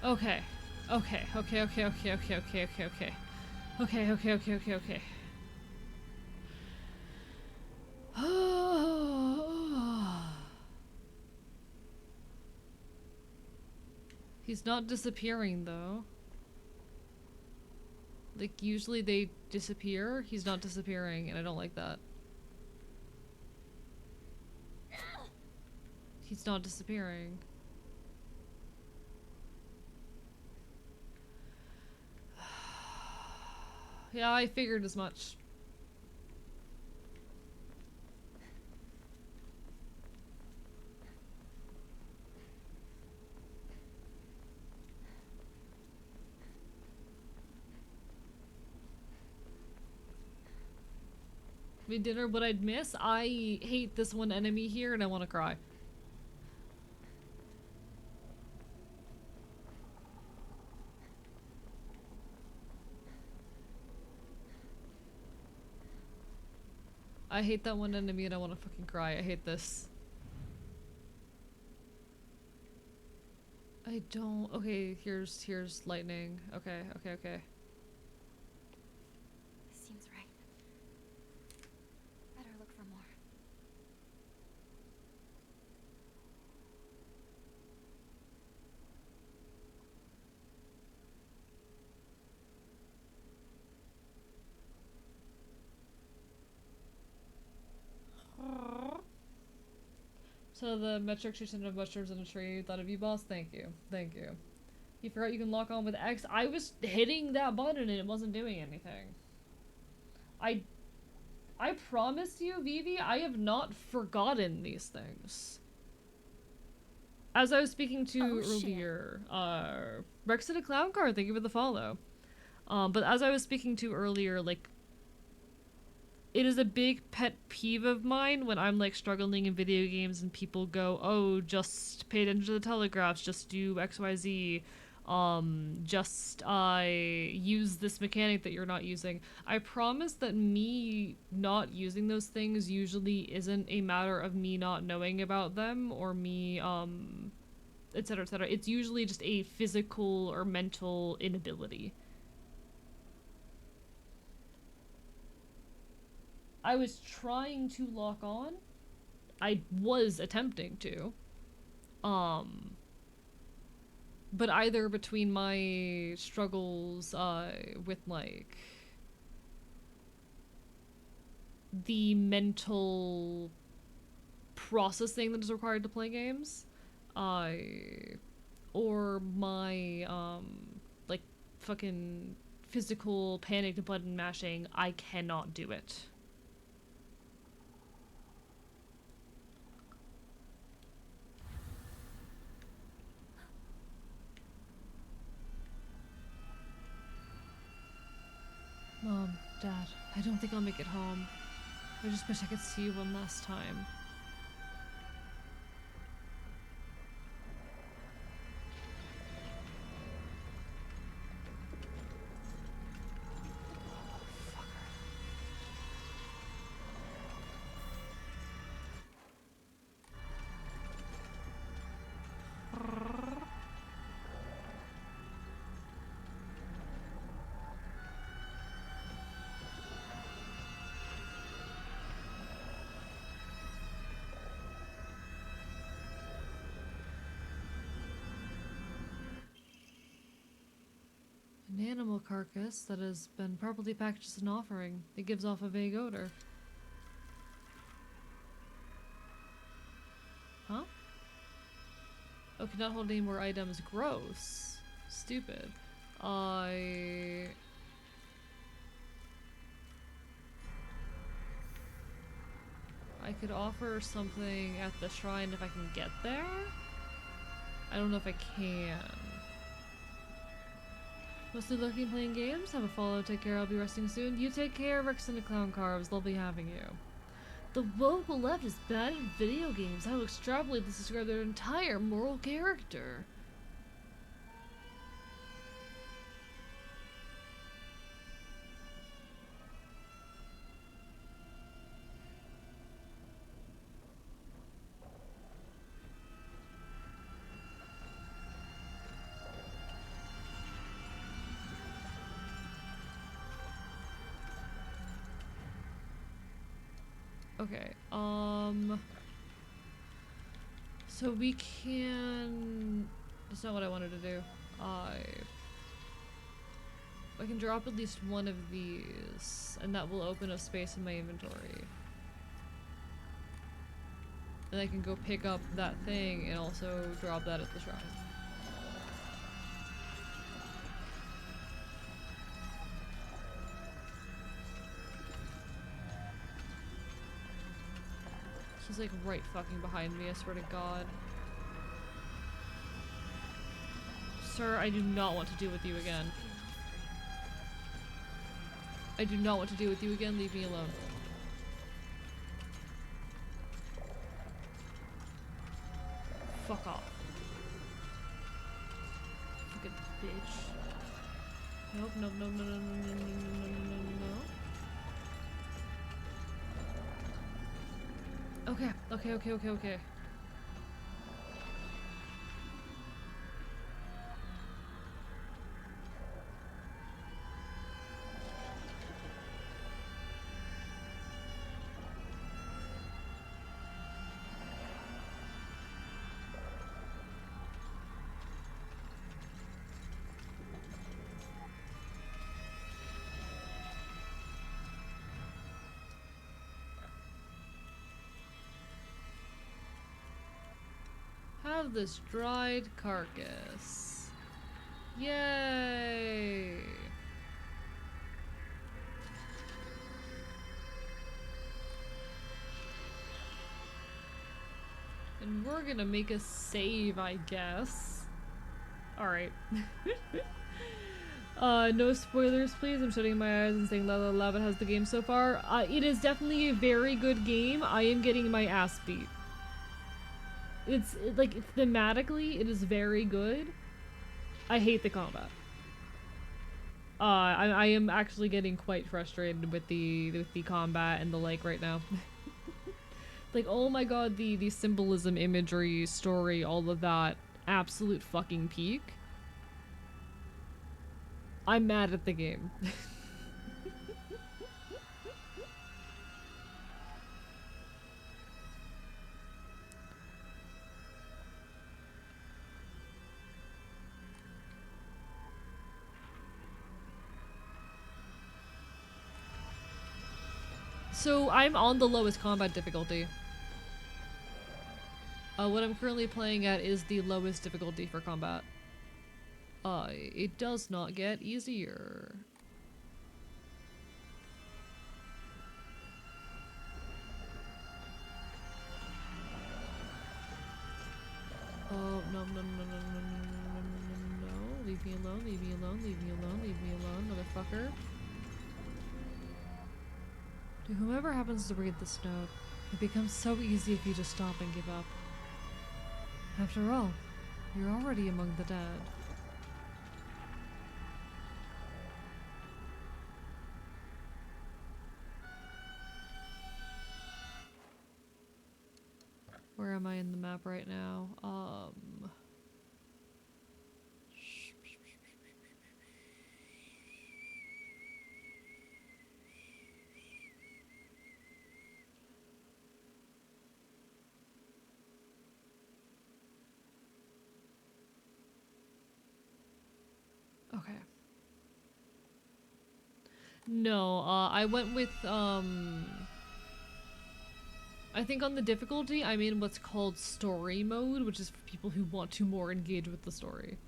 Okay. Okay. Okay. Okay. Okay. Okay. Okay. Okay. Okay. Okay. Okay. Okay. Okay. Okay. He's not disappearing though. Like usually they disappear. He's not disappearing, and I don't like that. He's not disappearing. Yeah, I figured as much. I mean, dinner, what I'd miss? I hate this one enemy here and I want to cry. I hate that one enemy and I want to fucking cry. I hate this. I don't. Okay, here's lightning. Okay, okay, okay. Seems right. Better look for more. So the metric shooting of mushrooms in a tree. Thought of you, boss. Thank you. Thank you. You forgot you can lock on with X. I was hitting that button and it wasn't doing anything. I promise you, Vivi, I have not forgotten these things. As I was speaking to earlier, Rexita Clown Card, thank you for the follow. But as I was speaking to earlier, like, it is a big pet peeve of mine when I'm like struggling in video games and people go, oh, just pay attention to the telegraphs, just do XYZ, just use this mechanic that you're not using. I promise that me not using those things usually isn't a matter of me not knowing about them or me, etc, etc. It's usually just a physical or mental inability. I was trying to lock on. I was attempting to. But either between my struggles with like the mental processing that is required to play games, or my like fucking physical panicked button mashing, I cannot do it. Mom, Dad, I don't think I'll make it home. I just wish I could see you one last time. An animal carcass that has been properly packaged as an offering. It gives off a vague odor. Huh? Oh, cannot hold any more items. Gross. Stupid. I could offer something at the shrine if I can get there? I don't know if I can. Mostly lurking playing games? Have a follow, take care, I'll be resting soon. You take care, Rex and the Clown Car. It was lovely having you. The vocal left is bad at video games. I will extrapolate this to describe their entire moral character. Okay, so we can... That's not what I wanted to do. I can drop at least one of these, and that will open up space in my inventory. And I can go pick up that thing and also drop that at the shrine. He's like right fucking behind me, I swear to God. Sir, I do not want to deal with you again. I do not want to deal with you again, leave me alone. Fuck off. Fucking bitch. Nope, nope, no, no, no, no, no, no, no, no, no, no. Okay, okay, okay, okay, okay. Have this dried carcass. Yay! And we're gonna make a save, I guess. Alright. No spoilers, please. I'm shutting my eyes and saying la la la, but how's the game so far? It is definitely a very good game. I am getting my ass beat. Like, thematically, it is very good. I hate the combat. I am actually getting quite frustrated with the combat and the like right now. Like, oh my god, the symbolism, imagery, story, all of that, absolute fucking peak. I'm mad at the game. So I'm on the lowest combat difficulty. What I'm currently playing at is the lowest difficulty for combat. It does not get easier. Oh, no, no, no, no, no, no, no, no, no, no, leave me alone, leave me alone, leave me alone, leave me alone, motherfucker. To whomever happens to read this note, it becomes so easy if you just stop and give up. After all, you're already among the dead. Where am I in the map right now? Okay. No, I went with, I think on the difficulty, I'm in what's called story mode, which is for people who want to more engage with the story.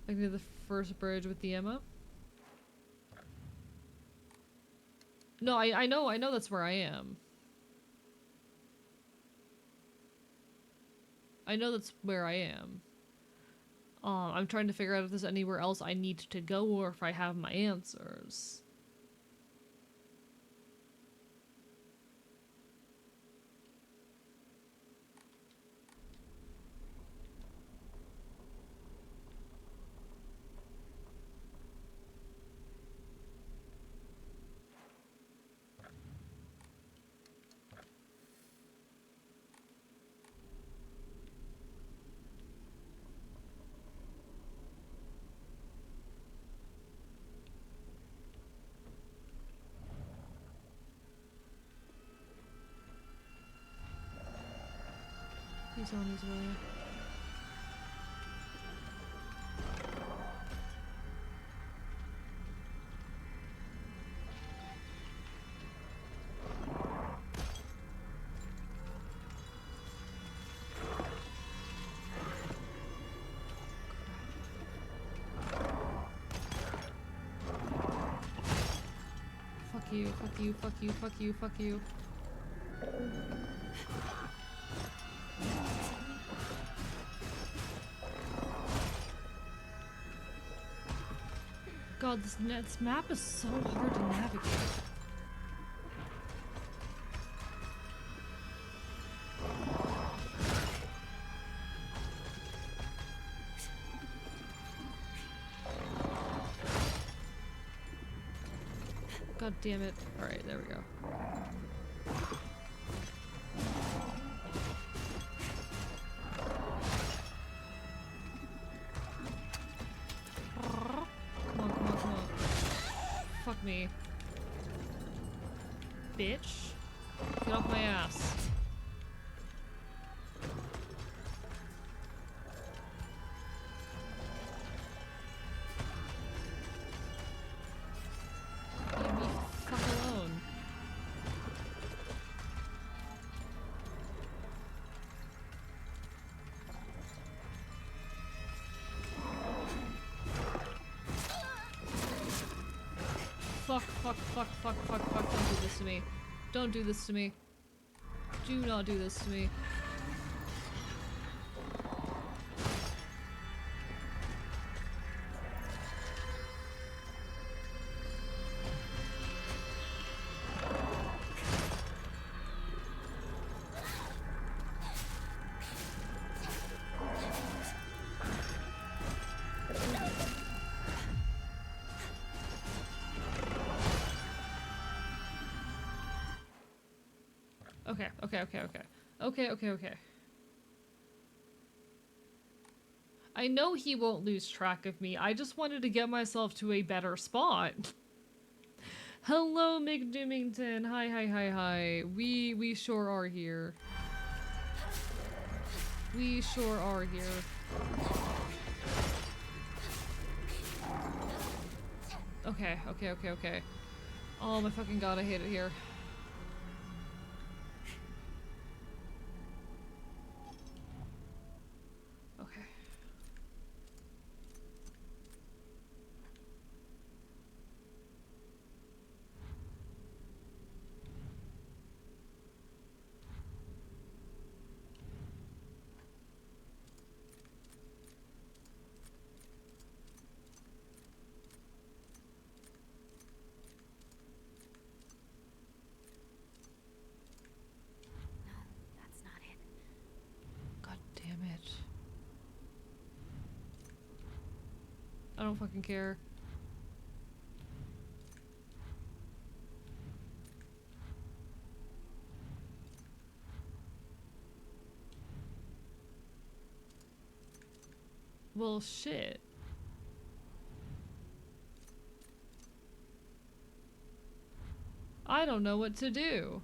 Like near the first bridge with the Emma. No, I know that's where I am. I know that's where I am. I'm trying to figure out if there's anywhere else I need to go or if I have my answers. He's on his way. Fuck you, fuck you, fuck you, fuck you, fuck you. God, this map is so hard to navigate. God damn it. Alright, there we go. Come on. Fuck me. Bitch. Get off my ass. Leave me fuck alone. Fuck. Don't do this to me. Don't do this to me. Do not do this to me. Okay. I know he won't lose track of me. I just wanted to get myself to a better spot. Hello, McDoomington. Hi. We sure are here. We sure are here. Okay. Oh my fucking god, I hate it here. Okay. No, that's not it. God damn it. I don't fucking care. Well, shit. I don't know what to do.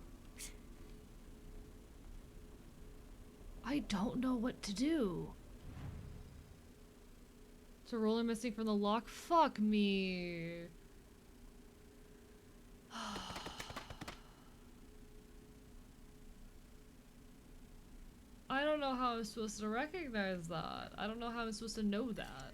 I don't know what to do. Is a roller missing from the lock? Fuck me. how I'm supposed to recognize that. I don't know how I'm supposed to know that.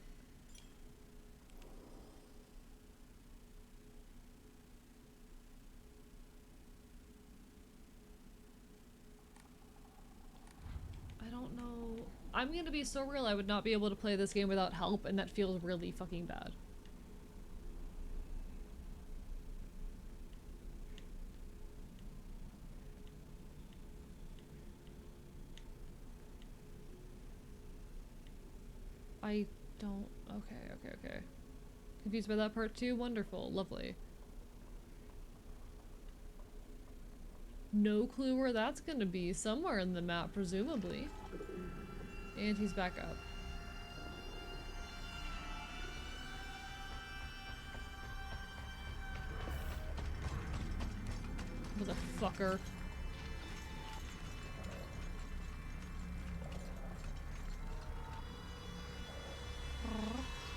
I don't know. I'm gonna be so real, I would not be able to play this game without help, and that feels really fucking bad. I don't. Okay. Confused by that part too? Wonderful. Lovely. No clue where that's gonna be. Somewhere in the map, presumably. And he's back up. Motherfucker.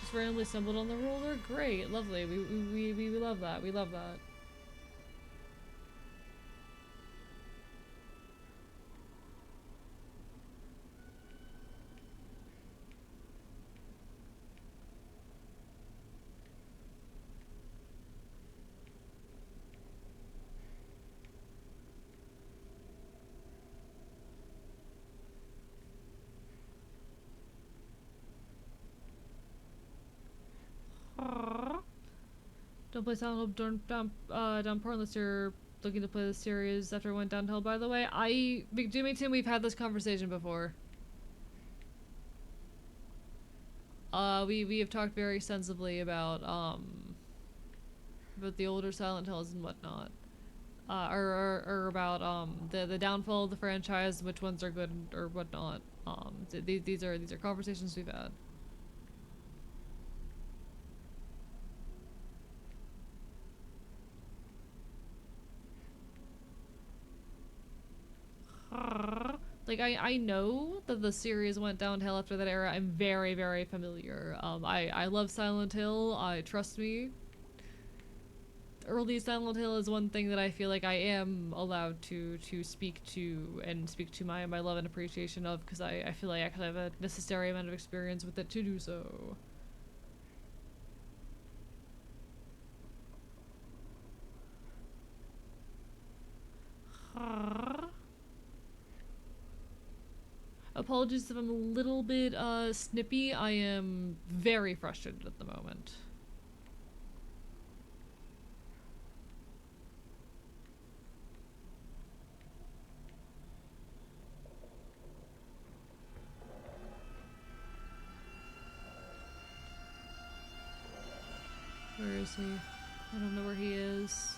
Just randomly stumbled on the roller? Great, lovely. We love that. We love that. Don't play Silent Hill downpour unless you're looking to play the series after it went downhill, by the way. Jimmy Tim, we've had this conversation before. We have talked very sensibly about the older Silent Hills and whatnot. Or about the downfall of the franchise, which ones are good or whatnot. These are conversations we've had. Like, I know that the series went downhill after that era. I'm very, very familiar. I love Silent Hill. Trust me. Early Silent Hill is one thing that I feel like I am allowed to speak to and speak to my love and appreciation of, because I feel like I actually have a necessary amount of experience with it to do so. Apologies if I'm a little bit snippy. I am very frustrated at the moment. Where is he? I don't know where he is.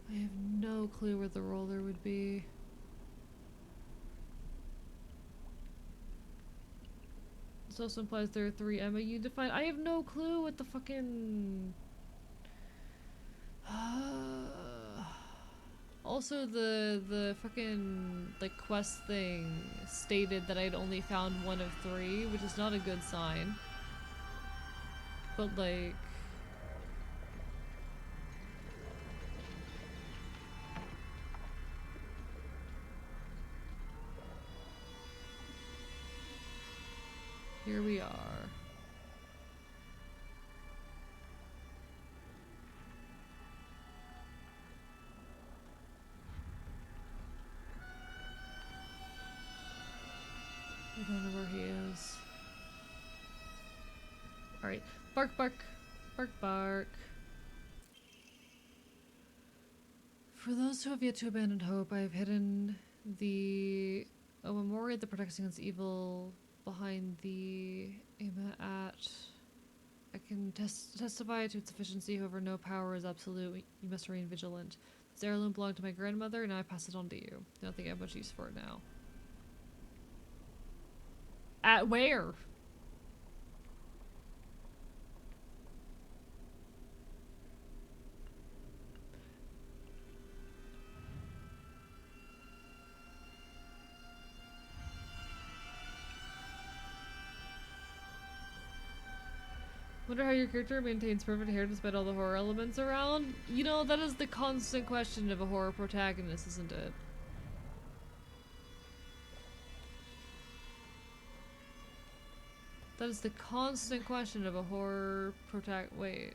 I have no clue where the roller would be. This also implies there are 3 Emma you defined. I have no clue what the fucking... Also, the fucking, like, quest thing stated that I'd only found 1 of 3, which is not a good sign. But, like... Here we are. I don't know where he is. Alright. Bark, bark. Bark, bark. For those who have yet to abandon hope, I have hidden a memorial that protects against evil behind the at. I can testify to its efficiency, however no power is absolute. You must remain vigilant. This heirloom belonged to my grandmother, and I pass it on to you. I don't think I have much use for it now. At where? Wonder how your character maintains perfect hair despite all the horror elements around? You know, that is the constant question of a horror protagonist, isn't it? That is the constant question of a horror wait.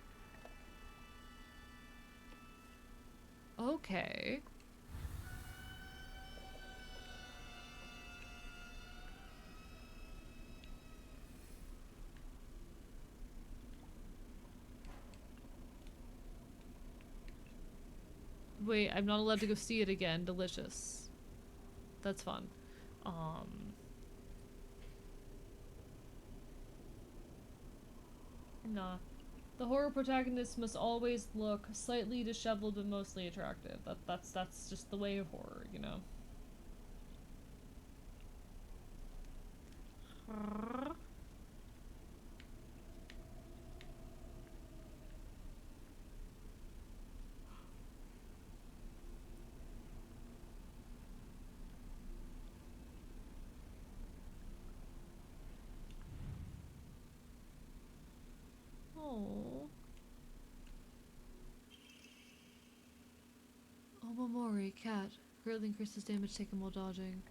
Okay. Wait, I'm not allowed to go see it again. Delicious. That's fun. Nah. The horror protagonist must always look slightly disheveled but mostly attractive. That's just the way of horror, you know? Oh. Omamori, cat. Greatly increases damage taken while dodging.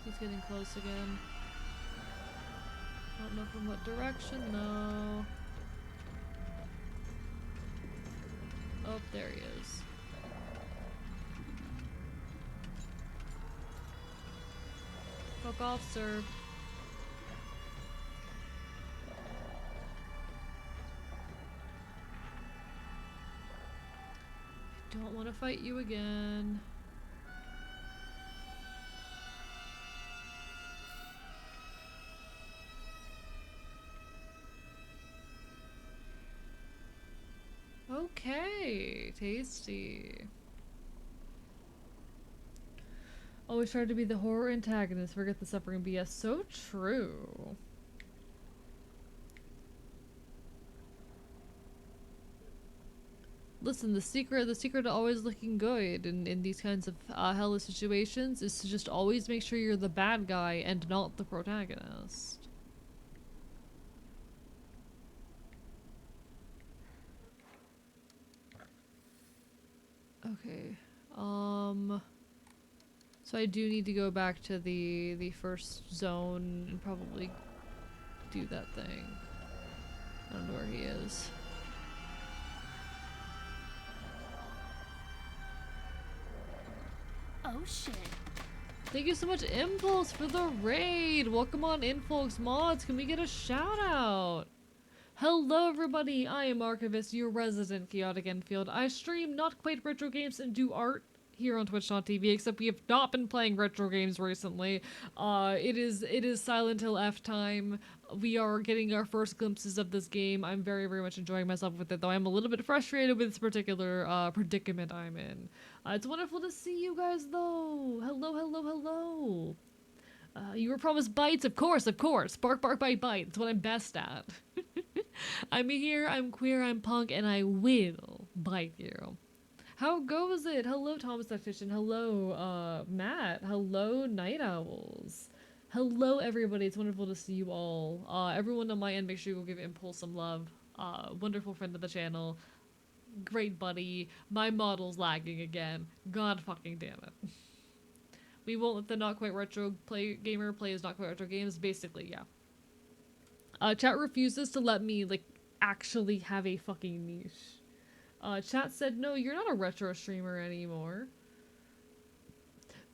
He's getting close again. Don't know from what direction though. Oh, there he is. Fuck off, sir. I don't want to fight you again. Okay, tasty. Always try to be the horror antagonist, forget the suffering BS. So true. Listen, the secret to always looking good in these kinds of hellish situations is to just always make sure you're the bad guy and not the protagonist. Okay, so I do need to go back to the first zone and probably do that thing. I don't know where he is. Oh shit. Thank you so much, Impulse, for the raid. Welcome on in, folks. Mods, can we get a shout out? Hello everybody, I am Archivist, your resident chaotic Enfield. I stream not quite retro games and do art here on twitch.tv, except we have not been playing retro games recently. It is Silent Hill F time. We are getting our first glimpses of this game. I'm very, very much enjoying myself with it, though I'm a little bit frustrated with this particular predicament I'm in. It's wonderful to see you guys, though. Hello, hello, hello. You were promised bites, of course. Bark, bark, bite, bite. That's what I'm best at. I'm here, I'm queer, I'm punk, and I will bite you. How goes it? Hello, Thomas Tactician. Hello, Matt. Hello, Night Owls. Hello, everybody. It's wonderful to see you all. Everyone on my end, make sure you go give Impulse some love. Wonderful friend of the channel. Great buddy. My model's lagging again. God fucking damn it. We won't let the not quite retro gamer play as not quite retro games. Basically, yeah. Chat refuses to let me, like, actually have a fucking niche. Chat said, no, you're not a retro streamer anymore.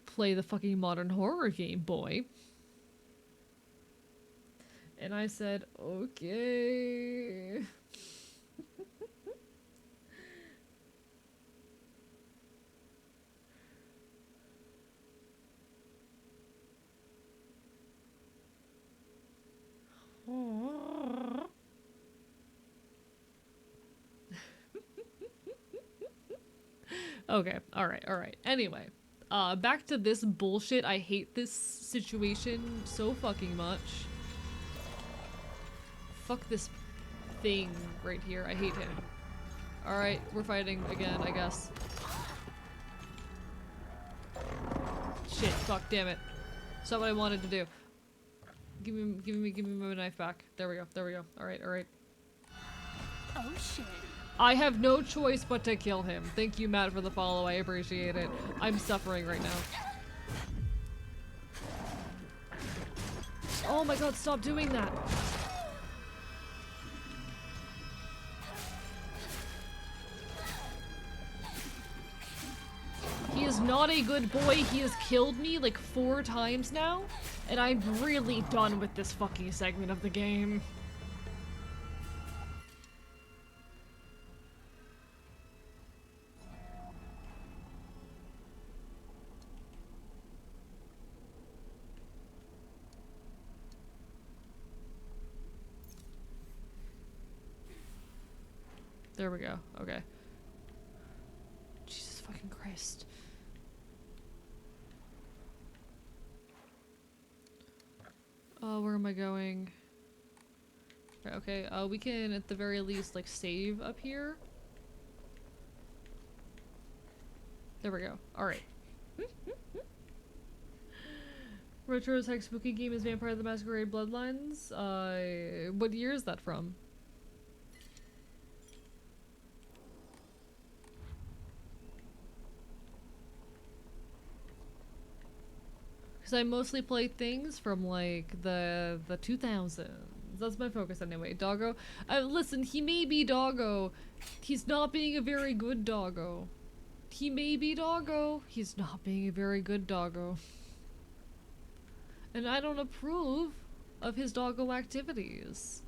Play the fucking modern horror game, boy. And I said, okay. Okay, alright. Anyway, back to this bullshit. I hate this situation so fucking much. Fuck this thing right here. I hate him. Alright, we're fighting again, I guess. shit, fuck, damn it. That's not what I wanted to do. Give me my knife back. There we go. Alright. Oh shit. I have no choice but to kill him. Thank you, Matt, for the follow. I appreciate it. I'm suffering right now. Oh my god, stop doing that. He is not a good boy. He has killed me like 4 times now, and I'm really done with this fucking segment of the game. There we go. Okay. Jesus fucking Christ. Where am I going? Okay, we can at the very least like save up here. There we go. Alright. Retro's Hex Spooky game is Vampire the Masquerade Bloodlines. What year is that from? Because I mostly play things from like the 2000s. That's my focus anyway. Doggo. Listen, he may be Doggo. He's not being a very good Doggo. He may be Doggo. He's not being a very good Doggo. And I don't approve of his Doggo activities.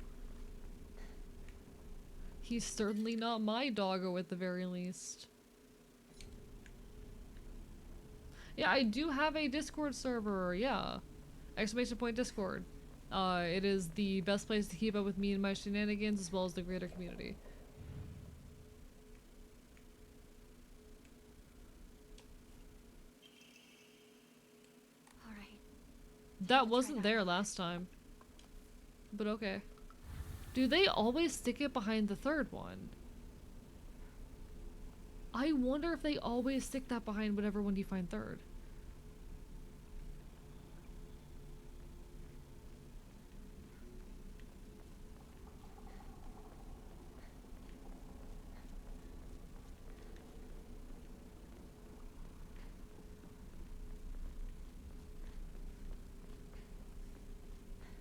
He's certainly not my Doggo at the very least. Yeah, I do have a Discord server, yeah. Exclamation point Discord. It is the best place to keep up with me and my shenanigans as well as the greater community. Alright. That wasn't there last time. But okay. Do they always stick it behind the third one? I wonder if they always stick that behind whatever one you find third.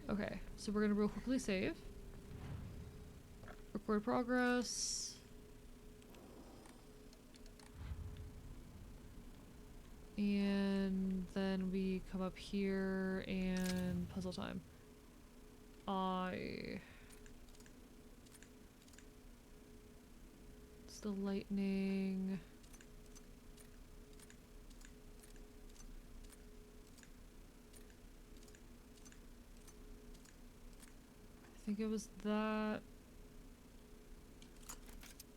Okay, so we're gonna real quickly save. Record progress. And then we come up here and puzzle time. It's the lightning. I think it was that.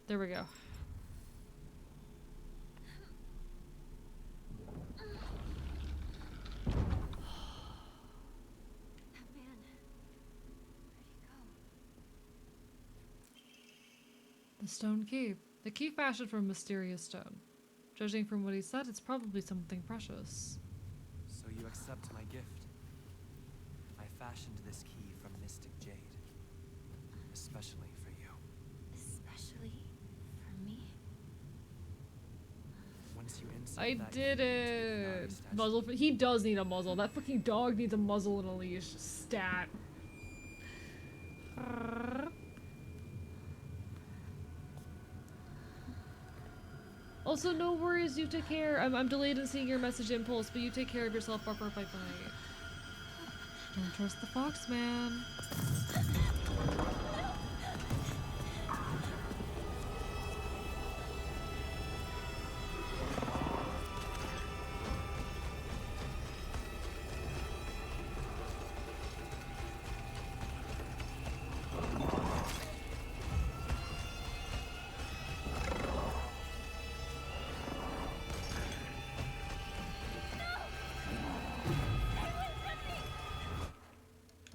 There we go. That man. Where'd he go? The stone key. The key fashioned from mysterious stone. Judging from what he said, it's probably something precious. So you accept my gift. I fashioned this key from mystic jade. Especially for you. Especially for me? Once you insert I that did key into the it! statue, Muzzle. He does need a muzzle. That fucking dog needs a muzzle and a leash. Stat. Also, no worries, you take care. I'm delayed in seeing your message impulse, but you take care of yourself. Bye bye. Don't trust the fox, man.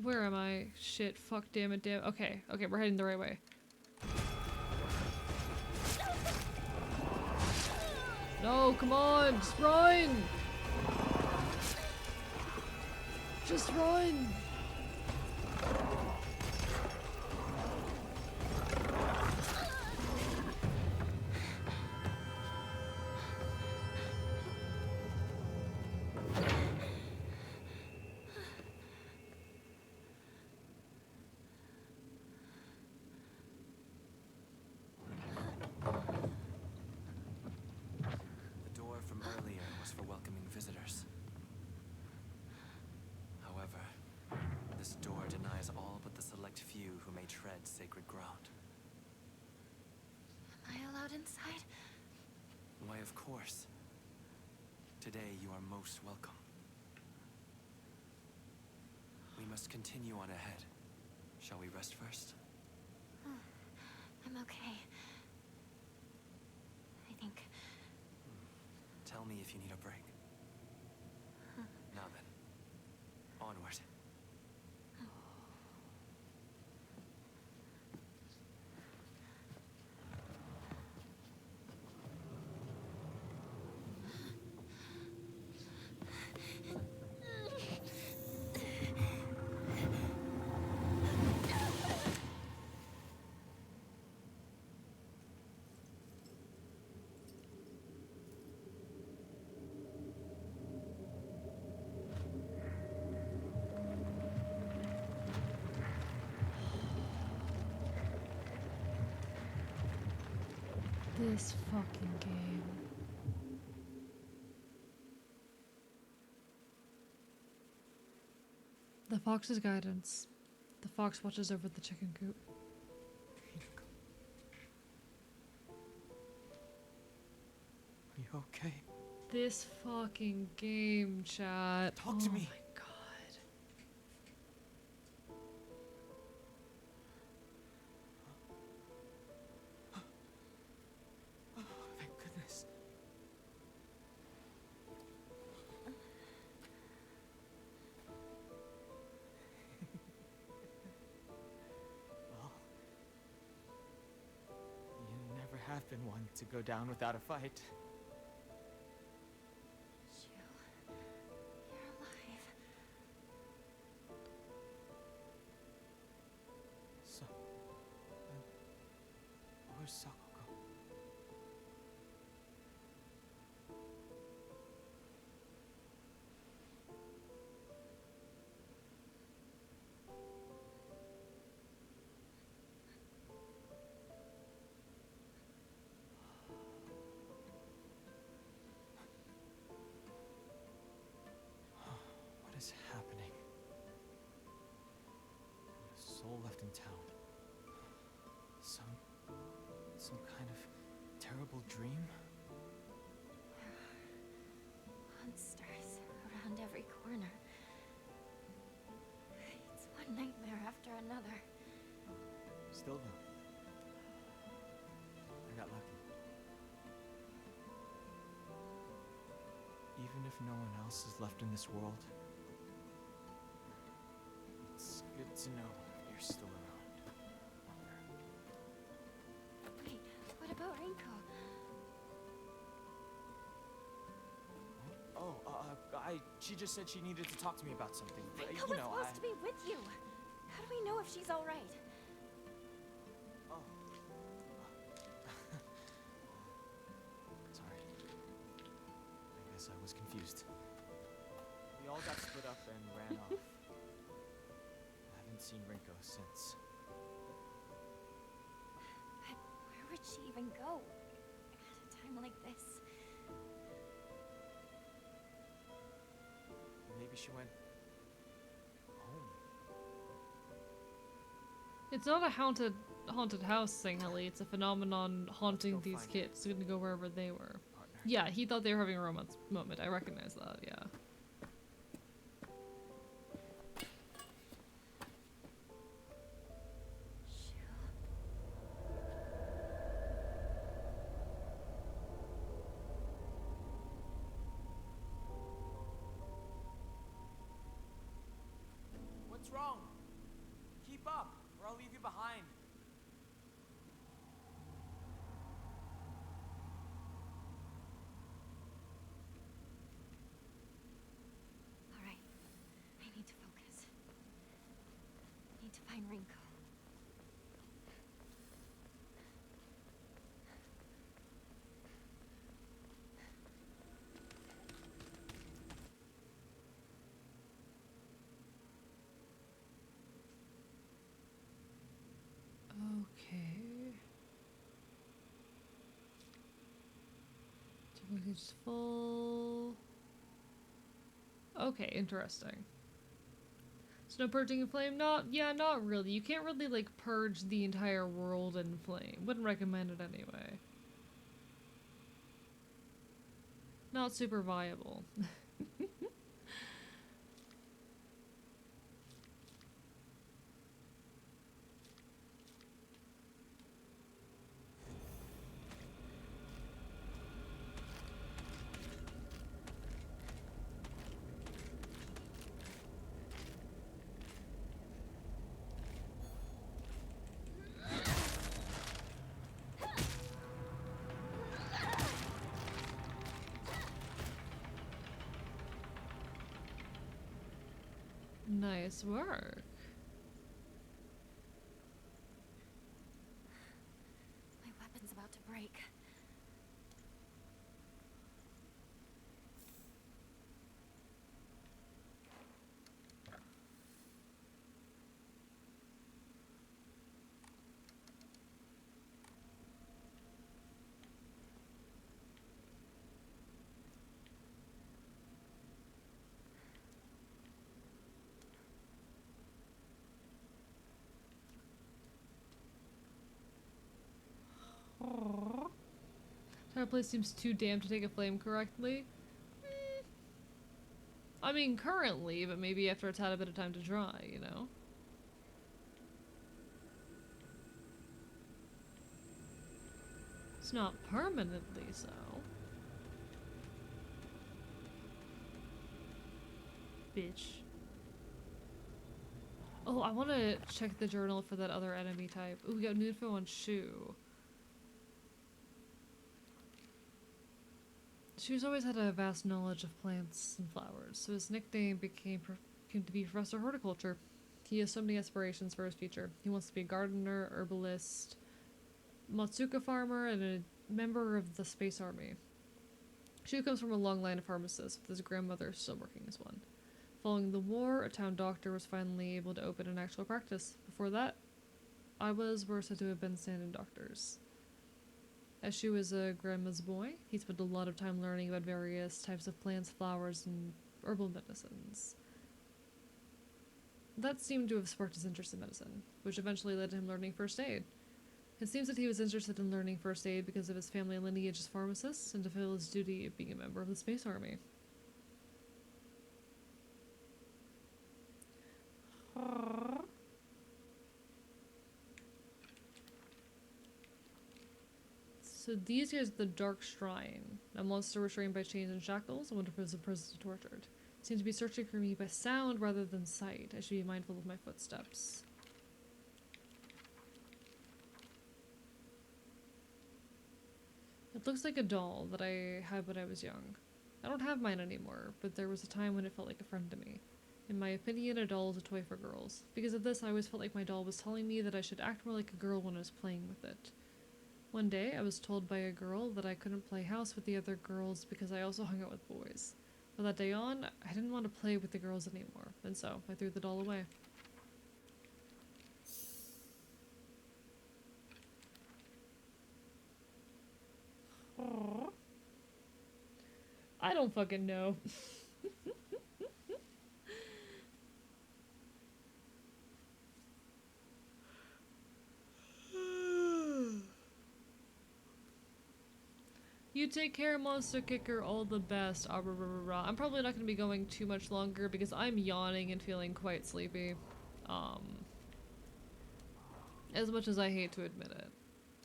Where am I? Shit, fuck, damn it, damn. Okay, we're heading the right way. No, come on, just run! Just run! The door from earlier was for welcoming visitors. However, this door denies all but the select few who may tread sacred ground. Am I allowed inside? Why, of course. Today you are most welcome. We must continue on ahead. Shall we rest first? I'm okay. I think. Tell me if you need a break. Now then, onward. This fucking game. The fox's guidance. The fox watches over the chicken coop. Are you okay? This fucking game, chat. Talk to me. Oh my god. Thank goodness. Well, you never have been one to go down without a fight. You're alive. So, where's Sakako? What is happening? A soul left in town. Some kind of terrible dream? Monsters around every corner. It's one nightmare after another. Still though, I got lucky. Even if no one else is left in this world, it's good to know you're still around. Wait, what about Rinko? She just said she needed to talk to me about something. Rinko was supposed to be with you. How do we know if she's all right? Oh. Sorry. I guess I was confused. We all got split up and ran off. I haven't seen Rinko since. But where would she even go at a time like this? Maybe she went home. It's not a haunted house thing, Ellie. It's a phenomenon haunting these find kids. It's gonna go wherever they were. Partner. Yeah, he thought they were having a romance moment. I recognize that, yeah. What's wrong? Keep up, or I'll leave you behind. find Rinko. Okay. It's full. Okay, interesting. Snow purging in flame? Not really. You can't really like purge the entire world in flame. Wouldn't recommend it anyway. Not super viable. Nice work. My weapon's about to break. Entire place seems too damp to take a flame correctly. I mean, currently, but maybe after it's had a bit of time to dry, you know? It's not permanently so. Bitch. Oh, I want to check the journal for that other enemy type. Ooh, we got new info on Shu. Shu's always had a vast knowledge of plants and flowers, so his nickname came to be Professor Horticulture. He has so many aspirations for his future. He wants to be a gardener, herbalist, Matsuka farmer, and a member of the Space Army. Shu comes from a long line of pharmacists, with his grandmother still working as one. Following the war, a town doctor was finally able to open an actual practice. Before that, were said to have been stand-in doctors. As Shu was a grandma's boy, he spent a lot of time learning about various types of plants, flowers, and herbal medicines. That seemed to have sparked his interest in medicine, which eventually led to him learning first aid. It seems that he was interested in learning first aid because of his family lineage as pharmacists and to fulfill his duty of being a member of the Space Army. So these guys are the Dark Shrine. A monster restrained by chains and shackles. I wonder if it was a prison tortured. Seems to be searching for me by sound rather than sight. I should be mindful of my footsteps. It looks like a doll that I had when I was young. I don't have mine anymore, but there was a time when it felt like a friend to me. In my opinion, a doll is a toy for girls. Because of this, I always felt like my doll was telling me that I should act more like a girl when I was playing with it. One day, I was told by a girl that I couldn't play house with the other girls because I also hung out with boys. From that day on, I didn't want to play with the girls anymore, and so I threw the doll away. I don't fucking know. You take care, Monster Kicker. All the best. I'm probably not going to be going too much longer because I'm yawning and feeling quite sleepy. As much as I hate to admit it.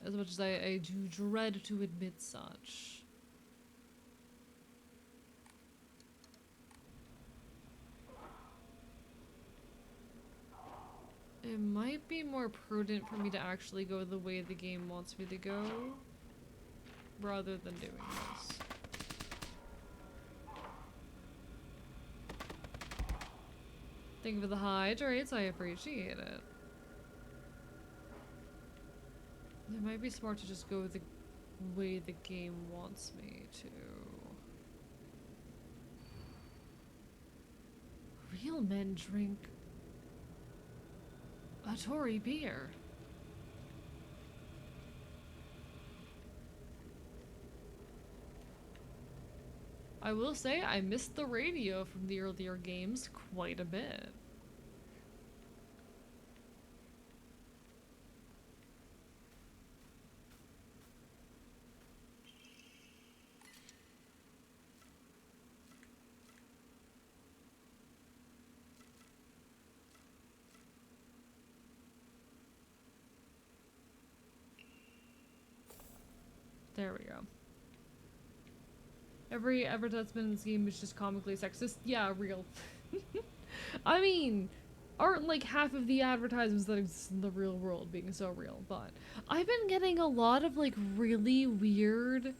As much as I do dread to admit such. It might be more prudent for me to actually go the way the game wants me to go, rather than doing this. Thank you for the hydrates, I appreciate it. It might be smart to just go the way the game wants me to. Real men drink a Tory beer. I will say I missed the radio from the earlier games quite a bit. There we go. Every advertisement in this game is just comically sexist. Yeah, real. I mean, aren't like half of the advertisements that exist in the real world being so real, but I've been getting a lot of like really weird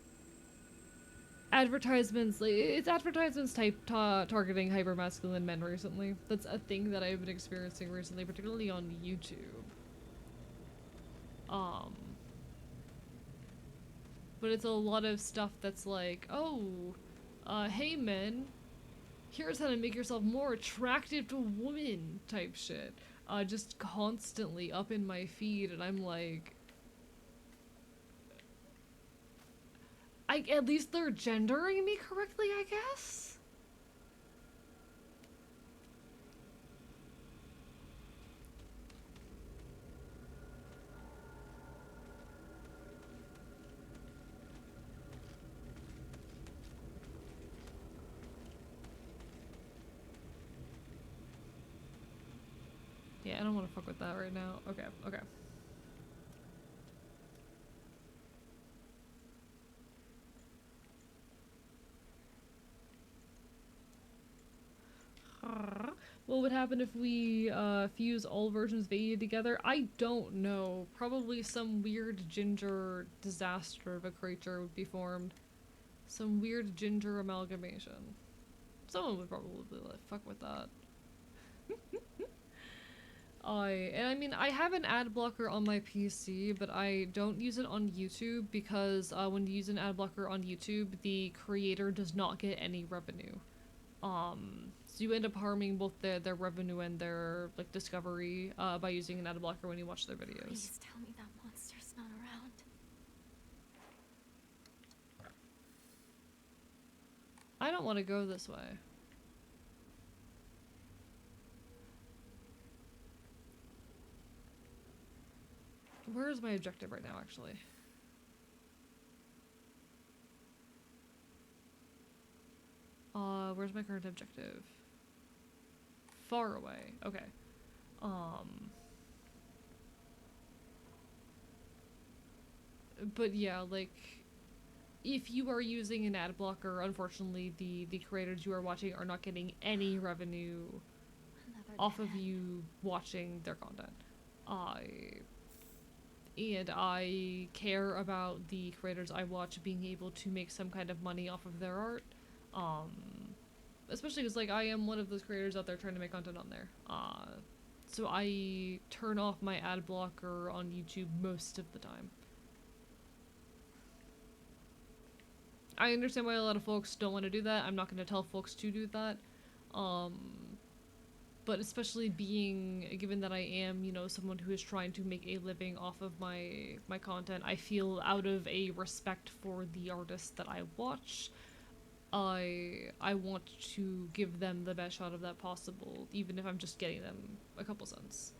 advertisements. Like, it's advertisements type targeting hypermasculine men recently. That's a thing that I've been experiencing recently, particularly on YouTube. But it's a lot of stuff that's like, oh, hey men, here's how to make yourself more attractive to women type shit. Just constantly up in my feed, and I'm like, at least they're gendering me correctly, I guess? Yeah, I don't want to fuck with that right now. Okay, okay. What would happen if we fuse all versions of AE together? I don't know. Probably some weird ginger disaster of a creature would be formed. Some weird ginger amalgamation. Someone would probably like, fuck with that. I mean, I have an ad blocker on my PC, but I don't use it on YouTube because when you use an ad blocker on YouTube, the creator does not get any revenue. So you end up harming both their revenue and their like discovery by using an ad blocker when you watch their videos. Please tell me that monster's not around. I don't want to go this way. Where is my objective right now, actually? Where's my current objective? Far away. Okay. But yeah, like, if you are using an ad blocker, unfortunately, the creators you are watching are not getting any revenue off of you watching their content. And I care about the creators I watch being able to make some kind of money off of their art. Especially because, like, I am one of those creators out there trying to make content on there. So I turn off my ad blocker on YouTube most of the time. I understand why a lot of folks don't want to do that. I'm not going to tell folks to do that. But especially given that I am, you know, someone who is trying to make a living off of my content, I feel out of a respect for the artists that I watch, I want to give them the best shot of that possible, even if I'm just getting them a couple cents.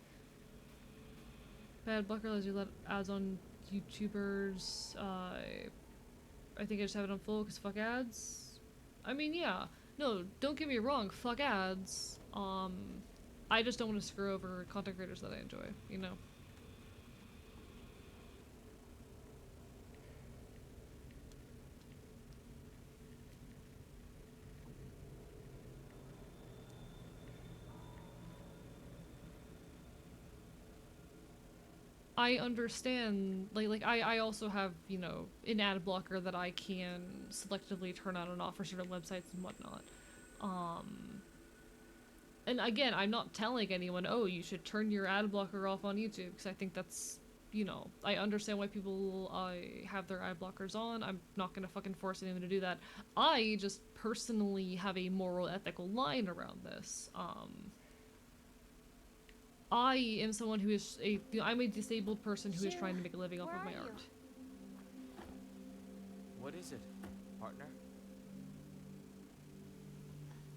Ad blocker lets you let ads on YouTubers. I think I just have it on full because fuck ads. I mean, yeah. No, don't get me wrong, fuck ads. I just don't want to screw over content creators that I enjoy, you know? I understand, like I also have, you know, an ad blocker that I can selectively turn on and off for certain websites and whatnot. And again, I'm not telling anyone, oh, you should turn your ad blocker off on YouTube, because I think that's you know, I understand why people have their eye blockers on. I'm not gonna fucking force anyone to do that. I just personally have a moral, ethical line around this. I am someone who is I'm a disabled person who is trying to make a living off of my art. What is it, partner?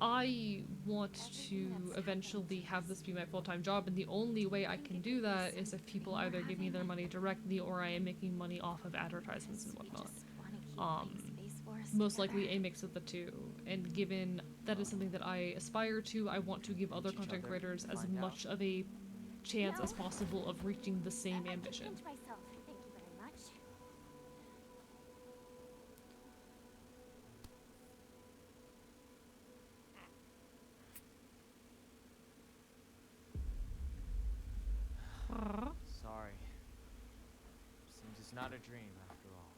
I want to eventually have this be my full-time job, and the only way I can do that is if people either give me their money directly or I am making money off of advertisements and whatnot. Most likely a mix of the two, and given that is something that I aspire to, I want to give other content creators as much of a chance as possible of reaching the same ambition. Myself. Thank you very much. Sorry. Seems it's not a dream after all.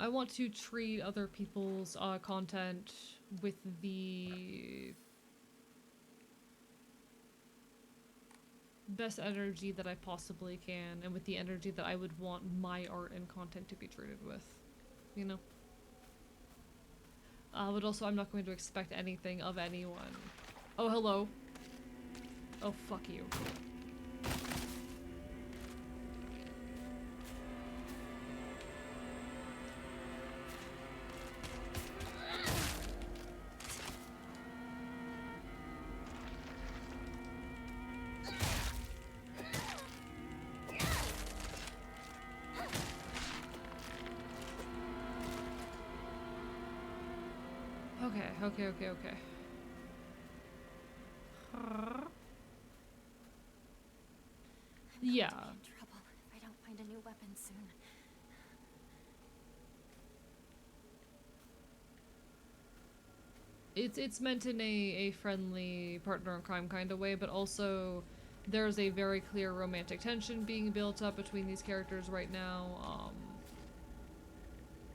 I want to treat other people's content with the best energy that I possibly can, and with the energy that I would want my art and content to be treated with, you know? But also I'm not going to expect anything of anyone. Oh, hello. Oh, fuck you. Okay. Yeah. I'm in trouble if I don't find a new weapon soon. It's meant in a friendly partner in crime kind of way, but also there's a very clear romantic tension being built up between these characters right now,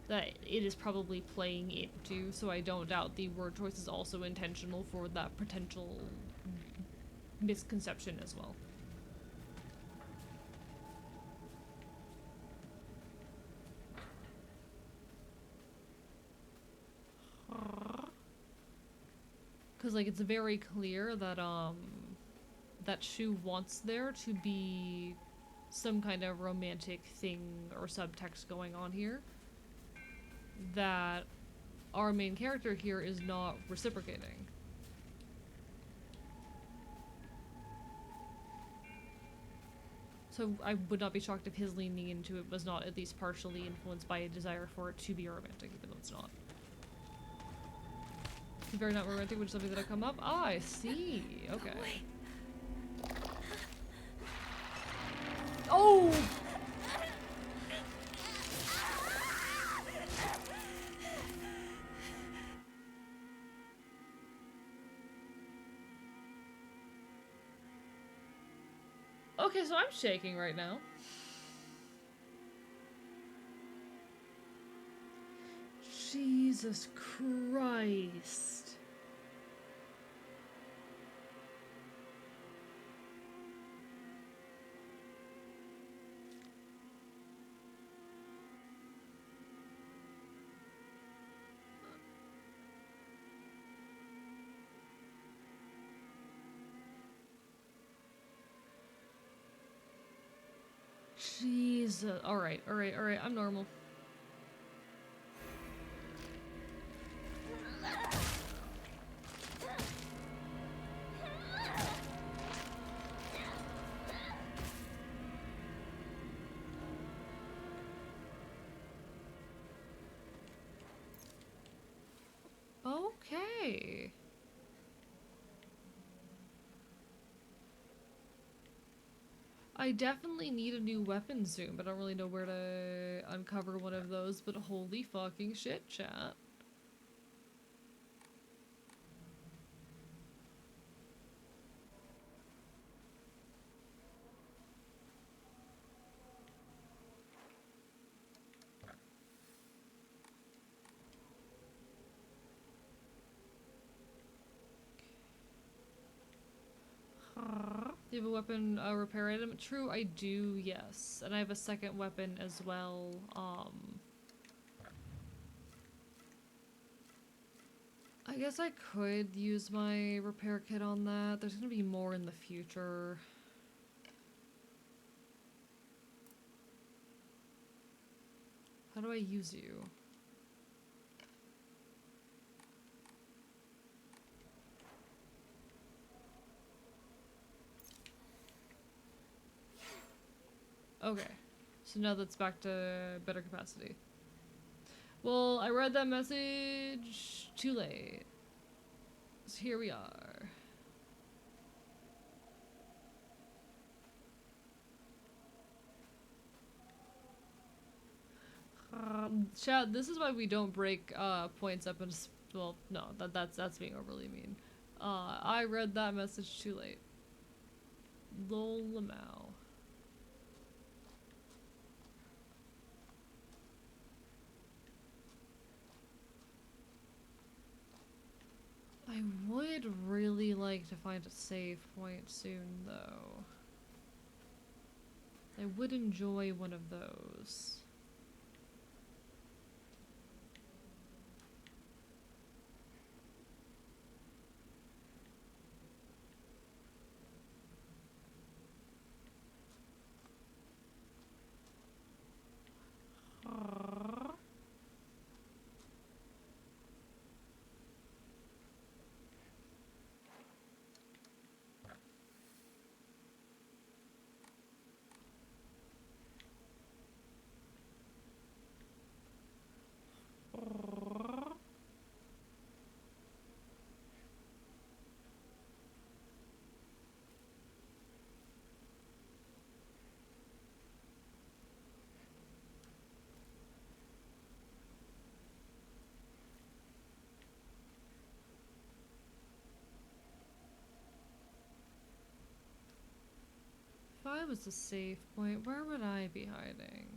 that it is probably playing into, so I don't doubt the word choice is also intentional for that potential misconception as well. Because, like, it's very clear that, that Shu wants there to be some kind of romantic thing or subtext going on here that our main character here is not reciprocating. So I would not be shocked if his leaning into it was not at least partially influenced by a desire for it to be romantic, even though it's not. Very not romantic, which is something that'll come up. Ah, I see. Okay. Oh! Okay, so I'm shaking right now. Jesus Christ. Jesus. Alright, I'm normal. Okay. I definitely need a new weapon soon, but I don't really know where to uncover one of those, but holy fucking shit, chat. Do you have a weapon repair item? True, I do, yes. And I have a second weapon as well. I guess I could use my repair kit on that. There's gonna be more in the future. How do I use you? Okay, so now that's back to better capacity. Well, I read that message too late. So here we are. Chat, this is why we don't break points up into well, no, that's being overly mean. I read that message too late. Lol Lamau. I would really like to find a save point soon, though. I would enjoy one of those. If I was a safe point, where would I be hiding?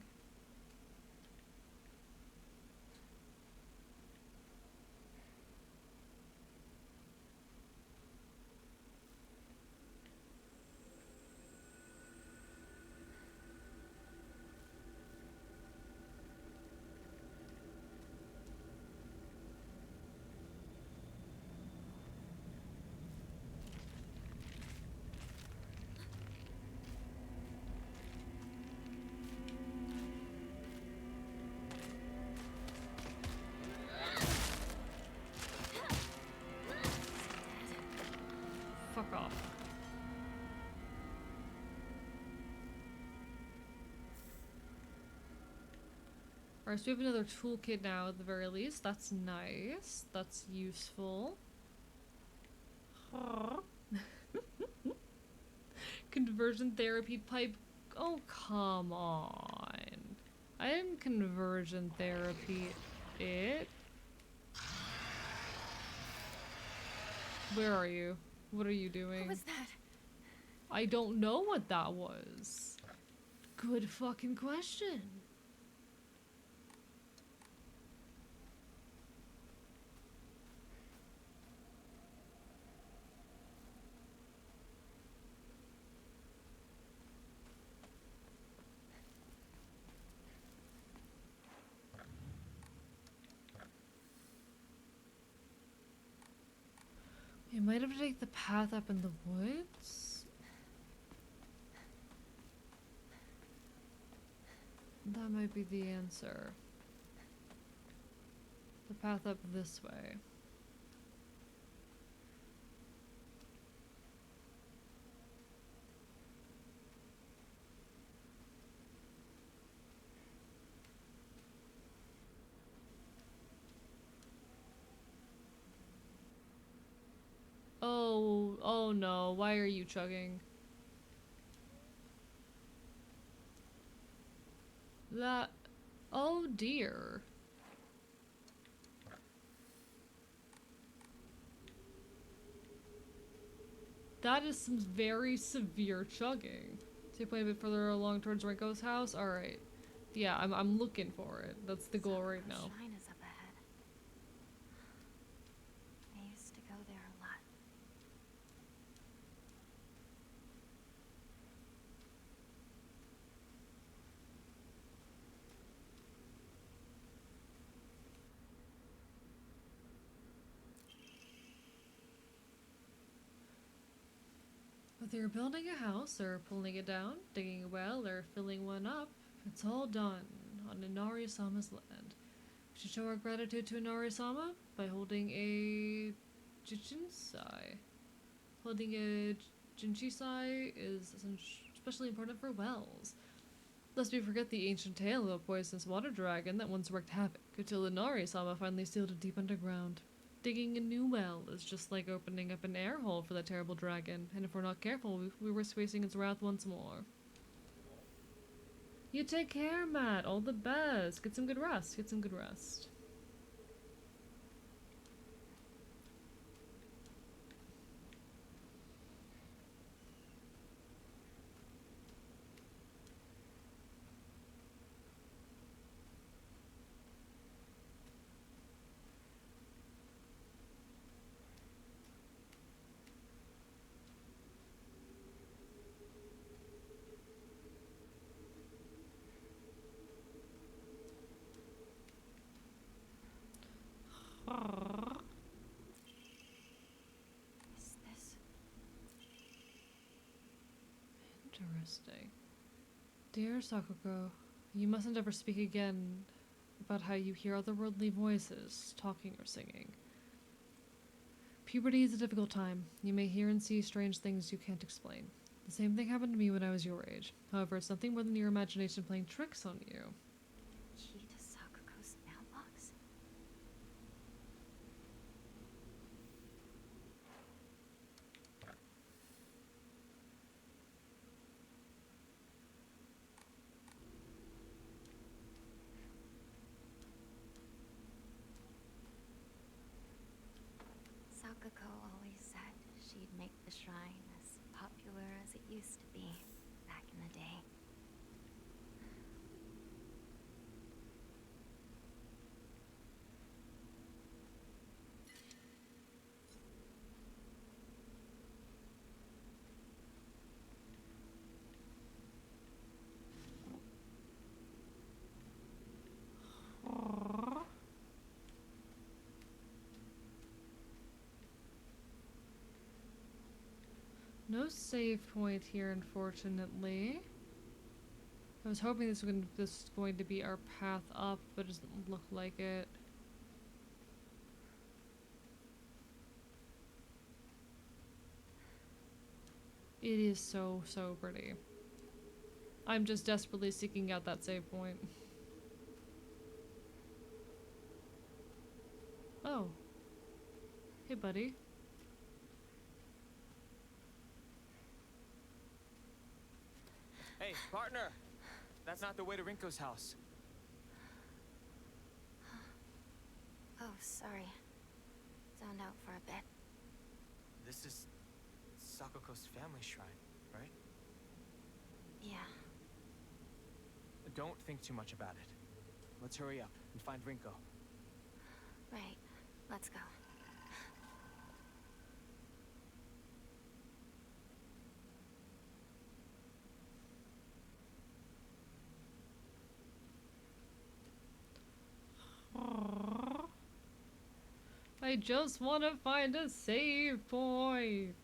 Fuck off. Alright, so we have another toolkit now at the very least. That's nice. That's useful. Conversion therapy pipe. Oh, come on. I didn't conversion therapy it. Where are you? What are you doing? What was that? I don't know what that was. Good fucking question. We might have to take the path up in the woods. That might be the answer. The path up this way. Oh no, why are you chugging? That... Oh dear. That is some very severe chugging. Take a bit further along towards Rinko's house? Alright. Yeah, I'm looking for it. That's the goal right now. Shrine is up ahead. I used to go there a lot. Whether you're building a house or pulling it down, digging a well, or filling one up, it's all done on Inari-sama's land. We should show our gratitude to Inari-sama by holding a jinsai. Holding a jinsai is especially important for wells. Lest we forget the ancient tale of a poisonous water dragon that once wreaked havoc, until Inari-sama finally sealed it deep underground. Digging a new well is just like opening up an air hole for that terrible dragon, and if we're not careful, we risk facing its wrath once more. You take care, Matt. All the best. Get some good rest. Get some good rest. Is this? Interesting. Dear Sakuko, you mustn't ever speak again about how you hear otherworldly voices, talking or singing. Puberty is a difficult time. You may hear and see strange things you can't explain. The same thing happened to me when I was your age. However, it's nothing more than your imagination playing tricks on you. Key to Sakuko's mailbox? Sakuko always said she'd make the shrine as popular as it used to be back in the day. No save point here, unfortunately. I was hoping this was going to be our path up, but it doesn't look like it. It is so, so pretty. I'm just desperately seeking out that save point. Oh. Hey, buddy. Hey, partner! That's not the way to Rinko's house. Oh, sorry. Zoned out for a bit. This is Sakuko's family shrine, right? Yeah. Don't think too much about it. Let's hurry up and find Rinko. Right. Let's go. I just want to find a save point.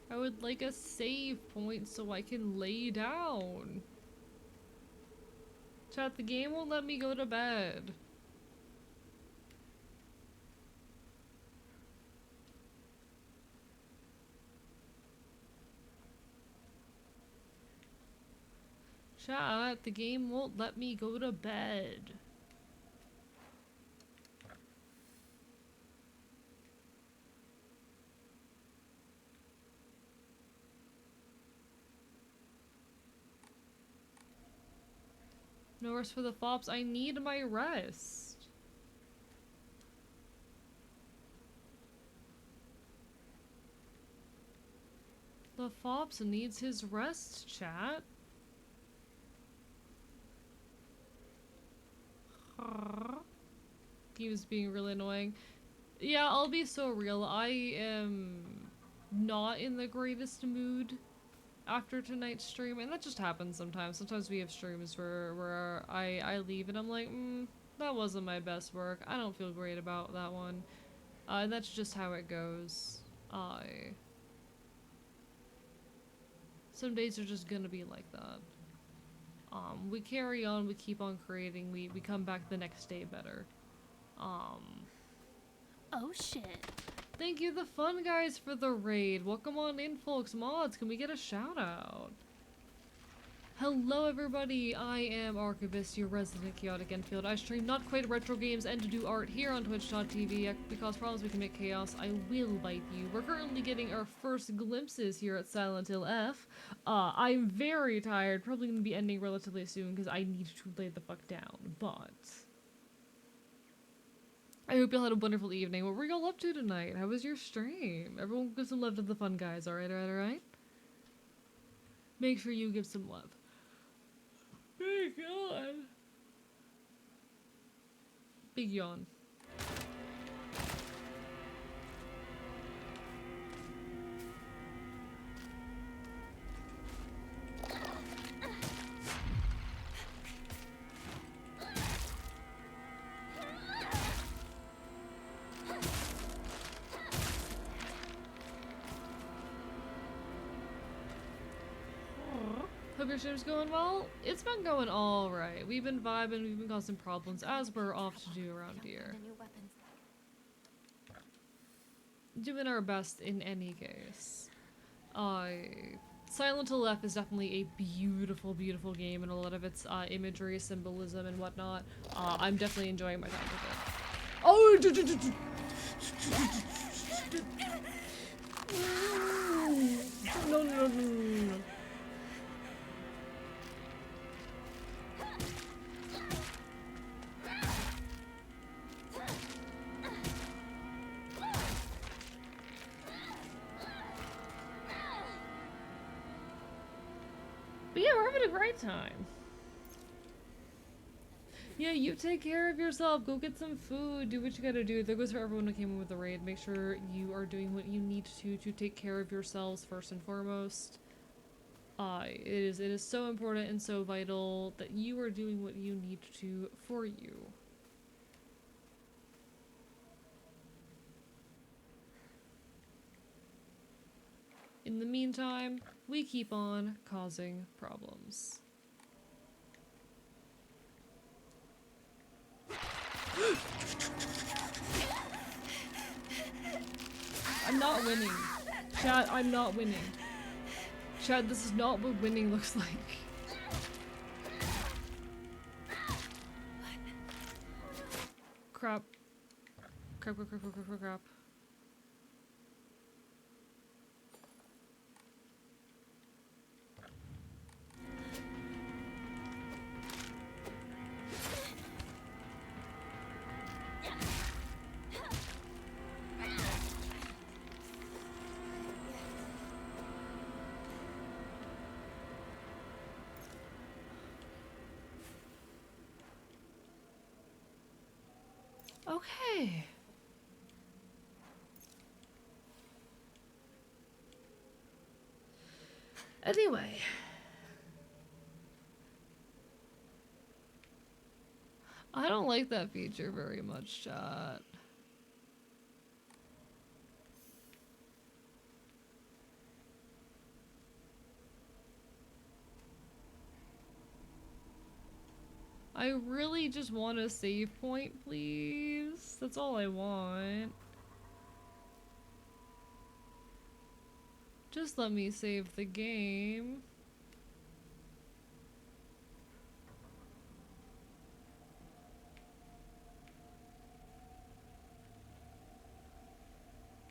I would like a save point so I can lay down. Chat, the game won't let me go to bed. Chat, the game won't let me go to bed. No rest for the fops. I need my rest. The fops needs his rest, chat. He was being really annoying. Yeah, I'll be so real. I am not in the greatest mood after tonight's stream, and that just happens sometimes. Sometimes we have streams where I leave and I'm like, That wasn't my best work. I don't feel great about that one. That's just how it goes. Some days are just gonna be like that. We carry on, we keep on creating, we come back the next day better. Oh shit. Thank you, the fun guys, for the raid. Welcome on in, folks. Mods, can we get a shout out? Hello everybody, I am Archivist, your resident chaotic Enfield. I stream not quite retro games and to do art here on twitch.tv. Because promise we can make chaos, I will bite you. We're currently getting our first glimpses here at Silent Hill F. I'm very tired, probably gonna be ending relatively soon because I need to lay the fuck down, but I hope y'all had a wonderful evening. What were y'all up to tonight? How was your stream? Everyone give some love to the fun guys, alright, alright, alright? Make sure you give some love. Big yawn. Big yawn. Hope your stream's going well. It's been going alright. We've been vibing, we've been causing problems, as we're off to do around here. Doing our best in any case. Silent Hill F is definitely a beautiful, beautiful game, and a lot of its imagery, symbolism, and whatnot. I'm definitely enjoying my time with it. Oh! No. But yeah, we're having a great time. Yeah, you take care of yourself. Go get some food. Do what you gotta do. There goes for everyone who came in with the raid. Make sure you are doing what you need to take care of yourselves first and foremost. It is so important and so vital that you are doing what you need to for you. In the meantime, we keep on causing problems. I'm not winning. Chat, I'm not winning. Chat, this is not what winning looks like. Crap. Crap. Okay. Anyway. I don't like that feature very much, chat. I really just want a save point, please. That's all I want. Just let me save the game.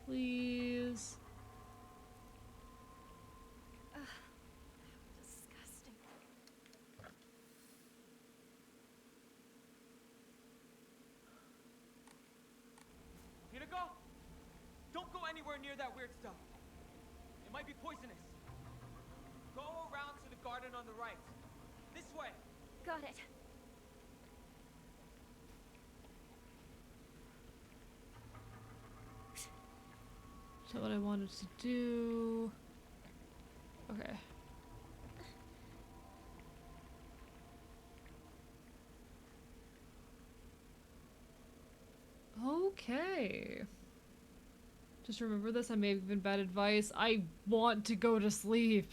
Please. Disgusting. Hinako? Don't go anywhere near that weird stuff. It might be poisonous. Go around to the garden on the right. This way. Got it. That's what I wanted to do. Okay. Okay. Just remember this, I may have given bad advice. I want to go to sleep.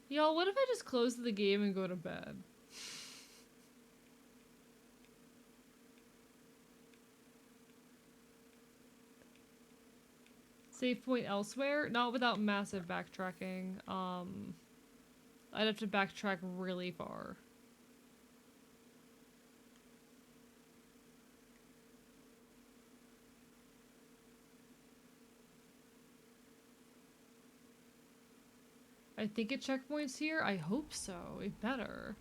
Y'all, what if I just close the game and go to bed? Save point elsewhere? Not without massive backtracking. I'd have to backtrack really far. I think it checkpoints here? I hope so. It better.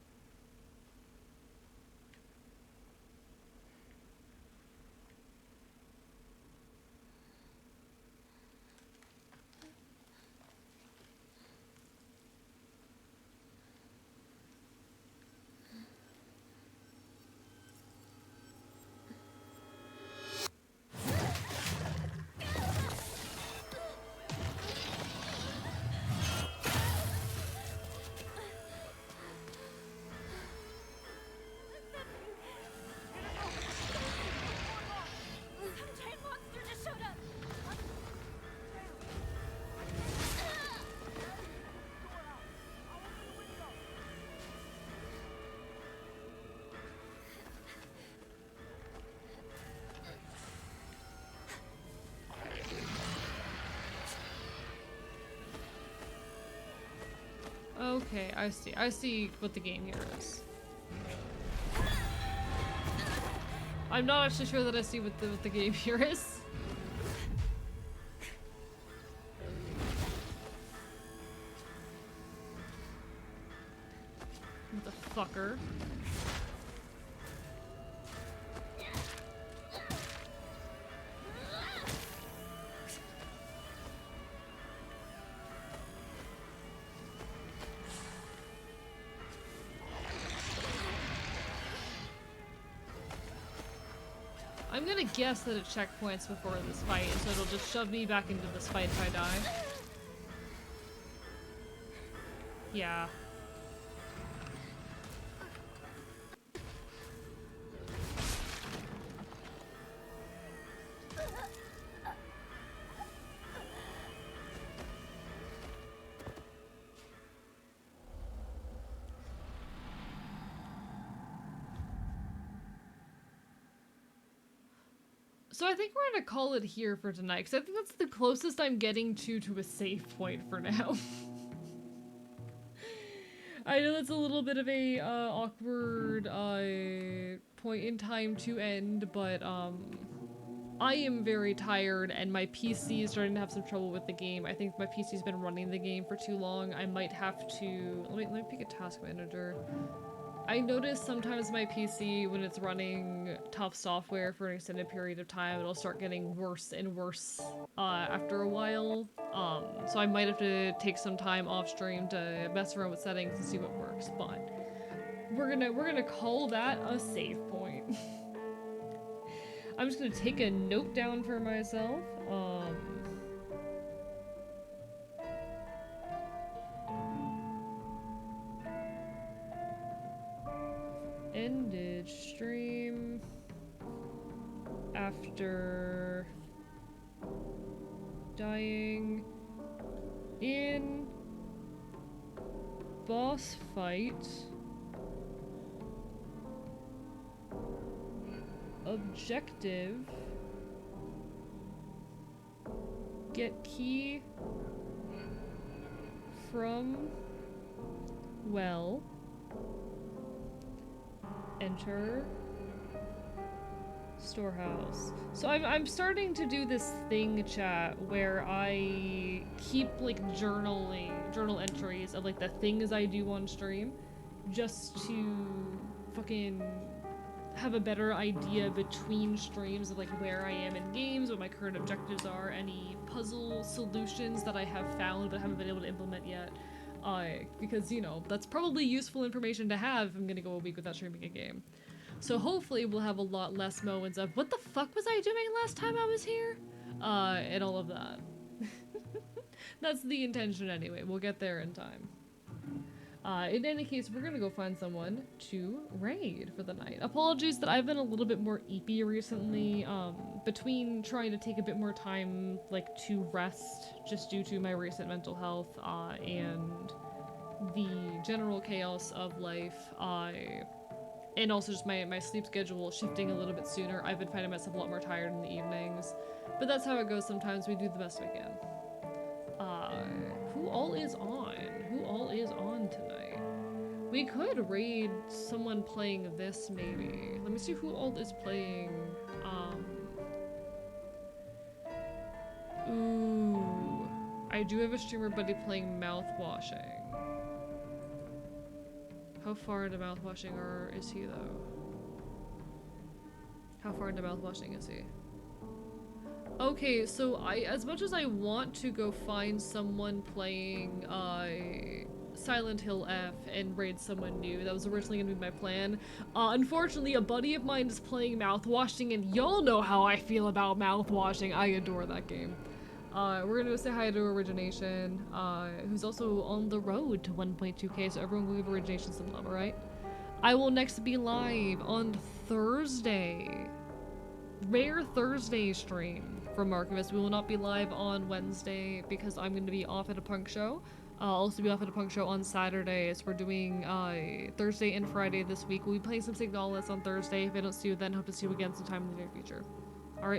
Some giant monster just showed up. Okay, I see. I see what the game here is. I'm not actually sure that I see what the game here is. What the fucker? I'm gonna guess that it checkpoints before this fight, so it'll just shove me back into this fight if I die. Yeah. So I think we're gonna call it here for tonight, because I think that's the closest I'm getting to a save point for now. I know that's a little bit of a awkward point in time to end, but I am very tired and my PC is starting to have some trouble with the game. I think my PC's been running the game for too long. I might have to... Let me pick a task manager. I notice sometimes my PC, when it's running tough software for an extended period of time, it'll start getting worse and worse after a while. So I might have to take some time off stream to mess around with settings and see what works, but we're gonna call that a save point. I'm just gonna take a note down for myself. Ended stream after dying in boss fight. Objective. Get key from well. Enter storehouse. So I'm starting to do this thing, chat, where I keep like journal entries of like the things I do on stream, just to fucking have a better idea between streams of like where I am in games, what my current objectives are, any puzzle solutions that I have found but haven't been able to implement yet. Because, you know, that's probably useful information to have if I'm gonna go a week without streaming a game. So hopefully we'll have a lot less moments of, what the fuck was I doing last time I was here? And all of that. That's the intention anyway. We'll get there in time. In any case, we're gonna go find someone to raid for the night. Apologies that I've been a little bit more eepy recently, between trying to take a bit more time, like, to rest, just due to my recent mental health, and the general chaos of life, and also just my sleep schedule shifting a little bit sooner. I've been finding myself a lot more tired in the evenings, but that's how it goes sometimes. We do the best we can. Who all is on? Who all is on tonight? We could raid someone playing this, maybe. Let me see who all is playing. Ooh. I do have a streamer buddy playing mouthwashing. How far into mouthwashing is he, though? How far into mouthwashing is he? Okay, so as much as I want to go find someone playing, Silent Hill F and raid someone new, that was originally gonna be my plan. Unfortunately, a buddy of mine is playing mouthwashing, and y'all know how I feel about mouthwashing. I adore that game. We're gonna go say hi to Origination, who's also on the road to 1.2k, so everyone will give Origination some love, alright? I will next be live on Thursday. Rare Thursday stream from Archivist. We will not be live on Wednesday because I'm going to be off at a punk show. I'll also be off at a punk show on Saturday, so we're doing Thursday and Friday this week. We'll be playing some Signalis on Thursday. If I don't see you then, hope to see you again sometime in the near future. Alright.